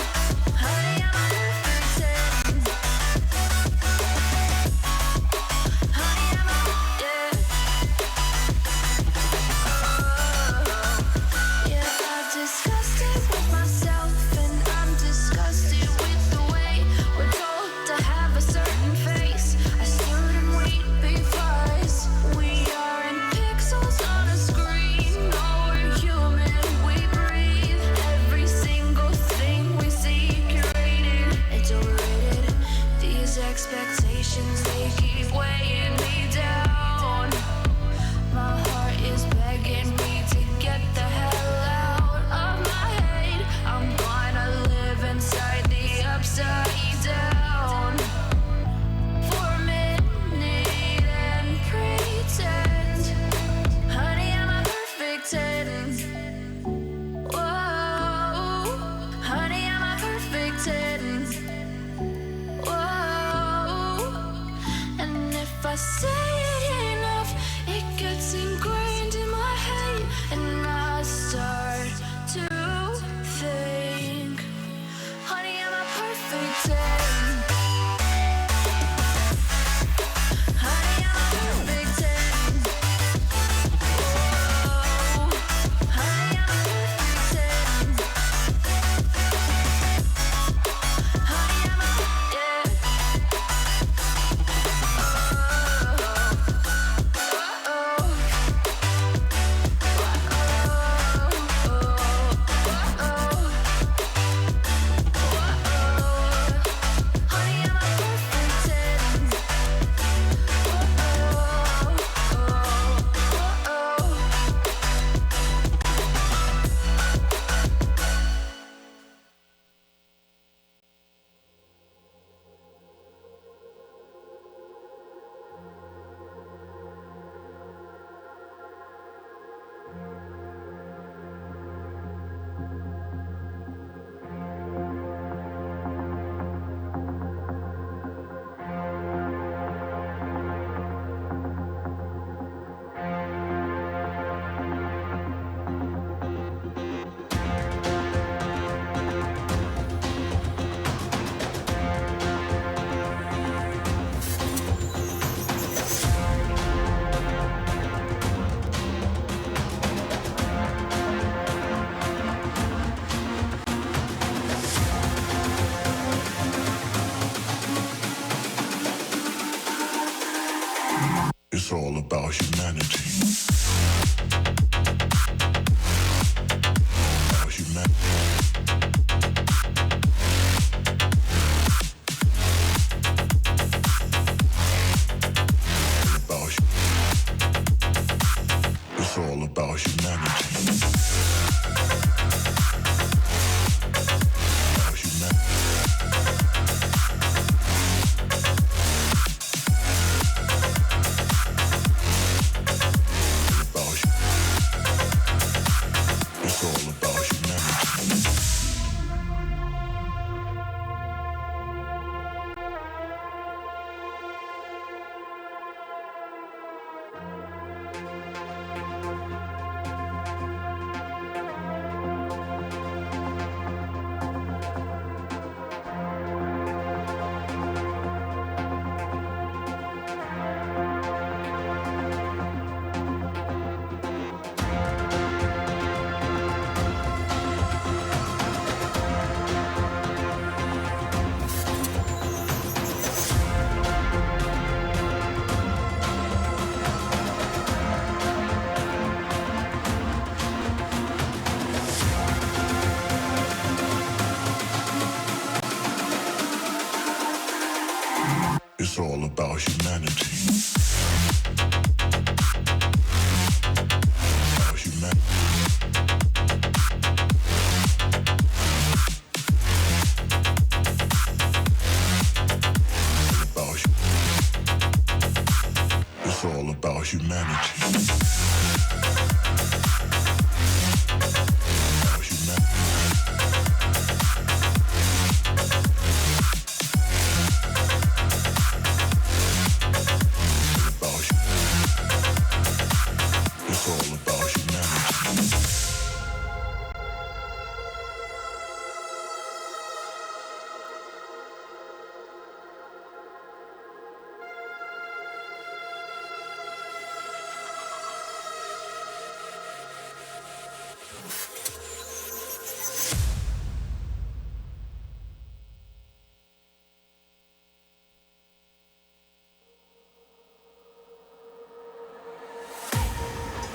honey, I'm a perfect 10. Honey, I'm a, yeah. Yeah, I've discussed it all about humanity. It's all about humanity. It's all about humanity. About humanity. It's all about humanity. About humanity. It's all about humanity.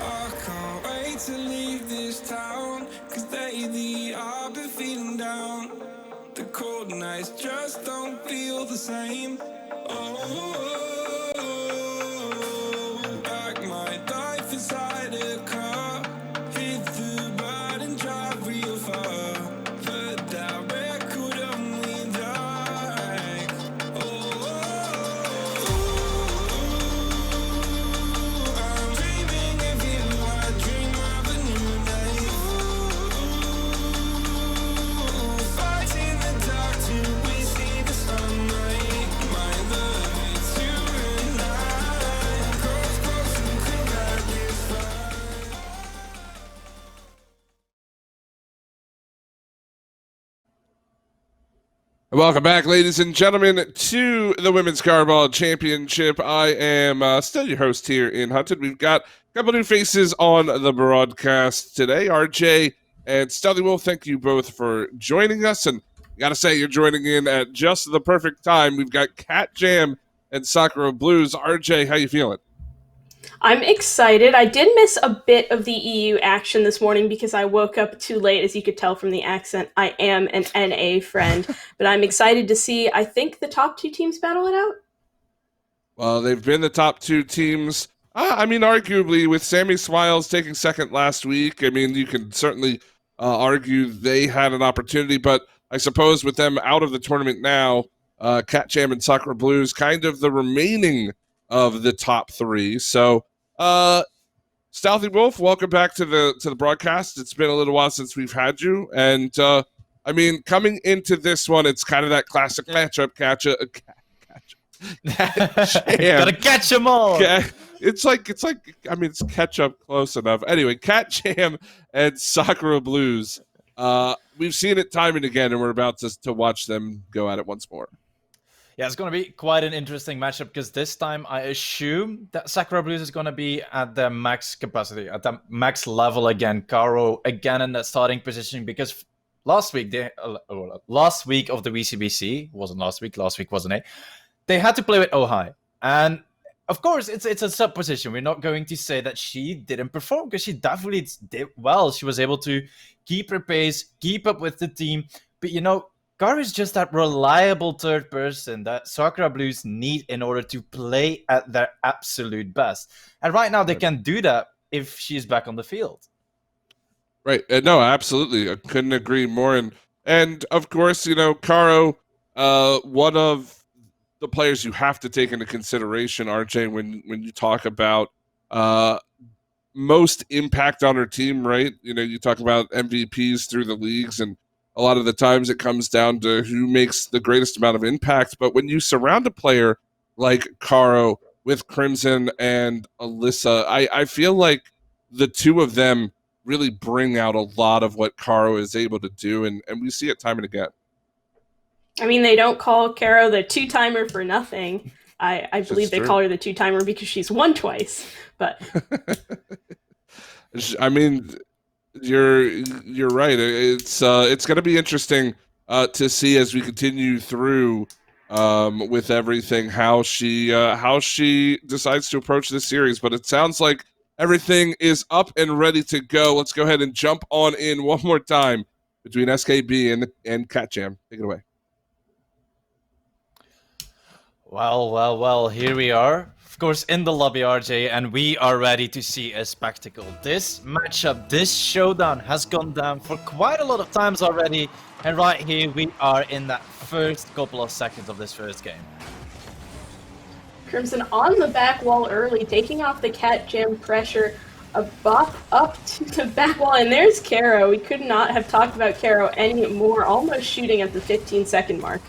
I can't wait to leave this town, 'cause lately I've been feeling down. The cold nights just don't feel the same. Oh, like my life inside a car, hit the button, drive real far. But that record only like, I'm dreaming of you, I dream of a new life. Fighting the dark till we see the sunlight. My love, it's you and I. Close, close, and come back this far. Welcome back, ladies and gentlemen, to the Women's Carball Championship. I am still your host here in Hunted. We've got a couple new faces on the broadcast today. RJ and Stealthy Wolf, thank you both for joining us. And I gotta say, you're joining in at just the perfect time. We've got Cat Jam and Sakura Blues. RJ, how you feeling? I'm excited. I did miss a bit of the EU action this morning because I woke up too late, as you could tell from the accent. I am an NA friend, but I'm excited to see, I think, the top two teams battle it out. Well, they've been the top two teams. I mean, arguably, with Sammy Smiles taking second last week, I mean, you can certainly argue they had an opportunity, but I suppose with them out of the tournament now, Cat Jam and Sakura Blues kind of the remaining of the top three. So, Stealthy Wolf, welcome back to the broadcast. It's been a little while since we've had you, and I mean, coming into this one, it's kind of that classic matchup. Gotta catch them all. It's like I mean, it's ketchup close enough. Anyway, Cat Jam and Sakura Blues. We've seen it time and again, and we're about to watch them go at it once more. Yeah, it's going to be quite an interesting matchup because this time I assume that Sakura Blues is going to be at the max capacity, at the max level again. Caro again in that starting position because last week of the WCBC, wasn't last week wasn't it? They had to play with Ohai. And of course, it's a sub position. We're not going to say that she didn't perform because she definitely did well. She was able to keep her pace, keep up with the team. But you know, Gar is just that reliable third person that Sakura Blues need in order to play at their absolute best. And right now they can do that if she's back on the field. Right. No, absolutely. I couldn't agree more. And of course, Caro, one of the players you have to take into consideration, RJ, when you talk about most impact on her team, right? You talk about MVPs through the leagues, and a lot of the times it comes down to who makes the greatest amount of impact. But when you surround a player like Caro with Crimson and Alyssa, I feel like the two of them really bring out a lot of what Caro is able to do, and we see it time and again. I mean, they don't call Caro the two-timer for nothing. I believe they call her the two-timer because she's won twice. But I mean, you're right. It's going to be interesting to see as we continue through with everything how she decides to approach this series. But it sounds like everything is up and ready to go. Let's go ahead and jump on in one more time between SKB and Cat Jam. Take it away. Well, here we are. Of course, in the lobby, RJ, and we are ready to see a spectacle. This matchup, this showdown has gone down for quite a lot of times already. And right here, we are in that first couple of seconds of this first game. Crimson on the back wall early, taking off the Cat Jam pressure. A bop up to the back wall, and there's Caro. We could not have talked about Caro any more, almost shooting at the 15-second mark.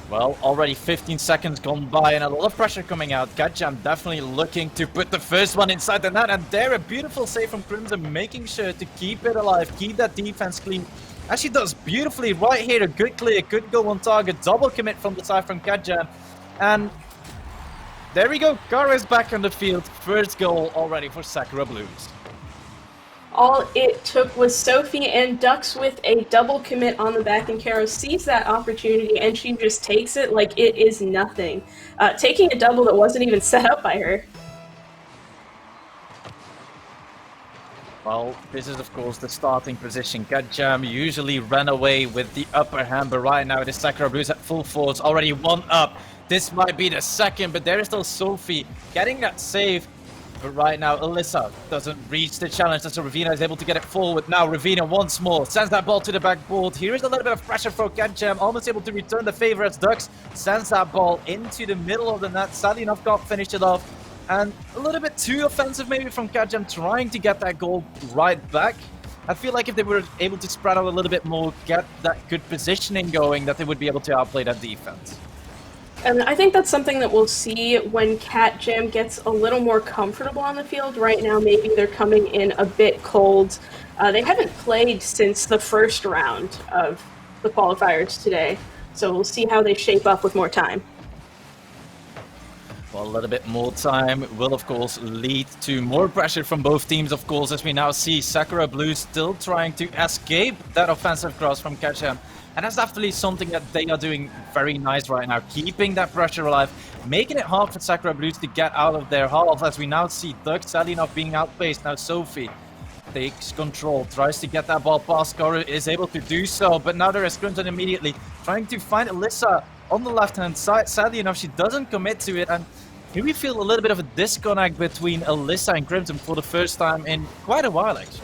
Well, already 15 seconds gone by and a lot of pressure coming out. Cat Jam definitely looking to put the first one inside the net, and there a beautiful save from Crimson, making sure to keep it alive, keep that defense clean. As she does beautifully right here, a good clear, good go on target, double commit from the side from Cat Jam. And there we go, Caro is back on the field. First goal already for Sakura Blues. All it took was Sophie and Dux with a double commit on the back, and Caro sees that opportunity and she just takes it like it is nothing. Taking a double that wasn't even set up by her. Well, this is of course the starting position. Cat Jam usually ran away with the upper hand, but right now it is Sakura Blues at full force, already one up. This might be the second, but there is still Sophie getting that save. But right now, Alyssa doesn't reach the challenge, so Ravina is able to get it forward. Now Ravina once more sends that ball to the backboard. Here is a little bit of pressure for Cat Jam, almost able to return the favor as Dux sends that ball into the middle of the net. Sadly enough, can't finish it off. And a little bit too offensive maybe from Cat Jam, trying to get that goal right back. I feel like if they were able to spread out a little bit more, get that good positioning going, that they would be able to outplay that defense. And I think that's something that we'll see when Cat Jam gets a little more comfortable on the field. Right now, maybe they're coming in a bit cold. They haven't played since the first round of the qualifiers today, so we'll see how they shape up with more time. Well, a little bit more time will, of course, lead to more pressure from both teams, of course, as we now see Sakura Blues still trying to escape that offensive cross from Cat Jam. And that's definitely something that they are doing very nice right now, keeping that pressure alive, making it hard for Sakura Blues to get out of their half, as we now see Dux, sadly enough, being outpaced. Now Sophie takes control, tries to get that ball past Caro, is able to do so, but now there is Crimson immediately trying to find Alyssa on the left-hand side. Sadly enough, she doesn't commit to it, and here we feel a little bit of a disconnect between Alyssa and Crimson for the first time in quite a while, actually.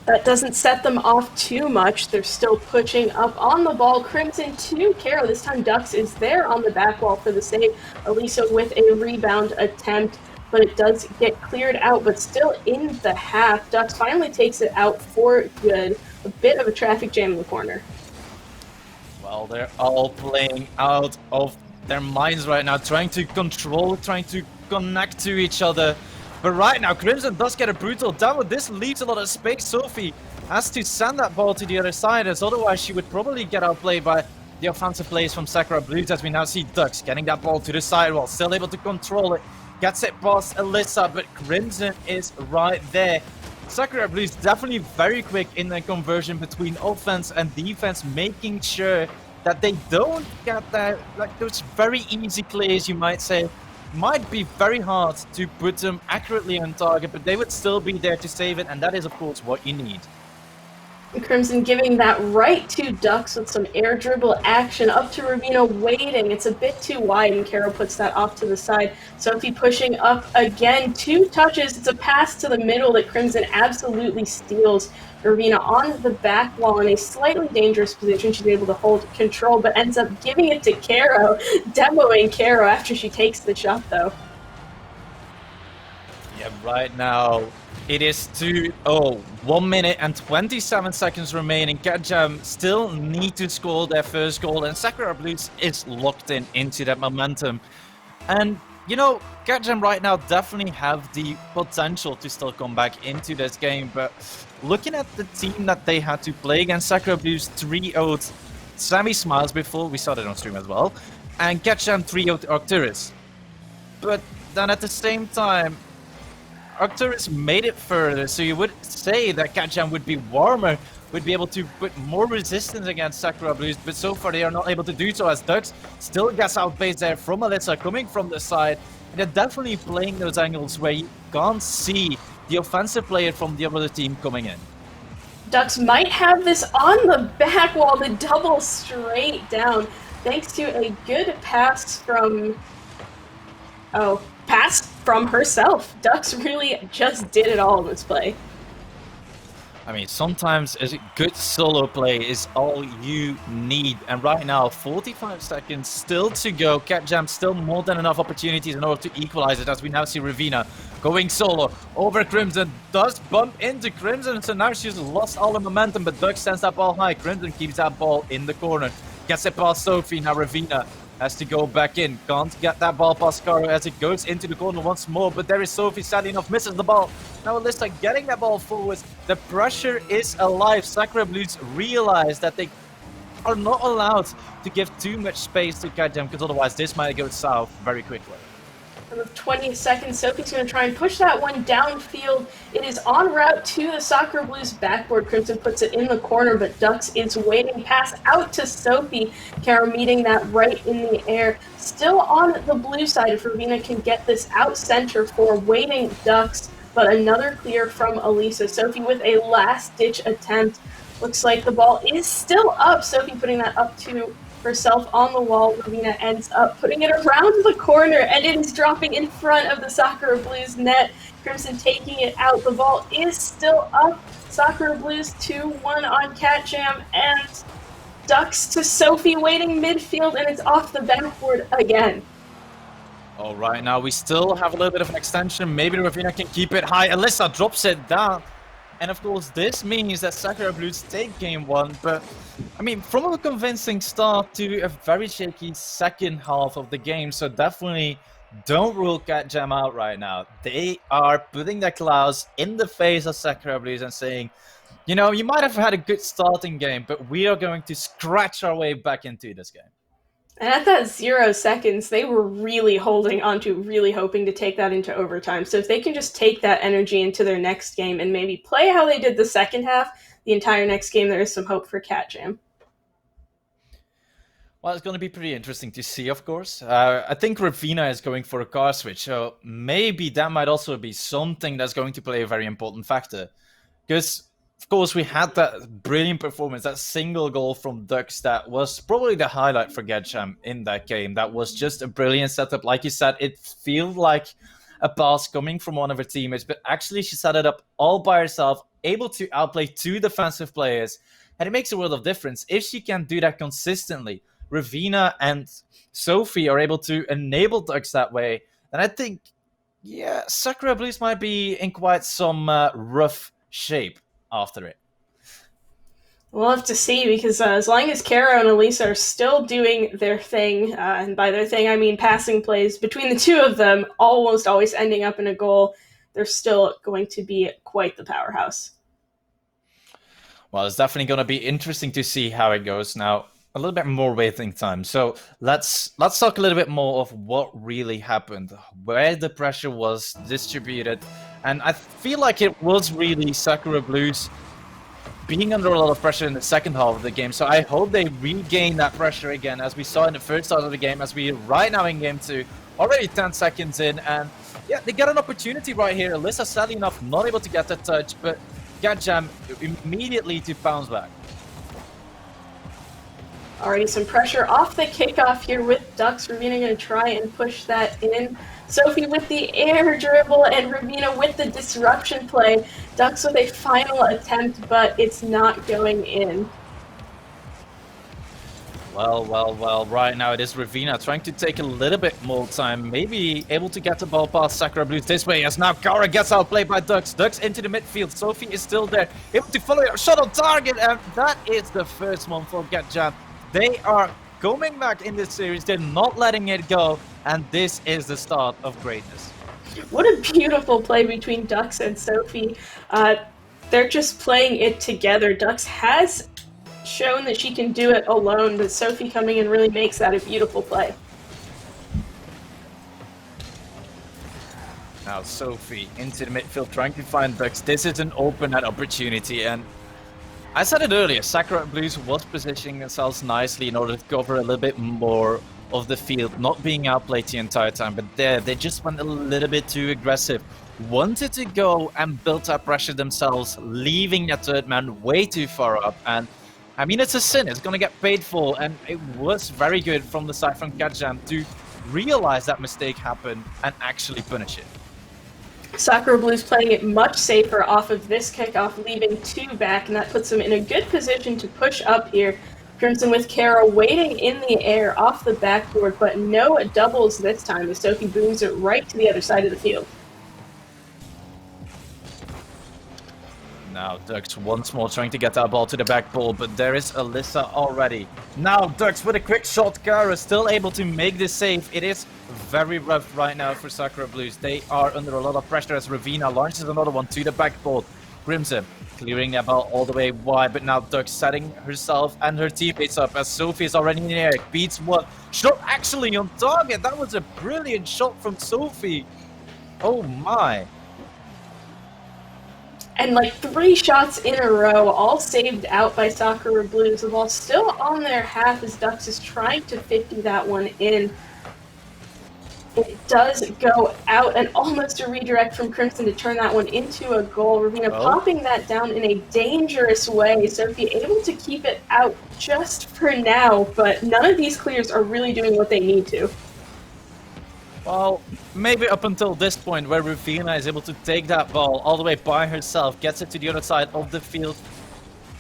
That doesn't set them off too much. They're still pushing up on the ball. Crimson to Caro. This time Dux is there on the back wall for the save. Elisa with a rebound attempt, but it does get cleared out, but still in the half. Dux finally takes it out for good. A bit of a traffic jam in the corner. Well, they're all playing out of their minds right now, trying to control, trying to connect to each other. But right now, Crimson does get a brutal downward. This leaves a lot of space. Sophie has to send that ball to the other side, as otherwise she would probably get outplayed by the offensive plays from Sakura Blues, as we now see Dux getting that ball to the sidewall, still able to control it. Gets it past Alyssa, but Crimson is right there. Sakura Blues definitely very quick in the conversion between offense and defense, making sure that they don't get that, like those very easy clears, you might say. Might be very hard to put them accurately on target, but they would still be there to save it, and that is, of course, what you need. Crimson giving that right to Dux with some air dribble action up to Ravina waiting. It's a bit too wide and Caro puts that off to the side. Sophie pushing up again. 2 touches. It's a pass to the middle that Crimson absolutely steals. Ravina on the back wall in a slightly dangerous position. She's able to hold control but ends up giving it to Caro, demoing Caro after she takes the shot though. Yeah, right now it is 1 minute and 27 seconds remaining. Catjam still need to score their first goal, and Sakura Blues is locked into that momentum. And you know, Catjam right now definitely have the potential to still come back into this game, but looking at the team that they had to play against, Sakura Blues 3-0'd Sammy Smiles before, we saw that on stream as well, and Catjam 3-0'd Arcturus. But then at the same time, Arcturus made it further, so you would say that Catjam would be warmer, would be able to put more resistance against Sakura Blues, but so far they are not able to do so, as Dux still gets outpaced there from Alyssa coming from the side, and they're definitely playing those angles where you can't see the offensive player from the other team coming in. Dux might have this on the back wall, the double straight down, thanks to a good pass from... pass from herself. Dux really just did it all in this play. I mean, sometimes a good solo play is all you need. And right now, 45 seconds still to go. Catjam still more than enough opportunities in order to equalize it, as we now see Ravina going solo over Crimson. Does bump into Crimson, so now she's lost all the momentum, but Dux sends that ball high. Crimson keeps that ball in the corner. Gets it past Sophie. Now Ravina has to go back in. Can't get that ball past Caro as it goes into the corner once more. But there is Sophie, sadly enough, misses the ball. Now Alyssa getting that ball forward. The pressure is alive. Sakura Blues realize that they are not allowed to give too much space to Catjam, because otherwise this might go south very quickly. And with 20 seconds, Sophie's going to try and push that one downfield. It is en route to the Sakura Blues backboard. Crimson puts it in the corner, but Dux is waiting. Pass out to Sophie. Caro meeting that right in the air. Still on the blue side if Ravina can get this out center for waiting Dux, but another clear from Elisa. Sophie with a last-ditch attempt. Looks like the ball is still up. Sophie putting that up to herself on the wall. Ravina ends up putting it around the corner, and it is dropping in front of the Sakura Blues net. Crimson taking it out. The ball is still up. Sakura Blues 2-1 on Catjam, and Dux to Sophie waiting midfield, and it's off the backboard again. All right, now we still have a little bit of an extension. Maybe Ravina can keep it high. Alyssa drops it down. And of course, this means that Sakura Blues take game 1, but I mean, from a convincing start to a very shaky second half of the game, so definitely don't rule Catjam out right now. They are putting their claws in the face of Sakura Blues and saying, you know, you might have had a good starting game, but we are going to scratch our way back into this game. And at that 0 seconds, they were really holding onto, really hoping to take that into overtime. So if they can just take that energy into their next game and maybe play how they did the second half, the entire next game, there is some hope for Catjam. Well, it's going to be pretty interesting to see, of course. I think Ravina is going for a car switch, so maybe that might also be something that's going to play a very important factor. Because of course, we had that brilliant performance, that single goal from Dux that was probably the highlight for Catjam in that game. That was just a brilliant setup. Like you said, it feels like a pass coming from one of her teammates, but actually she set it up all by herself, able to outplay 2 defensive players, and it makes a world of difference. If she can do that consistently, Ravina and Sophie are able to enable Dux that way, then I think, yeah, Sakura Blues might be in quite some rough shape after it. We'll have to see, because as long as Caro and Elisa are still doing their thing, and by their thing I mean passing plays between the two of them, almost always ending up in a goal, they're still going to be quite the powerhouse. Well, it's definitely going to be interesting to see how it goes. Now, a little bit more waiting time. So let's talk a little bit more of what really happened, where the pressure was distributed. And I feel like it was really Sakura Blues being under a lot of pressure in the second half of the game. So I hope they regain that pressure again, as we saw in the first half of the game, as we right now in game 2, already 10 seconds in. And yeah, they got an opportunity right here. Alyssa, sadly enough, not able to get that touch, but Cat Jam immediately to bounce back. Already some pressure off the kickoff here with Dux. Ravina going to try and push that in. Sophie with the air dribble and Ravina with the disruption play. Dux with a final attempt, but it's not going in. Well, right now it is Ravina trying to take a little bit more time, maybe able to get the ball past Sakura Blues this way, as now Kara gets outplayed by Dux. Dux into the midfield, Sophie is still there, able to follow a shot on target, and that is the first one for Cat Jam. They are coming back in this series, they're not letting it go, and this is the start of greatness. What a beautiful play between Dux and Sophie. They're just playing it together. Dux has shown that she can do it alone, but Sophie coming in really makes that a beautiful play. Now Sophie into the midfield trying to find Dux. This is an open net opportunity, and I said it earlier, Sakura Blues was positioning themselves nicely in order to cover a little bit more of the field, not being outplayed the entire time, but there they just went a little bit too aggressive. Wanted to go and build up pressure themselves, leaving that third man way too far up, and I mean, it's a sin, it's gonna get paid for, and it was very good from the side from Cat Jam to realize that mistake happened and actually punish it. Sakura Blues playing it much safer off of this kickoff, leaving 2 back, and that puts them in a good position to push up here. Crimson with Kara waiting in the air off the backboard, but no doubles this time as Sophie booms it right to the other side of the field. Now Dux once more trying to get that ball to the back ball, but there is Alyssa already. Now Dux with a quick shot, Kara still able to make this save. It is very rough right now for Sakura Blues. They are under a lot of pressure as Ravina launches another one to the back ball. Crimson clearing that ball all the way wide, but now Dux setting herself and her teammates up as Sophie is already in the air. Beats one. Shot actually on target. That was a brilliant shot from Sophie. Oh my. And like 3 shots in a row, all saved out by Sakura Blues. The ball still on their half as Dux is trying to 50 that one in. It does go out, and almost a redirect from Crimson to turn that one into a goal. Ravina popping that down in a dangerous way. Sophie able to keep it out just for now, but none of these clears are really doing what they need to. Well, maybe up until this point where Ravina is able to take that ball all the way by herself, gets it to the other side of the field.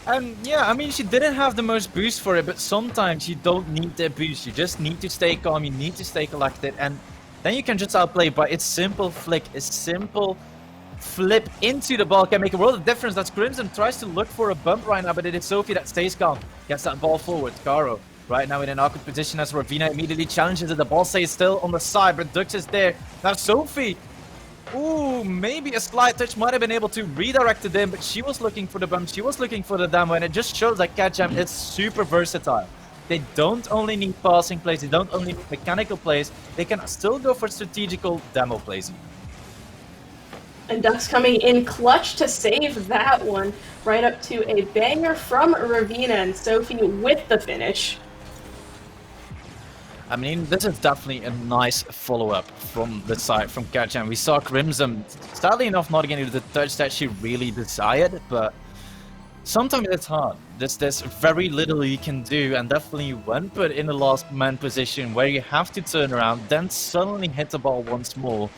And yeah, I mean, she didn't have the most boost for it, but sometimes you don't need the boost. You just need to stay calm, you need to stay collected, and then you can just outplay by its simple flick, a simple flip into the ball can make a world of difference. That's Crimson tries to look for a bump right now, but it is Sophie that stays calm. Gets that ball forward. Caro right now in an awkward position as Ravina immediately challenges it. The ball stays still on the side, but Dux is there. Now Sophie, ooh, maybe a slight touch might have been able to redirect it in, but she was looking for the bump, she was looking for the demo, and it just shows that Cat Jam is super versatile. They don't only need passing plays, they don't only need mechanical plays, they can still go for strategical demo plays. And Dux coming in clutch to save that one, right up to a banger from Ravina, and Sophie with the finish. I mean, this is definitely a nice follow-up from the side from Cat Jam. We saw Crimson, sadly enough, not getting the touch that she really desired, but sometimes it's hard. There's very little you can do, and definitely when put in the last man position where you have to turn around, then suddenly hit the ball once more,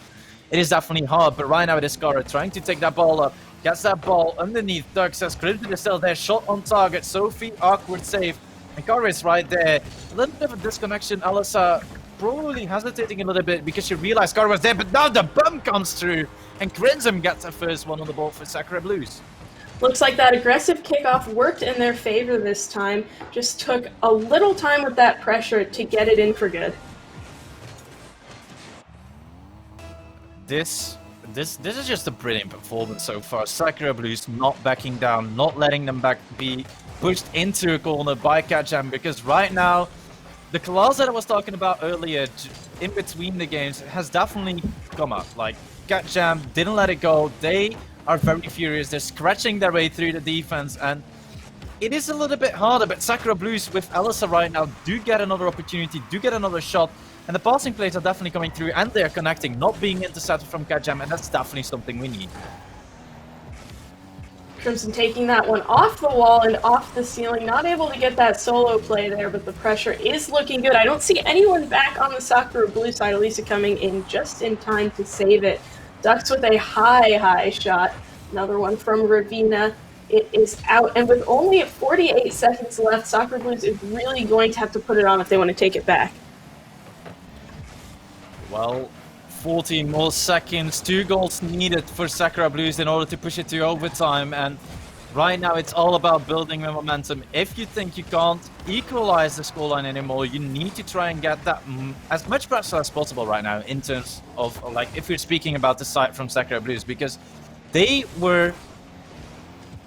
it is definitely hard. But right now it is Kara trying to take that ball up, gets that ball underneath Dux as Crimson is still there, shot on target, Sophie, awkward save. And Kara is right there. A little bit of a disconnection. Alyssa probably hesitating a little bit because she realized Kara was there, but now the bump comes through, and Crimson gets the first one on the ball for Sakura Blues. Looks like that aggressive kickoff worked in their favor this time. Just took a little time with that pressure to get it in for good. This is just a brilliant performance so far. Sakura Blues not backing down, not letting them be pushed into a corner by Cat Jam, because right now the class that I was talking about earlier in between the games has definitely come up. Like, Cat Jam didn't let it go. They are very furious. They're scratching their way through the defense, and it is a little bit harder, but Sakura Blues with Alyssa right now do get another opportunity, do get another shot, and the passing plays are definitely coming through, and they're connecting, not being intercepted from Cat Jam, and that's definitely something we need. Crimson taking that one off the wall and off the ceiling, not able to get that solo play there, but the pressure is looking good. I don't see anyone back on the Sakura blue side. Elisa coming in just in time to save it. Ducks with a high shot. Another one from Ravina. It is out, and with only 48 seconds left, Sakura Blues is really going to have to put it on if they want to take it back. Well, 14 more seconds, 2 goals needed for Sakura Blues in order to push it to overtime, and right now it's all about building the momentum. If you think you can't equalize the scoreline anymore, you need to try and get that as much pressure as possible right now in terms of, like, if you're speaking about the side from Sakura Blues, because they were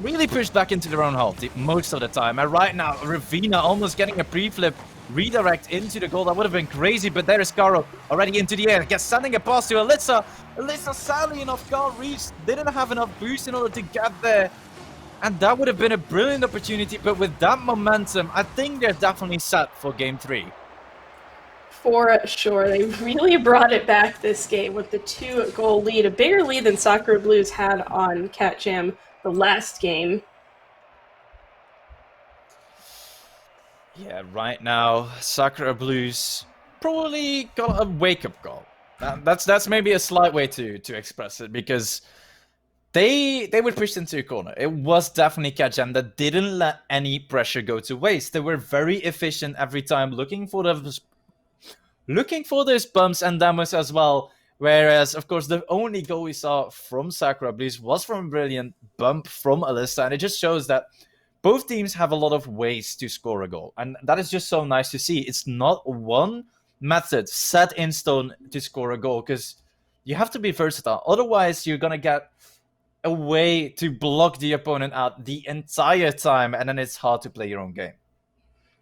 really pushed back into their own hull most of the time. And right now, Ravina almost getting a pre-flip redirect into the goal. That would have been crazy, but there is Caro already into the air. Gets sending a pass to Alyssa. Alyssa sadly enough can't reach. Didn't have enough boost in order to get there. And that would have been a brilliant opportunity, but with that momentum, I think they're definitely set for game 3. For sure. They really brought it back this game with the 2-goal lead. A bigger lead than Sakura Blues had on Cat Jam the last game. Yeah, right now, Sakura Blues probably got a wake-up call. That's maybe a slight way to express it, because they were pushed into a corner. It was definitely Cat Jam that didn't let any pressure go to waste. They were very efficient every time, looking for those bumps and demos as well. Whereas, of course, the only goal we saw from Sakura Blues was from a brilliant bump from Alyssa, and it just shows that both teams have a lot of ways to score a goal, and that is just so nice to see. It's not one method set in stone to score a goal, because you have to be versatile. Otherwise, you're going to get a way to block the opponent out the entire time, and then it's hard to play your own game.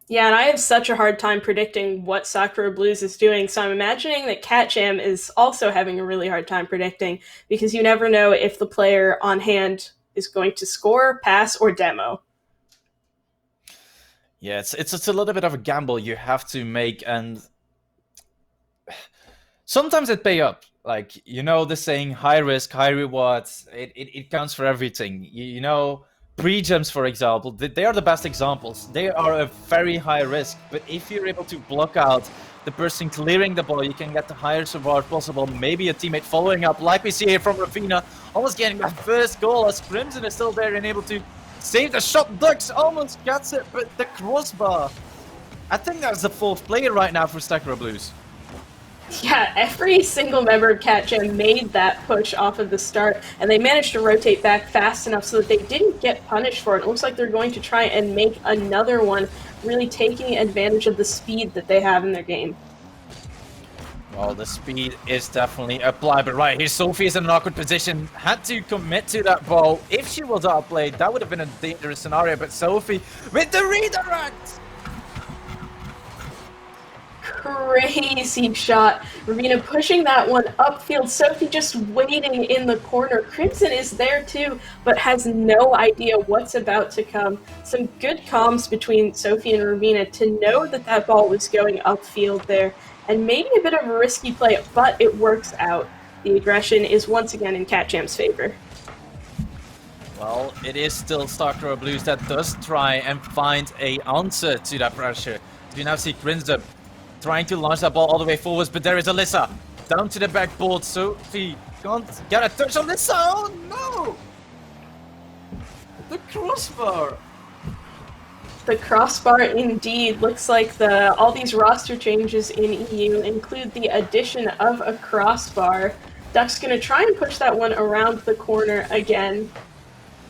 Yeah, and I have such a hard time predicting what Sakura Blues is doing, so I'm imagining that Cat Jam is also having a really hard time predicting, because you never know if the player on hand is going to score, pass, or demo. Yeah, it's a little bit of a gamble you have to make, and sometimes it pays up. Like, you know the saying, high risk, high rewards, it counts for everything. You know, pre-gems, for example, they are the best examples. They are a very high risk, but if you're able to block out the person clearing the ball, you can get the highest reward possible. Maybe a teammate following up, like we see here from Ravina, almost getting that first goal as Crimson is still there and able to save the shot. Ducks almost gets it, but the crossbar. I think that's the 4th player right now for Sakura Blues. Yeah, every single member of Cat Jam made that push off of the start, and they managed to rotate back fast enough so that they didn't get punished for it. It looks like they're going to try and make another one, really taking advantage of the speed that they have in their game. Well, the speed is definitely applied, but right here, Sophie is in an awkward position, had to commit to that ball. If she was outplayed, that would have been a dangerous scenario, but Sophie with the redirect! Crazy shot. Ravina pushing that one upfield. Sophie just waiting in the corner. Crimson is there too, but has no idea what's about to come. Some good comms between Sophie and Ravina to know that that ball was going upfield there. And maybe a bit of a risky play, but it works out. The aggression is once again in Cat Jam's favor. Well, it is still Sakura Blues that does try and find a answer to that pressure. You now see Crimson trying to launch that ball all the way forwards, but there is Alyssa down to the backboard. Sophie can't get a touch on Alyssa. Oh no! The crossbar. The crossbar indeed. Looks like all these roster changes in EU include the addition of a crossbar. Duck's gonna try and push that one around the corner again,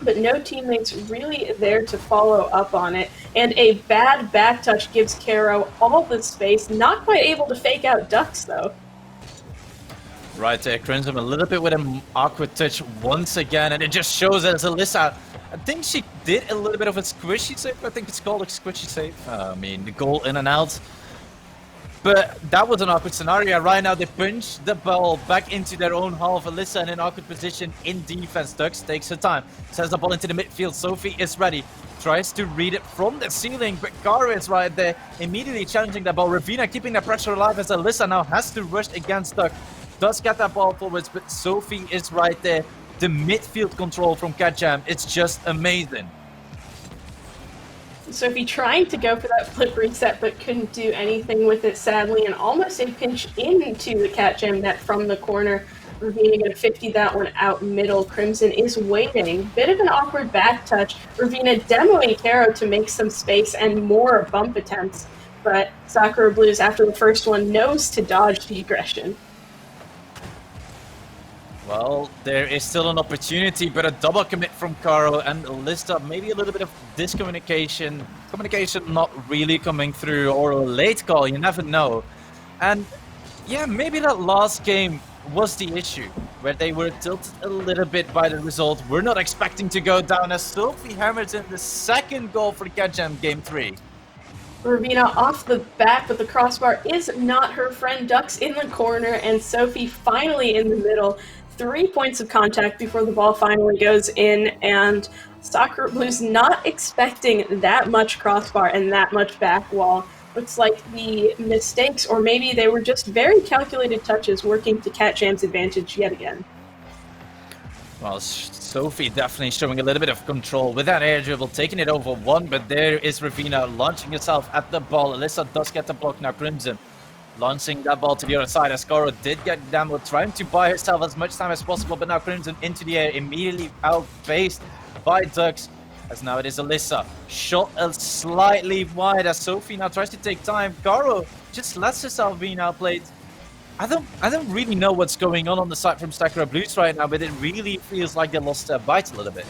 but no teammates really there to follow up on it. And a bad back touch gives Caro all the space. Not quite able to fake out Ducks though. Right there, Crimson a little bit with an awkward touch once again, and it just shows as Alyssa, I think she did a little bit of a squishy save. I think it's called a squishy save. I mean, the goal in and out. But that was an awkward scenario. Right now, they punch the ball back into their own half. Alyssa in an awkward position in defense. Ducks takes her time. Sends the ball into the midfield. Sophie is ready. Tries to read it from the ceiling, but Caro is right there, immediately challenging that ball. Ravina keeping the pressure alive as Alyssa now has to rush against Duck. Does get that ball forwards, but Sophie is right there, the midfield control from Catjam is just amazing. Sophie trying to go for that flip reset, but couldn't do anything with it, sadly, and almost a pinch into the Catjam net from the corner. Ravina going to 50 that one out middle. Crimson is waiting. Bit of an awkward back touch. Ravina demoing Caro to make some space and more bump attempts. But Sakura Blues, after the first one, knows to dodge the aggression. Well, there is still an opportunity, but a double commit from Caro and Alyssa. Maybe a little bit of discommunication. Communication not really coming through, or a late call, you never know. And yeah, maybe that last game was the issue, where they were tilted a little bit by the result. We're not expecting to go down as Sophie hammers in the second goal for Catjam game 3. Ravina off the bat, but the crossbar is not her friend. Ducks in the corner, and Sophie finally in the middle. 3 points of contact before the ball finally goes in, and Sakura Blues not expecting that much crossbar and that much back wall. Looks like the mistakes, or maybe they were just very calculated touches, working to Catjam's advantage yet again. Well, Sophie definitely showing a little bit of control with that air dribble, taking it over one, but there is Ravina launching herself at the ball. Alyssa does get the block now. Crimson launching that ball to the other side as Caro did get down, trying to buy herself as much time as possible, but now Crimson into the air, immediately outpaced by Ducks. As now it is Alyssa. Shot slightly wide as Sophie now tries to take time. Caro just lets herself be outplayed. I don't really know what's going on the side from Sakura Blues right now, but it really feels like they lost their bite a little bit.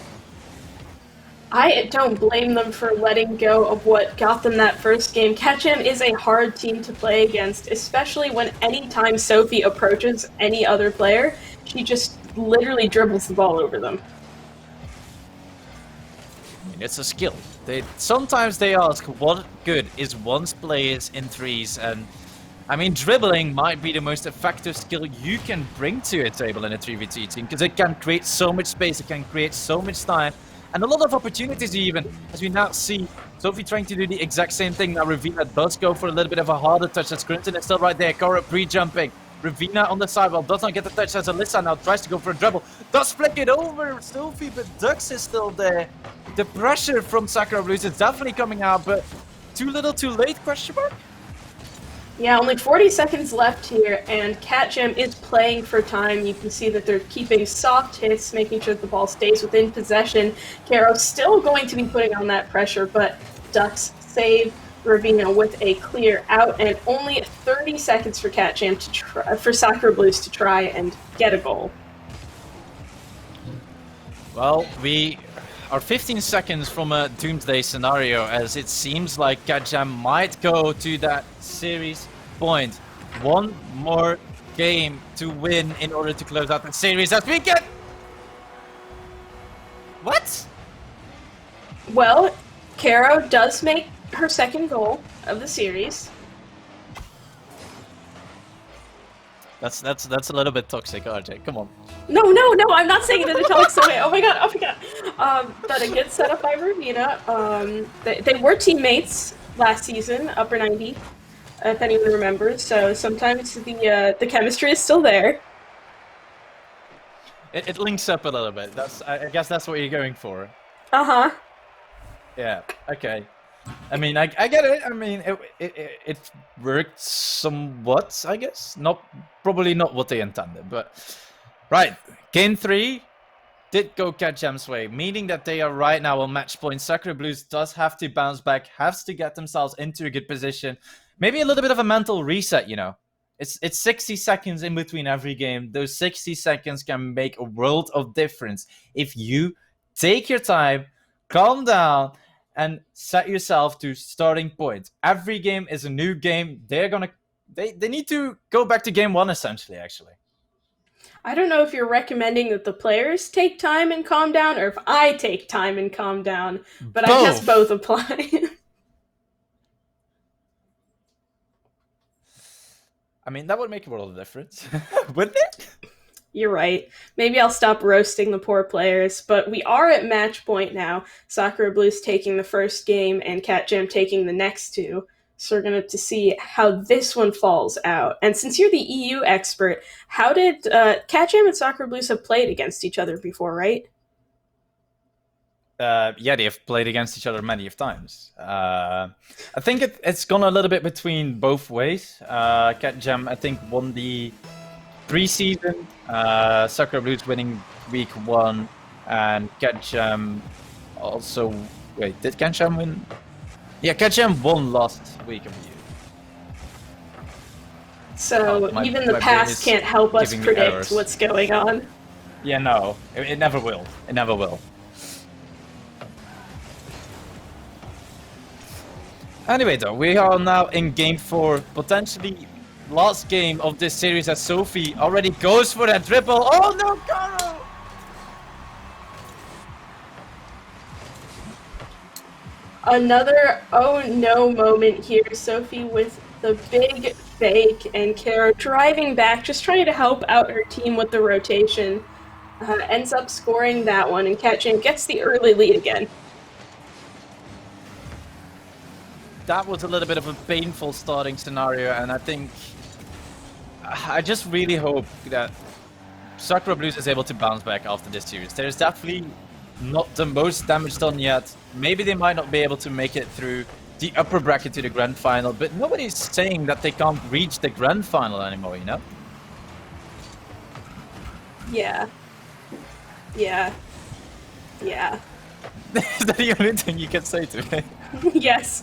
I don't blame them for letting go of what got them that first game. Catjam is a hard team to play against, especially when anytime Sophie approaches any other player, she just literally dribbles the ball over them. I mean, it's a skill. Sometimes they ask, what good is one's players in threes? And I mean, dribbling might be the most effective skill you can bring to a table in a 3v3 team, because it can create so much space, it can create so much time, and a lot of opportunities even, as we now see Sophie trying to do the exact same thing. Now Ravina does go for a little bit of a harder touch, as Crimson is still right there. Caro pre-jumping. Ravina on the sidewall does not get the touch as Alyssa now tries to go for a dribble. Does flick it over Sophie, but Dux is still there. The pressure from Sakura Blues is definitely coming out, but too little too late, question mark? Yeah, only 40 seconds left here, and Catjam is playing for time. You can see that they're keeping soft hits, making sure that the ball stays within possession. Caro's still going to be putting on that pressure, but Ducks save Ravina with a clear out, and only 30 seconds for Catjam to try, for Sakura Blues to try and get a goal. Well, we are 15 seconds from a doomsday scenario, as it seems like Catjam might go to that series point. One more game to win in order to close out the series as we get... What? Well, Caro does make her second goal of the series. That's a little bit toxic, RJ. Come on. No, I'm not saying it in a toxic way. Oh my god. But a good setup by Ravina. They were teammates last season, upper 90, if anyone remembers. So sometimes the chemistry is still there. It links up a little bit. I guess that's what you're going for. Uh-huh. Yeah. Okay. I mean, I get it. I mean, it worked somewhat, I guess. Probably not what they intended, but right. Game 3 did go Catjam's way, meaning that they are right now on match point. Sakura Blues does have to bounce back, has to get themselves into a good position. Maybe a little bit of a mental reset, you know. It's 60 seconds in between every game. Those 60 seconds can make a world of difference if you take your time, calm down, and set yourself to starting point. Every game is a new game. They need to go back to game 1 essentially, actually. I don't know if you're recommending that the players take time and calm down, or if I take time and calm down, but both. I guess both apply. I mean, that would make a world of difference, wouldn't it? You're right. Maybe I'll stop roasting the poor players, but we are at match point now. Sakura Blues taking the first game and Catjam taking the next two. So we're going to see how this one falls out. And since you're the EU expert, how did Cat Jam and Soccer Blues have played against each other before, right? Yeah, they've played against each other many of times. I think it's gone a little bit between both ways. Cat Jam, I think, won the preseason. Soccer Blues winning week 1, and Cat Jam also. Wait, did Cat Jam win? Yeah, Cat Jam won last week of the year. So even the past can't help us predict what's going on. Yeah, no, it never will. It never will. Anyway, though, we are now in game 4, potentially last game of this series, as Sophie already goes for that dribble. Oh no, Caro! Another oh no moment here. Sophie with the big fake, and Kara driving back, just trying to help out her team with the rotation. Ends up scoring that one, and Cat Jam gets the early lead again. That was a little bit of a painful starting scenario, and I just really hope that Sakura Blues is able to bounce back after this series. There's definitely not the most damage done yet. Maybe they might not be able to make it through the upper bracket to the grand final, but nobody's saying that they can't reach the grand final anymore, you know? Yeah. Yeah. Yeah. Is that the only thing you can say to me? Yes.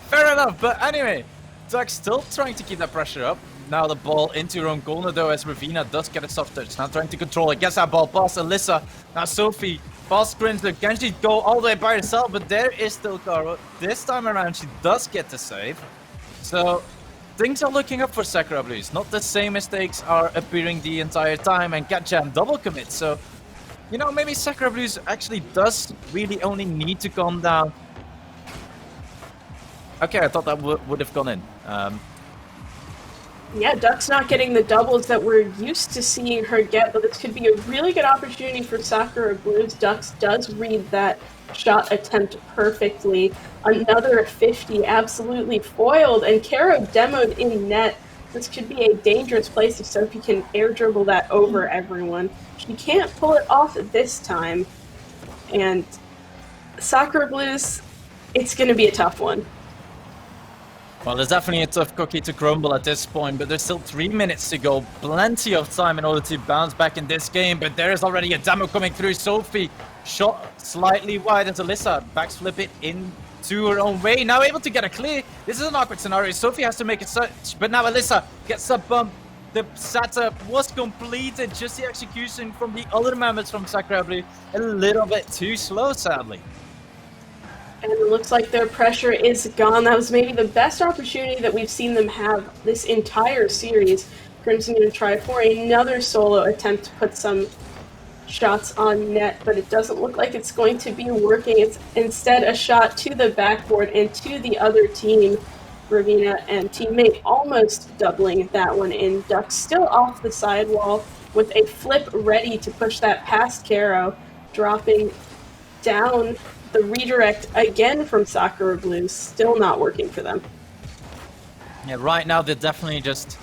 Fair enough, but anyway, Duck still trying to keep that pressure up. Now the ball into her own corner though, as Ravina does get a soft touch. Now trying to control it, gets that ball past Alyssa. Now Sophie, past Grinzler, can she go all the way by herself? But there is still Caro. This time around she does get the save. So things are looking up for Sakura Blues. Not the same mistakes are appearing the entire time, and Cat Jam double commit. So, you know, maybe Sakura Blues actually does really only need to calm down. Okay, I thought that would have gone in. Yeah, Duck's not getting the doubles that we're used to seeing her get, but this could be a really good opportunity for Sakura Blues. Ducks does read that shot attempt perfectly. Another 50, absolutely foiled, and Caro demoed in net. This could be a dangerous place if Sophie can air dribble that over everyone. She can't pull it off this time, and Sakura Blues, it's going to be a tough one. Well, there's definitely a tough cookie to crumble at this point, but there's still 3 minutes to go. Plenty of time in order to bounce back in this game, but there is already a demo coming through. Sophie shot slightly wide as Alyssa backflip it into her own way. Now able to get a clear. This is an awkward scenario. Sophie has to make a search, but now Alyssa gets a bump. The setup was completed. Just the execution from the other members from Sakura Blue a little bit too slow, sadly. And it looks like their pressure is gone. That was maybe the best opportunity that we've seen them have this entire series. Crimson going to try for another solo attempt to put some shots on net, but it doesn't look like it's going to be working. It's instead a shot to the backboard and to the other team. Ravina and teammate almost doubling that one in. Duck still off the sidewall with a flip ready to push that past Caro, dropping down. The redirect again from Sakura Blues, still not working for them. Yeah, right now they definitely just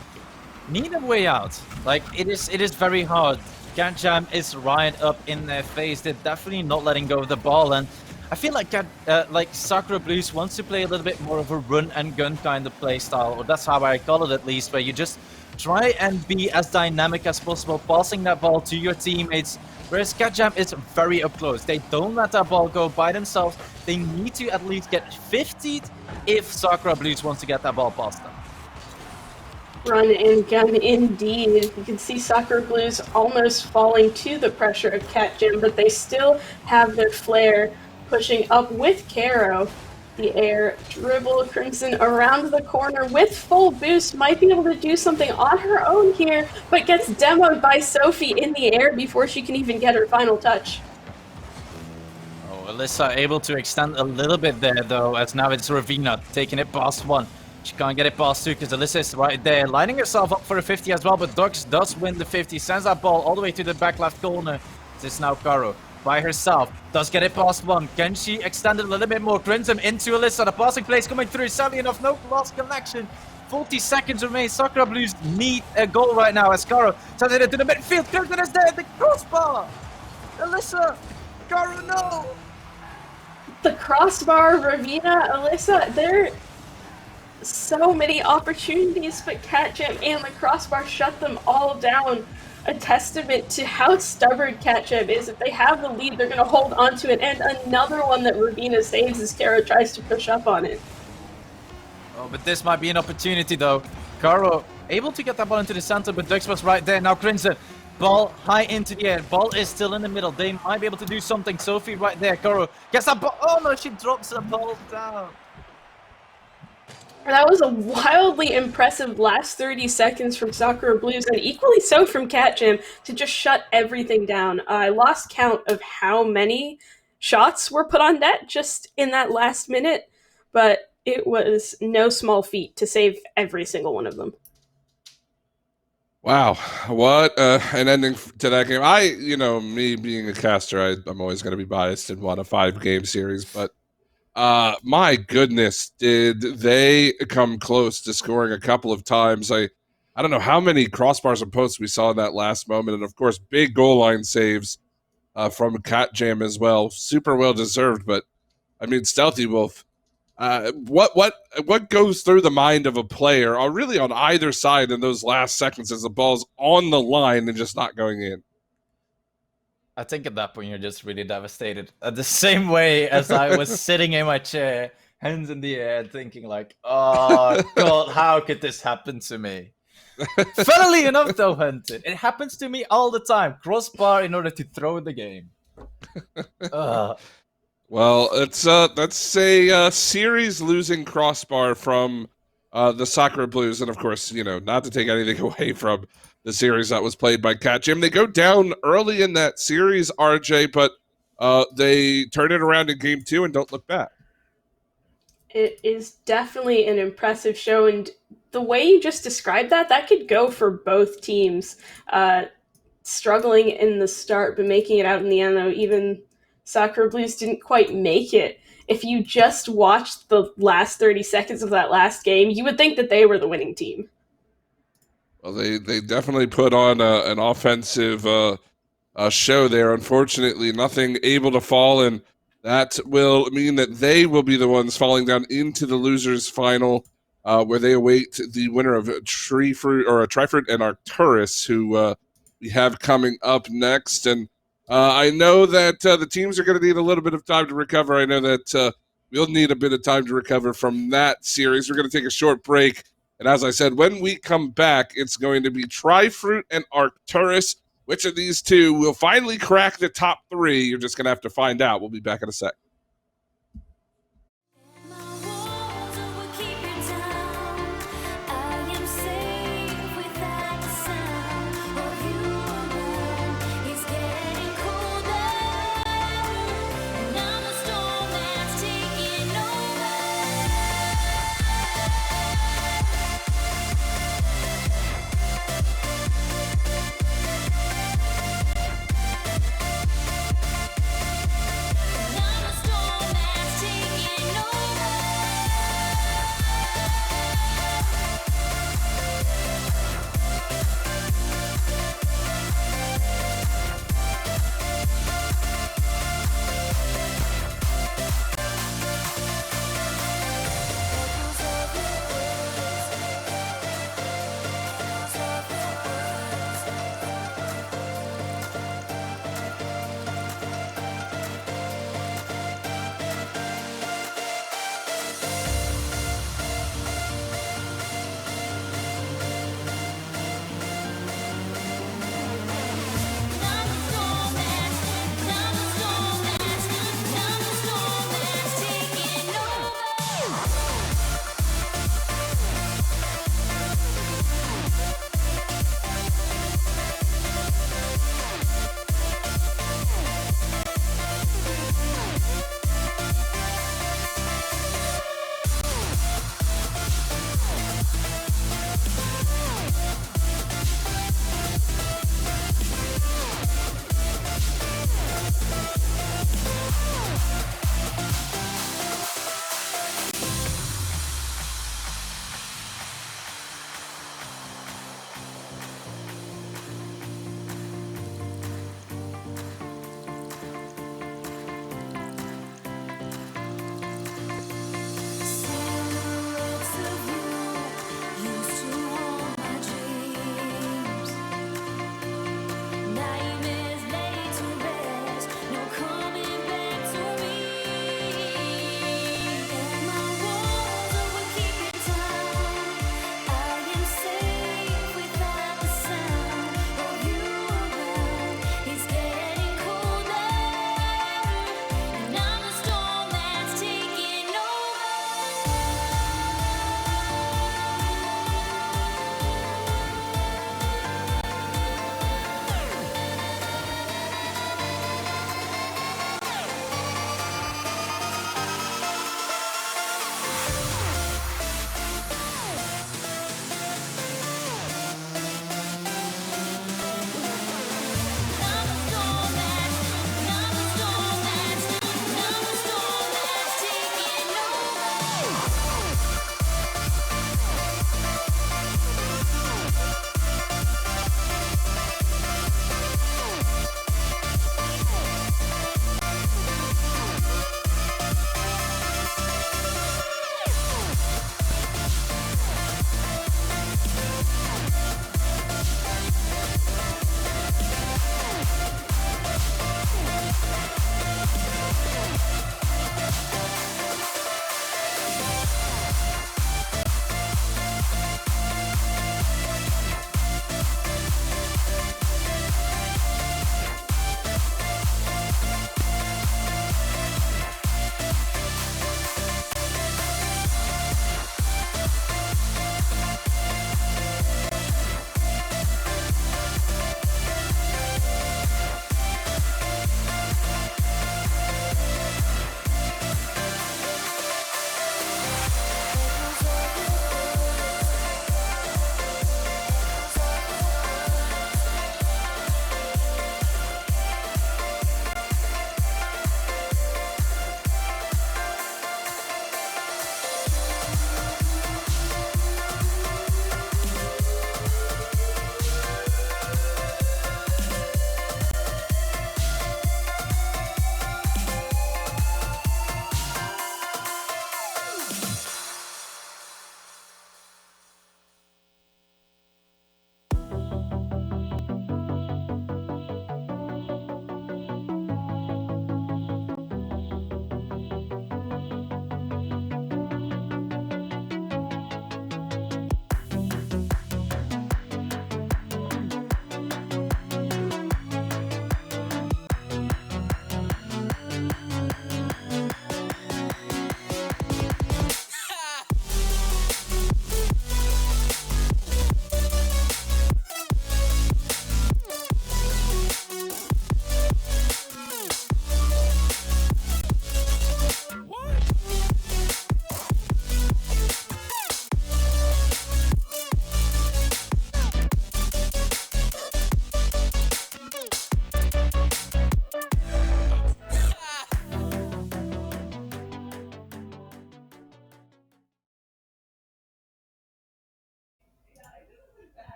need a way out. Like, it is very hard. Cat Jam is right up in their face. They're definitely not letting go of the ball, and I feel like Sakura Blues wants to play a little bit more of a run and gun kind of play style, or that's how I call it at least, where you just try and be as dynamic as possible, passing that ball to your teammates. Whereas Cat Jam is very up close. They don't let that ball go by themselves. They need to at least get 50'd if Sakura Blues wants to get that ball past them. Run and gun indeed. You can see Sakura Blues almost falling to the pressure of Cat Jam, but they still have their flair pushing up with Caro. The air dribble, Crimson around the corner with full boost, might be able to do something on her own here, but gets demoed by Sophie in the air before she can even get her final touch. Oh, Alyssa able to extend a little bit there though, as now it's Ravina taking it past one. She can't get it past two because Alyssa is right there, lining herself up for a 50 as well, but Dux does win the 50, sends that ball all the way to the back left corner. This is now Caro. by herself. Does get it past one. Can she extend it a little bit more? Crimson into Alyssa. The passing plays coming through. Sadly enough, no lost connection. 40 seconds remain. Sakura Blues need a goal right now as Caro sends it into the midfield. Crimson is there. The crossbar. Alyssa. Caro, no. The crossbar, Ravina, Alyssa, there are so many opportunities, but Catgem and the crossbar shut them all down. A testament to how stubborn Catgem is. If they have the lead, they're going to hold on to it. And another one that Ravina saves as Kara tries to push up on it. Oh, but this might be an opportunity though. Caro able to get that ball into the center, but Dux was right there. Now Crimson, ball high into the air. Ball is still in the middle. They might be able to do something. Sophie right there. Caro gets that ball. Oh no, she drops the ball down. That was a wildly impressive last 30 seconds from Sakura Blues, and equally so from Catgem, to just shut everything down. I lost count of how many shots were put on net just in that last minute, but it was no small feat to save every single one of them. Wow, what an ending to that game. Me being a caster, I'm always going to be biased in one a 5-game series, but my goodness, did they come close to scoring a couple of times. I don't know how many crossbars and posts we saw in that last moment, and of course, big goal line saves from Catgem as well. Super well deserved, but I mean, Stealthy Wolf, what goes through the mind of a player, or really on either side in those last seconds as the ball's on the line and just not going in? I think at that point you're just really devastated. The same way as I was sitting in my chair, hands in the air, thinking like, oh god, how could this happen to me? Funnily enough though, Hunted, it happens to me all the time. Crossbar in order to throw the game. Well, that's a series losing crossbar from the Sakura Blues, and of course, not to take anything away from the series that was played by Catgem. They go down early in that series, RJ, but they turn it around in game 2 and don't look back. It is definitely an impressive show, and the way you just described that could go for both teams. Struggling in the start, but making it out in the end, though. Even Sakura Blues didn't quite make it. If you just watched the last 30 seconds of that last game, you would think that they were the winning team. Well, they definitely put on an offensive show there. Unfortunately, nothing able to fall, and that will mean that they will be the ones falling down into the losers final, where they await the winner of Trifruit and Arcturus, who we have coming up next. And I know that the teams are going to need a little bit of time to recover. I know that we'll need a bit of time to recover from that series. We're going to take a short break. And as I said, when we come back, it's going to be Trifruit and Arcturus. Which of these two will finally crack the top 3? You're just going to have to find out. We'll be back in a sec.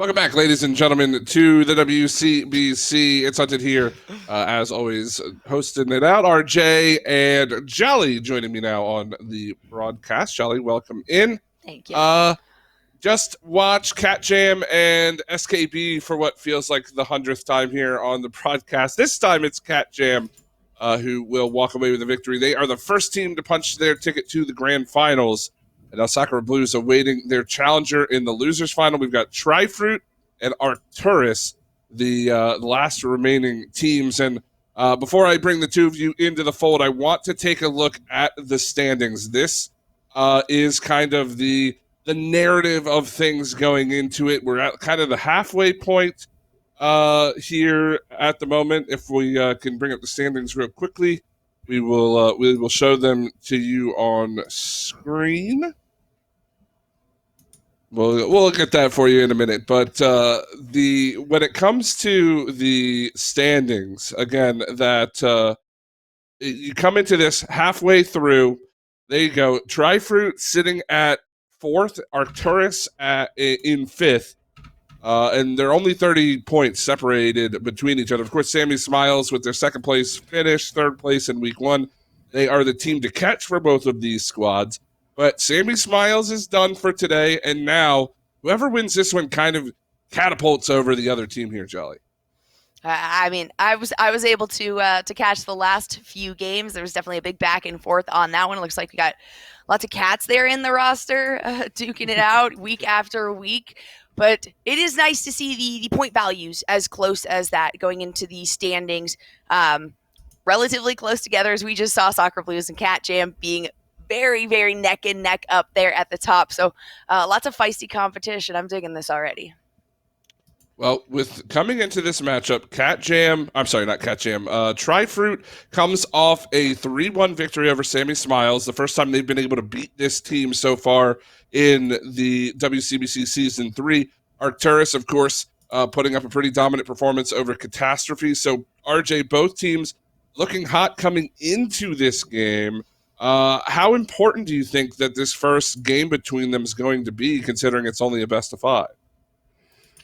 Welcome back, ladies and gentlemen, to the WCBC. It's Hunted here, as always, hosting it out. RJ and Jolly joining me now on the broadcast. Jolly, welcome in. Thank you. Just watch Cat Jam and SKB for what feels like the 100th time here on the broadcast. This time it's Cat Jam who will walk away with the victory. They are the first team to punch their ticket to the grand finals. And now Sakura Blues awaiting their challenger in the losers final. We've got Trifruit and Arcturus, the last remaining teams. And before I bring the two of you into the fold, I want to take a look at the standings. This is kind of the narrative of things going into it. We're at kind of the halfway point here at the moment. If we can bring up the standings real quickly, we will show them to you on screen. We'll get that for you in a minute. But when it comes to the standings, again, that you come into this halfway through. There you go. Trifruit sitting at 4th, Arcturus in 5th. And they're only 30 points separated between each other. Of course, Sammy Smiles with their 2nd place finish, 3rd place in week 1. They are the team to catch for both of these squads. But Sammy Smiles is done for today, and now whoever wins this one kind of catapults over the other team here, Jolly. I mean, I was able to catch the last few games. There was definitely a big back and forth on that one. It looks like we got lots of cats there in the roster, duking it out week after week. But it is nice to see the point values as close as that going into the standings. Relatively close together, as we just saw Sakura Blues and Cat Jam being very, very neck and neck up there at the top. So lots of feisty competition. I'm digging this already. Well, with coming into this matchup, Trifruit comes off a 3-1 victory over Sammy Smiles, the first time they've been able to beat this team so far in the WCBC Season 3. Arcturus, of course, putting up a pretty dominant performance over Catastrophe. So, RJ, both teams looking hot coming into this game. How important do you think that this first game between them is going to be, considering it's only a best-of-5?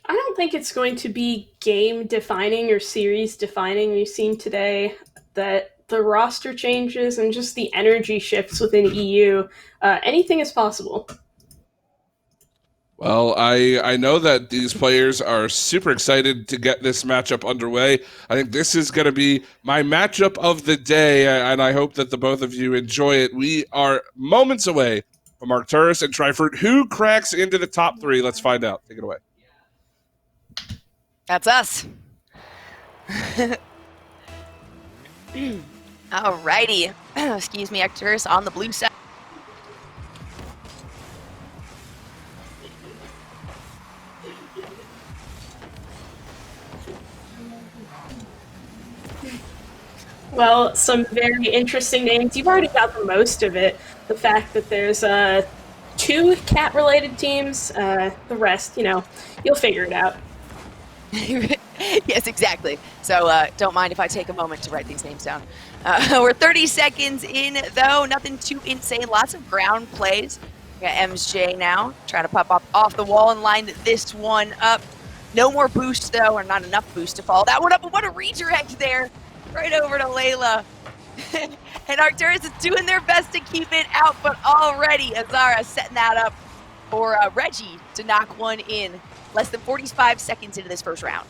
I don't think it's going to be game-defining or series-defining. We've seen today that the roster changes and just the energy shifts within EU. Anything is possible. Well, I know that these players are super excited to get this matchup underway. I think this is going to be my matchup of the day, and I hope that the both of you enjoy it. We are moments away from Arcturus and Trifruit. Who cracks into the top 3? Let's find out. Take it away. That's us. Alrighty. Excuse me, Arcturus on the blue side. Well, some very interesting names. You've already got the most of it. The fact that there's 2 cat-related teams, the rest, you'll figure it out. Yes, exactly. So don't mind if I take a moment to write these names down. We're 30 seconds in, though. Nothing too insane. Lots of ground plays. We got MJ now trying to pop up off the wall and line this one up. No more boost, though, or not enough boost to follow that one up. But what a redirect there. Right over to Layla. And Arcturus is doing their best to keep it out, but already Azara setting that up for Reggie to knock one in. Less than 45 seconds into this first round.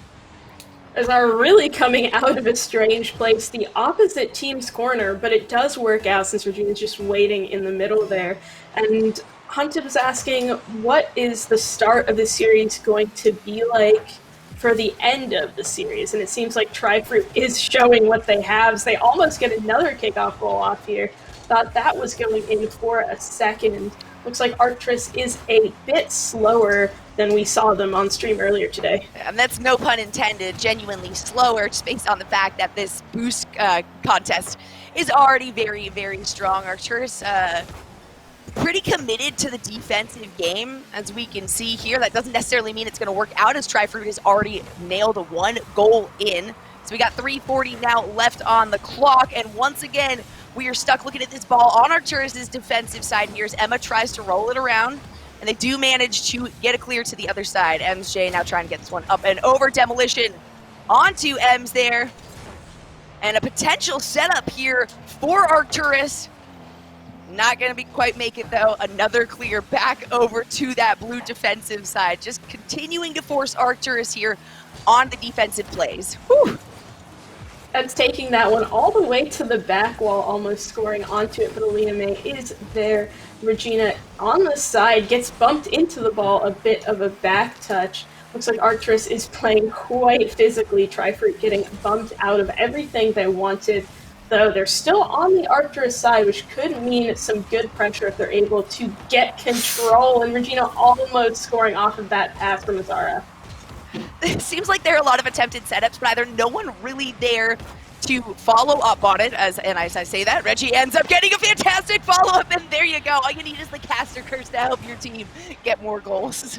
Azara really coming out of a strange place, the opposite team's corner, but it does work out since Regina's just waiting in the middle there. And Hunted was asking, what is the start of the series going to be like for the end of the series? And it seems like Trifruit is showing what they have. So they almost get another kickoff goal off here. Thought that was going in for a second. Looks like Arcturus is a bit slower than we saw them on stream earlier today. And that's no pun intended, genuinely slower, just based on the fact that this boost contest is already very, very strong. Arcturus pretty committed to the defensive game, as we can see here. That doesn't necessarily mean it's going to work out, as Trifruit has already nailed 1 goal in. So we got 3:40 now left on the clock, and once again, we are stuck looking at this ball on Arcturus' defensive side here as Emma tries to roll it around. and they do manage to get a clear to the other side. MJ now trying to get this one up and over. Demolition onto Ems there. And a potential setup here for Arcturus. Not going to be quite make it, though. Another clear back over to that blue defensive side. Just continuing to force Arcturus here on the defensive plays. Whew. That's taking that one all the way to the back wall, almost scoring onto it, but Aaliyah May is there. Regina on the side gets bumped into the ball, a bit of a back touch. Looks like Arcturus is playing quite physically. Tri-Fruit getting bumped out of everything they wanted, though they're still on the Arcturus side, which could mean some good pressure if they're able to get control, and Regina almost scoring off of that pass from Azara. It seems like there are a lot of attempted setups, but either no one really there to follow up on it, as I say that, Reggie ends up getting a fantastic follow-up, and there you go. All you need is the caster curse to help your team get more goals.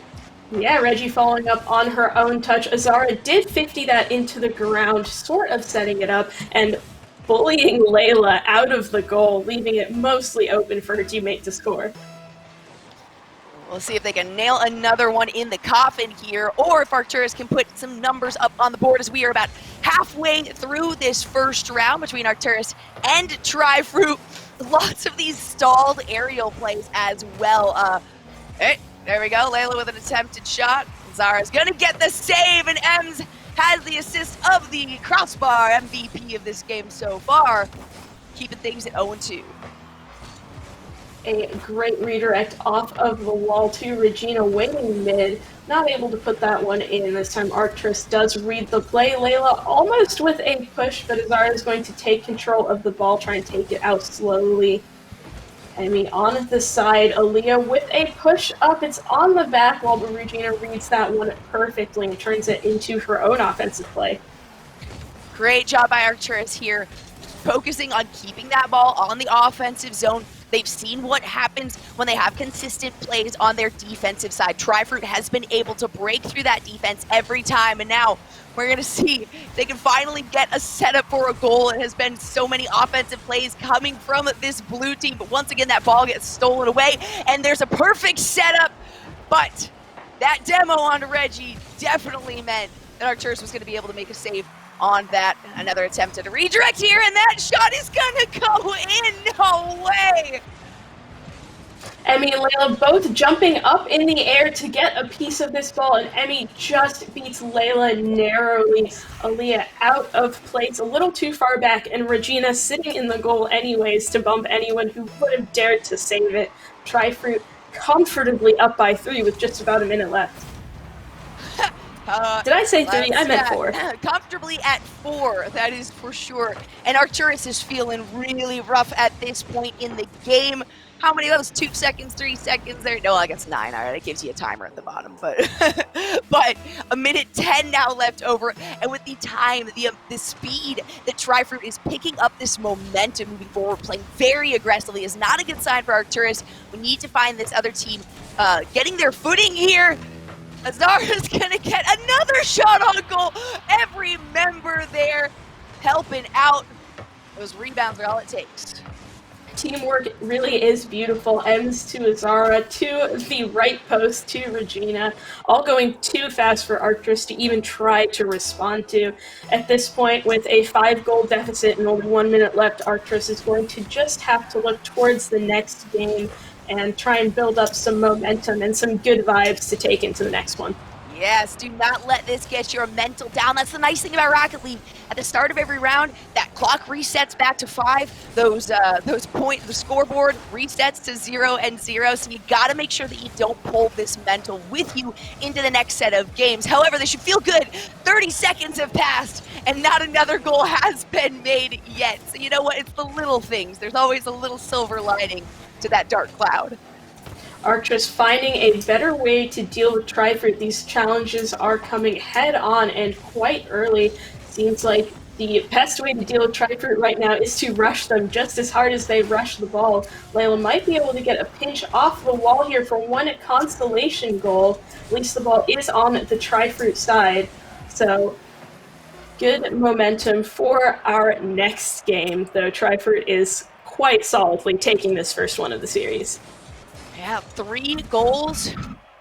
Yeah, Reggie following up on her own touch. Azara did 50 that into the ground, sort of setting it up, and bullying Layla out of the goal, leaving it mostly open for her teammate to score. We'll see if they can nail another one in the coffin here, or if Arcturus can put some numbers up on the board, as we are about halfway through this first round between Arcturus and Tri-Fruit. Lots of these stalled aerial plays as well. Hey, there we go. Layla with an attempted shot. Zara's gonna get the save, and Ems has the assist of the crossbar, MVP of this game so far, keeping things at 0-2. A great redirect off of the wall to Regina, waiting mid, not able to put that one in. This time Arcturus does read the play. Layla almost with a push, but Azara is going to take control of the ball, try and take it out slowly. I mean, on the side, Aaliyah with a push up. It's on the back wall, but Regina reads that one perfectly and turns it into her own offensive play. Great job by Arcturus here, focusing on keeping that ball on the offensive zone. They've seen what happens when they have consistent plays on their defensive side. Tri-Fruit has been able to break through that defense every time, and now we're going to see if they can finally get a setup for a goal. It has been so many offensive plays coming from this blue team, but once again that ball gets stolen away, and there's a perfect setup, but that demo on Reggie definitely meant that Arcturus was going to be able to make a save on that. Another attempt at a redirect here, and that shot is gonna go in. No way! Emmy and Layla both jumping up in the air to get a piece of this ball, and Emmy just beats Layla narrowly. Aaliyah out of place, a little too far back, and Regina sitting in the goal anyways to bump anyone who would have dared to save it. Tri-Fruit comfortably up by 3 with just about a minute left. Did I say 3? I meant 4. Comfortably at 4, that is for sure. And Arcturus is feeling really rough at this point in the game. How many of those? 2 seconds, 3 seconds there? No, I guess 9. All right, it gives you a timer at the bottom. But but a minute 10 now left over. And with the time, the speed that Tri-Fruit is picking up this momentum moving forward, playing very aggressively, is not a good sign for Arcturus. We need to find this other team getting their footing here. Azara's gonna get another shot on goal. Every member there helping out. Those rebounds are all it takes. Teamwork really is beautiful. Ems to Azara, to the right post, to Regina. All going too fast for Arcturus to even try to respond to. At this point, with a 5-goal deficit and only 1 minute left, Arcturus is going to just have to look towards the next game and try and build up some momentum and some good vibes to take into the next one. Yes, do not let this get your mental down. That's the nice thing about Rocket League. At the start of every round, that clock resets back to 5. The scoreboard resets to 0 and 0. So you got to make sure that you don't pull this mental with you into the next set of games. However, they should feel good. 30 seconds have passed, and not another goal has been made yet. So you know what? It's the little things. There's always a little silver lining to that dark cloud. Arcturus finding a better way to deal with Tri-Fruit. These challenges are coming head on and quite early. Seems like the best way to deal with Tri-Fruit right now is to rush them just as hard as they rush the ball. Layla might be able to get a pinch off the wall here for one consolation goal. At least the ball is on the Tri-Fruit side. So good momentum for our next game, though Tri-Fruit is quite solidly taking this first one of the series. Yeah, 3 goals.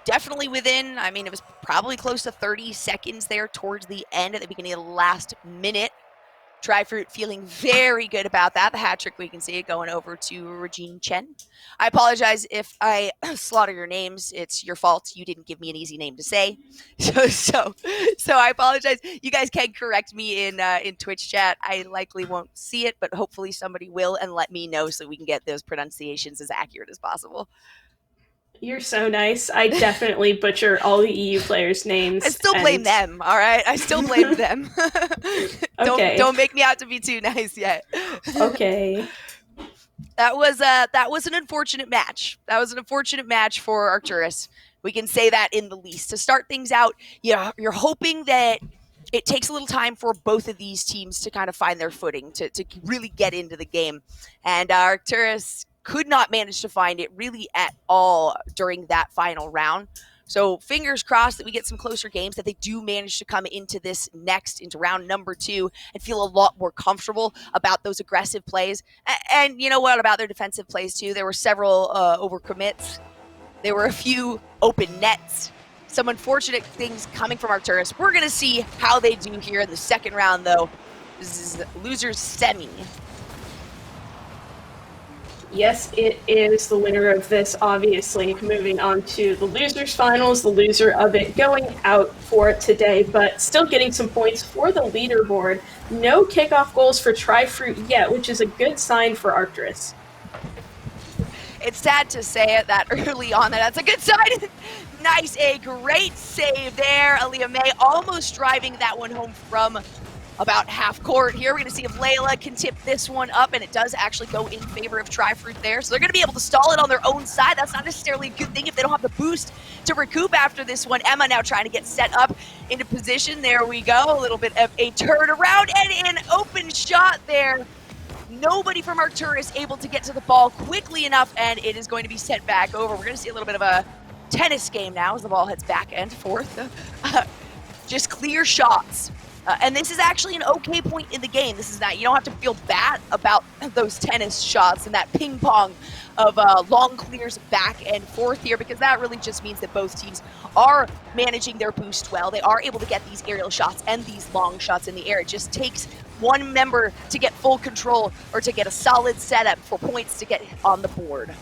Definitely within, I mean, it was probably close to 30 seconds there towards the end at the beginning of the last minute. Tri-Fruit feeling very good about that. The hat trick, we can see it going over to Regine Chen. I apologize if I slaughter your names. It's your fault. You didn't give me an easy name to say. So I apologize. You guys can correct me in Twitch chat. I likely won't see it, but hopefully somebody will and let me know so we can get those pronunciations as accurate as possible. You're so nice. I definitely butcher all the EU players' names. I still blame them, all right? I still blame them. Okay. Don't make me out to be too nice yet. Okay. That was an unfortunate match. That was an unfortunate match for Arcturus. We can say that in the least. To start things out, you're hoping that it takes a little time for both of these teams to kind of find their footing, to really get into the game. And Arcturus could not manage to find it really at all during that final round. So fingers crossed that we get some closer games, that they do manage to come into this into round number 2 and feel a lot more comfortable about those aggressive plays. And you know what about their defensive plays too? There were several overcommits. There were a few open nets. Some unfortunate things coming from Arcturus. We're going to see how they do here in the second round though. This is losers semi. Yes, it is the winner of this, obviously. Moving on to the losers finals, the loser of it going out for today, but still getting some points for the leaderboard. No kickoff goals for Tri-Fruit yet, which is a good sign for Arcturus. It's sad to say it that early on. That's a good sign. Nice, a great save there. Aaliyah May almost driving that one home from about half court here. We're going to see if Layla can tip this one up, and it does actually go in favor of Tri-Fruit there. So they're going to be able to stall it on their own side. That's not necessarily a good thing if they don't have the boost to recoup after this one. Emma now trying to get set up into position. There we go. A little bit of a turnaround and an open shot there. Nobody from Arcturus able to get to the ball quickly enough, and it is going to be sent back over. We're going to see a little bit of a tennis game now as the ball heads back and forth. Just clear shots. And this is actually an okay point in the game. This is not, you don't have to feel bad about those tennis shots and that ping pong of long clears back and forth here, because that really just means that both teams are managing their boost well. They are able to get these aerial shots and these long shots in the air. It just takes one member to get full control or to get a solid setup for points to get on the board.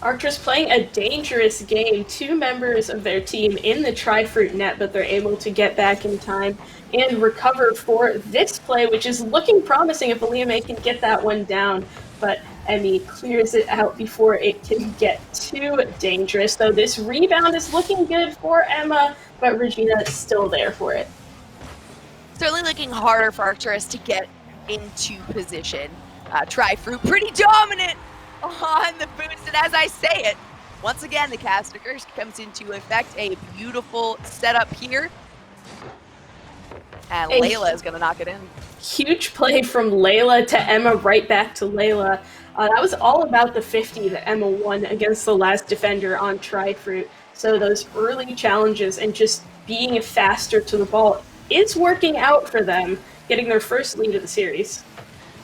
Arcturus playing a dangerous game. 2 members of their team in the Tri-Fruit net, but they're able to get back in time and recover for this play, which is looking promising if Aaliyah May can get that one down. But Emmy clears it out before it can get too dangerous. So this rebound is looking good for Emma, but Regina is still there for it. Certainly looking harder for Arcturus to get into position. Tri-Fruit pretty dominant on the boost, and as I say it, once again, the caster curse comes into effect. A beautiful setup here. And Layla is going to knock it in. Huge play from Layla to Emma, right back to Layla. That was all about the 50 that Emma won against the last defender on Tri-Fruit. So those early challenges and just being faster to the ball is working out for them, getting their first lead of the series.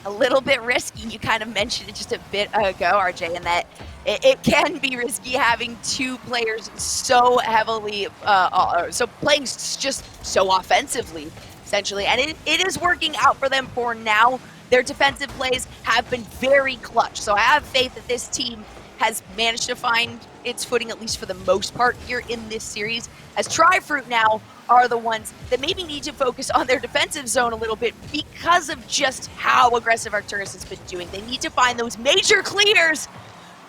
A little bit risky. You kind of mentioned it just a bit ago, RJ, in that it can be risky having 2 players so heavily, so playing just so offensively, essentially. And it is working out for them for now. Their defensive plays have been very clutch. So I have faith that this team has managed to find its footing, at least for the most part, here in this series, as Tri-Fruit now are the ones that maybe need to focus on their defensive zone a little bit because of just how aggressive Arcturus has been doing. They need to find those major clears,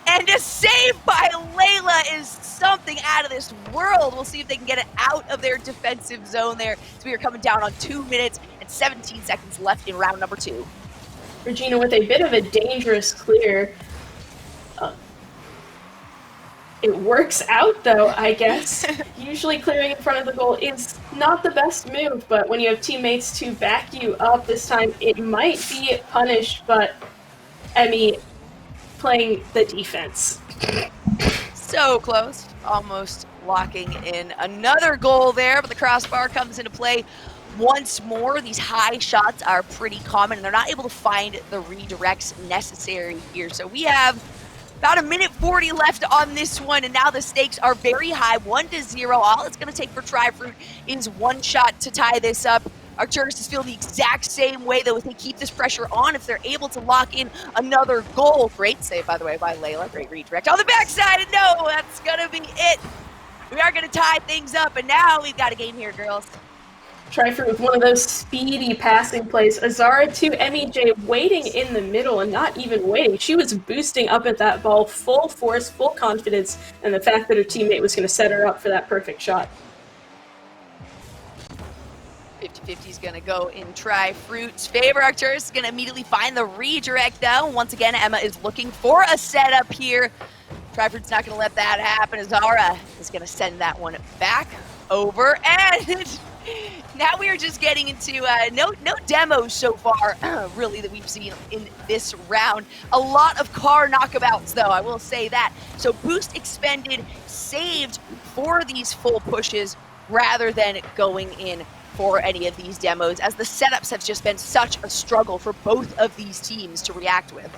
and a save by Layla is something out of this world. We'll see if they can get it out of their defensive zone there. So we are coming down on 2 minutes and 17 seconds left in round number 2. Regina with a bit of a dangerous clear. It works out, though, I guess. Usually clearing in front of the goal is not the best move, but when you have teammates to back you up this time, it might be punished, but Emmy playing the defense. So close, almost locking in another goal there, but the crossbar comes into play once more. These high shots are pretty common, and they're not able to find the redirects necessary here. So we have About a minute 40 left on this one, and now the stakes are very high, 1-0. All it's going to take for Tri-Fruit is one shot to tie this up. Arcturus is feeling the exact same way, though, if they keep this pressure on, if they're able to lock in another goal. Great save, by the way, by Layla. Great redirect on the backside, and no, that's going to be it. We are going to tie things up, and now we've got a game here, girls. Tri-Fruit with one of those speedy passing plays. Azara to MEJ waiting in the middle and not even waiting. She was boosting up at that ball, full force, full confidence, and the fact that her teammate was going to set her up for that perfect shot. 50-50 is going to go in Tri-Fruit's favor. Arcturus is going to immediately find the redirect, though. Once again, Emma is looking for a setup here. Tri-Fruit's not going to let that happen. Azara is going to send that one back over, and now we are just getting into no demos so far, really, that we've seen in this round. A lot of car knockabouts, though, I will say that. So boost expended, saved for these full pushes rather than going in for any of these demos, as the setups have just been such a struggle for both of these teams to react with.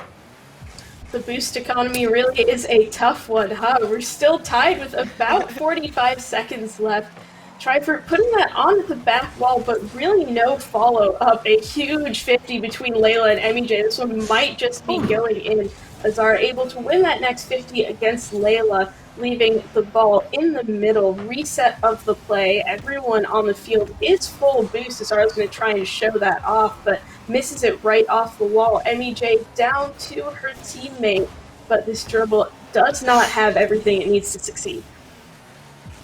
The boost economy really is a tough one, huh? We're still tied with about 45 seconds left. Tri-Fruit putting that on the back wall, but really no follow-up. A huge 50 between Layla and MEJ. This one might just be going in. Azara able to win that next 50 against Layla, leaving the ball in the middle. Reset of the play. Everyone on the field is full boost. Azara's going to try and show that off, but misses it right off the wall. MEJ down to her teammate, but this dribble does not have everything it needs to succeed.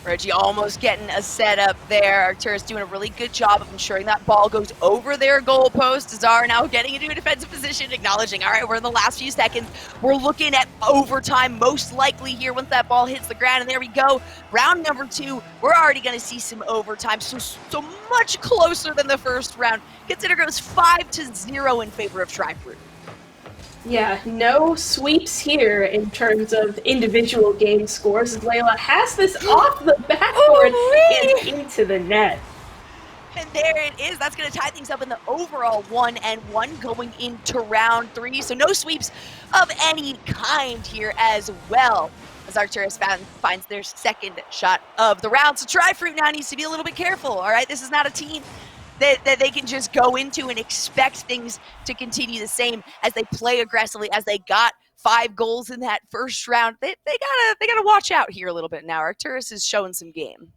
Reggie almost getting a setup there. Arcturus doing a really good job of ensuring that ball goes over their goalpost. Azara now getting into a defensive position, acknowledging, all right, we're in the last few seconds. We're looking at overtime, most likely here once that ball hits the ground. And there we go. Round number 2, we're already going to see some overtime. So much closer than the first round. Consider it goes 5-0 in favor of Tri-Fruit. Yeah, no sweeps here in terms of individual game scores. Layla has this off the backboard and into the net. And there it is. That's going to tie things up in the overall 1-1 going into round 3. So no sweeps of any kind here as well, as Arcturus finds their second shot of the round. So Tri-Fruit now needs to be a little bit careful, all right? This is not a team that they can just go into and expect things to continue the same as they play aggressively, as they got 5 goals in that first round. They gotta watch out here a little bit now. Arcturus is showing some game.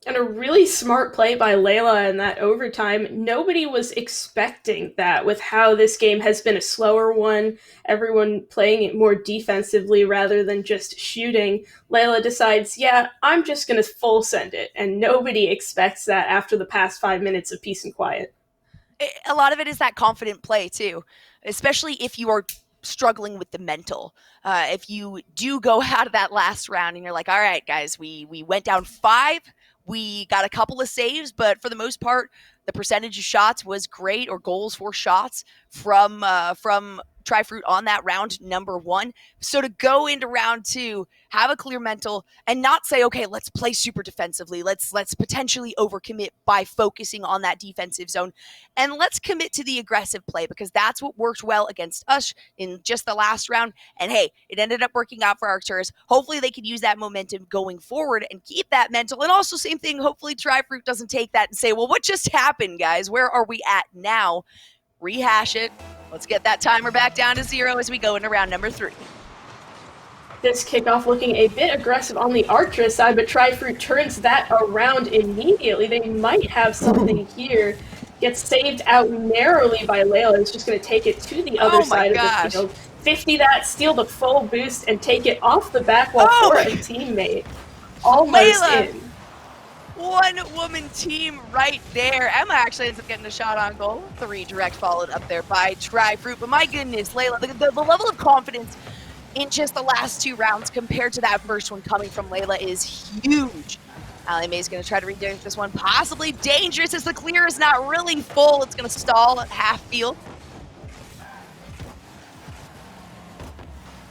And a really smart play by Layla in that overtime. Nobody was expecting that with how this game has been a slower one, everyone playing it more defensively rather than just shooting. Layla decides, yeah, I'm just going to full send it. And nobody expects that after the past 5 minutes of peace and quiet. A lot of it is that confident play, too, especially if you are struggling with the mental. If you do go out of that last round and you're like, all right, guys, we went down 5. We got a couple of saves, but for the most part, the percentage of shots was great, or goals for shots from Tri-Fruit on that round number 1. So to go into round 2, have a clear mental and not say, okay, let's play super defensively. Let's potentially overcommit by focusing on that defensive zone, and let's commit to the aggressive play, because that's what worked well against us in just the last round. And hey, it ended up working out for Arcturus. Hopefully they can use that momentum going forward and keep that mental. And also same thing, hopefully Tri-Fruit doesn't take that and say, well, what just happened, guys? Where are we at now? Rehash it. Let's get that timer back down to 0 as we go into round number 3. This kickoff looking a bit aggressive on the Arcturus side, but Tri-Fruit turns that around immediately. They might have something here. Gets saved out narrowly by Layla, who's just going to take it to the other side of the field. 50 that, steal the full boost, and take it off the back wall for a teammate. Almost Layla. in. One-woman team right there. Emma actually ends up getting a shot on goal. The redirect followed up there by Tri-Fruit. But my goodness, Layla, the level of confidence in just the last 2 rounds compared to that first one coming from Layla is huge. Allie Mae's going to try to redirect this one. Possibly dangerous as the clear is not really full. It's going to stall at half field.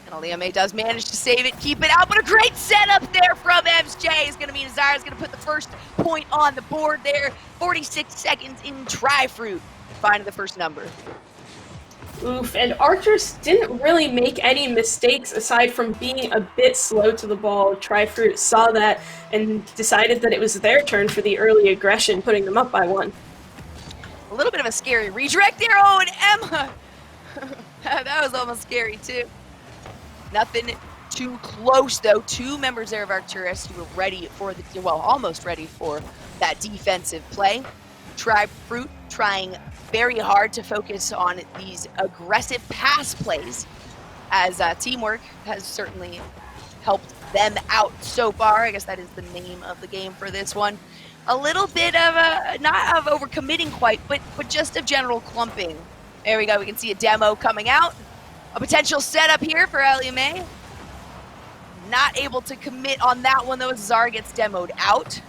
And Allie Mae does manage to save it, keep it out, but a great setup there from MJ is going to mean Azara is going to put the first point on the board there. 46 seconds in Tri-Fruit, finding the first number. Oof, and Arcturus didn't really make any mistakes aside from being a bit slow to the ball. Trifruit saw that and decided that it was their turn for the early aggression, putting them up by 1. A little bit of a scary redirect there. Oh, and Emma! That was almost scary, too. Nothing too close, though. 2 members there of Arcturus who were ready for the, well, almost ready for that defensive play. Trifruit trying very hard to focus on these aggressive pass plays, as teamwork has certainly helped them out so far. I guess that is the name of the game for this one. A little bit of a, not of overcommitting quite, but just of general clumping. There we go, we can see a demo coming out. A potential setup here for Ellie May. Not able to commit on that one though, as Zara gets demoed out.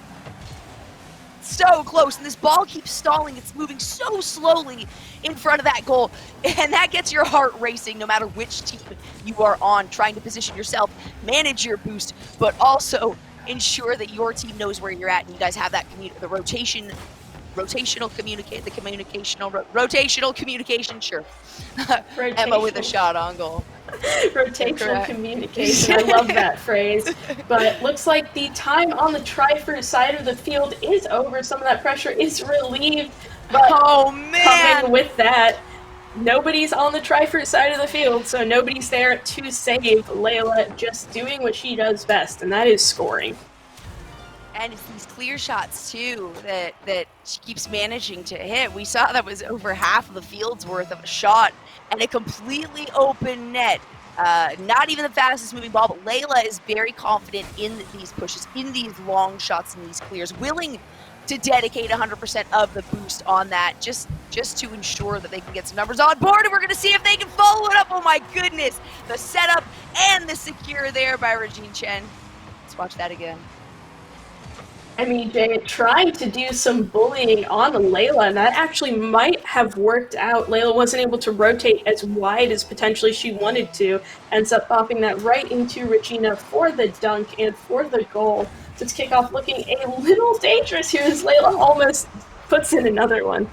So close, and this ball keeps stalling. It's moving so slowly in front of that goal, and that gets your heart racing no matter which team you are on, trying to position yourself, manage your boost, but also ensure that your team knows where you're at, and you guys have that rotational communication, sure. Emma with a shot on goal. Rotational communication, I love that phrase. But looks like the time on the Trifruit side of the field is over. Some of that pressure is relieved, but oh man, coming with that, nobody's on the Trifruit side of the field, so nobody's there to save Layla, just doing what she does best, and that is scoring. And it's these clear shots, too, that she keeps managing to hit. We saw that was over half of the field's worth of a shot and a completely open net. Not even the fastest moving ball, but Layla is very confident in these pushes, in these long shots, and these clears, willing to dedicate 100% of the boost on that, just to ensure that they can get some numbers on board, and we're going to see if they can follow it up. Oh my goodness, the setup and the secure there by Regine Chen. Let's watch that again. MEJ trying to do some bullying on Layla, and that actually might have worked out. Layla wasn't able to rotate as wide as potentially she wanted to, ends up popping that right into Regina for the dunk and for the goal. So it's kickoff looking a little dangerous here as Layla almost puts in another one.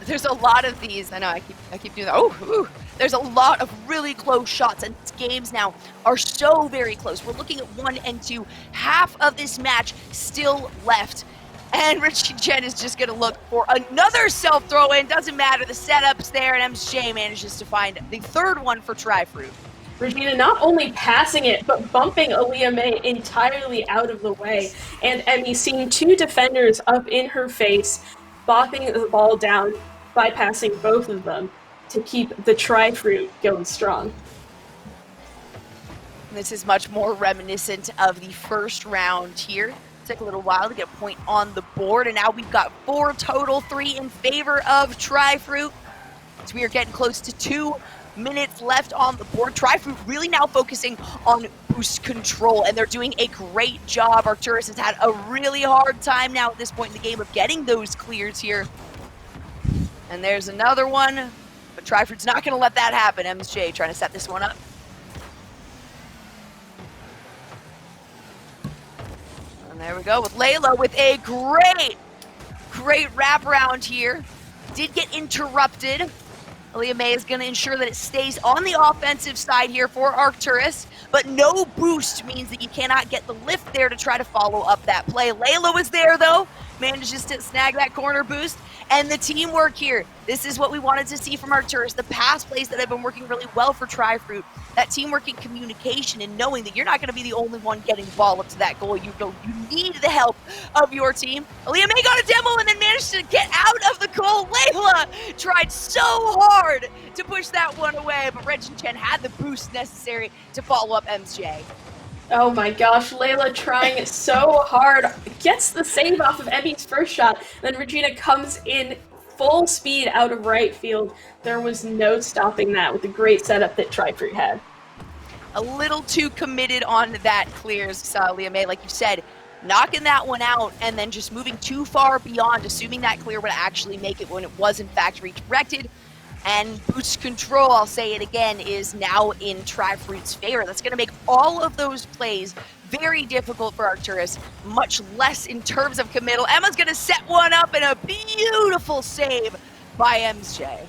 There's a lot of these. I know I keep doing that. Oh, ooh. There's a lot of really close shots, and games now are so very close. We're looking at 1 and 2. Half of this match still left. And Richie Chen is just going to look for another self-throw-in. Doesn't matter. The setup's there, and MJ manages to find the third one for Trifruit. Regina not only passing it, but bumping Aaliyah May entirely out of the way. And Emmy seeing 2 defenders up in her face, bopping the ball down, bypassing both of them to keep the Trifruit going strong. This is much more reminiscent of the first round here. Took a little while to get a point on the board, and now we've got 4 total, 3 in favor of Trifruit. So we are getting close to 2 minutes left on the board. Trifruit really now focusing on boost control, and they're doing a great job. Arcturus has had a really hard time now at this point in the game of getting those clears here. And there's another one, but Trifruit's not going to let that happen. MJ trying to set this one up. And there we go with Layla with a great wraparound here. Did get interrupted. Aaliyah May is going to ensure that it stays on the offensive side here for Arcturus, but no boost means that you cannot get the lift there to try to follow up that play. Layla was there, though, manages to snag that corner boost, and the teamwork here. This is what we wanted to see from Arcturus, the pass plays that have been working really well for Trifruit, that teamwork and communication, and knowing that you're not going to be the only one getting the ball up to that goal. You need the help of your team. Aaliyah May got a demo and then managed to get out of the goal. Layla tried so hard to push that one away, but Regine Chen had the boost necessary to follow up MJ. Oh my gosh, Layla trying so hard, gets the save off of Emmy's first shot, then Regina comes in full speed out of right field. There was no stopping that with the great setup that Trifruit had. A little too committed on that clears, Aaliyah May, like you said, knocking that one out and then just moving too far beyond, assuming that clear would actually make it when it was in fact redirected. And boost control, I'll say it again, is now in Trifruit's favor. That's going to make all of those plays very difficult for Arcturus, much less in terms of committal. Emma's going to set one up and a beautiful save by MJ.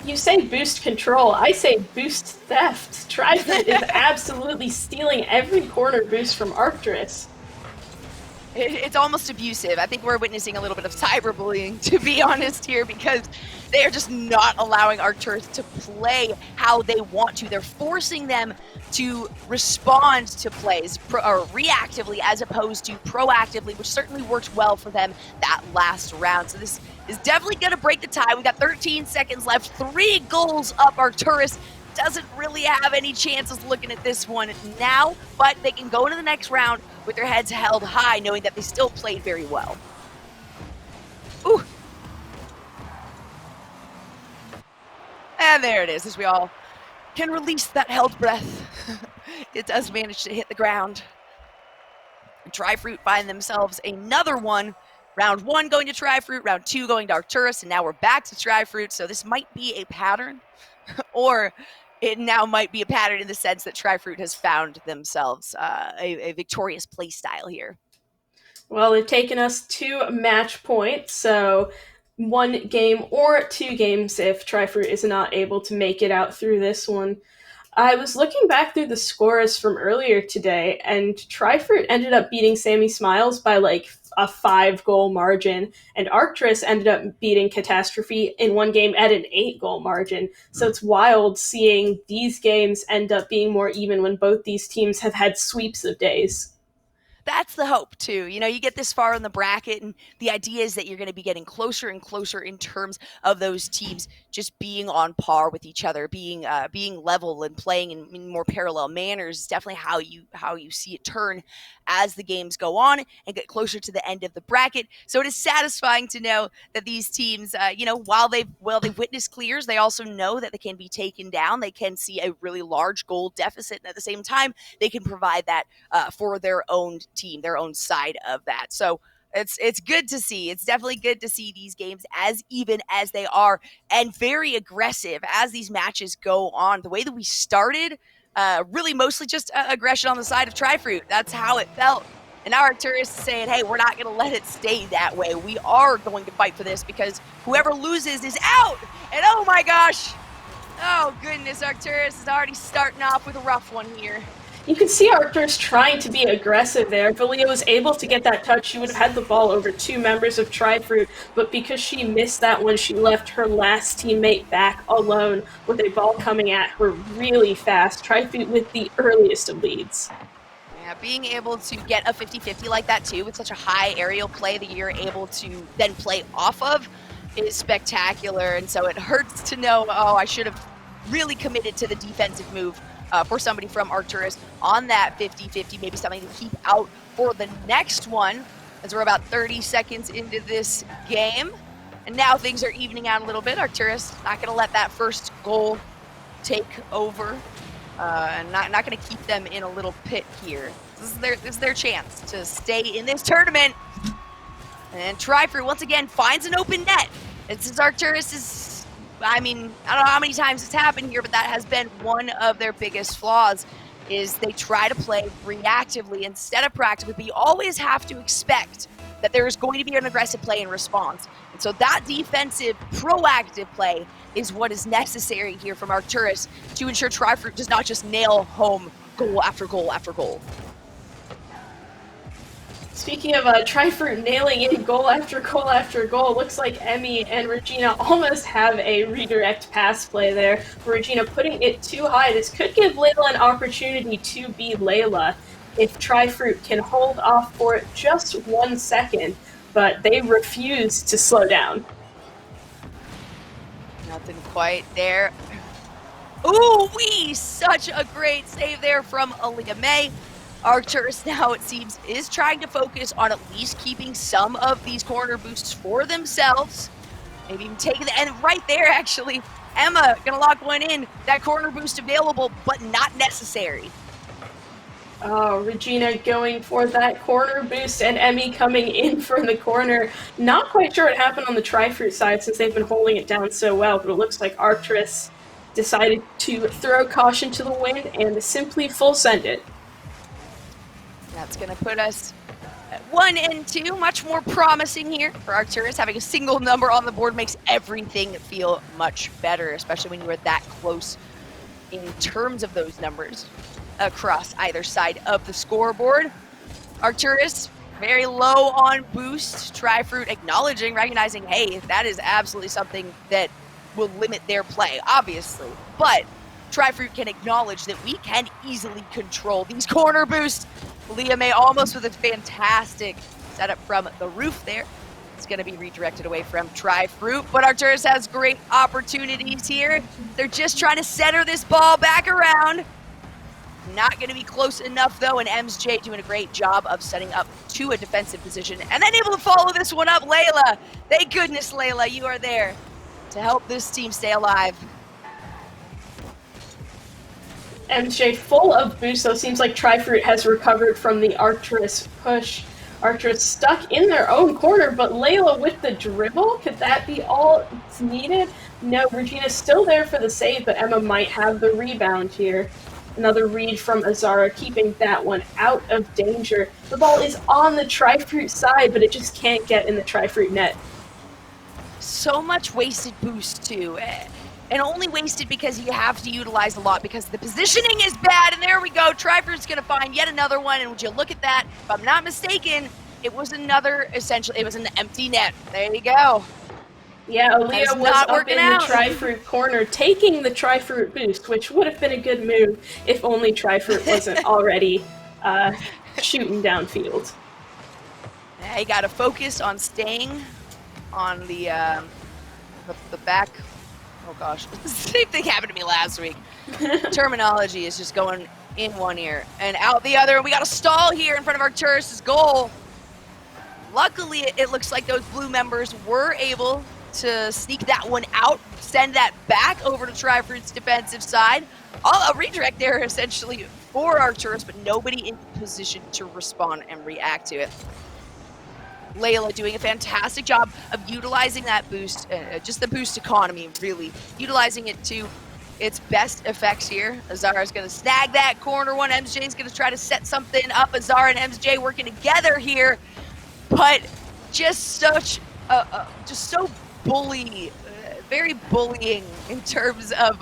You say boost control, I say boost theft. Tri-Fruit is absolutely stealing every corner boost from Arcturus. It's almost abusive. I think we're witnessing a little bit of cyberbullying, to be honest here, because they are just not allowing Arcturus to play how they want to. They're forcing them to respond to plays reactively as opposed to proactively, which certainly worked well for them that last round. So this is definitely going to break the tie. We got 13 seconds left, 3 goals up. Arcturus doesn't really have any chances looking at this one now, but they can go into the next round with their heads held high, knowing that they still played very well. Ooh. And there it is, as we all can release that held breath. It does manage to hit the ground. Tri-Fruit find themselves another one. Round 1 going to Tri-Fruit, round 2 going to Arcturus, and now we're back to Tri-Fruit, so this might be a pattern, or it now might be a pattern in the sense that Tri-Fruit has found themselves a victorious play style here. Well, they've taken us 2 match points, so 1 game or 2 games if Tri-Fruit is not able to make it out through this one. I was looking back through the scores from earlier today, and Tri-Fruit ended up beating Sammy Smiles by like a 5-goal margin, and Arcturus ended up beating Catastrophe in one game at an 8-goal margin. So it's wild seeing these games end up being more even when both these teams have had sweeps of days. That's the hope, too. You know, you get this far in the bracket, and the idea is that you're going to be getting closer and closer in terms of those teams just being on par with each other, being level and playing in more parallel manners is definitely how you see it turn as the games go on and get closer to the end of the bracket. So it is satisfying to know that these teams, while they've witnessed clears, they also know that they can be taken down. They can see a really large goal deficit, and at the same time, they can provide that for their own team, their own side of that. So it's good to see. It's definitely good to see these games as even as they are and very aggressive as these matches go on. The way that we started, really mostly just aggression on the side of Tri-Fruit. That's how it felt. And now Arcturus is saying, hey, we're not going to let it stay that way. We are going to fight for this because whoever loses is out. And oh my gosh. Oh goodness, Arcturus is already starting off with a rough one here. You can see Arcturus trying to be aggressive there. If Aaliyah was able to get that touch, she would have had the ball over 2 members of Tri-Fruit, but because she missed that one, she left her last teammate back alone with a ball coming at her really fast. Tri-Fruit with the earliest of leads. Yeah, being able to get a 50-50 like that too, with such a high aerial play that you're able to then play off of, is spectacular. And so it hurts to know, oh, I should have really committed to the defensive move for somebody from Arcturus on that 50-50, maybe something to keep out for the next one, as we're about 30 seconds into this game. And now things are evening out a little bit. Arcturus not going to let that first goal take over, and not going to keep them in a little pit here. This is their chance to stay in this tournament. And Tri-Fruit once again finds an open net. And since Arcturus is, I don't know how many times it's happened here, but that has been one of their biggest flaws, is they try to play reactively instead of proactively, but you always have to expect that there is going to be an aggressive play in response. And so that defensive, proactive play is what is necessary here from Arcturus to ensure Tri-Fruit does not just nail home goal after goal after goal. Speaking of Tri-Fruit nailing in goal after goal after goal, looks like Emmy and Regina almost have a redirect pass play there. Regina putting it too high. This could give Layla an opportunity to be Layla if Tri-Fruit can hold off for just 1 second, but they refuse to slow down. Nothing quite there. Ooh-wee! Such a great save there from Aaliyah May. Arcturus now, it seems, is trying to focus on at least keeping some of these corner boosts for themselves. Maybe even taking the end right there, actually. Emma gonna lock one in. That corner boost available, but not necessary. Oh, Regina going for that corner boost, and Emmy coming in from the corner. Not quite sure what happened on the Tri-Fruit side since they've been holding it down so well, but it looks like Arcturus decided to throw caution to the wind and simply full send it. That's going to put us 1 and 2, much more promising here for Arcturus. Having a single number on the board makes everything feel much better, especially when you are that close in terms of those numbers across either side of the scoreboard. Arcturus, very low on boost. Tri-Fruit acknowledging, recognizing, hey, that is absolutely something that will limit their play, obviously. But Tri-Fruit can acknowledge that we can easily control these corner boosts. Leah May almost with a fantastic setup from the roof there. It's going to be redirected away from Tri-Fruit, but Arcturus has great opportunities here. They're just trying to center this ball back around. Not going to be close enough, though, and MJ doing a great job of setting up to a defensive position, and then able to follow this one up. Layla, thank goodness, Layla, you are there to help this team stay alive. MJ full of boost, though. Seems like Tri-Fruit has recovered from the Arcturus push. Arcturus stuck in their own corner, but Layla with the dribble, could that be all it's needed? No, Regina's still there for the save, but Emma might have the rebound here. Another read from Azara, keeping that one out of danger. The ball is on the Tri-Fruit side, but it just can't get in the Tri-Fruit net. So much wasted boost, too. And only wasted because you have to utilize a lot because the positioning is bad. And there we go. Tri-Fruit's going to find yet another one. And would you look at that? If I'm not mistaken, it was another, essentially, it was an empty net. There you go. Yeah, Aaliyah was up in the Tri-Fruit corner, taking the Tri-Fruit boost, which would have been a good move if only Tri-Fruit wasn't already shooting downfield. Yeah, you got to focus on staying on the back. Oh gosh, the same thing happened to me last week. Terminology is just going in one ear and out the other. We got a stall here in front of Arcturus' goal. Luckily, it looks like those blue members were able to sneak that one out, send that back over to Tri-Fruit's defensive side. A redirect there essentially for Arcturus, but nobody in position to respond and react to it. Layla doing a fantastic job of utilizing that boost, just the boost economy, really. Utilizing it to its best effects here. Azara's going to snag that corner one. MJ's going to try to set something up. Azara and MJ working together here. But just such, just so very bullying in terms of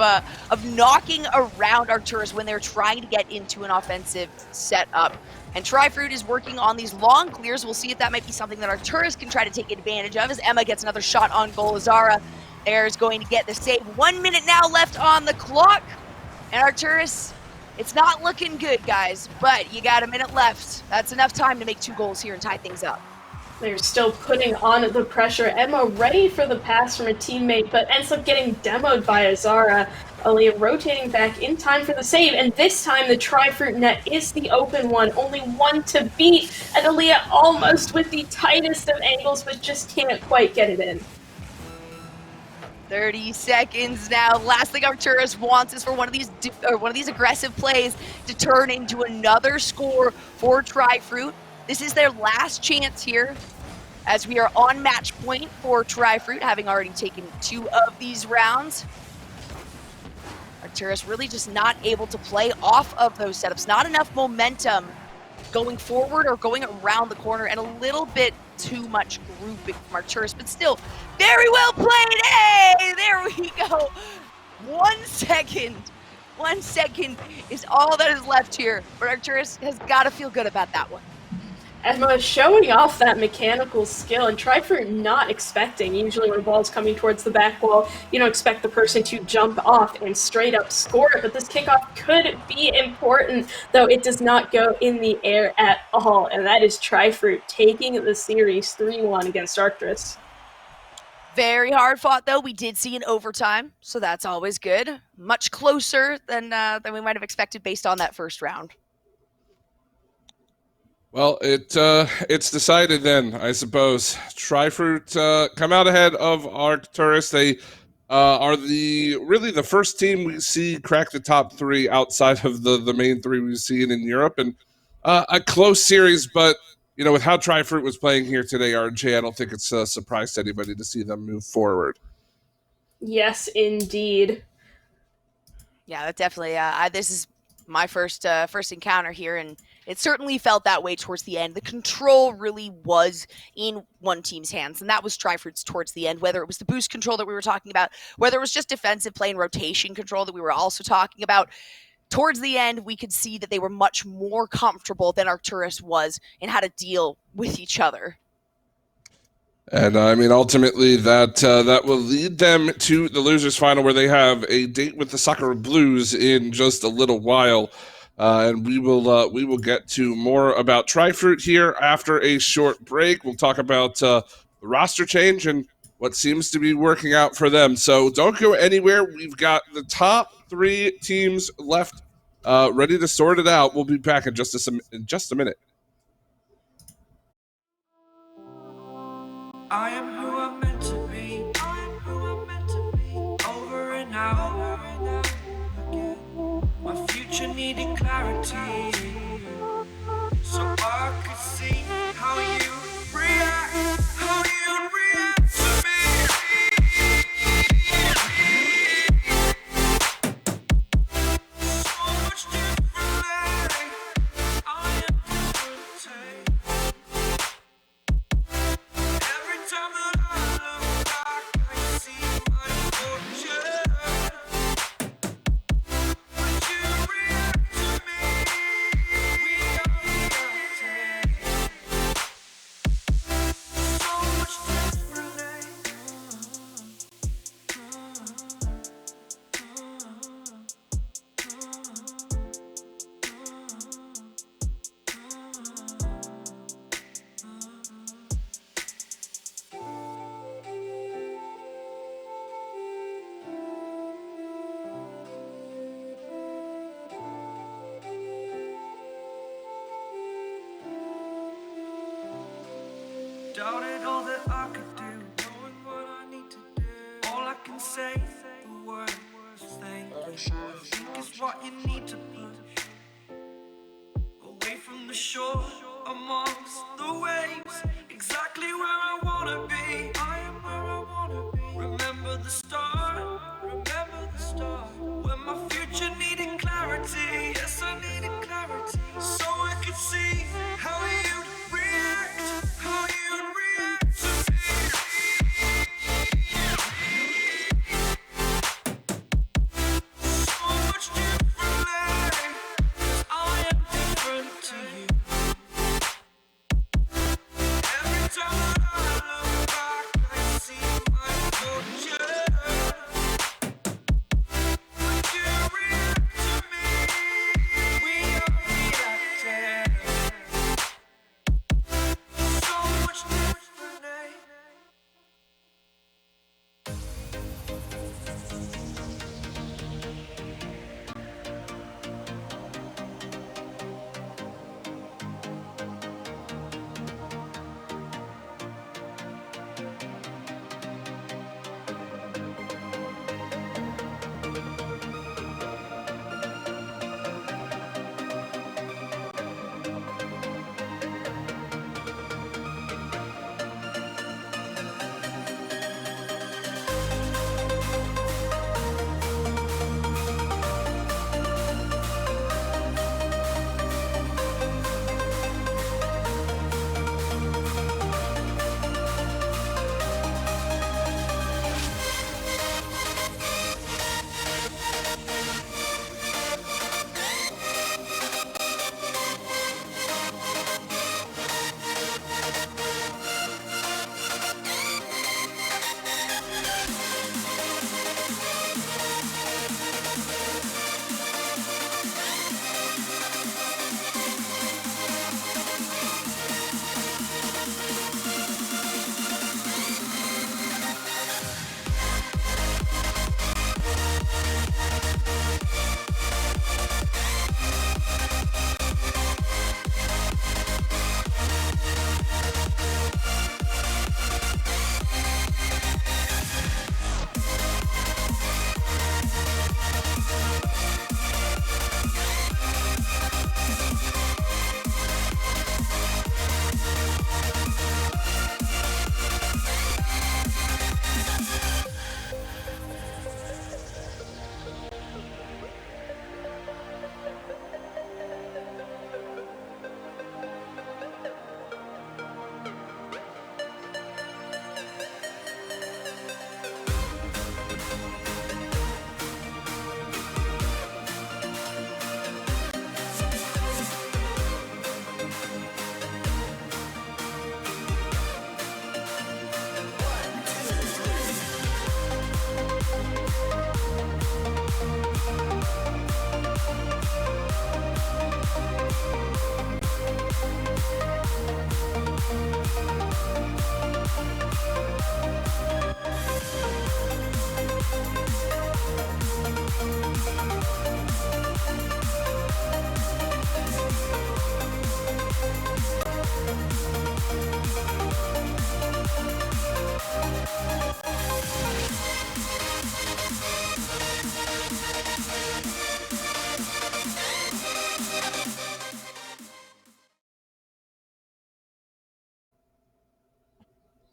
knocking around Arcturus when they're trying to get into an offensive setup. And Tri-Fruit is working on these long clears. We'll see if that might be something that Arcturus can try to take advantage of as Emma gets another shot on goal. Azara there is going to get the save. 1 minute now left on the clock. And Arcturus, it's not looking good, guys, but you got a minute left. That's enough time to make 2 goals here and tie things up. They're still putting on the pressure. Emma ready for the pass from a teammate, but ends up getting demoed by Azara. Aaliyah rotating back in time for the save, and this time the Tri-Fruit net is the open one. Only one to beat, and Aaliyah almost with the tightest of angles, but just can't quite get it in. 30 seconds now. Last thing Arcturus wants is for one of these aggressive plays to turn into another score for Tri-Fruit. This is their last chance here, as we are on match point for Tri-Fruit, having already taken 2 of these rounds. Arcturus really just not able to play off of those setups. Not enough momentum going forward or going around the corner, and a little bit too much grouping from Arcturus, but still very well played. Hey, there we go. 1 second. 1 second is all that is left here, but Arcturus has got to feel good about that one. Emma showing off that mechanical skill, and Tri-Fruit not expecting. Usually when a ball's coming towards the back wall, you don't expect the person to jump off and straight up score it, but this kickoff could be important, though it does not go in the air at all, and that is Tri-Fruit taking the series 3-1 against Arcturus. Very hard fought, though. We did see an overtime, so that's always good. Much closer than we might have expected based on that first round. Well, it's decided then, I suppose. Tri-Fruit come out ahead of Arcturus. They are really the first team we see crack the top 3 outside of the main 3 we've seen in Europe, and a close series. But you know, with how Tri-Fruit was playing here today, RJ, I don't think it's a surprise to anybody to see them move forward. Yes, indeed. Yeah, that definitely. This is my first encounter here, and It certainly felt that way towards the end. The control really was in one team's hands, and that was Tryford's towards the end, whether it was the boost control that we were talking about, whether it was just defensive play and rotation control that we were also talking about. Towards the end, we could see that they were much more comfortable than Arcturus was in how to deal with each other. And I mean, ultimately, that will lead them to the losers final, where they have a date with the Sakura Blues in just a little while. And we will get to more about Tryfruit here after a short break. We'll talk about the roster change and what seems to be working out for them. So don't go anywhere. We've got the top 3 teams left, ready to sort it out. We'll be back in just a minute. I am who I'm meant to be. I am who I'm meant to be. Over and out again. My future needed clarity, so I could see how you react, how you react to me. So much differently. I am different. Every time that I look back, I see my fortune. Would you react to me? We are reacting so much differently. Doubted all that I could do, knowing what I need to do. All I can say, the word thank you. I think is what you need to push away from the shore, amongst the waves, exactly where I wanna be. I am where I wanna be. Remember the start, when my future needed clarity. Yes, I needed clarity, so I could see how you'd react, how you'd react to me. So much differently, 'cause I am different to you. Every time that I look back, I see my fortune.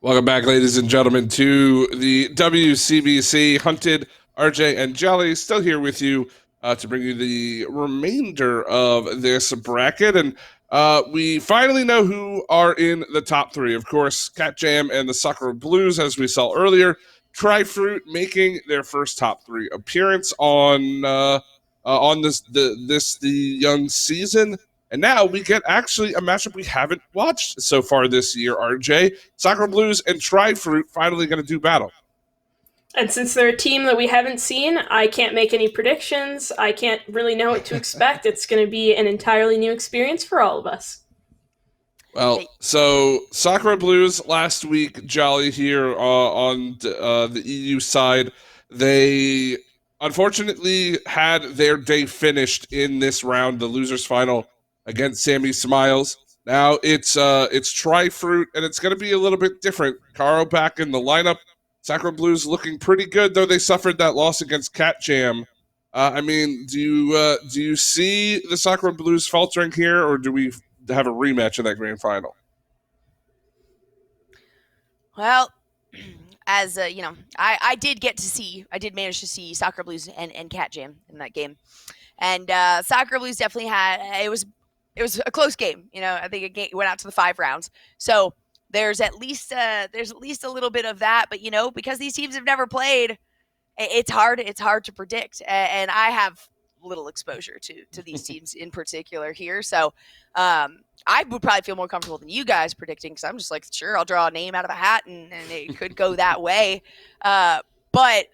Welcome back, ladies and gentlemen, to the WCBC. Hunted, RJ, and Jelly still here with you to bring you the remainder of this bracket. And we finally know who are in the top three. Of course, Cat Jam and the Sakura Blues, as we saw earlier. Tri-Fruit making their first top three appearance on the young season. And now we get actually a matchup we haven't watched so far this year, RJ. Sakura Blues and Tri-Fruit finally going to do battle. And since they're a team that we haven't seen, I can't make any predictions. I can't really know what to expect. It's going to be an entirely new experience for all of us. Well, so Sakura Blues last week, Jolly here on the EU side, they unfortunately had their day finished in this round, the losers final against Sammy Smiles. Now it's Tri-Fruit, and it's going to be a little bit different. Caro back in the lineup. Sakura Blues looking pretty good, though they suffered that loss against Cat Jam. I mean, do you see the Sakura Blues faltering here, or do we have a rematch in that grand final? Well, as you know, I did manage to see Sakura Blues and Cat Jam in that game, and Sakura Blues definitely had it was a close game. You know, I think it went out to the 5 rounds, so there's at least a little bit of that. But you know, because these teams have never played, it's hard to predict, and I have little exposure to these teams in particular here, so I would probably feel more comfortable than you guys predicting, because I'm just like, sure, I'll draw a name out of a hat and it could go that way, but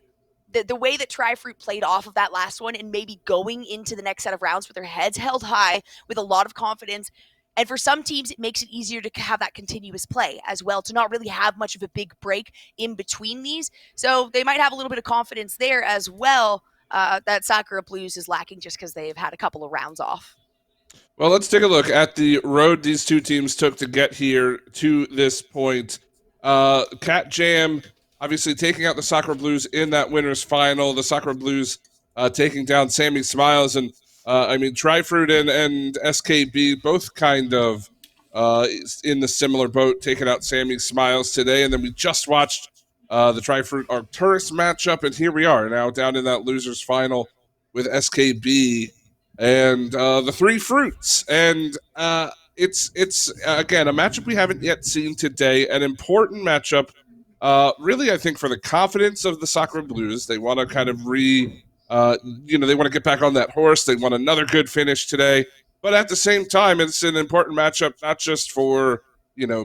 the way that Tri-Fruit played off of that last one and maybe going into the next set of rounds with their heads held high with a lot of confidence. And for some teams, it makes it easier to have that continuous play as well, to not really have much of a big break in between these. So they might have a little bit of confidence there as well, that Sakura Blues is lacking just because they've had a couple of rounds off. Well, let's take a look at the road these two teams took to get here to this point. Cat Jam obviously taking out the Sakura Blues in that winner's final. The Sakura Blues taking down Sammy Smiles, and I mean, Tri-Fruit and SKB both kind of in the similar boat, taking out Sammy Smiles today. And then we just watched the Tri-Fruit Arcturus matchup, and here we are now down in that losers final with SKB and the Three Fruits. And it's again a matchup we haven't yet seen today, an important matchup. Really, I think for the confidence of the Sakura Blues, they want to kind of they want to get back on that horse. They want another good finish today. But at the same time, it's an important matchup, not just for,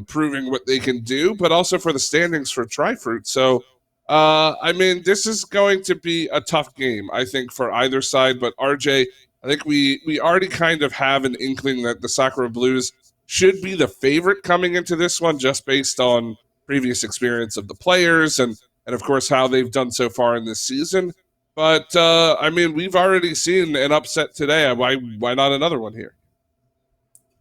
proving what they can do, but also for the standings for Tri-Fruit. So, I mean, this is going to be a tough game, I think, for either side. But RJ, I think we already kind of have an inkling that the Sakura Blues should be the favorite coming into this one, just based on previous experience of the players and of course, how they've done so far in this season. But, I mean, we've already seen an upset today. Why not another one here?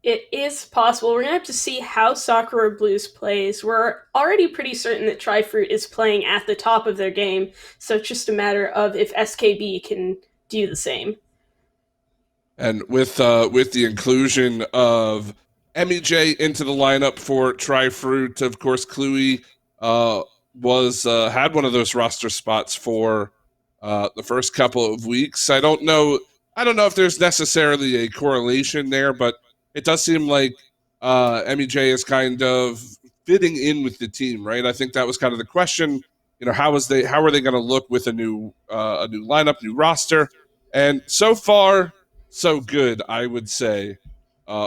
It is possible. We're going to have to see how Sakura Blues plays. We're already pretty certain that Tri-Fruit is playing at the top of their game, so it's just a matter of if SKB can do the same. And with the inclusion of MEJ into the lineup for Tri-Fruit, of course, Kluey had one of those roster spots for the first couple of weeks. I don't know if there's necessarily a correlation there, but it does seem like MEJ is kind of fitting in with the team, right? I think that was kind of the question. How are they going to look with a new lineup, new roster? And so far, so good, I would say,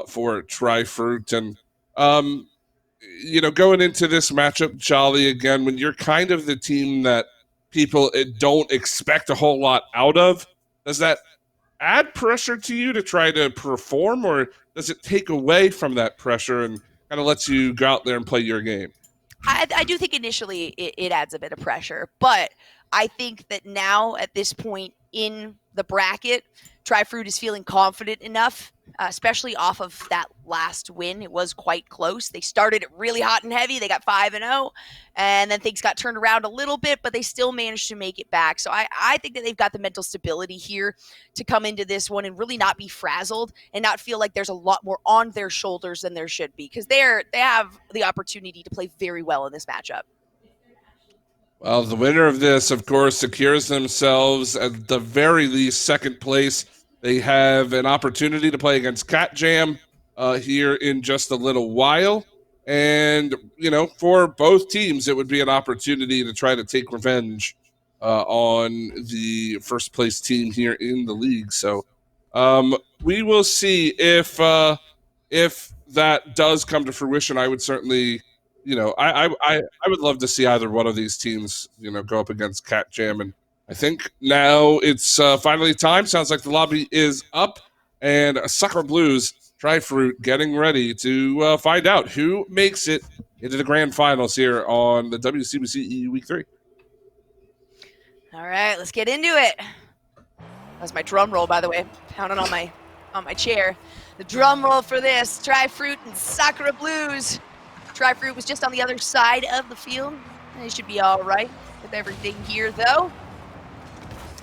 for Tri-Fruit. And going into this matchup, Jolly, again, when you're kind of the team that people don't expect a whole lot out of, does that add pressure to you to try to perform, or does it take away from that pressure and kind of lets you go out there and play your game? I do think initially it adds a bit of pressure, but I think that now at this point in the bracket, Tri-Fruit is feeling confident enough especially off of that last win. It was quite close. They started really hot and heavy. They got 5-0, and then things got turned around a little bit, but they still managed to make it back. So I think that they've got the mental stability here to come into this one and really not be frazzled and not feel like there's a lot more on their shoulders than there should be, because they have the opportunity to play very well in this matchup. Well, the winner of this, of course, secures themselves at the very least second place. They have an opportunity to play against Cat Jam here in just a little while. And, you know, for both teams, it would be an opportunity to try to take revenge on the first place team here in the league. So we will see if that does come to fruition. I would certainly... You know, I would love to see either one of these teams, you know, go up against Cat Jam. And I think now it's finally time. Sounds like the lobby is up. And Sakura Blues, Tri-Fruit, getting ready to find out who makes it into the grand finals here on the WCBC EU Week 3. All right, let's get into it. That's my drum roll, by the way, pounding on my chair. The drum roll for this, Tri-Fruit and Sakura Blues. Tri-Fruit was just on the other side of the field. They should be all right with everything here, though.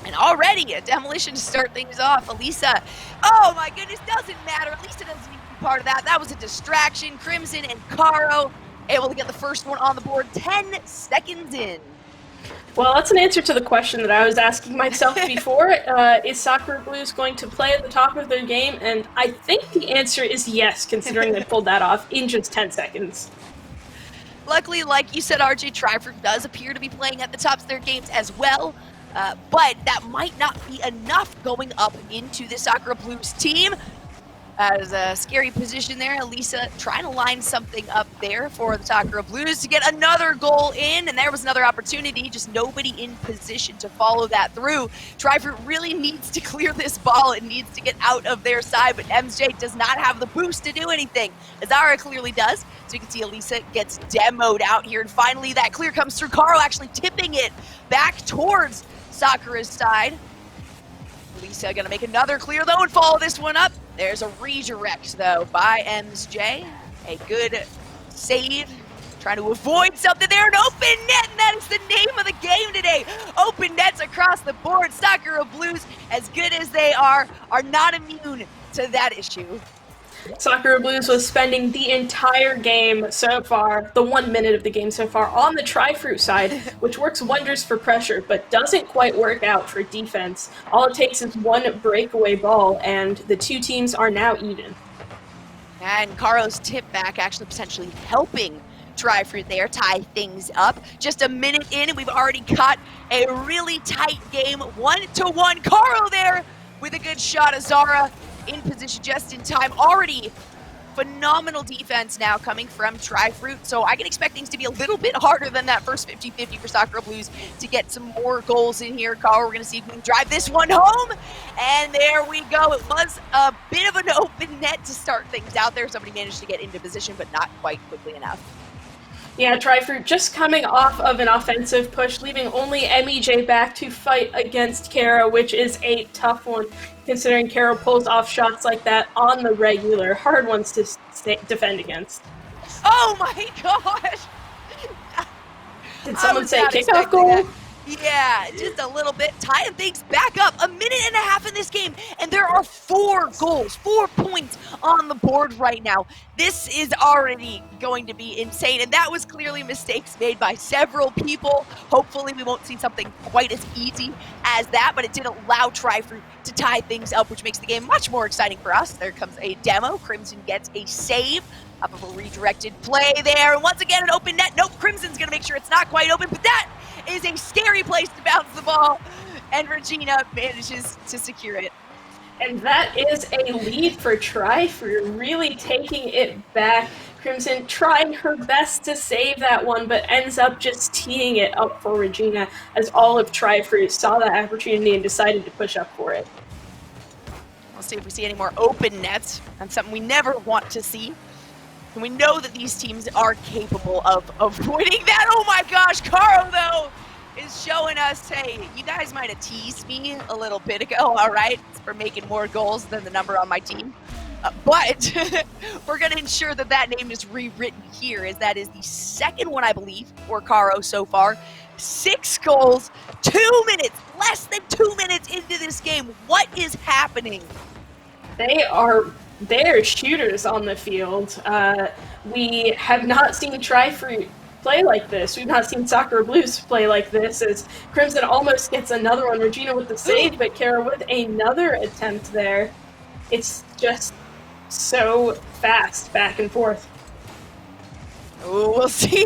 And already a demolition to start things off. Elisa, oh my goodness, doesn't matter. Elisa doesn't need to be part of that. That was a distraction. Crimson and Caro able to get the first one on the board 10 seconds in. Well, that's an answer to the question that I was asking myself before. Is Sakura Blues going to play at the top of their game? And I think the answer is yes, considering they pulled that off in just 10 seconds. Luckily, like you said, RJ, Tri-Fruit does appear to be playing at the tops of their games as well. But that might not be enough going up into the Sakura Blues team. As a scary position there, Elisa trying to line something up there for the Sakura Blues to get another goal in, and there was another opportunity, just nobody in position to follow that through. Tri-Fruit really needs to clear this ball. It needs to get out of their side, but MJ does not have the boost to do anything. Azara clearly does, so you can see Elisa gets demoed out here, and finally that clear comes through. Carl actually tipping it back towards Sakura's side. Elisa gonna make another clear though and follow this one up. There's a redirect though by MJ. A good save, trying to avoid something there. An open net, and that is the name of the game today. Open nets across the board. Sakura Blues, as good as they are not immune to that issue. Sakura Blues was spending the entire game so far, the 1 minute of the game so far, on the Tri-Fruit side, which works wonders for pressure, but doesn't quite work out for defense. All it takes is one breakaway ball, and the two teams are now even. And Caro's tip back actually potentially helping Tri-Fruit there tie things up. Just a minute in, and we've already caught a really tight game, 1-1. Caro there with a good shot. Azara in position just in time. Already phenomenal defense now coming from Tri-Fruit, so I can expect things to be a little bit harder than that first 50-50 for Sakura Blues to get some more goals in here. Carl, we're going to see if we can drive this one home, and there we go. It was a bit of an open net to start things out there. Somebody managed to get into position, but not quite quickly enough. Yeah, Tri-Fruit just coming off of an offensive push, leaving only MEJ back to fight against Kara, which is a tough one, considering Kara pulls off shots like that on the regular. Hard ones to defend against. Oh my gosh! Did someone say kickoff goal? That. Yeah, just a little bit, tying things back up. A minute and a half in this game, and there are 4 goals, 4 points on the board right now. This is already going to be insane, and that was clearly mistakes made by several people. Hopefully we won't see something quite as easy as that, but it did allow Tri-Fruit to tie things up, which makes the game much more exciting for us. There comes a demo. Crimson gets a save up of a redirected play there. And once again, an open net. Nope, Crimson's going to make sure it's not quite open, but that is a scary place to bounce the ball, and Regina manages to secure it. And that is a lead for Tri-Fruit, really taking it back. Crimson trying her best to save that one, but ends up just teeing it up for Regina, as all of Tri-Fruit saw that opportunity and decided to push up for it. We'll see if we see any more open nets. That's something we never want to see. And we know that these teams are capable of avoiding that. Oh my gosh, Caro, though, is showing us, hey, you guys might have teased me a little bit ago, all right, for making more goals than the number on my team. But we're going to ensure that that name is rewritten here, as that is the second one, I believe, for Caro so far. 6 goals, 2 minutes, less than 2 minutes into this game. What is happening? They're shooters on the field. We have not seen Tri-Fruit play like this. We've not seen Sakura Blues play like this, as Crimson almost gets another one. Regina with the save, but Kara with another attempt there. It's just so fast back and forth. Ooh, we'll see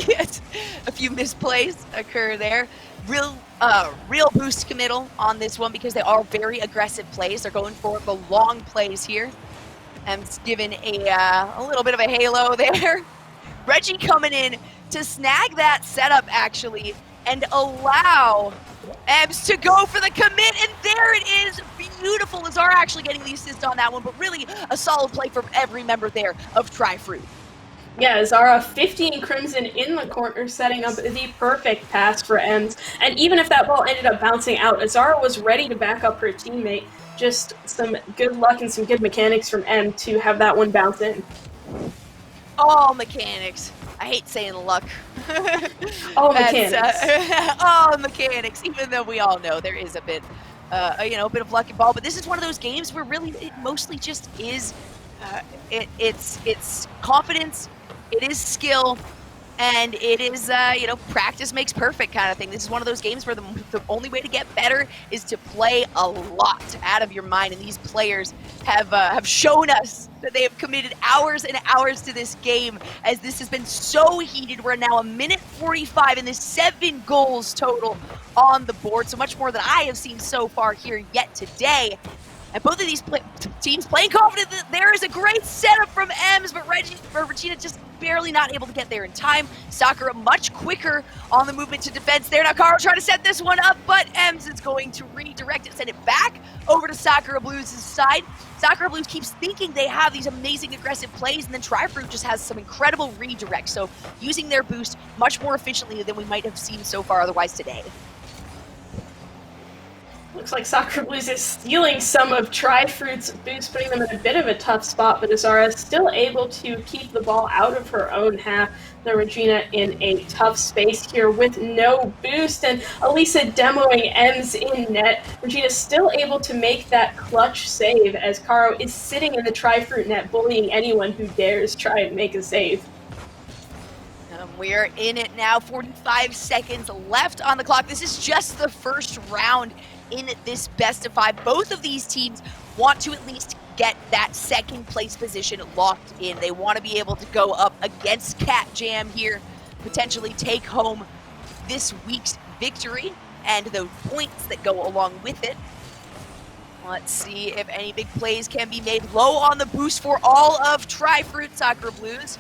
a few misplays occur there. Real boost committal on this one because they are very aggressive plays. They're going for the long plays here. Em's given a little bit of a halo there. Reggie coming in to snag that setup, actually, and allow Ems to go for the commit, and there it is. Beautiful. Azara actually getting the assist on that one, but really a solid play from every member there of Tri-Fruit. Yeah, Zara 15 Crimson in the corner, setting up the perfect pass for Ems. And even if that ball ended up bouncing out, Azara was ready to back up her teammate. Just some good luck and some good mechanics from Em to have that one bounce in. All mechanics. I hate saying luck. All mechanics. All mechanics, even though we all know there is a bit, a bit of luck involved. But this is one of those games where really it mostly just is, it's confidence, it is skill, and it is, practice makes perfect kind of thing. This is one of those games where the only way to get better is to play a lot out of your mind, and these players have shown us that they have committed hours and hours to this game, as this has been so heated. We're now 1:45 and there's 7 goals total on the board, so much more than I have seen so far here yet today. And both of these teams playing confident that there is a great setup from Ems, but Regina just barely not able to get there in time. Sakura much quicker on the movement to defense there. Now Caro trying to set this one up, but Ems is going to redirect it, send it back over to Sakura Blues' side. Sakura Blues keeps thinking they have these amazing aggressive plays, and then Tri-Fruit just has some incredible redirects, so using their boost much more efficiently than we might have seen so far otherwise today. Looks like Sakura Blues is stealing some of Tri-Fruit's boost, putting them in a bit of a tough spot, but Azara is still able to keep the ball out of her own half. The Regina in a tough space here with no boost, and Elisa demoing Ems in net. Regina still able to make that clutch save, as Caro is sitting in the Tri-Fruit net, bullying anyone who dares try and make a save. We are in it now, 45 seconds left on the clock. This is just the first round in this best of 5. Both of these teams want to at least get that second place position locked in. They want to be able to go up against Cat Jam here, potentially take home this week's victory and the points that go along with it. Let's see if any big plays can be made. Low on the boost for all of Tri-Fruit. Sakura Blues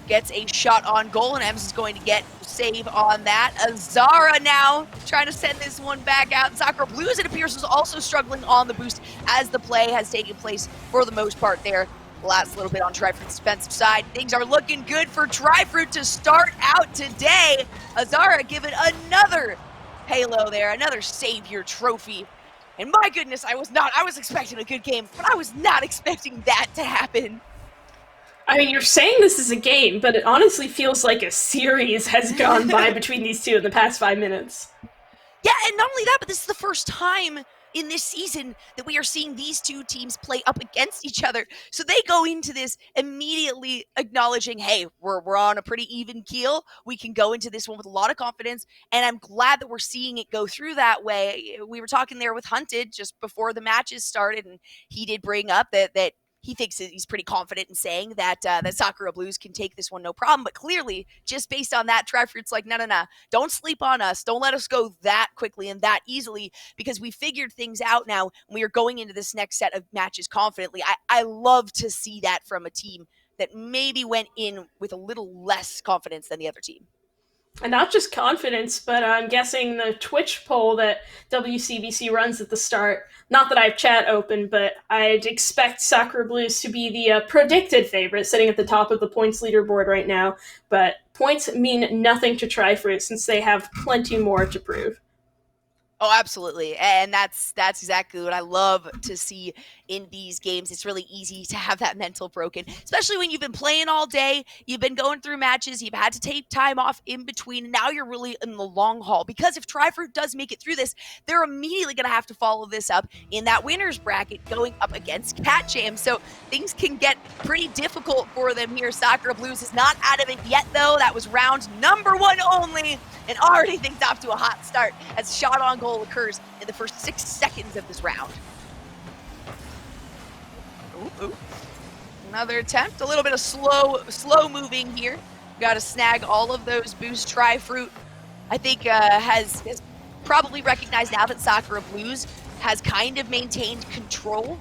gets a shot on goal, and Ems is going to get save on that. Azara now trying to send this one back out. Sakura Blues, it appears, is also struggling on the boost as the play has taken place for the most part there. Last little bit on Tri-Fruit's defensive side. Things are looking good for Tri-Fruit to start out today. Azara given another halo there, another savior trophy. And my goodness, I was expecting a good game, but I was not expecting that to happen. I mean, you're saying this is a game, but it honestly feels like a series has gone by between these two in the past 5 minutes. Yeah, and not only that, but this is the first time in this season that we are seeing these two teams play up against each other. So they go into this immediately acknowledging, hey, we're on a pretty even keel. We can go into this one with a lot of confidence, and I'm glad that we're seeing it go through that way. We were talking there with Hunted just before the matches started, and he did bring up that he thinks that he's pretty confident in saying that that Sakura Blues can take this one no problem. But clearly, just based on that, Tri-Fruit's like, no, don't sleep on us. Don't let us go that quickly and that easily, because we figured things out now, and we are going into this next set of matches confidently. I love to see that from a team that maybe went in with a little less confidence than the other team. And not just confidence, but I'm guessing the Twitch poll that WCBC runs at the start, not that I have chat open, but I'd expect Sakura Blues to be the predicted favorite, sitting at the top of the points leaderboard right now. But points mean nothing to Tri-Fruit since they have plenty more to prove. Oh, absolutely. And that's exactly what I love to see in these games. It's really easy to have that mental broken, especially when you've been playing all day, you've been going through matches, you've had to take time off in between, and now you're really in the long haul. Because if Tri-Fruit does make it through this, they're immediately going to have to follow this up in that winner's bracket going up against Cat Jam. So things can get pretty difficult for them here. Sakura Blues is not out of it yet, though. That was round number 1 only, and already things off to a hot start as shot on goal occurs in the first 6 seconds of this round. Ooh. Another attempt, a little bit of slow moving here. Got to snag all of those boosts. Tri-Fruit, I think, has probably recognized now that Sakura Blues has kind of maintained control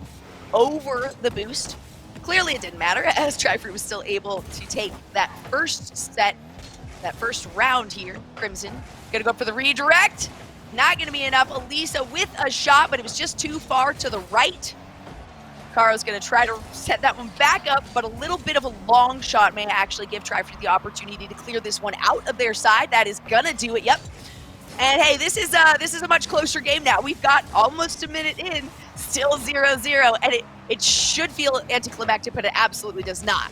over the boost. Clearly it didn't matter, as Tri-Fruit was still able to take that first set, that first round here. Crimson gonna go for the redirect. Not gonna be enough. Elisa with a shot, but it was just too far to the right. Caro's gonna try to set that one back up, but a little bit of a long shot may actually give Tri-Fruit the opportunity to clear this one out of their side. That is gonna do it, yep. And hey, this is a much closer game now. We've got almost a minute in, still 0-0, and it should feel anticlimactic, but it absolutely does not.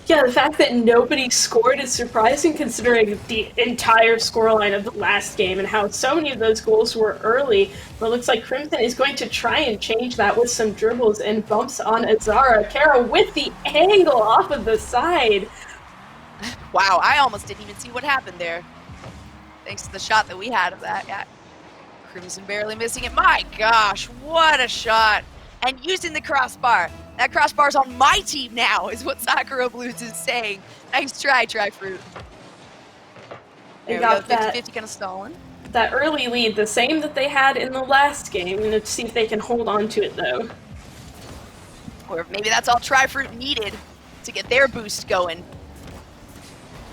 Yeah, the fact that nobody scored is surprising considering the entire scoreline of the last game and how so many of those goals were early. But it looks like Crimson is going to try and change that with some dribbles and bumps on Azara. Kara with the angle off of the side. Wow, I almost didn't even see what happened there. Thanks to the shot that we had of that. Yeah. Crimson barely missing it. My gosh, what a shot. And using the crossbar. That crossbar's on my team now, is what Sakura Blues is saying. Nice try, Tri-Fruit. There we go, 50-50 kind of stalling. That early lead, the same that they had in the last game. And let's see if they can hold on to it, though. Or maybe that's all Tri-Fruit needed to get their boost going.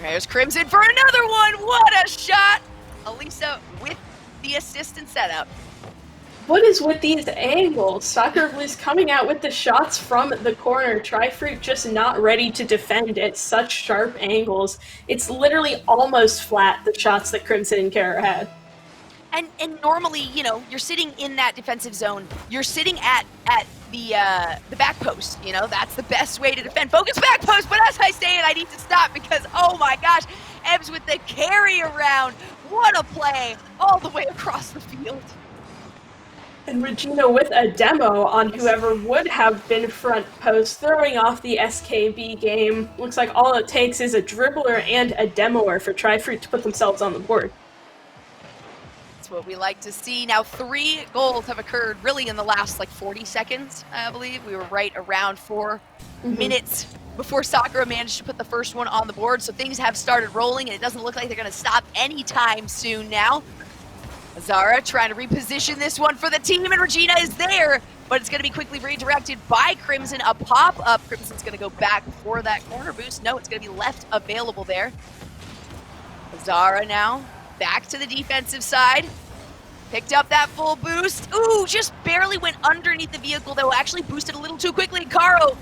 There's Crimson for another one. What a shot. Elisa with the assist and setup. What is with these angles? Sakura Blues coming out with the shots from the corner. Tri-Fruit just not ready to defend at such sharp angles. It's literally almost flat, the shots that Crimson and Kara had. And normally, you know, you're sitting in that defensive zone. You're sitting at the back post. You know, that's the best way to defend. Focus back post, but as I say it, I need to stop because, oh my gosh, Ebbs with the carry around. What a play all the way across the field. And Regina with a demo on whoever would have been front post, throwing off the SKB game. Looks like all it takes is a dribbler and a demoer for Tri-Fruit to put themselves on the board. That's what we like to see. Now 3 goals have occurred really in the last like 40 seconds, I believe. We were right around 4 minutes before Sakura managed to put the first one on the board. So things have started rolling and it doesn't look like they're gonna stop anytime soon now. Azara trying to reposition this one for the team, and Regina is there, but it's going to be quickly redirected by Crimson. A pop-up. Crimson's going to go back for that corner boost. No, it's going to be left available there. Azara now back to the defensive side. Picked up that full boost. Ooh, just barely went underneath the vehicle, though. Actually boosted a little too quickly. Caro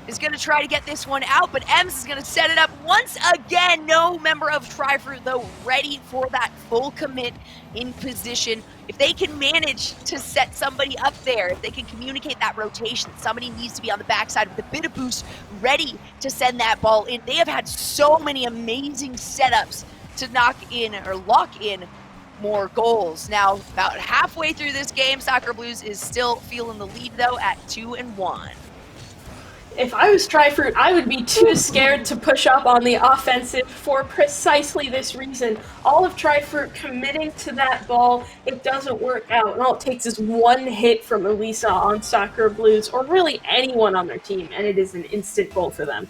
is going to try to get this one out, but Ems is going to set it up once again. No member of Tri-Fruit, though, ready for that full commit in position. If they can manage to set somebody up there, if they can communicate that rotation, somebody needs to be on the backside with a bit of boost, ready to send that ball in. They have had so many amazing setups to knock in or lock in more goals. Now, about halfway through this game, Sakura Blues is still feeling the lead, though, at 2-1. If I was Tri-Fruit, I would be too scared to push up on the offensive for precisely this reason. All of Tri-Fruit committing to that ball, it doesn't work out. And all it takes is one hit from Elisa on Sakura Blues, or really anyone on their team, and it is an instant goal for them.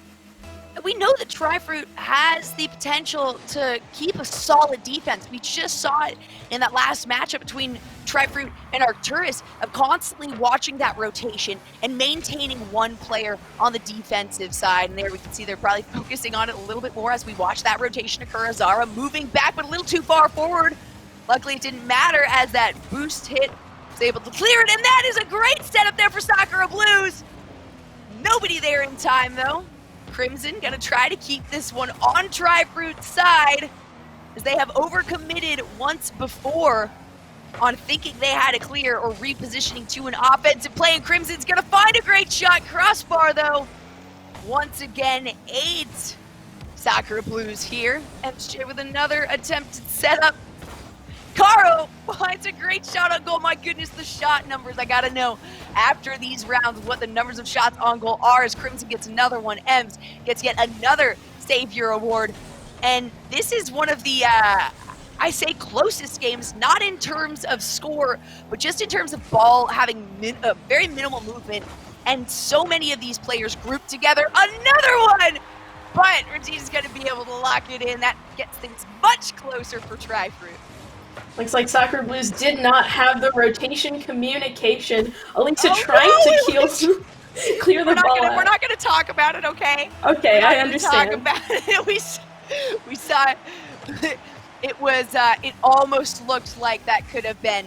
We know that Tri-Fruit has the potential to keep a solid defense. We just saw it in that last matchup between Tri-Fruit and Arcturus of constantly watching that rotation and maintaining one player on the defensive side. And there we can see they're probably focusing on it a little bit more as we watch that rotation occur. Azara moving back, but a little too far forward. Luckily, it didn't matter as that boost hit was able to clear it. And that is a great setup there for Sakura Blues. Nobody there in time, though. Crimson gonna try to keep this one on Tri-Fruit's side as they have overcommitted once before. on thinking they had a clear or repositioning to an offensive play, and Crimson's gonna find a great shot. Crossbar, though, once again aids Sakura Blues here. MJ with another attempted setup. Caro finds a great shot on goal. My goodness, the shot numbers. I gotta know after these rounds what the numbers of shots on goal are, as Crimson gets another one. Ems gets yet another Savior Award. And this is one of the, I say, closest games, not in terms of score, but just in terms of ball having very minimal movement, and so many of these players grouped together. Another one! But Regina's going to be able to lock it in. That gets things much closer for Tri-Fruit. Looks like Sakura Blues did not have the rotation communication. Elisa trying to clear the ball out. We're not going to talk about it, okay? Okay, I understand. Talk about it. We saw it was it almost looked like that could have been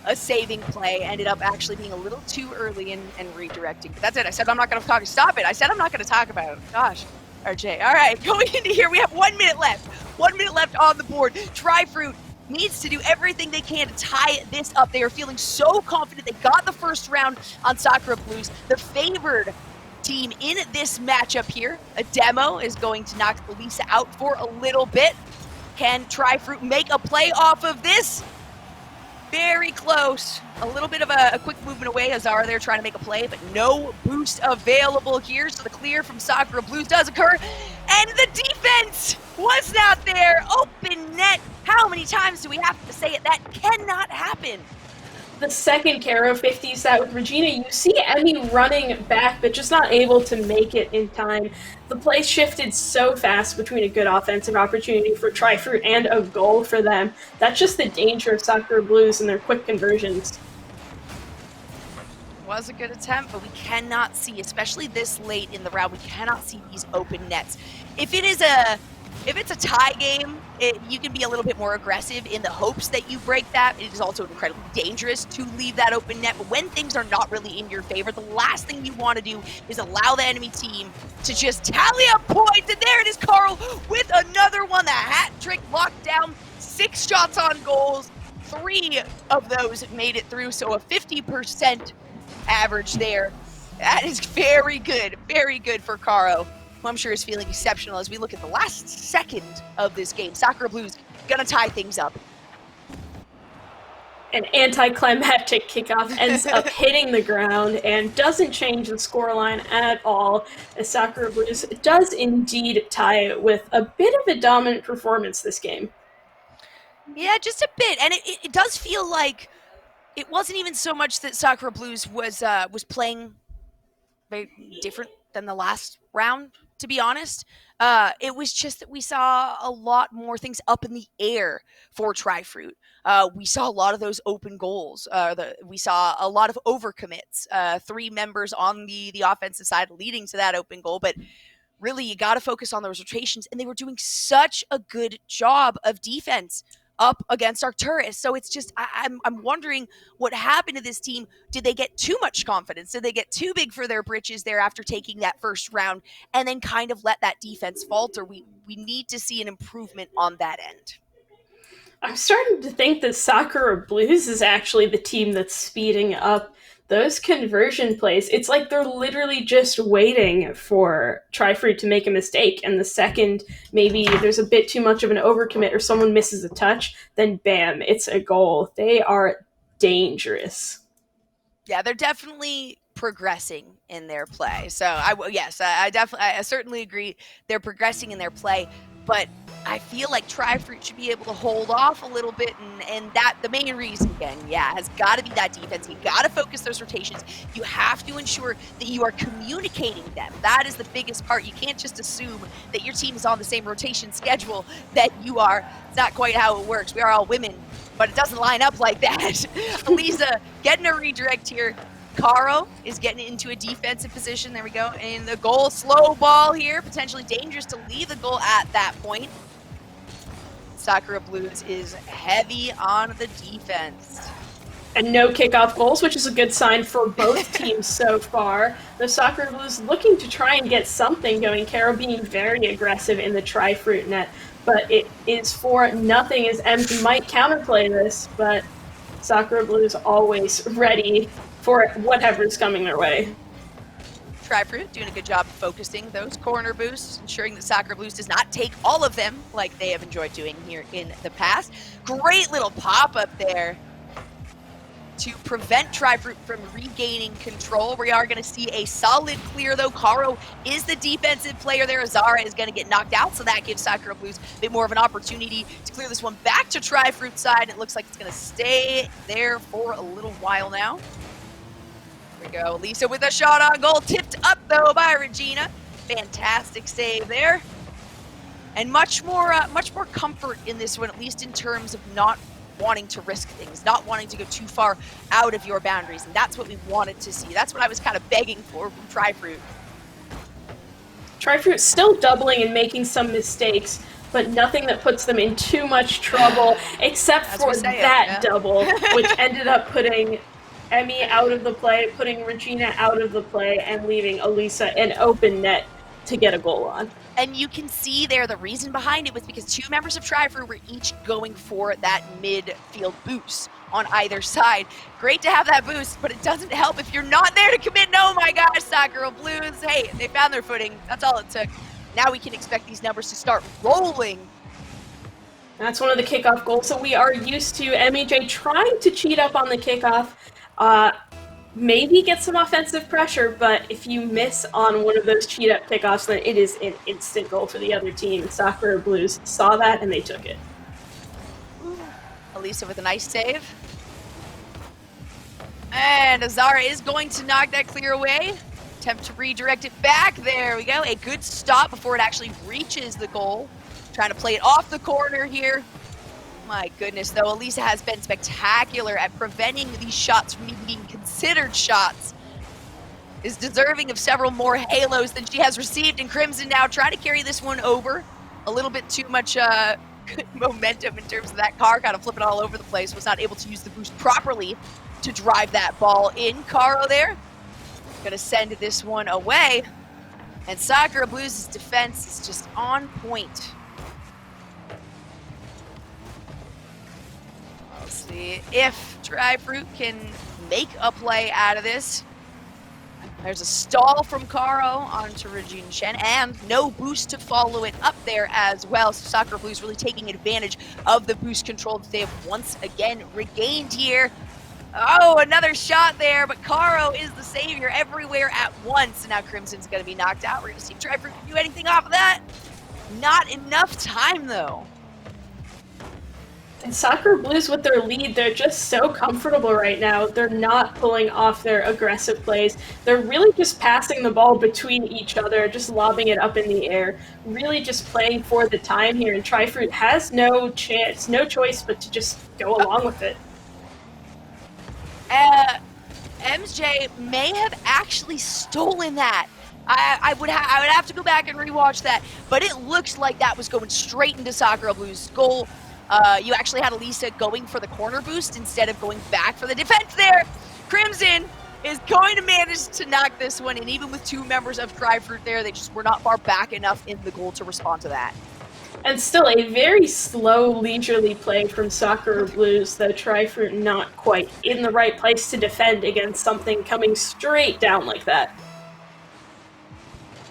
a saving play. Ended up actually being a little too early and redirecting. But that's it. I said I'm not going to talk. Stop it. I said I'm not going to talk about it. Gosh. RJ. All right, going into here, we have 1 minute left. 1 minute left on the board. Tri-Fruit needs to do everything they can to tie this up. They are feeling so confident. They got the first round on Sakura Blues, the favored team in this matchup here. A demo is going to knock Elisa out for a little bit. Can Tri-Fruit make a play off of this? Very close. A little bit of a quick movement away. Azara there trying to make a play, but no boost available here. So the clear from Sakura Blues does occur. And the defense was not there. Open net. How many times do we have to say it? That cannot happen. The second Caro 50s that with Regina, you see Emmy running back, but just not able to make it in time. The play shifted so fast between a good offensive opportunity for Tri-Fruit and a goal for them. That's just the danger of Sakura Blues and their quick conversions. Was a good attempt, but we cannot see, especially this late in the round, we cannot see these open nets. If it's a tie game, you can be a little bit more aggressive in the hopes that you break that. It is also incredibly dangerous to leave that open net, but when things are not really in your favor, the last thing you want to do is allow the enemy team to just tally up points, and there it is, Carl, with another one, the hat trick locked down, 6 shots on goals, 3 of those made it through, so a 50% average there. That is very good for Caro, who I'm sure is feeling exceptional as we look at the last second of this game. Sakura Blues gonna tie things up. An anticlimactic kickoff ends up hitting the ground and doesn't change the scoreline at all, as Sakura Blues does indeed tie it with a bit of a dominant performance this game. Yeah, just a bit, and it does feel like it wasn't even so much that Sakura Blues was playing very different than the last round, to be honest. It was just that we saw a lot more things up in the air for Tri-Fruit. We saw a lot of those open goals. We saw a lot of overcommits. 3 members on the offensive side leading to that open goal, but really you got to focus on those rotations, and they were doing such a good job of defense up against Arcturus. So it's just, I'm wondering what happened to this team. Did they get too much confidence? Did they get too big for their britches there after taking that first round and then kind of let that defense falter? We need to see an improvement on that end. I'm starting to think that Sakura Blues is actually the team that's speeding up those conversion plays. It's like they're literally just waiting for Tri-Fruit to make a mistake, and the second maybe there's a bit too much of an overcommit or someone misses a touch, then bam, it's a goal. They are dangerous. Yeah, they're definitely progressing in their play. So I certainly agree they're progressing in their play, but I feel like Tri-Fruit should be able to hold off a little bit, and that the main reason, again, has got to be that defense. You got to focus those rotations. You have to ensure that you are communicating them. That is the biggest part. You can't just assume that your team is on the same rotation schedule that you are. It's not quite how it works. We are all women, but it doesn't line up like that. Elisa getting a redirect here. Caro is getting into a defensive position. There we go. And the goal, slow ball here, potentially dangerous to leave the goal at that point. Sakura Blues is heavy on the defense. And no kickoff goals, which is a good sign for both teams so far. The Sakura Blues looking to try and get something going. Caro being very aggressive in the Tri-Fruit net, but it is for nothing as Ems might counterplay this, but Sakura Blues always ready for whatever's coming their way. Trifruit doing a good job of focusing those corner boosts, ensuring that Sakura Blues does not take all of them like they have enjoyed doing here in the past. Great little pop-up there to prevent Trifruit from regaining control. We are going to see a solid clear, though. Karo is the defensive player there. Azara is going to get knocked out, so that gives Sakura Blues a bit more of an opportunity to clear this one back to Trifruit's side. It looks like it's going to stay there for a little while now. Here we go. Lisa with a shot on goal. Tipped up, though, by Regina. Fantastic save there. And much more comfort in this one, at least in terms of not wanting to risk things, not wanting to go too far out of your boundaries. And that's what we wanted to see. That's what I was kind of begging for from Trifruit. Trifruit still doubling and making some mistakes, but nothing that puts them in too much trouble, except for that double, which ended up putting Emmy out of the play, putting Regina out of the play, and leaving Elisa an open net to get a goal on. And you can see there the reason behind it was because two members of Trifruit were each going for that midfield boost on either side. Great to have that boost, but it doesn't help if you're not there to commit. Oh my gosh, Sakura Blues. Hey, they found their footing. That's all it took. Now we can expect these numbers to start rolling. That's one of the kickoff goals. So we are used to MEJ trying to cheat up on the kickoff. Maybe get some offensive pressure, but if you miss on one of those cheat-up kickoffs, then it is an instant goal for the other team. Sakura Blues saw that, and they took it. Elisa with a nice save. And Azara is going to knock that clear away. Attempt to redirect it back. There we go. A good stop before it actually reaches the goal. Trying to play it off the corner here. My goodness, though, Elisa has been spectacular at preventing these shots from even being considered shots. Is deserving of several more halos than she has received, and Crimson now trying to carry this one over. A little bit too much good momentum in terms of that car, kind of flipping all over the place. Was not able to use the boost properly to drive that ball in. Karo there, gonna send this one away. And Sakura Blues' defense is just on point. See if Trifruit can make a play out of this. There's a stall from Karo onto Regina Shen, and no boost to follow it up there as well. So Sakura Blues really taking advantage of the boost control that they have once again regained here. Oh, another shot there, but Karo is the savior everywhere at once. And now Crimson's going to be knocked out. We're going to see Trifruit do anything off of that. Not enough time, though. And Sakura Blues with their lead, they're just so comfortable right now. They're not pulling off their aggressive plays. They're really just passing the ball between each other, just lobbing it up in the air. Really just playing for the time here, and Trifruit has no choice but to just go along with it. MJ may have actually stolen that. I would have to go back and rewatch that, but it looks like that was going straight into Sakura Blues' goal. You actually had Elisa going for the corner boost instead of going back for the defense there. Crimson is going to manage to knock this one, and even with two members of Trifruit there, they just were not far back enough in the goal to respond to that. And still a very slow, leisurely play from Sakura Blues, though Trifruit not quite in the right place to defend against something coming straight down like that.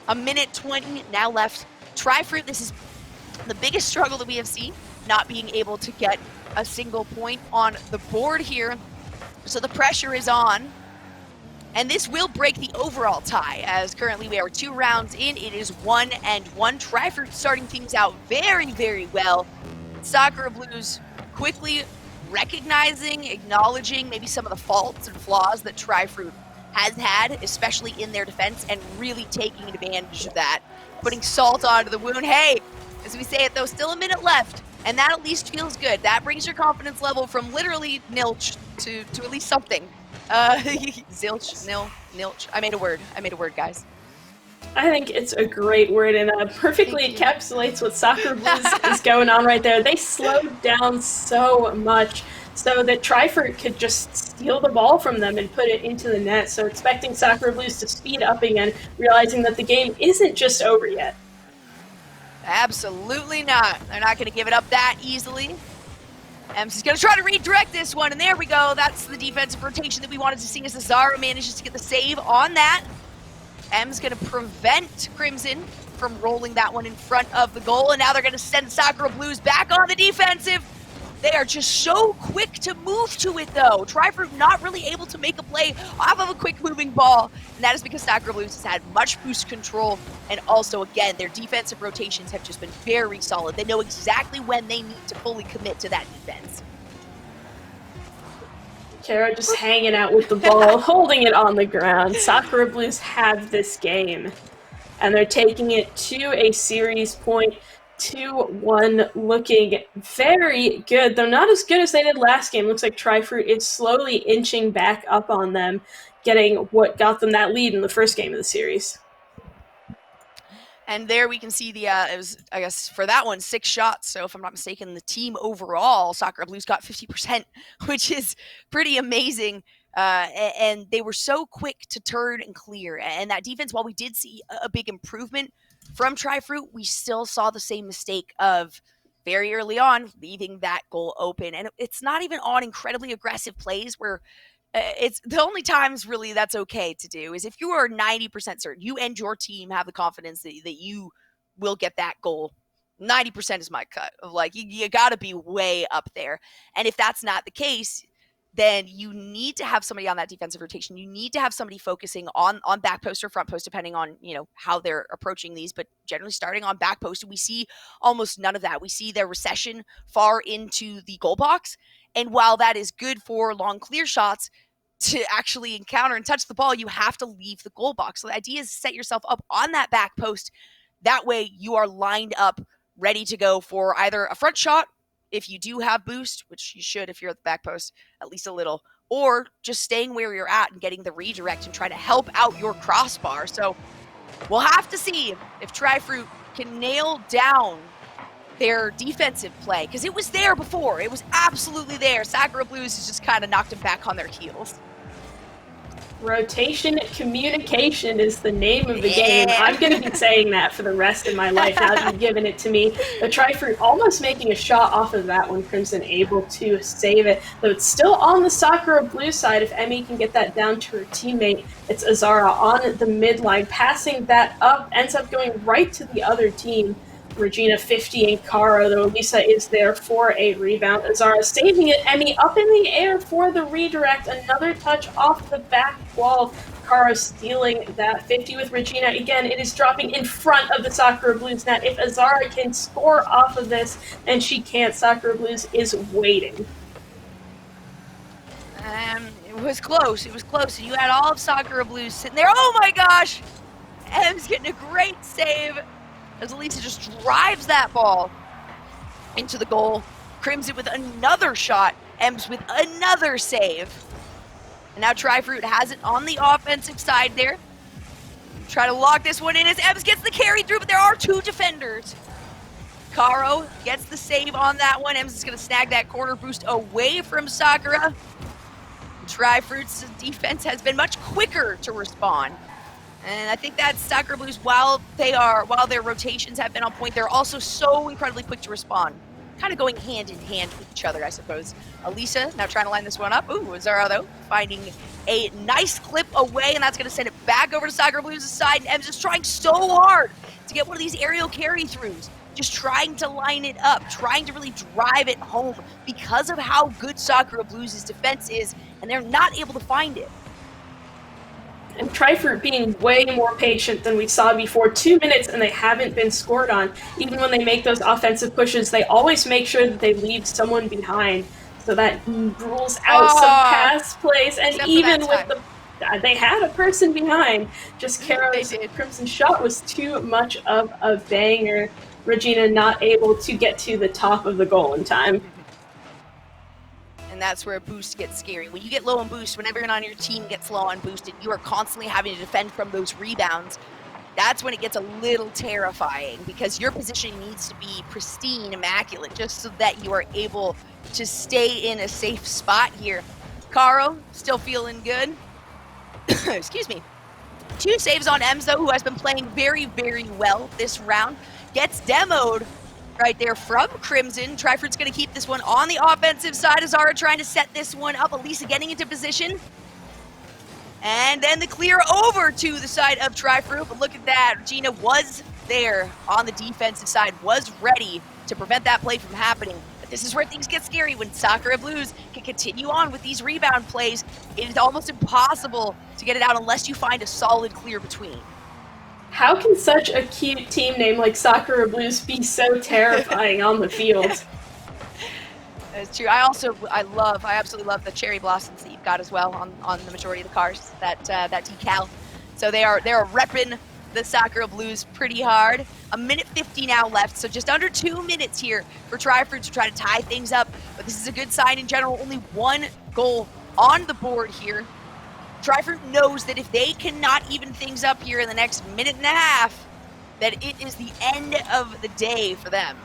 A minute 20 now left. Trifruit, this is the biggest struggle that we have seen, not being able to get a single point on the board here. So the pressure is on. And this will break the overall tie, as currently we are 2 rounds in. It is 1-1. Trifruit starting things out very, very well. Sakura Blues quickly recognizing, acknowledging maybe some of the faults and flaws that Trifruit has had, especially in their defense, and really taking advantage of that. Putting salt onto the wound. Hey, as we say it though, still a minute left. And that at least feels good. That brings your confidence level from literally nilch to at least something. Zilch, nilch. I made a word, guys. I think it's a great word, and perfectly encapsulates what Sakura Blues is going on right there. They slowed down so much so that Trifruit could just steal the ball from them and put it into the net. So expecting Sakura Blues to speed up again, realizing that the game isn't just over yet. Absolutely not. They're not going to give it up that easily. Ems is going to try to redirect this one, and there we go. That's the defensive rotation that we wanted to see as Azara manages to get the save on that. Ems going to prevent Crimson from rolling that one in front of the goal, and now they're going to send Sakura Blues back on the defensive. They are just so quick to move to it, though. Trifruit not really able to make a play off of a quick-moving ball, and that is because Sakura Blues has had much boost control, and also, again, their defensive rotations have just been very solid. They know exactly when they need to fully commit to that defense. Kara just hanging out with the ball, holding it on the ground. Sakura Blues have this game, and they're taking it to a series point. 2-1, looking very good, though not as good as they did last game. Looks like Trifruit is slowly inching back up on them, getting what got them that lead in the first game of the series. And there we can see the, it was, I guess, for that one, 6 shots. So if I'm not mistaken, the team overall, Sakura Blues got 50%, which is pretty amazing. And they were so quick to turn and clear. And that defense, while we did see a big improvement from Trifruit, we still saw the same mistake of very early on leaving that goal open. And it's not even on incredibly aggressive plays where it's the only times really that's okay to do is if you are 90% certain you and your team have the confidence that you will get that goal. 90% is my cut of like, you got to be way up there. And if that's not the case, then you need to have somebody on that defensive rotation. You need to have somebody focusing on back post or front post, depending on, you know, how they're approaching these, but generally starting on back post. We see almost none of that. We see their recession far into the goal box. And while that is good for long clear shots, to actually encounter and touch the ball, you have to leave the goal box. So the idea is set yourself up on that back post. That way you are lined up, ready to go for either a front shot, if you do have boost, which you should if you're at the back post, at least a little, or just staying where you're at and getting the redirect and trying to help out your crossbar. So we'll have to see if Trifruit can nail down their defensive play, because it was there before. It was absolutely there. Sakura Blues has just kind of knocked them back on their heels. Rotation communication is the name of the game. I'm going to be saying that for the rest of my life now that you've given it to me. The Trifruit almost making a shot off of that one. Crimson able to save it. Though it's still on the Sakura Blue side. If Emmy can get that down to her teammate, it's Azara on the midline. Passing that up, ends up going right to the other team. Regina 50 and Kara, though Lisa is there for a rebound. Azara saving it. Emmy up in the air for the redirect. Another touch off the back wall. Kara stealing that 50 with Regina. Again, it is dropping in front of the Sakura Blues net. If Azara can score off of this, and she can't, Sakura Blues is waiting. It was close. It was close. And you had all of Sakura Blues sitting there. Oh my gosh! Em's getting a great save as Elisa just drives that ball into the goal. Crimson with another shot. Ems with another save. And now Trifruit has it on the offensive side there. Try to lock this one in as Ems gets the carry through, but there are 2 defenders. Caro gets the save on that one. Ems is going to snag that corner boost away from Sakura. Trifruit's defense has been much quicker to respond. And I think that Sakura Blues, while their rotations have been on point, they're also so incredibly quick to respond. Kind of going hand in hand with each other, I suppose. Elisa now trying to line this one up. Ooh, Azara, though, finding a nice clip away, and that's going to send it back over to Sakura Blues' side. And Ems is trying so hard to get one of these aerial carry-throughs. Just trying to line it up, trying to really drive it home because of how good Sakura Blues' defense is, and they're not able to find it. And Trifruit being way more patient than we saw before. 2 minutes and they haven't been scored on. Even when they make those offensive pushes, they always make sure that they leave someone behind. So that rules out some pass plays. And even with they had a person behind. Just Kara's Crimson shot was too much of a banger. Regina not able to get to the top of the goal in time. And that's where a boost gets scary. When you get low on boost, when everyone on your team gets low on boost, and you are constantly having to defend from those rebounds, that's when it gets a little terrifying, because your position needs to be pristine, immaculate, just so that you are able to stay in a safe spot here. Caro, still feeling good. Excuse me. 2 saves on Ems, though, who has been playing very, very well this round. Gets demoed right there from Crimson. Tri-Fruit's going to keep this one on the offensive side. Azara trying to set this one up. Elisa getting into position. And then the clear over to the side of Tri-Fruit. But look at that. Regina was there on the defensive side, was ready to prevent that play from happening. But this is where things get scary when Sakura Blues can continue on with these rebound plays. It is almost impossible to get it out unless you find a solid clear between. How can such a cute team name like Sakura Blues be so terrifying on the field? That's true. I absolutely love the cherry blossoms that you've got as well on the majority of the cars, that decal. So they are repping the Sakura Blues pretty hard. 1:50 now left, so just under 2 minutes here for Tri-Fruit to try to tie things up. But this is a good sign in general. Only one goal on the board here. Tri-Fruit knows that if they cannot even things up here in the next minute and a half, that it is the end of the day for them.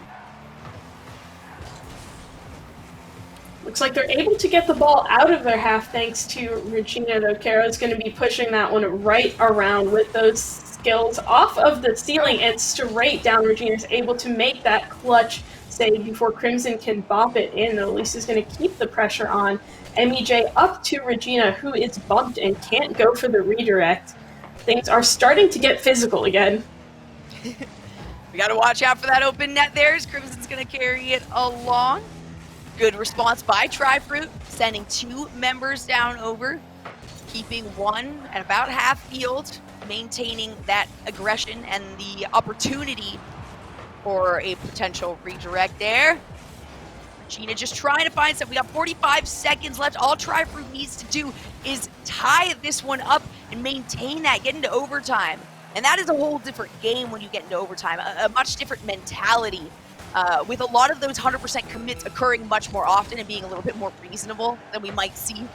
Looks like they're able to get the ball out of their half thanks to Regina, though. Caro's going to be pushing that one right around with those skills off of the ceiling and straight down. Regina's able to make that clutch save before Crimson can bop it in, though. Lisa's going to keep the pressure on. MEJ up to Regina, who is bumped and can't go for the redirect. Things are starting to get physical again. We got to watch out for that open net there as Crimson's going to carry it along. Good response by Tri-Fruit, sending 2 members down over, keeping one at about half field, maintaining that aggression and the opportunity for a potential redirect there. Regina just trying to find something. We got 45 seconds left. All Tri-Fruit needs to do is tie this one up and maintain that, get into overtime. And that is a whole different game when you get into overtime, a much different mentality. With a lot of those 100% commits occurring much more often and being a little bit more reasonable than we might see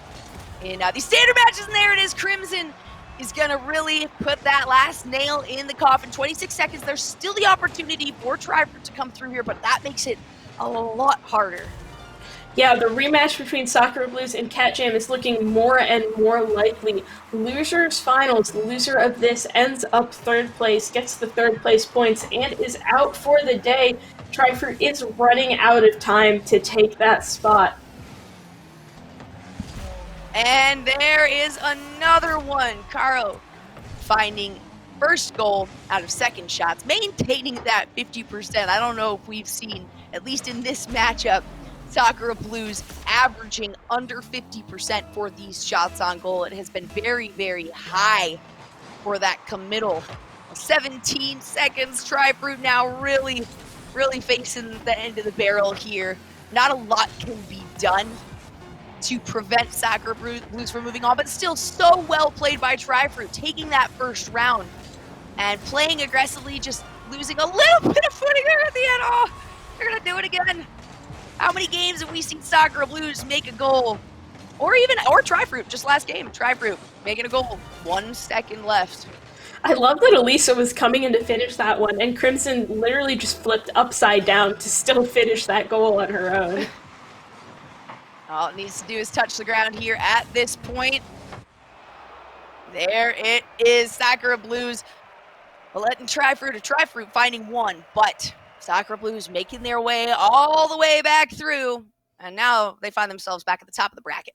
in these standard matches. And there it is. Crimson is going to really put that last nail in the coffin. 26 seconds. There's still the opportunity for Tri-Fruit to come through here, but that makes it a lot harder. Yeah, the rematch between Sakura Blues and Cat Jam is looking more and more likely. Losers finals. The loser of this ends up 3rd place, gets the 3rd place points, and is out for the day. Tri-Fruit is running out of time to take that spot. And there is another one. Caro finding first goal out of second shots, maintaining that 50%. I don't know if we've seen, at least in this matchup, Sakura Blues averaging under 50% for these shots on goal. It has been very, very high for that committal. 17 seconds. Tri-Fruit now really facing the end of the barrel here. Not a lot can be done to prevent Sakura Blues from moving on, but still so well played by Tri-Fruit, taking that first round and playing aggressively, just losing a little bit of footing there at the end. Oh, they're gonna do it again. How many games have we seen Sakura Blues make a goal? Or Tri-Fruit, just last game, Tri-Fruit making a goal. 1 second left. I love that Elisa was coming in to finish that one, and Crimson literally just flipped upside down to still finish that goal on her own. All it needs to do is touch the ground here at this point. There it is, Sakura Blues letting Tri-Fruit finding one, but Sakura Blues making their way all the way back through, and now they find themselves back at the top of the bracket.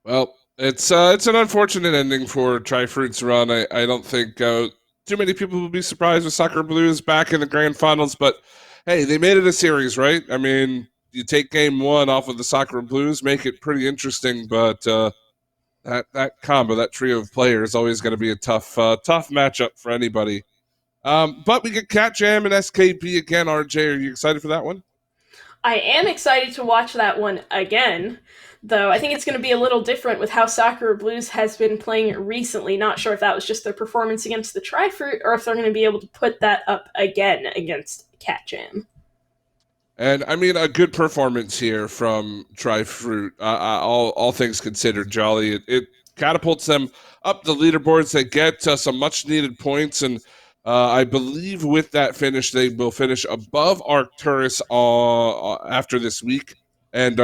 Well, it's an unfortunate ending for Tri-Fruit's run. I don't think too many people will be surprised with Sakura Blues back in the grand finals, but hey, they made it a series, right? I mean, you take game 1 off of the Sakura Blues, make it pretty interesting, but that combo, that trio of players, is always going to be a tough matchup for anybody. But we get Cat Jam and SKB again. RJ, are you excited for that one? I am excited to watch that one again, though I think it's going to be a little different with how Sakura Blues has been playing recently. Not sure if that was just their performance against the Tri-Fruit or if they're going to be able to put that up again against Cat Jam. And I mean, a good performance here from Tri-Fruit. All things considered, Jolly. It catapults them up the leaderboards. They get some much-needed points, and I believe with that finish, they will finish above Arcturus after this week and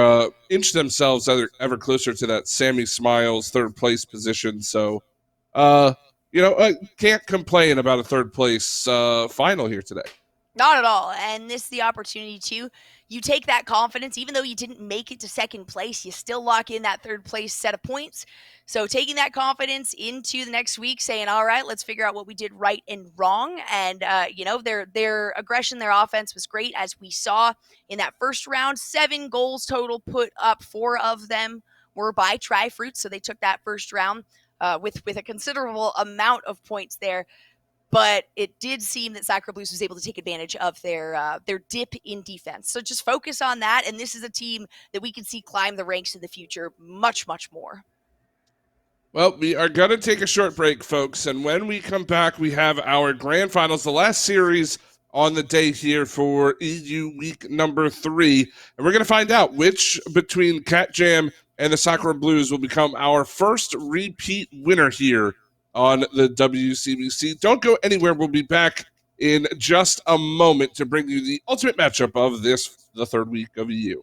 inch themselves ever closer to that Sammy Smiles 3rd place position. So, can't complain about a 3rd place final here today. Not at all. And this is the opportunity to, you take that confidence, even though you didn't make it to second place, you still lock in that third place set of points. So taking that confidence into the next week, saying, all right, let's figure out what we did right and wrong. And, their aggression, their offense was great, as we saw in that first round. 7 goals total put up. 4 of them were by Tri-Fruit. So they took that first round with a considerable amount of points there. But it did seem that Sacra Blues was able to take advantage of their dip in defense. So just focus on that, and this is a team that we can see climb the ranks in the future much, much more. Well, we are going to take a short break, folks, and when we come back, we have our grand finals, the last series on the day here for EU week number 3, and we're going to find out which between Cat Jam and the Sakura Blues will become our first repeat winner here on the WCBC. Don't go anywhere. We'll be back in just a moment to bring you the ultimate matchup of the third week of EU.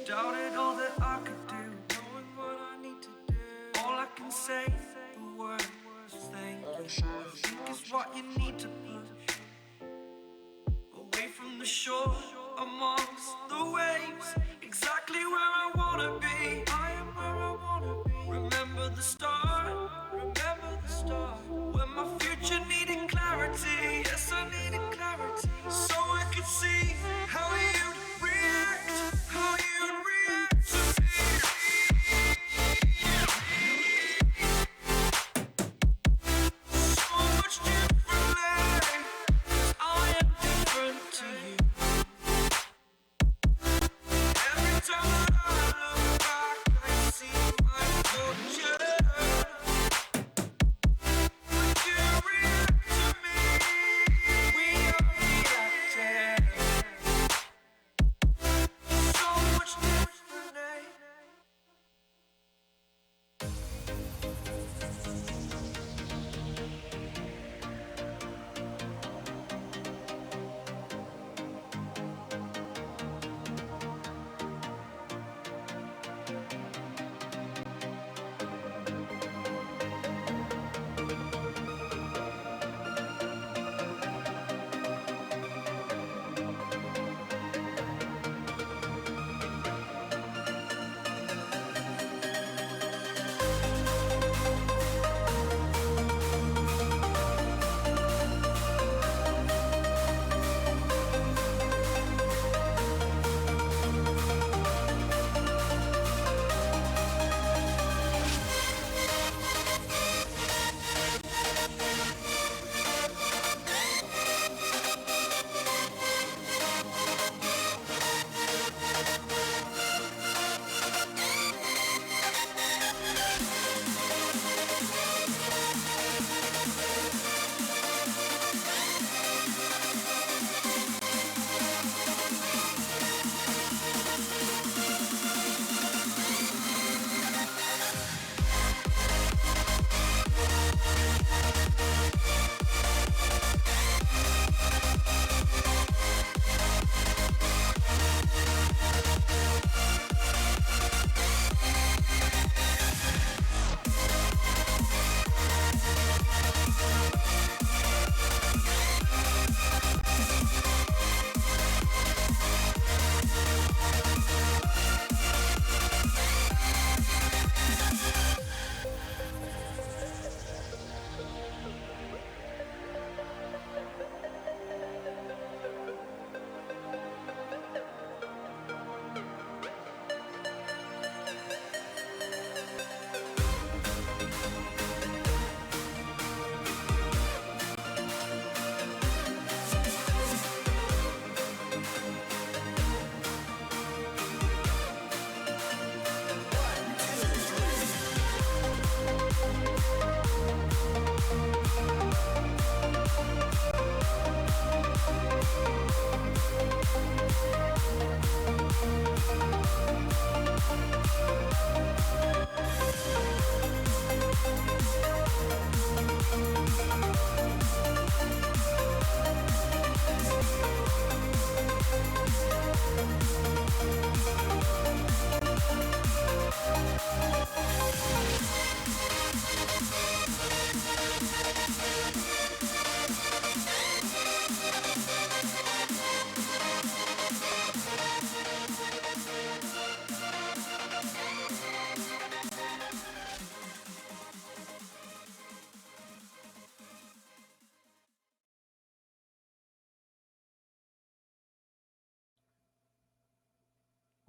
Doubted all that I could do, knowing what I need to do. All I can say, the word was thank you. I think is what you need to push away from the shore, amongst the waves. Exactly where I wanna be. I am where I wanna be. Remember the start, when my future needed clarity. Yes, I needed clarity, so I could see how you'd react, how you'd react to me. So much differently, 'cause I am different to you. Every time that I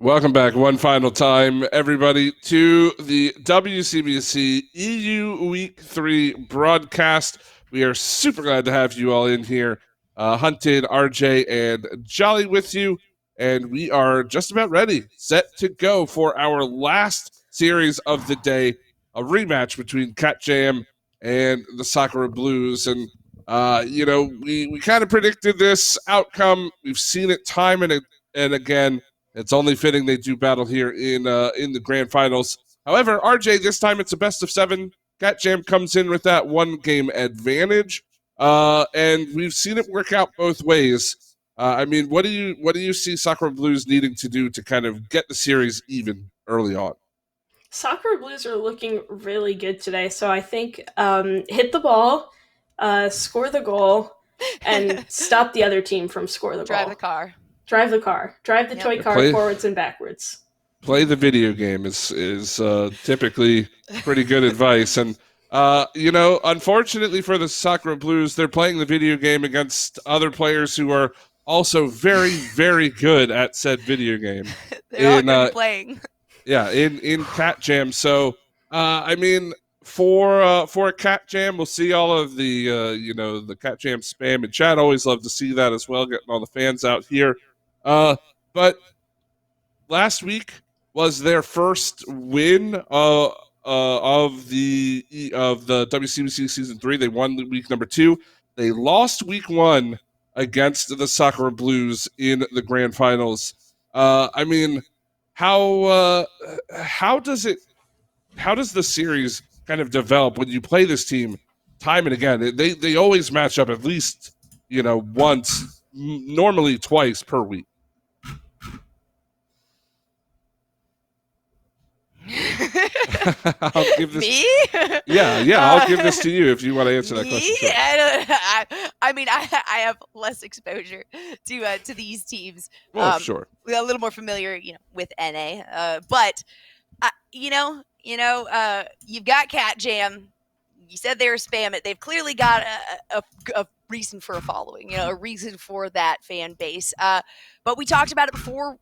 Welcome back one final time, everybody, to the WCBC EU Week 3 broadcast. We are super glad to have you all in here. Hunted, RJ, and Jolly with you. And we are just about ready, set to go for our last series of the day, a rematch between Cat Jam and the Sakura Blues. And, we kind of predicted this outcome. We've seen it time and again. It's only fitting they do battle here in the grand finals. However, RJ, this time it's a best of 7. Cat Jam comes in with that 1-game advantage, and we've seen it work out both ways. What do you see Sakura Blues needing to do to kind of get the series even early on? Sakura Blues are looking really good today, so I think hit the ball, score the goal, and stop the other team from score the Drive goal. the car. Drive the car. Drive the toy car forwards and backwards. Play the video game is typically pretty good advice. And, unfortunately for the Sakura Blues, they're playing the video game against other players who are also very, very good at said video game. They're all going to be playing. Yeah, in Cat Jam. So, for Cat Jam, we'll see all of the, the Cat Jam spam in chat. Always love to see that as well, getting all the fans out here. But last week was their first win of the WCBC Season 3. They won week number 2. They lost week 1 against the Sakura Blues in the grand finals. How does the series kind of develop when you play this team time and again? They always match up at least once, normally twice per week. I'll give this. Me? I'll give this to you if you want to answer that question. Sure. I have less exposure to these teams. Sure. We're a little more familiar, with NA. But you've got Cat Jam. You said they were spam it. They've clearly got a reason for a following, a reason for that fan base. But we talked about it before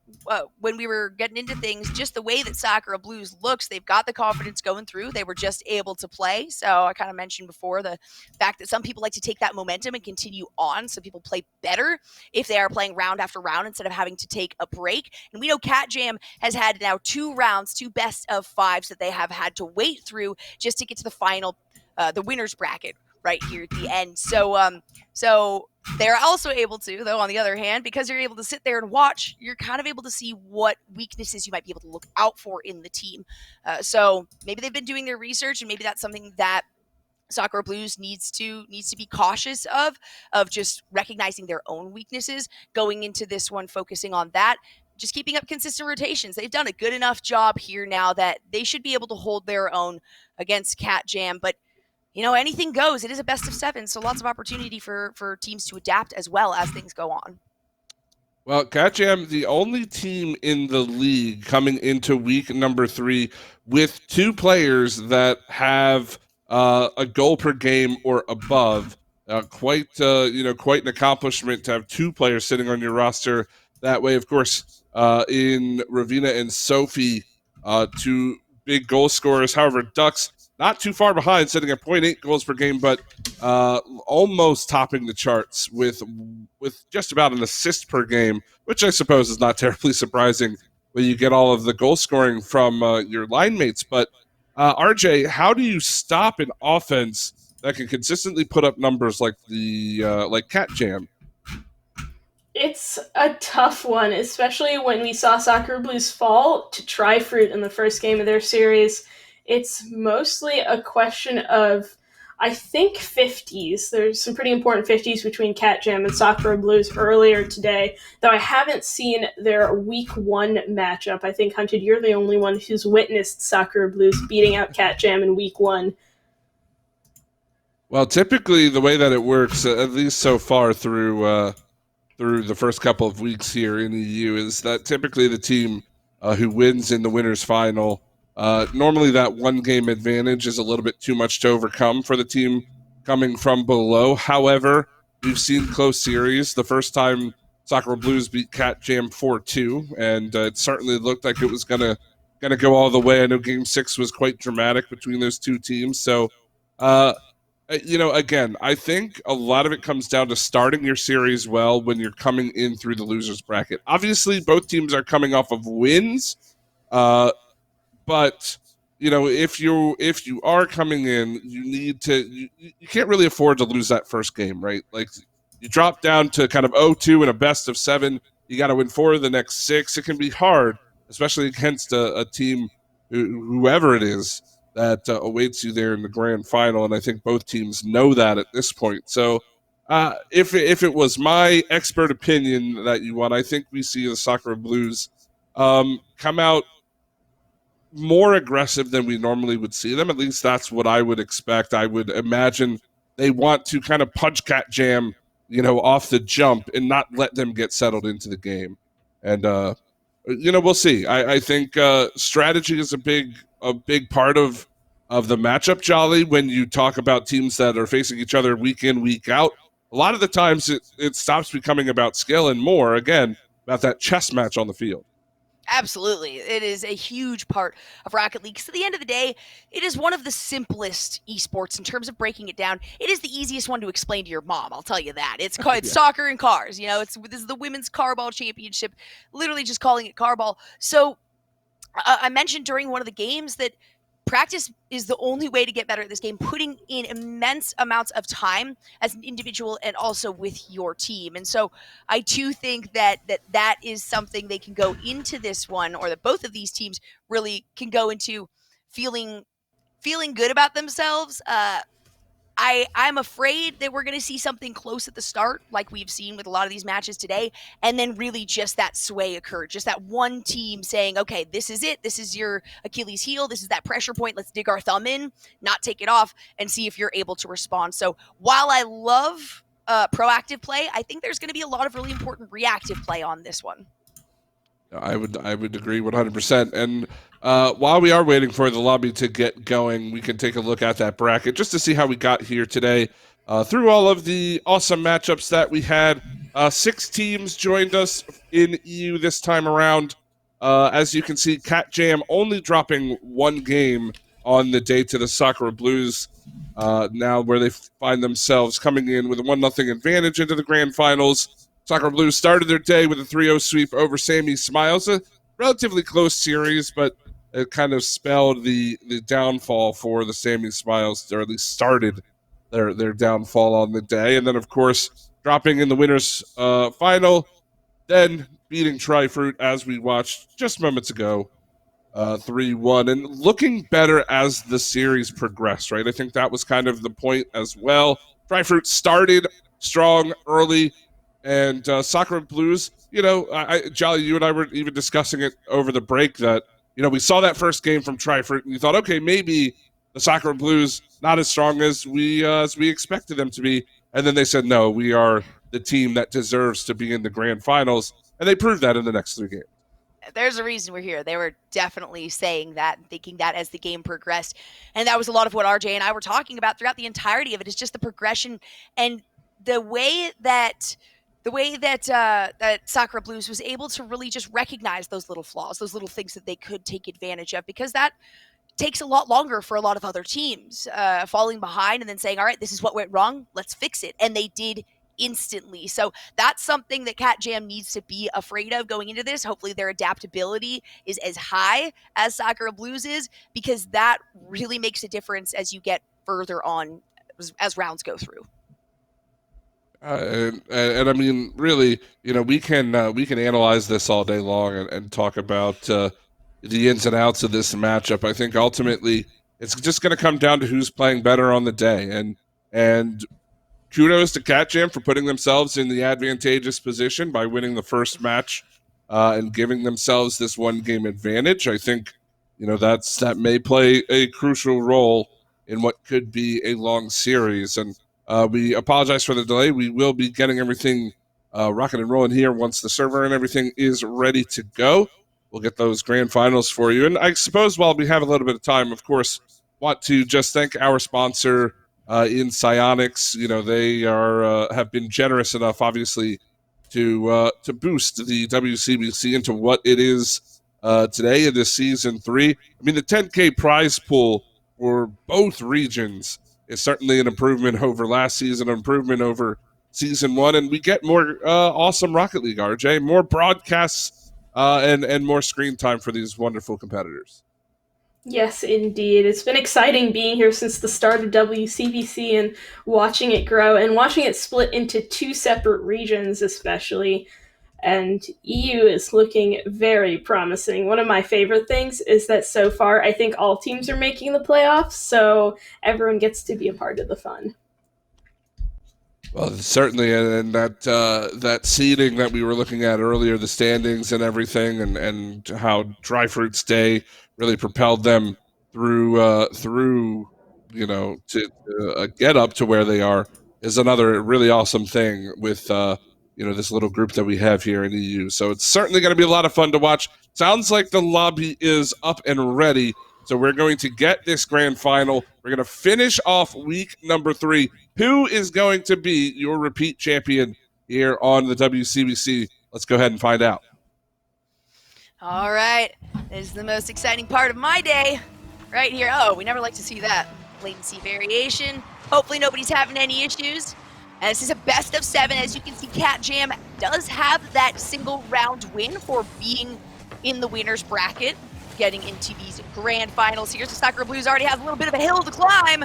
when we were getting into things, just the way that Sakura Blues looks. They've got the confidence going through. They were just able to play. So I kind of mentioned before the fact that some people like to take that momentum and continue on. So people play better if they are playing round after round instead of having to take a break. And we know Cat Jam has had now 2 rounds, 2 best of 5s that they have had to wait through just to get to the final, the winner's bracket right here at the end. So they're also able to, though, on the other hand, because you're able to sit there and watch, you're kind of able to see what weaknesses you might be able to look out for in the team. So maybe they've been doing their research, and maybe that's something that Sakura Blues needs to be cautious of just recognizing their own weaknesses, going into this one, focusing on that, just keeping up consistent rotations. They've done a good enough job here now that they should be able to hold their own against Cat Jam, but anything goes. It is a best of 7, so lots of opportunity for teams to adapt as well as things go on. Well, Cat Jam, the only team in the league coming into week number 3 with 2 players that have a goal per game or above. Quite an accomplishment to have 2 players sitting on your roster that way. Of course, in Ravina and Sophie, 2 big goal scorers. However, Ducks not too far behind, sitting at 0.8 goals per game, but almost topping the charts with just about an assist per game, which I suppose is not terribly surprising when you get all of the goal scoring from your line mates. But RJ, how do you stop an offense that can consistently put up numbers like like Cat Jam? It's a tough one, especially when we saw Sakura Blues fall to Tri-Fruit in the first game of their series. It's mostly a question of, I think, 50s. There's some pretty important 50s between Cat Jam and Sakura Blues earlier today, though I haven't seen their week 1 matchup. I think, Hunted, you're the only one who's witnessed Sakura Blues beating out Cat Jam in week 1. Well, typically the way that it works, at least so far through the first couple of weeks here in EU, is that typically the team who wins in the winner's final, normally that 1-game advantage is a little bit too much to overcome for the team coming from below. However, we've seen close series. The first time Sakura Blues beat Cat Jam 4-2, and it certainly looked like it was gonna go all the way. I know Game 6 was quite dramatic between those two teams, so again, I think a lot of it comes down to starting your series well when you're coming in through the losers bracket. Obviously, both teams are coming off of wins, but if you are coming in, you need to you can't really afford to lose that first game, right? Like, you drop down to kind of 0-2 in a best of 7. You got to win 4 of the next 6. It can be hard, especially against a team, whoever it is, that awaits you there in the grand final. And I think both teams know that at this point. So if it was my expert opinion that you want, I think we see the Sakura Blues come out more aggressive than we normally would see them. At least that's what I would expect. I would imagine they want to kind of punch Cat Jam, off the jump and not let them get settled into the game. And we'll see. I think strategy is a big part of the matchup, Jolly. When you talk about teams that are facing each other week in, week out, a lot of the times it stops becoming about skill and more, again, about that chess match on the field. Absolutely. It is a huge part of Rocket League. Because at the end of the day, it is one of the simplest esports in terms of breaking it down. It is the easiest one to explain to your mom, I'll tell you that. It's soccer and cars. This is the Women's Carball Championship, literally just calling it Carball. So I mentioned during one of the games that practice is the only way to get better at this game, putting in immense amounts of time as an individual and also with your team. And so I do think that is something they can go into this one, or that both of these teams really can go into feeling good about themselves. I'm afraid that we're going to see something close at the start, like we've seen with a lot of these matches today, and then really just that sway occur, just that one team saying, okay, this is it, this is your Achilles heel, this is that pressure point, let's dig our thumb in, not take it off, and see if you're able to respond. So while I love proactive play, I think there's going to be a lot of really important reactive play on this one. I would agree 100%. And while we are waiting for the lobby to get going, we can take a look at that bracket just to see how we got here today. Through all of the awesome matchups that we had, 6 teams joined us in EU this time around. As you can see, Cat Jam only dropping 1 game on the day to the Sakura Blues, now where they find themselves coming in with a 1-0 advantage into the grand finals. Sakura Blues started their day with a 3-0 sweep over Sammy Smiles, a relatively close series, but it kind of spelled the downfall for the Sammy Smiles, or at least started their downfall on the day. And then, of course, dropping in the winners' final, then beating Trifruit, as we watched just moments ago, 3-1, and looking better as the series progressed, right? I think that was kind of the point as well. Trifruit started strong early, and Sakura Blues, Jolly, you and I were even discussing it over the break that, we saw that first game from Trifruit, and you thought, okay, maybe the Sakura Blues not as strong as we expected them to be. And then they said, no, we are the team that deserves to be in the grand finals. And they proved that in the next 3 games. There's a reason we're here. They were definitely saying that and thinking that as the game progressed. And that was a lot of what RJ and I were talking about throughout the entirety of it, is just the progression and the way that Sakura Blues was able to really just recognize those little flaws, those little things that they could take advantage of, because that takes a lot longer for a lot of other teams, falling behind and then saying, all right, this is what went wrong, let's fix it. And they did instantly. So that's something that Cat Jam needs to be afraid of going into this. Hopefully their adaptability is as high as Sakura Blues is, because that really makes a difference as you get further on as rounds go through. And I mean, really, we can analyze this all day long and talk about the ins and outs of this matchup. I think ultimately it's just going to come down to who's playing better on the day. And kudos to Cat Jam for putting themselves in the advantageous position by winning the first match and giving themselves this 1-game advantage. I think that may play a crucial role in what could be a long series. And we apologize for the delay. We will be getting everything rocking and rolling here once the server and everything is ready to go. We'll get those grand finals for you. And I suppose while we have a little bit of time, of course, want to just thank our sponsor in Psyonix. They are have been generous enough, obviously, to boost the WCBC into what it is today into Season 3. I mean, the 10K prize pool for both regions is certainly an improvement over last season, an improvement over Season 1, and we get more awesome Rocket League, RJ, more broadcasts and more screen time for these wonderful competitors. Yes, indeed. It's been exciting being here since the start of WCBC and watching it grow and watching it split into 2 separate regions especially. And EU is looking very promising. One of my favorite things is that so far I think all teams are making the playoffs, so everyone gets to be a part of the fun. Well, certainly, and that seeding that we were looking at earlier, the standings and everything, and how Dry Fruits Day really propelled them through to get up to where they are is another really awesome thing with this little group that we have here in EU. So it's certainly going to be a lot of fun to watch. Sounds like the lobby is up and ready. So we're going to get this grand final. We're going to finish off week number 3. Who is going to be your repeat champion here on the WCBC? Let's go ahead and find out. All right, this is the most exciting part of my day right here. Oh, we never like to see that latency variation. Hopefully nobody's having any issues. And this is a best of 7. As you can see, Cat Jam does have that single round win for being in the winner's bracket, getting into these grand finals here. So Sakura Blues already has a little bit of a hill to climb.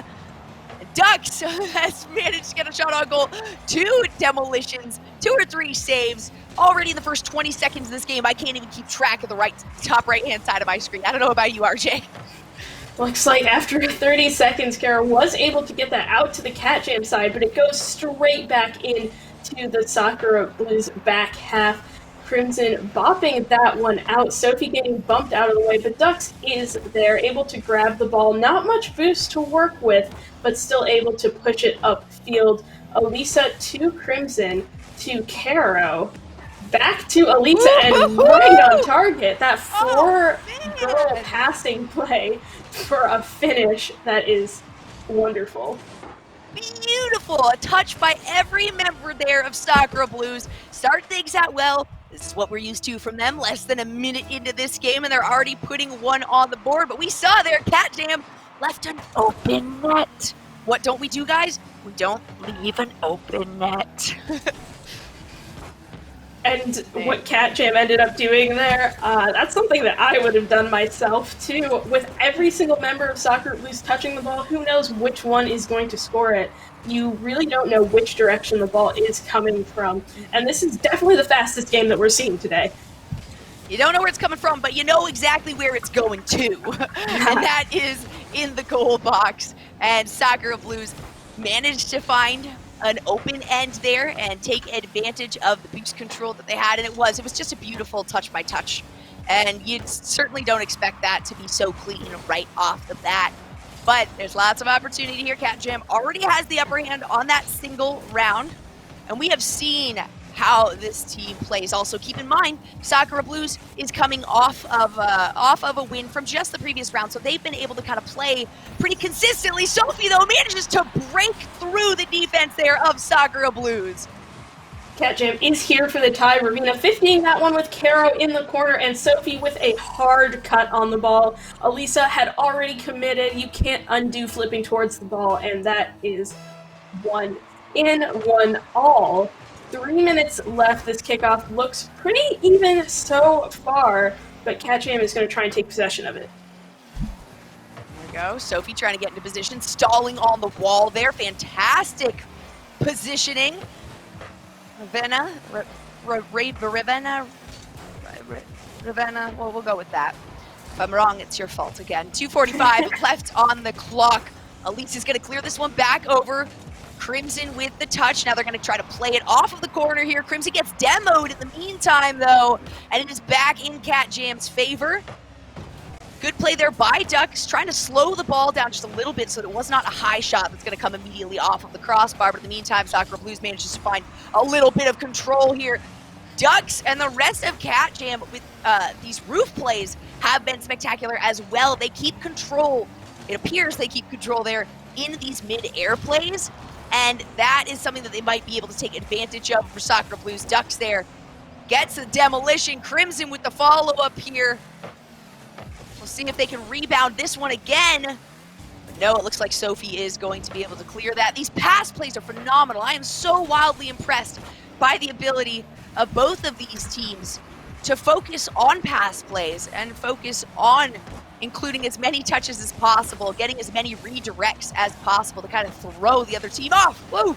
Ducks has managed to get a shot on goal. 2 demolitions, 2 or 3 saves. Already in the first 20 seconds of this game, I can't even keep track of the top right-hand side of my screen. I don't know about you, RJ. Looks like after 30 seconds, Kara was able to get that out to the Cat Jam side, but it goes straight back in to the Sakura Blues back half. Crimson bopping that one out. Sophie getting bumped out of the way, but Ducks is there, able to grab the ball. Not much boost to work with, but still able to push it upfield. Elisa to Crimson to Caro. Back to Elisa and right on target. That 4-girl passing play for a finish that is wonderful. Beautiful. A touch by every member there of Sakura Blues. Start things out well. This is what we're used to from them. Less than a minute into this game, and they're already putting one on the board. But we saw there, Cat Jam left an open net. What don't we do, guys? We don't leave an open net. And what Cat Jam ended up doing there, that's something that I would have done myself too. With every single member of Sakura Blues touching the ball, who knows which one is going to score it? You really don't know which direction the ball is coming from. And this is definitely the fastest game that we're seeing today. You don't know where it's coming from, but you know exactly where it's going to. And that is in the goal box. And Sakura Blues managed to find an open end there and take advantage of the boost control that they had, and it was just a beautiful touch by touch, and you certainly don't expect that to be so clean right off the bat, but there's lots of opportunity here. Cat Jam already has the upper hand on that single round, and we have seen how this team plays. Also, keep in mind, Sakura Blues is coming off of a win from just the previous round, so they've been able to kind of play pretty consistently. Sophie, though, manages to break through the defense there of Sakura Blues. Cat Jam is here for the tie. Ravina 15 that one with Caro in the corner, and Sophie with a hard cut on the ball. Elisa had already committed. You can't undo flipping towards the ball, and that is 1-1 3 minutes left. This kickoff looks pretty even so far, but Cat Jam is going to try and take possession of it. There we go. Sophie trying to get into position, stalling on the wall there. Fantastic positioning. Ravenna, well, we'll go with that. If I'm wrong, it's your fault again. 2:45 left on the clock. Elisa's going to clear this one back over. Crimson with the touch. Now they're going to try to play it off of the corner here. Crimson gets demoed in the meantime, though, and it is back in Cat Jam's favor. Good play there by Ducks, trying to slow the ball down just a little bit so that it was not a high shot that's going to come immediately off of the crossbar. But in the meantime, Sakura Blues manages to find a little bit of control here. Ducks and the rest of Cat Jam with these roof plays have been spectacular as well. They keep control. It appears they keep control there in these mid-air plays. And that is something that they might be able to take advantage of for Sakura Blues. Ducks there gets a demolition. Crimson with the follow-up here. We'll see if they can rebound this one again. But no, it looks like Sophie is going to be able to clear that. These pass plays are phenomenal. I am so wildly impressed by the ability of both of these teams to focus on pass plays and focus on including as many touches as possible, getting as many redirects as possible to kind of throw the other team off. Woo!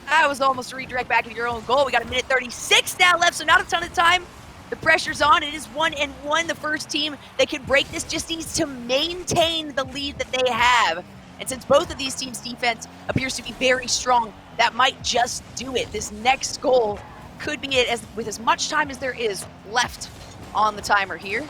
That was almost a redirect back into your own goal. We got a minute 36 now left, so not a ton of time. The pressure's on. It is 1-1. The first team that can break this just needs to maintain the lead that they have. And since both of these teams' defense appears to be very strong, that might just do it. This next goal could be it with as much time as there is left on the timer here.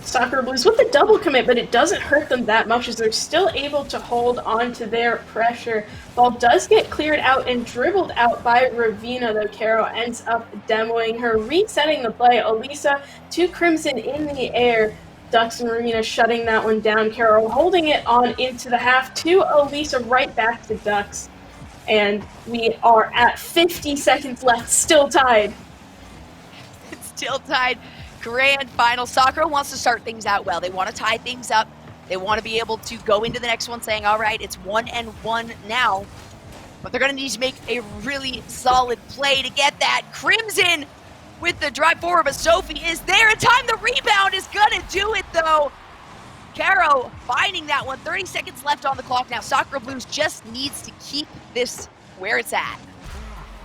Sakura Blues with the double commit, but it doesn't hurt them that much as they're still able to hold on to their pressure. Ball does get cleared out and dribbled out by Ravina, though Caro ends up demoing her, resetting the play. Elisa to Crimson in the air. Ducks and Ravina shutting that one down. Caro holding it on into the half to Elisa, right back to Ducks. And we are at 50 seconds left, still tied. It's still tied. Grand final. Sakura wants to start things out well. They want to tie things up. They want to be able to go into the next one saying, all right, it's 1-1 now. But they're going to need to make a really solid play to get that. Crimson with the drive forward, but Sophie is there in time. The rebound is going to do it, though. Caro finding that one. 30 seconds left on the clock now. Sakura Blues just needs to keep this where it's at.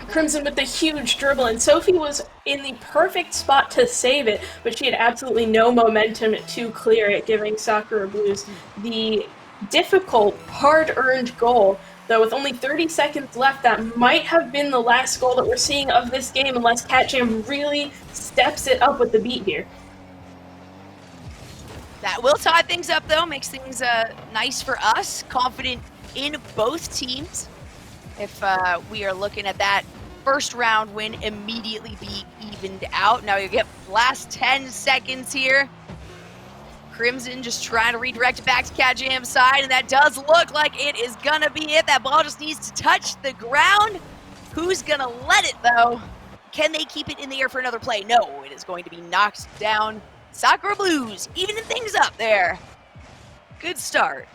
Crimson with the huge dribble, and Sophie was in the perfect spot to save it, but she had absolutely no momentum to clear it, giving Sakura Blues the difficult, hard-earned goal. Though with only 30 seconds left, that might have been the last goal that we're seeing of this game unless CatJam really steps it up with the beat here. That will tie things up, though, makes things nice for us. Confident in both teams. If we are looking at that first round win immediately be evened out. Now you get last 10 seconds here. Crimson just trying to redirect it back to CatJam's side, and that does look like it is gonna be it. That ball just needs to touch the ground. Who's gonna let it, though? Can they keep it in the air for another play? No, it is going to be knocked down. Sakura Blues evening things up there. Good start.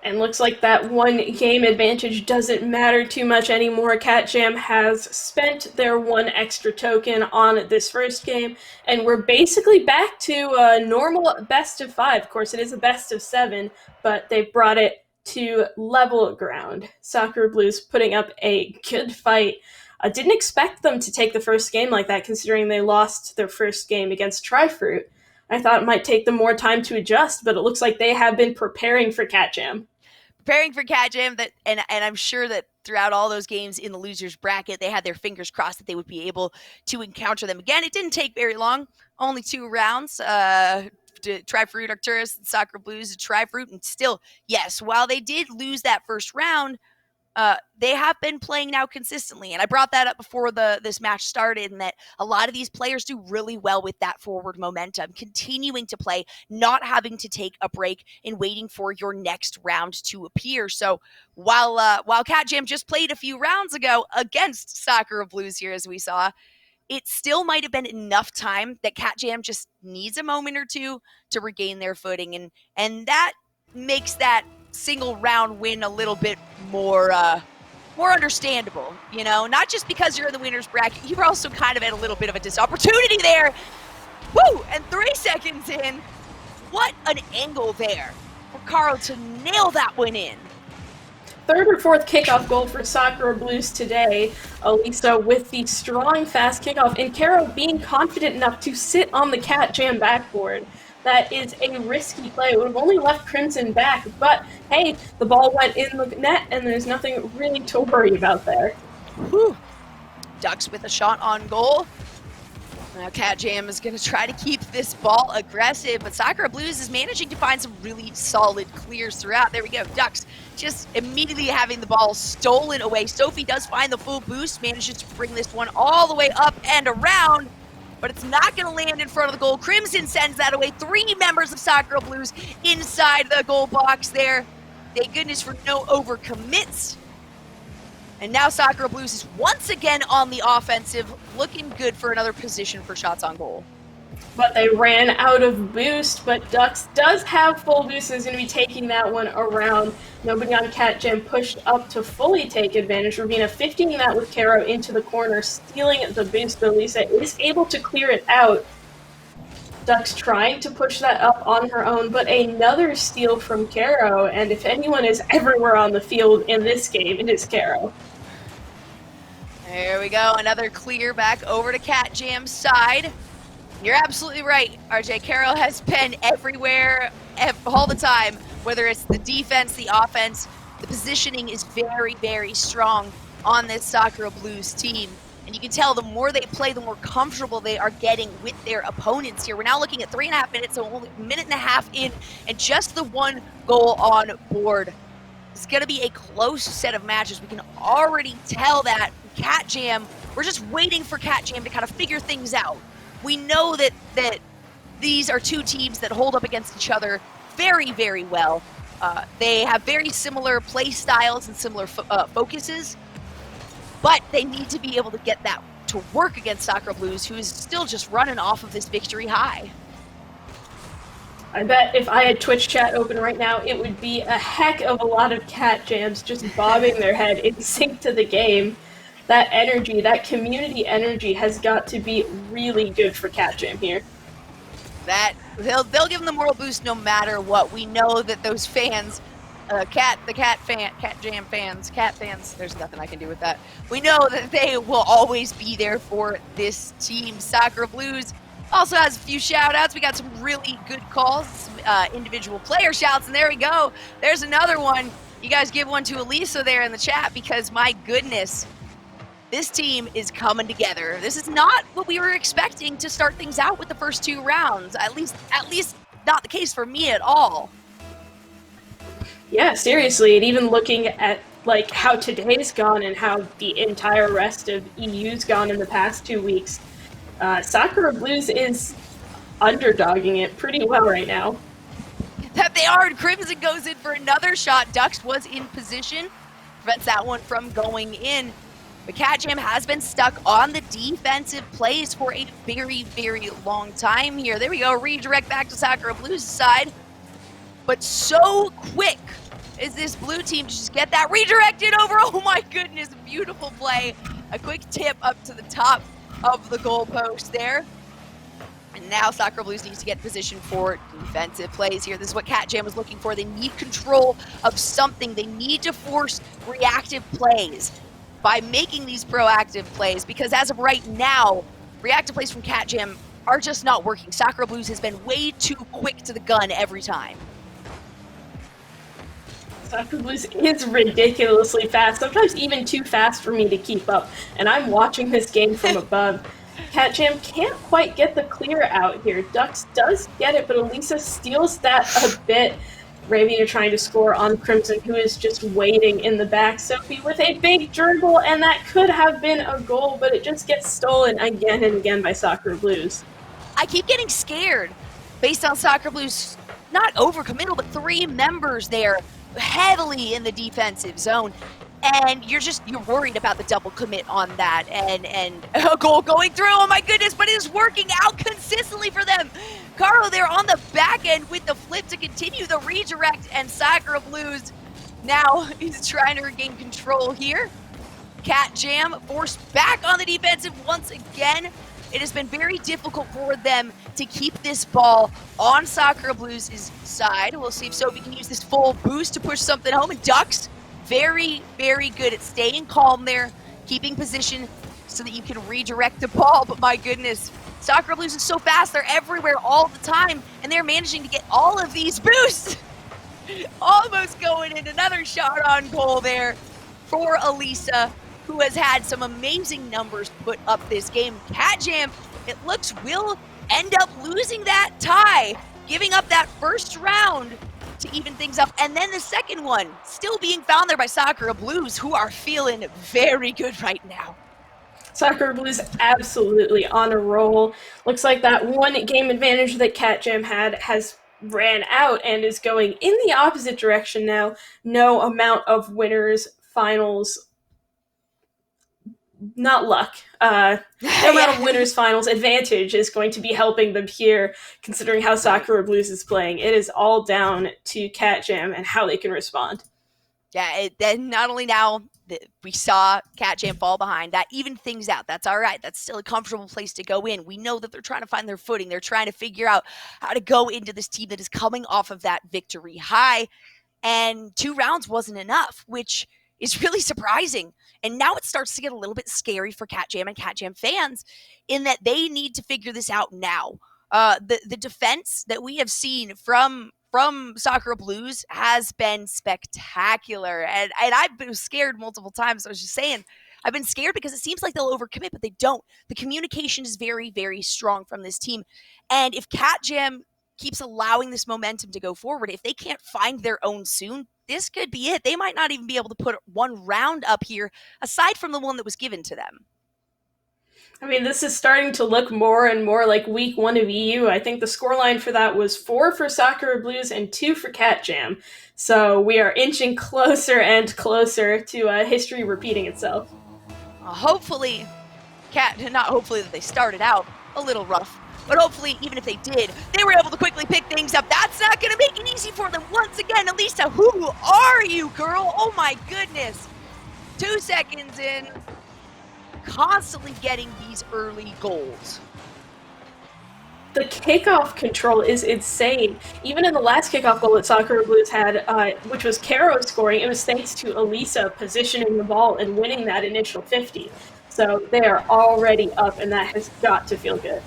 And looks like that one game advantage doesn't matter too much anymore. CatJam has spent their one extra token on this first game, and we're basically back to a normal best of 5. Of course, it is a best of 7, but they brought it to level ground. Sakura Blues putting up a good fight. I didn't expect them to take the first game like that, considering they lost their first game against Trifruit. I thought it might take them more time to adjust, but it looks like they have been preparing for CatJam. Preparing for CatJam, and I'm sure that throughout all those games in the losers bracket, they had their fingers crossed that they would be able to encounter them again. It didn't take very long, only 2 rounds. Trifruit, Arcturus, and Sakura Blues, Trifruit, and still, yes, while they did lose that first round, they have been playing now consistently, and I brought that up before this match started, and that a lot of these players do really well with that forward momentum, continuing to play, not having to take a break and waiting for your next round to appear. So while CatJam just played a few rounds ago against Sakura Blues here, as we saw, it still might have been enough time that CatJam just needs a moment or two to regain their footing, and that makes that single round win a little bit more understandable, you know, not just because you're in the winner's bracket, you're also kind of at a little bit of a opportunity there. Woo! And 3 seconds in, what an angle there for Caro to nail that one in. Third or fourth kickoff goal for Sakura Blues today. Elisa with the strong, fast kickoff, and Caro being confident enough to sit on the CatJam backboard. That is a risky play. It would have only left Crimson back, but hey, the ball went in the net, and there's nothing really to worry about there. Whew. Ducks with a shot on goal. Now CatJam is going to try to keep this ball aggressive, but Sakura Blues is managing to find some really solid clears throughout. There we go. Ducks just immediately having the ball stolen away. Sophie does find the full boost, manages to bring this one all the way up and around, but it's not going to land in front of the goal. Crimson sends that away. 3 members of Sakura Blues inside the goal box there. Thank goodness for no overcommits. And now Sakura Blues is once again on the offensive, looking good for another position for shots on goal. But they ran out of boost, but Dux does have full boost and is going to be taking that one around. Nobody on Cat Jam pushed up to fully take advantage. Ravina 15 that with Caro into the corner, stealing the boost, but Lisa is able to clear it out. Dux trying to push that up on her own, but another steal from Caro, and if anyone is everywhere on the field in this game, it is Caro. There we go, another clear back over to Cat Jam's side. You're absolutely right, RJ. Caro has been everywhere, all the time, whether it's the defense, the offense. The positioning is very, very strong on this Sakura Blues team. And you can tell the more they play, the more comfortable they are getting with their opponents here. We're now looking at 3.5 minutes, so only a minute and a half in, and just the one goal on board. It's going to be a close set of matches. We can already tell that Cat Jam, we're just waiting for Cat Jam to kind of figure things out. We know that these are two teams that hold up against each other very, very well. They have very similar play styles and similar focuses, but they need to be able to get that to work against Sakura Blues, who is still just running off of this victory high. I bet if I had Twitch chat open right now, it would be a heck of a lot of Cat Jams just bobbing their head in sync to the game. That energy, that community energy has got to be really good for Cat Jam here. That they'll give them the moral boost no matter what. We know that those fans, Cat Jam fans, Cat fans, there's nothing I can do with that. We know that they will always be there for this team. Sakura Blues also has a few shout outs. We got some really good calls, some, individual player shouts, and there we go. There's another one. You guys give one to Elisa there in the chat, because my goodness, this team is coming together. This is not what we were expecting to start things out with the first two rounds. At least not the case for me at all. Yeah, seriously, and even looking at like how today's gone and how the entire rest of EU's gone in the past 2 weeks, Sakura Blues is underdogging it pretty well right now. That they are, and Crimson goes in for another shot. Dux was in position, prevents that one from going in. But Cat Jam has been stuck on the defensive plays for a very, very long time here. There we go, redirect back to Sakura Blues' side. But so quick is this blue team to just get that redirected over. Oh my goodness, beautiful play. A quick tip up to the top of the goalpost there. And now Sakura Blues needs to get position for defensive plays here. This is what Cat Jam was looking for. They need control of something. They need to force reactive plays by making these proactive plays, because as of right now, reactive plays from Cat Jam are just not working. Sakura Blues has been way too quick to the gun every time. Sakura Blues is ridiculously fast, sometimes even too fast for me to keep up, and I'm watching this game from above. Cat Jam can't quite get the clear out here. Dux does get it, but Elisa steals that a bit. Ravina trying to score on Crimson, who is just waiting in the back. Sophie with a big dribble, and that could have been a goal, but it just gets stolen again and again by Sakura Blues. I keep getting scared based on Sakura Blues, not overcommittal, but 3 members there heavily in the defensive zone. And you're worried about the double commit on that, and a goal going through. Oh my goodness, but it is working out consistently for them. Caro there on the back end with the flip to continue the redirect, and Sakura Blues now is trying to regain control here. Cat Jam forced back on the defensive once again. It has been very difficult for them to keep this ball on Sakura Blues' side. We'll see if Sophie can use this full boost to push something home, and Dux very, very good at staying calm there, keeping position so that you can redirect the ball. But my goodness, Sakura Blues is so fast. They're everywhere all the time, and they're managing to get all of these boosts. Almost going in. Another shot on goal there for Elisa, who has had some amazing numbers put up this game. Cat Jam, it looks, will end up losing that tie, giving up that first round to even things up, and then the second one still being found there by Sakura Blues, who are feeling very good right now. Sakura Blues absolutely on a roll. Looks like that one game advantage that Cat Jam had has ran out and is going in the opposite direction now. No amount of winners, finals, not luck. No amount of winners, finals advantage is going to be helping them here, considering how Sakura Blues is playing. It is all down to Cat Jam and how they can respond. Yeah, then not only now that we saw Cat Jam fall behind, that even things out. That's all right. That's still a comfortable place to go in. We know that they're trying to find their footing. They're trying to figure out how to go into this team that is coming off of that victory high. And 2 rounds wasn't enough, which is really surprising. And now it starts to get a little bit scary for Cat Jam and Cat Jam fans in that they need to figure this out now. The defense that we have seen from Sakura Blues has been spectacular. And I've been scared multiple times. I was just saying, I've been scared because it seems like they'll overcommit, but they don't. The communication is very, very strong from this team. And if Cat Jam keeps allowing this momentum to go forward, if they can't find their own soon, this could be it. They might not even be able to put 1 round up here, aside from the one that was given to them. I mean, this is starting to look more and more like week 1 of EU. I think the scoreline for that was 4 for Sakura Blues and 2 for Cat Jam. So we are inching closer and closer to history repeating itself. Hopefully, not hopefully that they started out a little rough, but hopefully, even if they did, they were able to quickly pick things up. That's not going to make it easy for them. Once again, Elisa, who are you, girl? Oh my goodness. 2 seconds in, constantly getting these early goals. The kickoff control is insane. Even in the last kickoff goal that Sakura Blues had, which was Caro scoring, it was thanks to Elisa positioning the ball and winning that initial 50. So they are already up, and that has got to feel good.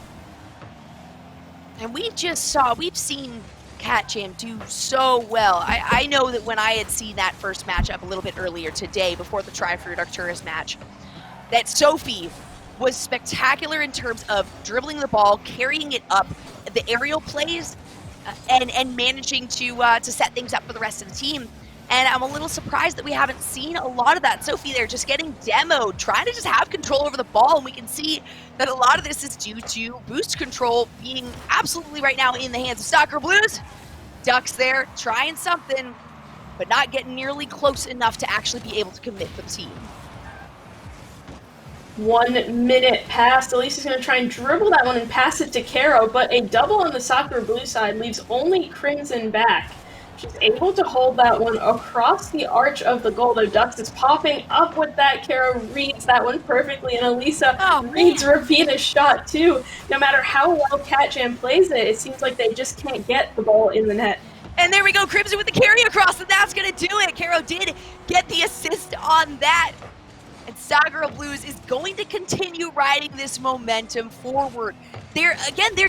And we've seen Cat Jam do so well. I know that when I had seen that first matchup a little bit earlier today, before the Tri-Fruit Arcturus match, that Sophie was spectacular in terms of dribbling the ball, carrying it up, the aerial plays, and managing to set things up for the rest of the team. And I'm a little surprised that we haven't seen a lot of that. Sophie there just getting demoed, trying to just have control over the ball. And we can see that a lot of this is due to boost control being absolutely right now in the hands of Sakura Blues. Ducks there, trying something, but not getting nearly close enough to actually be able to commit for the team. 1 minute passed. Elisa's going to try and dribble that one and pass it to Caro, but a double on the Sakura Blue side leaves only Crimson back. She's able to hold that one across the arch of the goal. The Ducks is popping up with that. Caro reads that one perfectly, and Elisa reads Ravina's shot too. No matter how well Cat Jam plays it, it seems like they just can't get the ball in the net. And there we go, Crimson with the carry across, and that's going to do it. Caro did get the assist on that. And Sakura Blues is going to continue riding this momentum forward. Their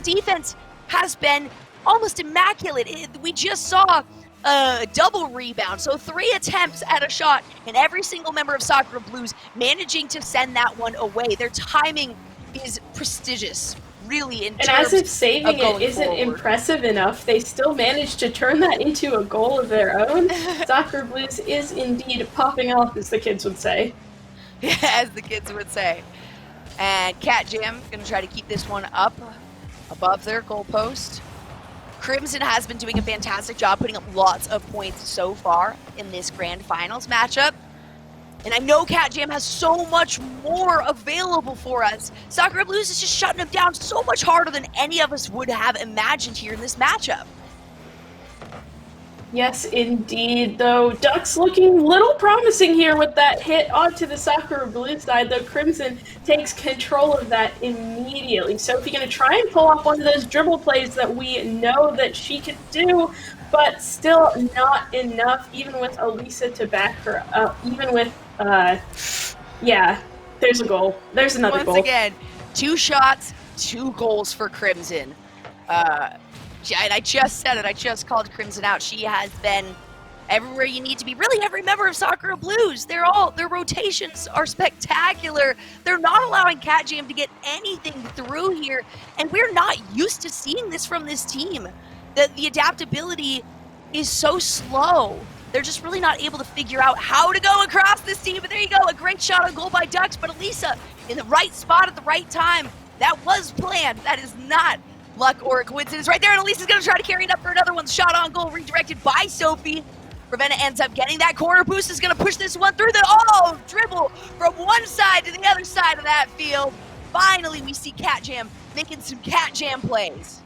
defense has been almost immaculate. We just saw a double rebound, so 3 attempts at a shot, and every single member of Sakura Blues managing to send that one away. Their timing is prestigious, really, in terms of And as if saving it isn't forward. impressive enough, they still managed to turn that into a goal of their own. Sakura Blues is indeed popping off, as the kids would say. As the kids would say. And Cat Jam going to try to keep this one up above their goalpost. Crimson has been doing a fantastic job putting up lots of points so far in this grand finals matchup. And I know Cat Jam has so much more available for us. Sakura Blues is just shutting them down so much harder than any of us would have imagined here in this matchup. Yes, indeed, though. Ducks looking little promising here with that hit onto the Sakura Blue side, though Crimson takes control of that immediately. Sophie going to try and pull off one of those dribble plays that we know that she can do, but still not enough, even with Elisa to back her up, even with, yeah, there's a goal. There's another goal. Once again, 2 shots, 2 goals for Crimson. And I just said it, I just called Crimson out. She has been everywhere you need to be. Really, every member of Sakura Blues, their rotations are spectacular. They're not allowing Cat Jam to get anything through here, and we're not used to seeing this from this team. The adaptability is so slow. They're just really not able to figure out how to go across this team. But there you go, a great shot on goal by Ducks, but Elisa in the right spot at the right time. That was planned. That is not luck or a coincidence right there, and Elisa's gonna try to carry it up for another one. Shot on goal redirected by Sophie. Ravenna ends up getting that corner boost, is gonna push this one through the dribble from one side to the other side of that field. Finally, we see Cat Jam making some Cat Jam plays.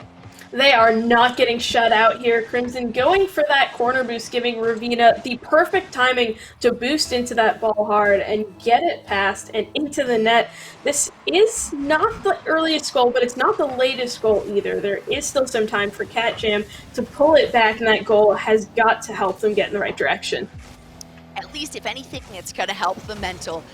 They are not getting shut out here. Crimson going for that corner boost, giving Ravenna the perfect timing to boost into that ball hard and get it past and into the net. This is not the earliest goal, but it's not the latest goal either. There is still some time for Cat Jam to pull it back, and that goal has got to help them get in the right direction. At least, if anything, it's going to help the mental.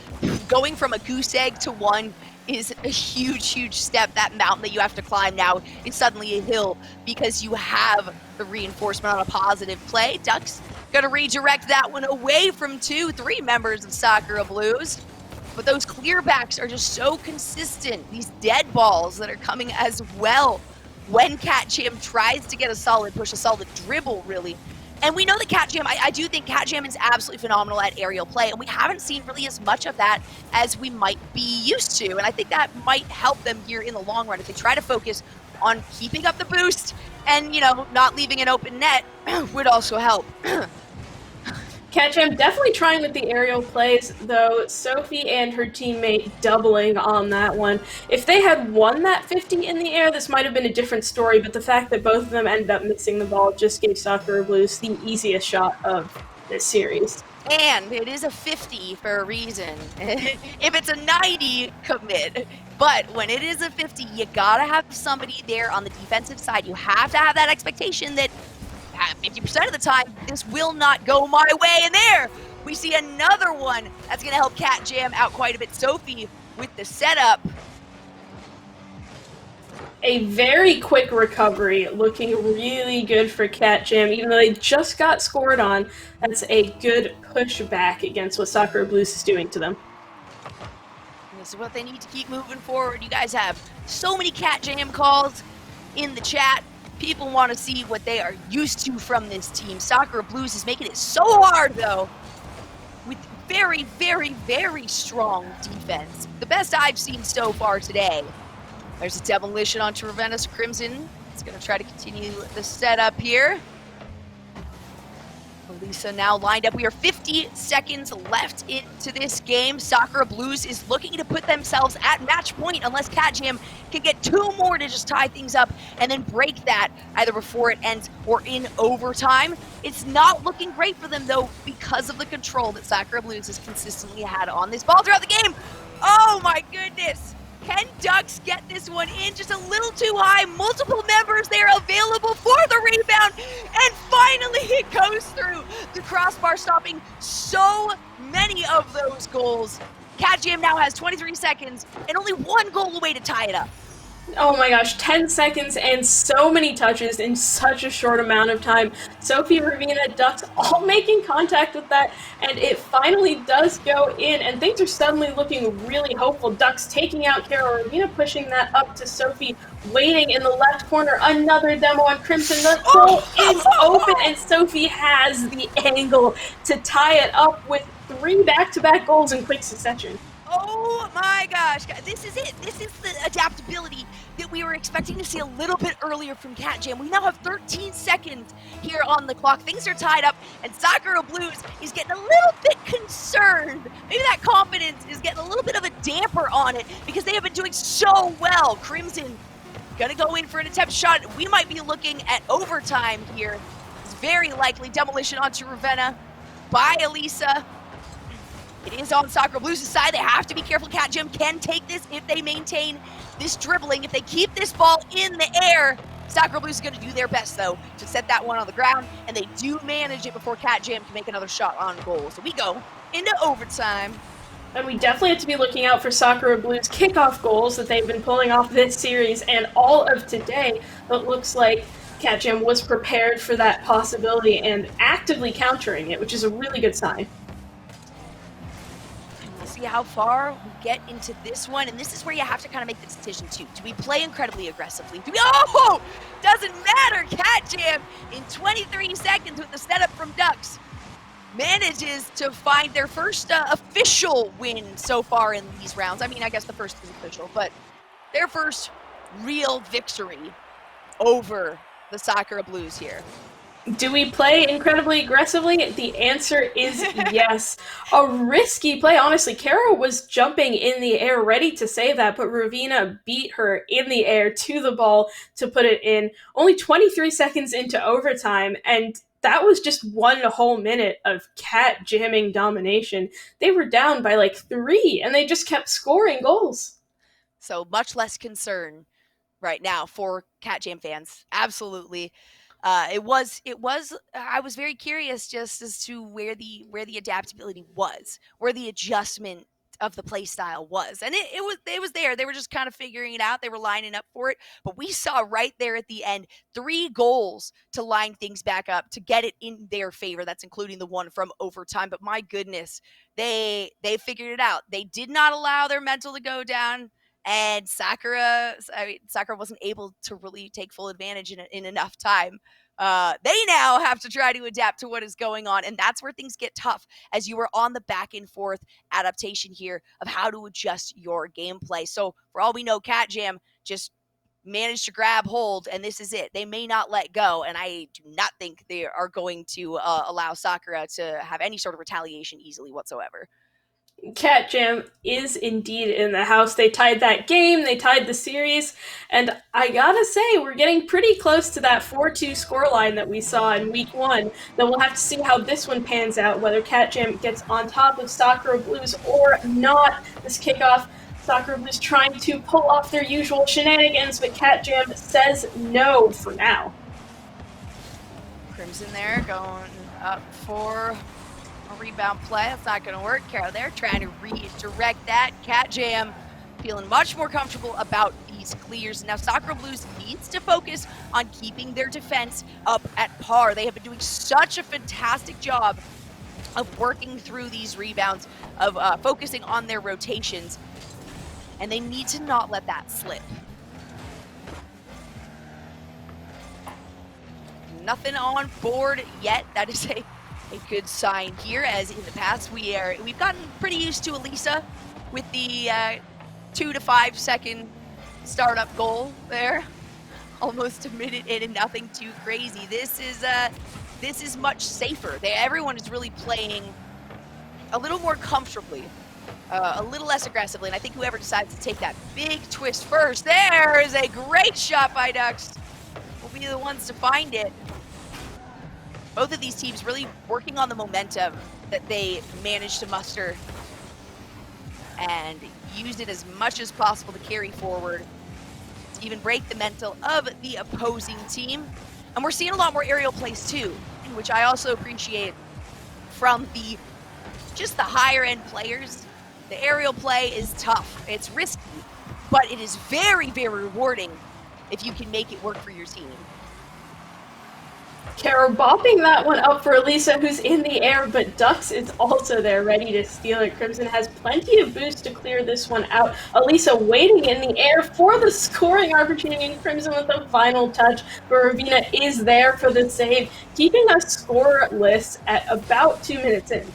Going from a goose egg to one is a huge step. That mountain that you have to climb now is suddenly a hill because you have the reinforcement on a positive play. Ducks going to redirect that one away from 2-3 members of Sakura Blues. But those clearbacks are just so consistent. These dead balls that are coming as well when Cat Jam tries to get a solid push, a solid dribble, really. And we know that Cat Jam, I do think Cat Jam is absolutely phenomenal at aerial play, and we haven't seen really as much of that as we might be used to. And I think that might help them here in the long run if they try to focus on keeping up the boost and, you know, not leaving an open net would also help. Cat Jam definitely trying with the aerial plays, though Sophie and her teammate doubling on that one. If they had won that 50 in the air, this might have been a different story, but the fact that both of them ended up missing the ball just gave Sakura Blues the easiest shot of this series. And it is a 50 for a reason. If it's a 90, commit. But when it is a 50, you gotta have somebody there on the defensive side. You have to have that expectation that 50% of the time, this will not go my way. And there, we see another one that's going to help Cat Jam out quite a bit. Sophie with the setup. A very quick recovery, looking really good for Cat Jam, even though they just got scored on. That's a good pushback against what Sakura Blues is doing to them. This is what they need to keep moving forward. You guys have so many Cat Jam calls in the chat. People want to see what they are used to from this team. Sakura Blues is making it so hard, though, with very strong defense. The best I've seen so far today. There's a demolition onto Ravenna's Crimson. It's going to try to continue the setup here. Elisa now lined up. We are 50 seconds left into this game. Sakura Blues is looking to put themselves at match point unless Cat Jam can get 2 more to just tie things up and then break that either before it ends or in overtime. It's not looking great for them, though, because of the control that Sakura Blues has consistently had on this ball throughout the game. Oh my goodness! Can Ducks get this one in just a little too high? Multiple members there available for the rebound, and finally it goes through the crossbar, stopping so many of those goals. Cat Jam now has 23 seconds and only 1 goal away to tie it up. Oh my gosh, 10 seconds and so many touches in such a short amount of time. Sophie, Ravenna, Ducks all making contact with that, and it finally does go in, and things are suddenly looking really hopeful. Ducks taking out Kara, Ravenna pushing that up to Sophie, waiting in the left corner. Another demo on Crimson. The goal is open, and Sophie has the angle to tie it up with 3 back-to-back goals in quick succession. Oh my gosh, this is it. This is the adaptability that we were expecting to see a little bit earlier from Cat Jam. We now have 13 seconds here on the clock. Things are tied up, and Sakura Blues is getting a little bit concerned. Maybe that confidence is getting a little bit of a damper on it because they have been doing so well. Crimson gonna go in for an attempt shot. We might be looking at overtime here. It's very likely. Demolition onto Ravenna by Elisa. It is on Sakura Blues' side. They have to be careful. Cat Jam can take this if they maintain this dribbling. If they keep this ball in the air, Sakura Blues is going to do their best, though, to set that one on the ground. And they do manage it before Cat Jam can make another shot on goal. So we go into overtime. And we definitely have to be looking out for Sakura Blues' kickoff goals that they've been pulling off this series and all of today. It looks like Cat Jam was prepared for that possibility and actively countering it, which is a really good sign. See how far we get into this one, and this is where you have to kind of make the decision too. Do we play incredibly aggressively? Do we? Oh, doesn't matter. Cat Jam in 23 seconds with the setup from Ducks manages to find their first official win so far in these rounds. I mean, I guess the first is official, but their first real victory over the Sakura Blues here. Do we play incredibly aggressively? The answer is yes. A risky play. Honestly, Kara was jumping in the air ready to save that, but Ravina beat her in the air to the ball to put it in. Only 23 seconds into overtime, and that was just 1 whole minute of Cat jamming domination. They were down by like 3, and they just kept scoring goals. So much less concern right now for Cat Jam fans. Absolutely. I was very curious just as to where the adaptability was, where the adjustment of the play style was. And it was there. They were just kind of figuring it out. They were lining up for it. But we saw right there at the end 3 goals to line things back up, to get it in their favor. That's including the one from overtime. But my goodness, they figured it out. They did not allow their mental to go down. And Sakura wasn't able to really take full advantage in enough time. They now have to try to adapt to what is going on, and that's where things get tough, as you are on the back and forth adaptation here of how to adjust your gameplay. So for all we know, Cat Jam just managed to grab hold, and this is it. They may not let go, and I do not think they are going to allow Sakura to have any sort of retaliation easily whatsoever. Cat Jam is indeed in the house. They tied that game, they tied the series, and I gotta say, we're getting pretty close to that 4-2 scoreline that we saw in week 1. Then we'll have to see how this one pans out, whether Cat Jam gets on top of Sakura Blues or not. This kickoff, Sakura Blues trying to pull off their usual shenanigans, but Cat Jam says no for now. Crimson there going up for a rebound play. That's not going to work. Kara there trying to redirect that. Cat Jam feeling much more comfortable about these clears. Now Sakura Blues needs to focus on keeping their defense up at par. They have been doing such a fantastic job of working through these rebounds, of focusing on their rotations, and they need to not let that slip. Nothing on board yet. That is a good sign here, as in the past we've gotten pretty used to Elisa with the 2 to 5 second startup goal there, almost a minute in and nothing too crazy. This is much safer. Everyone is really playing a little more comfortably, a little less aggressively, and I think whoever decides to take that big twist first, there is a great shot by Ducks, will be the ones to find it. Both of these teams really working on the momentum that they managed to muster and used it as much as possible to carry forward, to even break the mental of the opposing team. And we're seeing a lot more aerial plays too, which I also appreciate from the higher end players. The aerial play is tough, it's risky, but it is very, very rewarding if you can make it work for your team. Kara bopping that one up for Elisa, who's in the air, but Dux is also there, ready to steal it. Crimson has plenty of boost to clear this one out. Elisa waiting in the air for the scoring opportunity, and Crimson with the final touch, but Ravina is there for the save, keeping us scoreless at about 2 minutes in.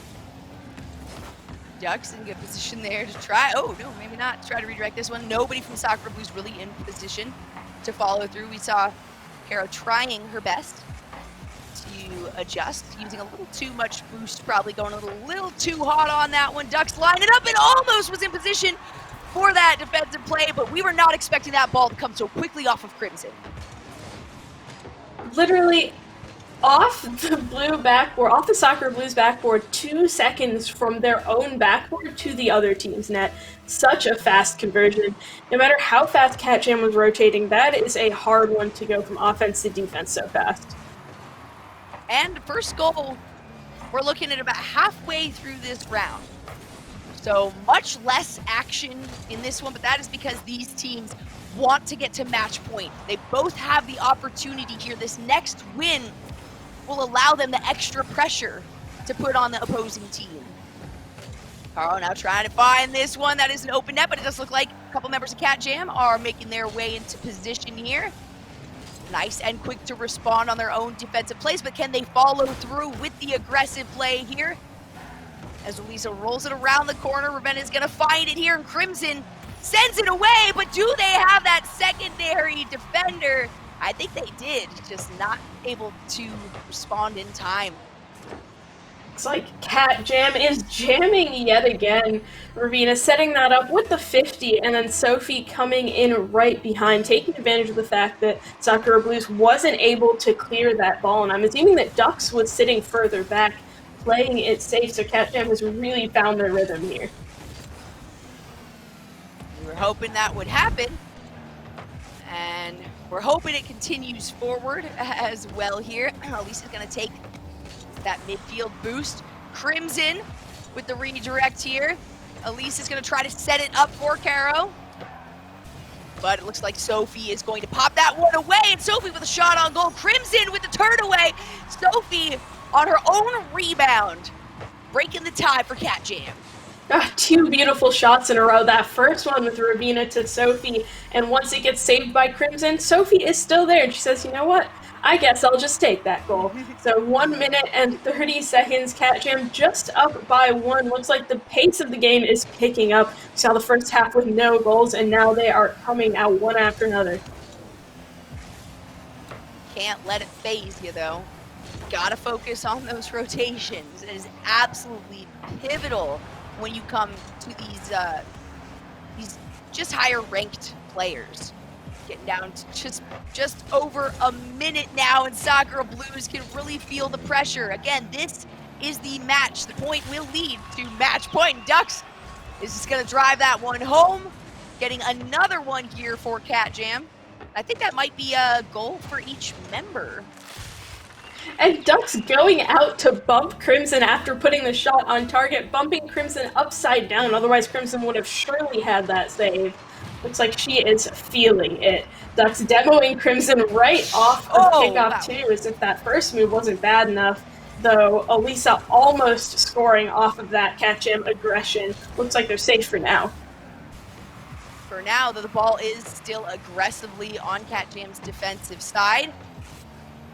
Ducks in good position there to try, oh no, maybe not, try to redirect this one. Nobody from Sakura Blues really in position to follow through. We saw Kara trying her best to adjust, using a little too much boost, probably going a little too hot on that one. Ducks lined it up and almost was in position for that defensive play, but we were not expecting that ball to come so quickly off of Crimson. Literally off the Sakura Blues backboard, 2 seconds from their own backboard to the other team's net. Such a fast conversion. No matter how fast Cat Jam was rotating, that is a hard one to go from offense to defense so fast. And first goal, we're looking at about halfway through this round. So much less action in this one, but that is because these teams want to get to match point. They both have the opportunity here. This next win will allow them the extra pressure to put on the opposing team. Carl now trying to find this one. That is an open net, but it does look like a couple members of Cat Jam are making their way into position here. Nice and quick to respond on their own defensive plays, but can they follow through with the aggressive play here? As Elisa rolls it around the corner, Ravenna is gonna find it here, and Crimson sends it away, but do they have that secondary defender I think they did, just not able to respond in time. It's like Cat Jam is jamming yet again. Ravina setting that up with the 50, and then Sophie coming in right behind, taking advantage of the fact that Sakura Blues wasn't able to clear that ball. And I'm assuming that Dux was sitting further back, playing it safe, so Cat Jam has really found their rhythm here. We were hoping that would happen, and we're hoping it continues forward as well here. Elisa's going to take that midfield boost. Crimson with the redirect here. Elisa's going to try to set it up for Caro, but it looks like Sophie is going to pop that one away, and Sophie with a shot on goal. Crimson with the turn away. Sophie on her own rebound, breaking the tie for Cat Jam. Two beautiful shots in a row. That first one with Ravina to Sophie, and once it gets saved by Crimson, Sophie is still there, and she says, you know what? I guess I'll just take that goal. So 1 minute and 30 seconds, Cat Jam just up by 1. Looks like the pace of the game is picking up. We saw the first half with no goals, and now they are coming out one after another. Can't let it phase you, though. Gotta focus on those rotations. It is absolutely pivotal when you come to these just higher ranked players. Getting down to just over a minute now, and Sakura Blues can really feel the pressure. Again, this is the match. The point will lead to match point. Dux is just going to drive that one home. Getting another one here for Cat Jam. I think that might be a goal for each member. And Dux going out to bump Crimson after putting the shot on target, bumping Crimson upside down. Otherwise, Crimson would have surely had that save. Looks like she is feeling it. Dux demoing Crimson right off of kickoff too, as if that first move wasn't bad enough. Though Elisa almost scoring off of that Cat Jam aggression. Looks like they're safe for now. For now, though, the ball is still aggressively on Cat Jam's defensive side.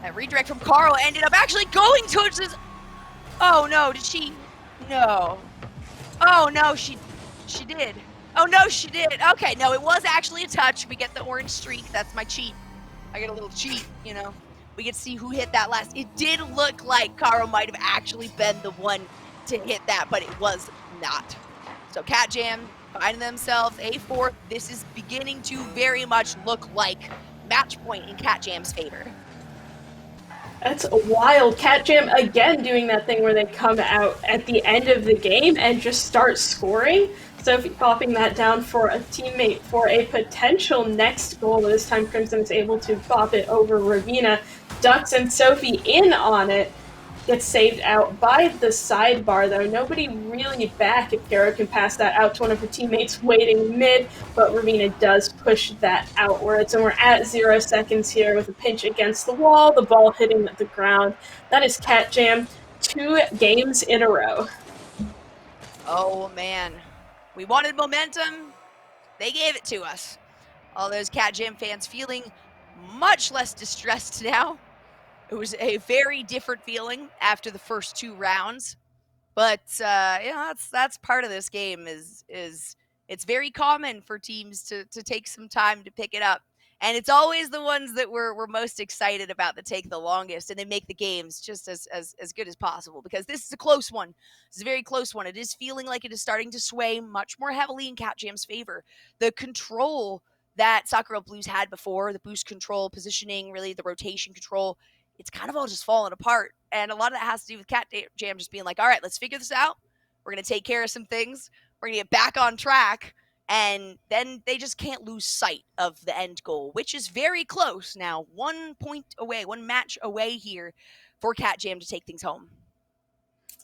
That redirect from Caro ended up actually going towards this. Oh no, did she? No. Oh no, she did. Oh no, she did. Okay, no, it was actually a touch. We get the orange streak. That's my cheat. I get a little cheat, you know. We get to see who hit that last. It did look like Caro might have actually been the one to hit that, but it was not. So Cat Jam finding themselves a fourth. This is beginning to very much look like match point in Cat Jam's favor. That's wild. Cat Jam again doing that thing where they come out at the end of the game and just start scoring. Sophie popping that down for a teammate for a potential next goal. This time Crimson is able to pop it over Ravina. Dux and Sophie in on it. Gets saved out by the sidebar, though. Nobody really back if Caro can pass that out to one of her teammates waiting mid, but Ravina does push that outwards. And we're at 0 seconds here with a pinch against the wall, the ball hitting the ground. That is Cat Jam, 2 games in a row. Oh, man. We wanted momentum. They gave it to us. All those Cat Jam fans feeling much less distressed now. It was a very different feeling after the first 2 rounds, but that's part of this game. Is it's very common for teams to take some time to pick it up, and it's always the ones that we're most excited about that take the longest, and they make the games just as good as possible, because this is a close one. It's a very close one. It is feeling like it is starting to sway much more heavily in Cat Jam's favor. The control that Sakura Blues had before, the boost control, positioning, really the rotation control, it's kind of all just falling apart. And a lot of that has to do with Cat Jam just being like, all right, let's figure this out. We're going to take care of some things. We're going to get back on track. And then they just can't lose sight of the end goal, which is very close now. 1 point away, 1 match away here for Cat Jam to take things home.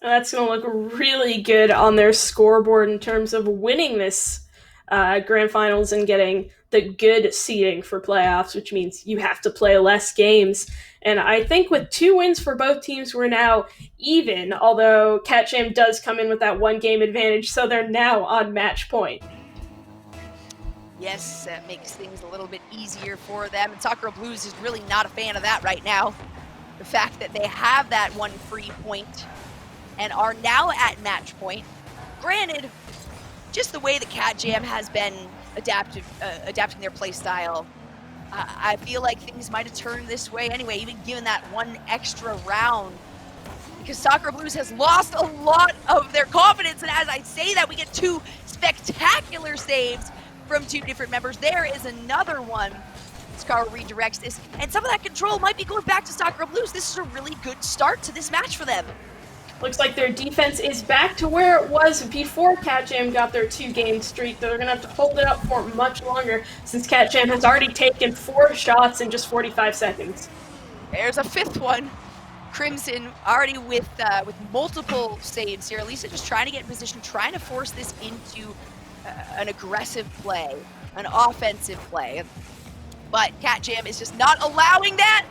That's going to look really good on their scoreboard in terms of winning this Grand Finals and getting the good seeding for playoffs, which means you have to play less games. And I think with 2 wins for both teams, we're now even, although Cat Jam does come in with that 1 game advantage, so they're now on match point. Yes, that makes things a little bit easier for them. And Sakura Blues is really not a fan of that right now. The fact that they have that 1 free point and are now at match point. Granted, just the way that Cat Jam has been adapting their play style I feel like things might have turned this way anyway, even given that one extra round. Because Sakura Blues has lost a lot of their confidence, and as I say that, we get two spectacular saves from two different members. There is another one. Scar redirects this, and some of that control might be going back to Sakura Blues. This is a really good start to this match for them. Looks like their defense is back to where it was before CatJam got their 2-game streak. They're going to have to hold it up for much longer since CatJam has already taken 4 shots in just 45 seconds. There's a 5th one. Crimson already with multiple saves here. Elisa just trying to get in position, trying to force this into an aggressive play, an offensive play. But CatJam is just not allowing that.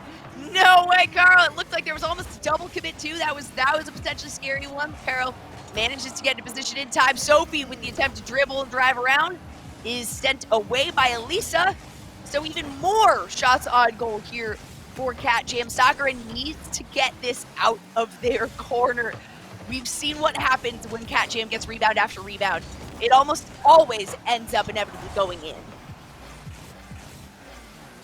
No way, Carl. It looked like there was almost a double commit too. That was a potentially scary one. Carl manages to get into position in time. Sophie, with the attempt to dribble and drive around, is sent away by Elisa. So even more shots on goal here for CatJam. Sakura needs to get this out of their corner. We've seen what happens when CatJam gets rebound after rebound. It almost always ends up inevitably going in.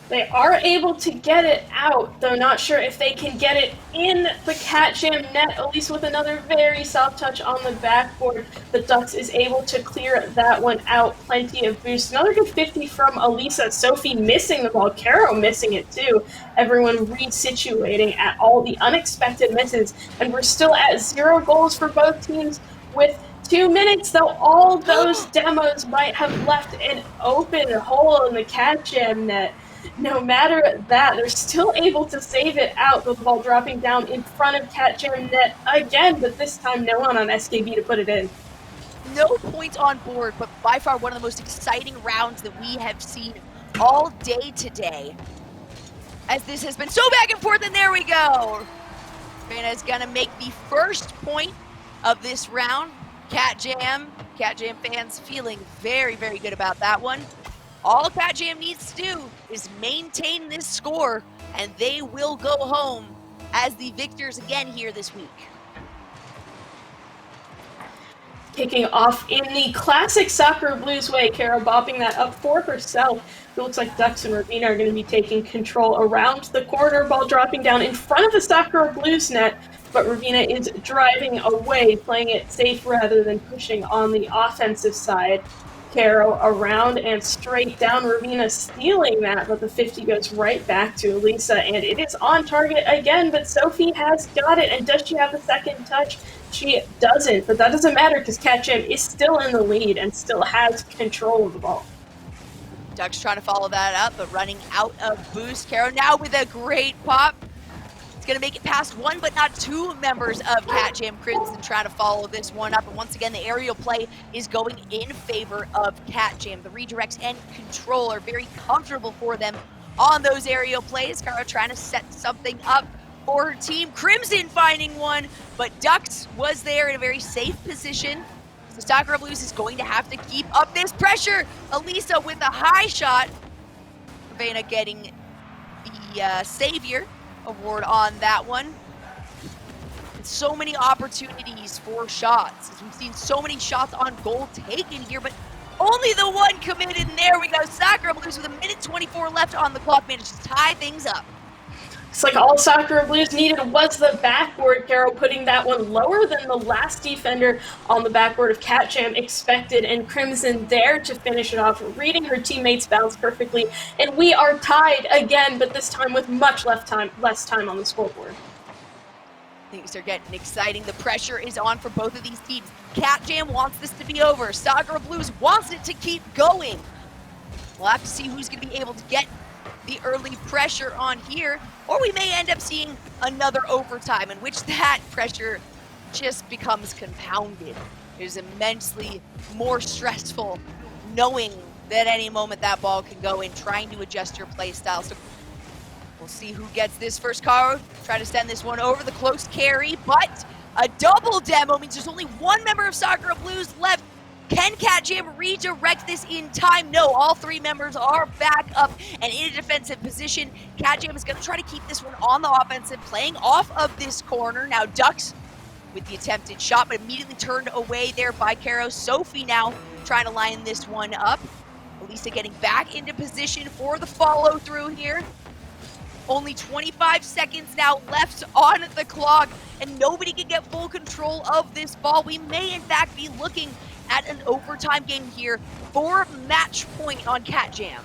They are able to get it out, though not sure if they can get it in the CatJam net, at least with another very soft touch on the backboard. The Ducks is able to clear that one out. Plenty of boost. Another good 50 from Elisa. Sophie missing the ball. Caro missing it too. Everyone resituating at all the unexpected misses. And we're still at 0 goals for both teams with 2 minutes, though all those demos might have left an open hole in the CatJam net. No matter that, they're still able to save it out with the ball dropping down in front of CatJam net again, but this time no one on SKB to put it in. No point on board, but by far one of the most exciting rounds that we have seen all day today. As this has been so back and forth, and there we go. Vanna is gonna make the first point of this round. CatJam fans feeling very, very good about that one. All CatJam needs to do is maintain this score, and they will go home as the victors again here this week. Kicking off in the classic Sakura Blues way, Kara bopping that up for herself. It looks like Ducks and Ravina are going to be taking control around the corner, ball dropping down in front of the Sakura Blues net, but Ravina is driving away, playing it safe rather than pushing on the offensive side. Caro around and straight down. Ravina stealing that, but the 50 goes right back to Elisa, and it is on target again, but Sophie has got it. And does she have the second touch? She doesn't, but that doesn't matter because CatJam is still in the lead and still has control of the ball. Ducks trying to follow that up, but running out of boost. Caro now with a great pop. Going to make it past one, but not 2 members of CatJam. Crimson trying to follow this one up, and once again, the aerial play is going in favor of CatJam. The redirects and control are very comfortable for them on those aerial plays. Cara trying to set something up for her team. Crimson finding one, but Ducks was there in a very safe position. So Sakura Blues is going to have to keep up this pressure. Elisa with a high shot. Vanna getting the Savior award on that one. And so many opportunities for shots. As we've seen so many shots on goal taken here, but only the one committed, and there we go. Sakura Blues with 1:24 left on the clock managed to tie things up. It's like all Sakura Blues needed was the backboard. Caro putting that one lower than the last defender on the backboard of CatJam expected, and Crimson there to finish it off, reading her teammates' bounce perfectly. And we are tied again, but this time with much less time on the scoreboard. Things are getting exciting. The pressure is on for both of these teams. CatJam wants this to be over. Sakura Blues wants it to keep going. We'll have to see who's going to be able to get the early pressure on here, or we may end up seeing another overtime in which that pressure just becomes compounded. It is immensely more stressful knowing that any moment that ball can go in, trying to adjust your play style. So we'll see who gets this first card. Try to send this one over, the close carry, but a double demo means there's only 1 member of Sakura Blues left. Can CatJam redirect this in time? No, all 3 members are back up and in a defensive position. CatJam is going to try to keep this one on the offensive, playing off of this corner. Now Ducks with the attempted shot, but immediately turned away there by Caro. Sophie now trying to line this one up. Elisa getting back into position for the follow through here. Only 25 seconds now left on the clock, and nobody can get full control of this ball. We may, in fact, be looking at an overtime game here for match point on Cat Jam.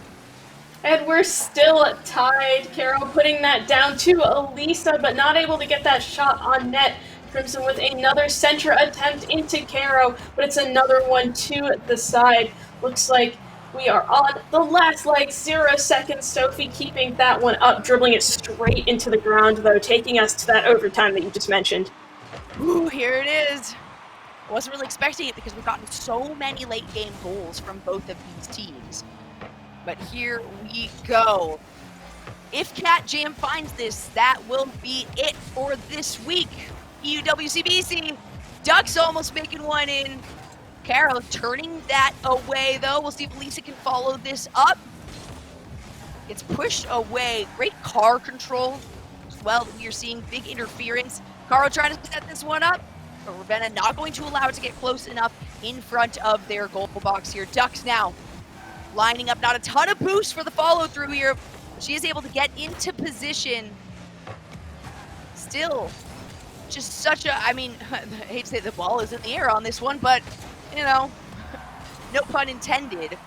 And we're still tied. Carol putting that down to Elisa, but not able to get that shot on net. Crimson with another center attempt into Caro, but it's another one to the side. Looks like we are on the last leg, 0 seconds. Sophie keeping that one up, dribbling it straight into the ground, though, taking us to that overtime that you just mentioned. Ooh, here it is. I wasn't really expecting it because we've gotten so many late game goals from both of these teams. But here we go. If Cat Jam finds this, that will be it for this week. WCBC, Ducks almost making one in. Carol turning that away, though. We'll see if Lisa can follow this up. It's pushed away. Great car control as well. We are seeing big interference. Caro trying to set this one up, but Ravenna not going to allow it to get close enough in front of their goal box here. Ducks now lining up. Not a ton of boost for the follow through here. She is able to get into position. Still, just such a, I mean, I hate to say the ball is in the air on this one, but, you know, no pun intended.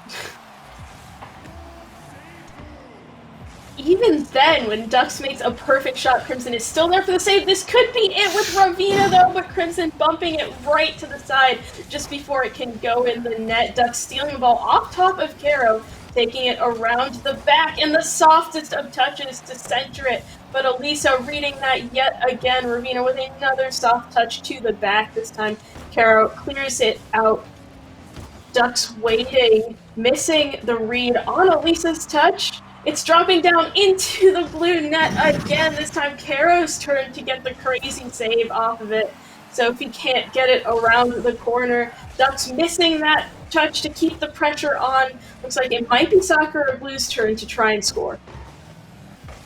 Even then, when Ducks makes a perfect shot, Crimson is still there for the save. This could be it with Ravina, though, but Crimson bumping it right to the side just before it can go in the net. Ducks stealing the ball off top of Caro, taking it around the back, and the softest of touches to center it. But Elisa reading that yet again. Ravina with another soft touch to the back. This time, Caro clears it out. Ducks waiting, missing the read on Elisa's touch. It's dropping down into the blue net again. This time, Caro's turn to get the crazy save off of it. Sophie can't get it around the corner. Ducks missing that touch to keep the pressure on. Looks like it might be Sakura Blue's turn to try and score.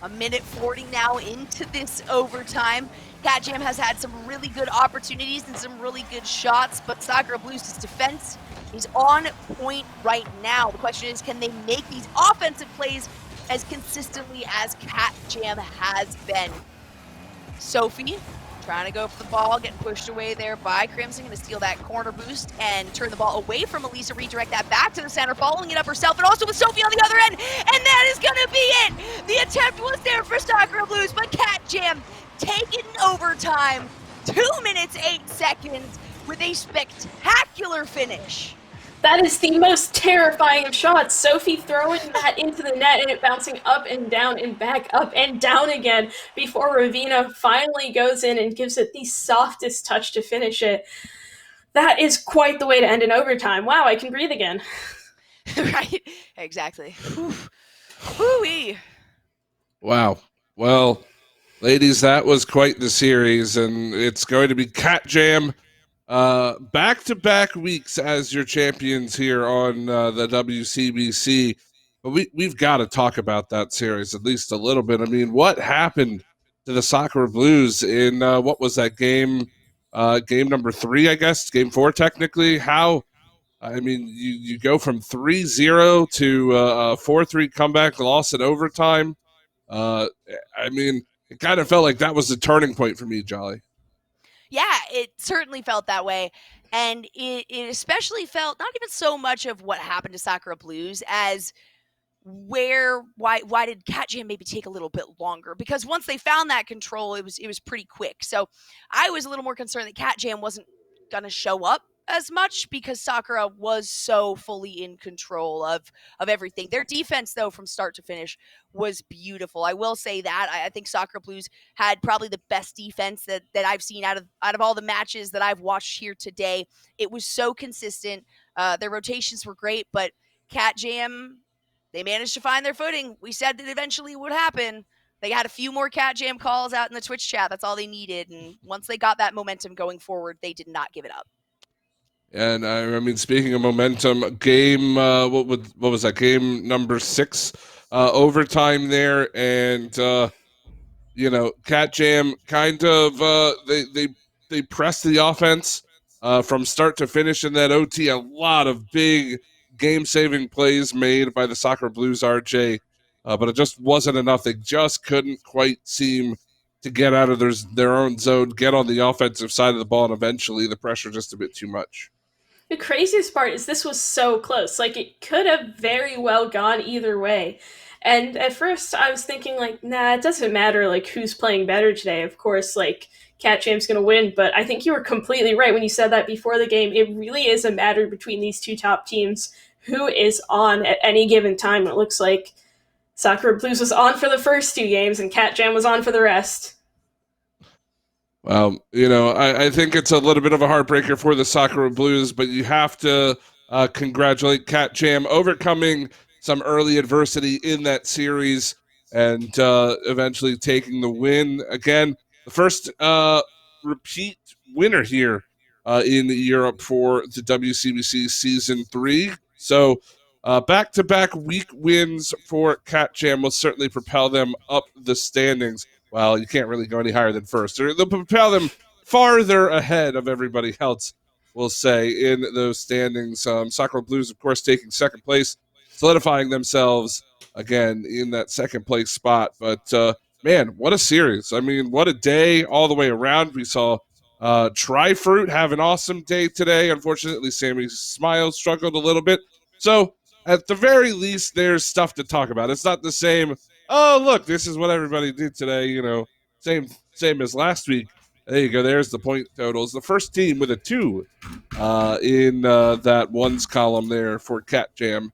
A minute 40 now into this overtime. Cat Jam has had some really good opportunities and some really good shots, but Sakura Blues' defense is on point right now. The question is, can they make these offensive plays as consistently as Cat Jam has been? Sophie trying to go for the ball, getting pushed away there by Crimson, gonna steal that corner boost and turn the ball away from Elisa, redirect that back to the center, following it up herself, and also with Sophie on the other end, and that is gonna be it! The attempt was there for Sakura Blues, but Cat Jam taken in overtime, 2 minutes 8 seconds, with a spectacular finish. That is the most terrifying of shots. Sophie throwing that into the net and it bouncing up and down and back up and down again before Ravina finally goes in and gives it the softest touch to finish it. That is quite the way to end an overtime. Wow, I can breathe again. Right? Exactly. Woo-wee. Wow. Well, ladies, that was quite the series, and it's going to be Cat Jam back-to-back weeks as your champions here on the WCBC. But we've got to talk about that series at least a little bit. I mean, what happened to the Sakura Blues in what was that game? Game number 3, I guess. Game 4, technically. How? I mean, you go from 3-0 to a 4-3 comeback loss in overtime. I mean, it kind of felt like that was the turning point for me, Jolly. Yeah, it certainly felt that way. And it especially felt not even so much of what happened to Sakura Blues as why did Cat Jam maybe take a little bit longer? Because once they found that control, it was pretty quick. So I was a little more concerned that Cat Jam wasn't gonna show up as much because Sakura was so fully in control of everything. Their defense, though, from start to finish was beautiful. I will say that. I think Sakura Blues had probably the best defense that I've seen out of all the matches that I've watched here today. It was so consistent. Their rotations were great, but Cat Jam, they managed to find their footing. We said that eventually would happen. They had a few more Cat Jam calls out in the Twitch chat. That's all they needed. And once they got that momentum going forward, they did not give it up. And I mean, speaking of momentum, game what was that? Game number 6, overtime there, and you know, Cat Jam kind of they pressed the offense from start to finish in that OT. A lot of big game-saving plays made by the Soccer Blues, RJ, but it just wasn't enough. They just couldn't quite seem to get out of their own zone, get on the offensive side of the ball, and eventually the pressure just a bit too much. The craziest part is this was so close. Like, it could have very well gone either way. And at first I was thinking, like, nah, it doesn't matter, like, who's playing better today. Of course, like, Cat Jam's going to win. But I think you were completely right when you said that before the game. It really is a matter between these two top teams who is on at any given time. It looks like Soccer Blues was on for the first two games and Cat Jam was on for the rest. You know, I think it's a little bit of a heartbreaker for the Soccer Blues, but you have to congratulate Cat Jam overcoming some early adversity in that series and eventually taking the win. Again, the first repeat winner here in Europe for the WCBC Season 3. So back-to-back week wins for Cat Jam will certainly propel them up the standings. Well, you can't really go any higher than first. They'll propel them farther ahead of everybody else, we'll say, in those standings. Soccer Blues, of course, taking second place, solidifying themselves again in that second place spot. But, man, what a series. I mean, what a day all the way around. We saw Tri-Fruit have an awesome day today. Unfortunately, Sammy Smile struggled a little bit. So, at the very least, there's stuff to talk about. It's not the same, oh, look, this is what everybody did today, you know, same as last week. There you go. There's the point totals. The first team with a 2 in that ones column there for Cat Jam,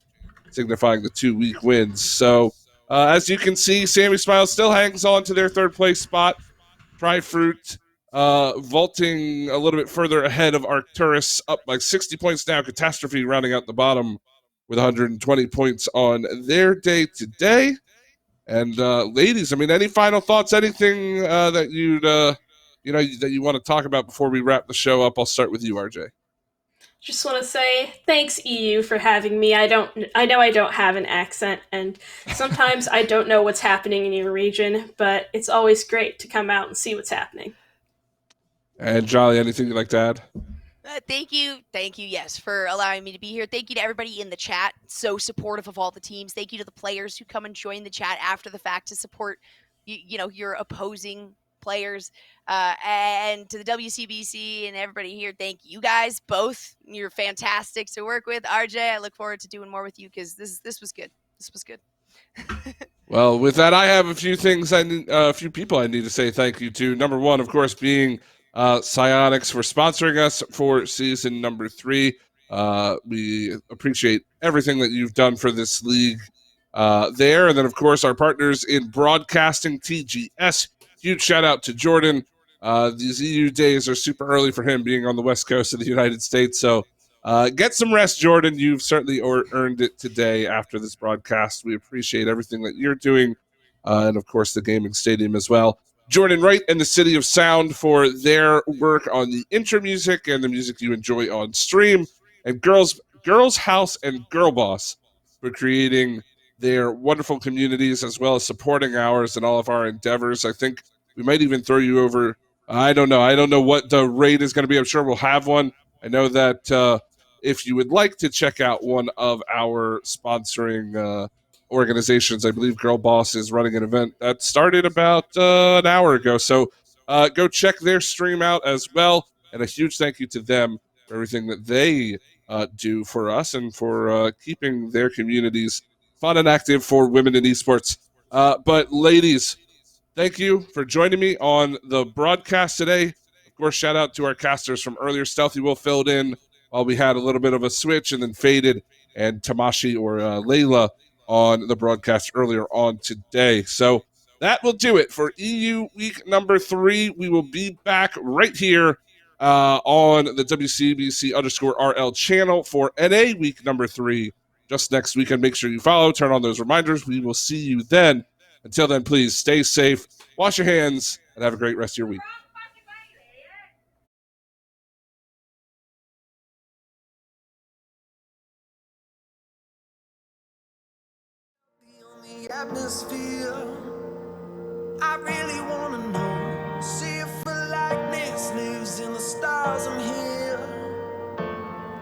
signifying the 2-week wins. So, as you can see, Sammy Smile still hangs on to their third place spot. Tri-Fruit vaulting a little bit further ahead of Arcturus, up by 60 points now. Catastrophe rounding out the bottom with 120 points on their day today. And ladies, I mean, any final thoughts? Anything that you'd that you want to talk about before we wrap the show up? I'll start with you, RJ. Just want to say thanks, EU, for having me. I know I don't have an accent, and sometimes I don't know what's happening in your region, but it's always great to come out and see what's happening. And Jolly, anything you'd like to add? Thank you, yes, for allowing me to be here. Thank you to everybody in the chat, so supportive of all the teams. Thank you to the players who come and join the chat after the fact to support, your opposing players, and to the WCBC and everybody here. Thank you guys both. You're fantastic to work with. RJ, I look forward to doing more with you because this was good. This was good. Well, with that, I have a few things a few people I need to say thank you to. Number one, of course, being Psionics for sponsoring us for season number 3. We appreciate everything that you've done for this league there. And then, of course, our partners in broadcasting, TGS. Huge shout out to Jordan. These EU days are super early for him being on the West Coast of the United States. So get some rest, Jordan. You've certainly earned it today after this broadcast. We appreciate everything that you're doing. And, of course, the gaming stadium as well. Jordan Wright and the City of Sound for their work on the intro music and the music you enjoy on stream. And Girls House and Girl Boss for creating their wonderful communities as well as supporting ours and all of our endeavors. I think we might even throw you over. I don't know what the rate is going to be. I'm sure we'll have one. I know that if you would like to check out one of our sponsoring organizations, I believe Girl Boss is running an event that started about an hour ago. So go check their stream out as well. And a huge thank you to them for everything that they do for us and for keeping their communities fun and active for women in esports. But ladies, thank you for joining me on the broadcast today. Of course, shout out to our casters from earlier. Stealthy Will filled in while we had a little bit of a switch and then faded, and Tamashi or Layla on the broadcast earlier on today. So that will do it for EU week number 3. We will be back right here on the WCBC_RL channel for NA week number 3 just next weekend. Make sure you follow, turn on those reminders. We will see you then. Until then, please stay safe, wash your hands, and have a great rest of your week. Atmosphere. I really wanna know. See if a likeness lives in the stars. I'm here.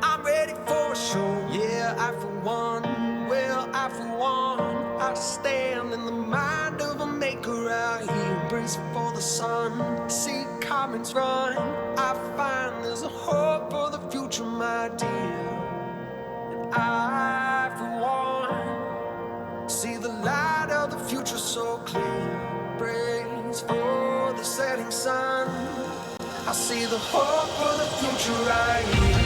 I'm ready for a show. Yeah. Yeah, I for one, well, I for one, I stand in the mind of a maker out here, brace for the sun, see comments run. I find there's a hope for the future, my dear. And I for one, see the light of the future so clear, brace for the setting sun. I see the hope for the future right here.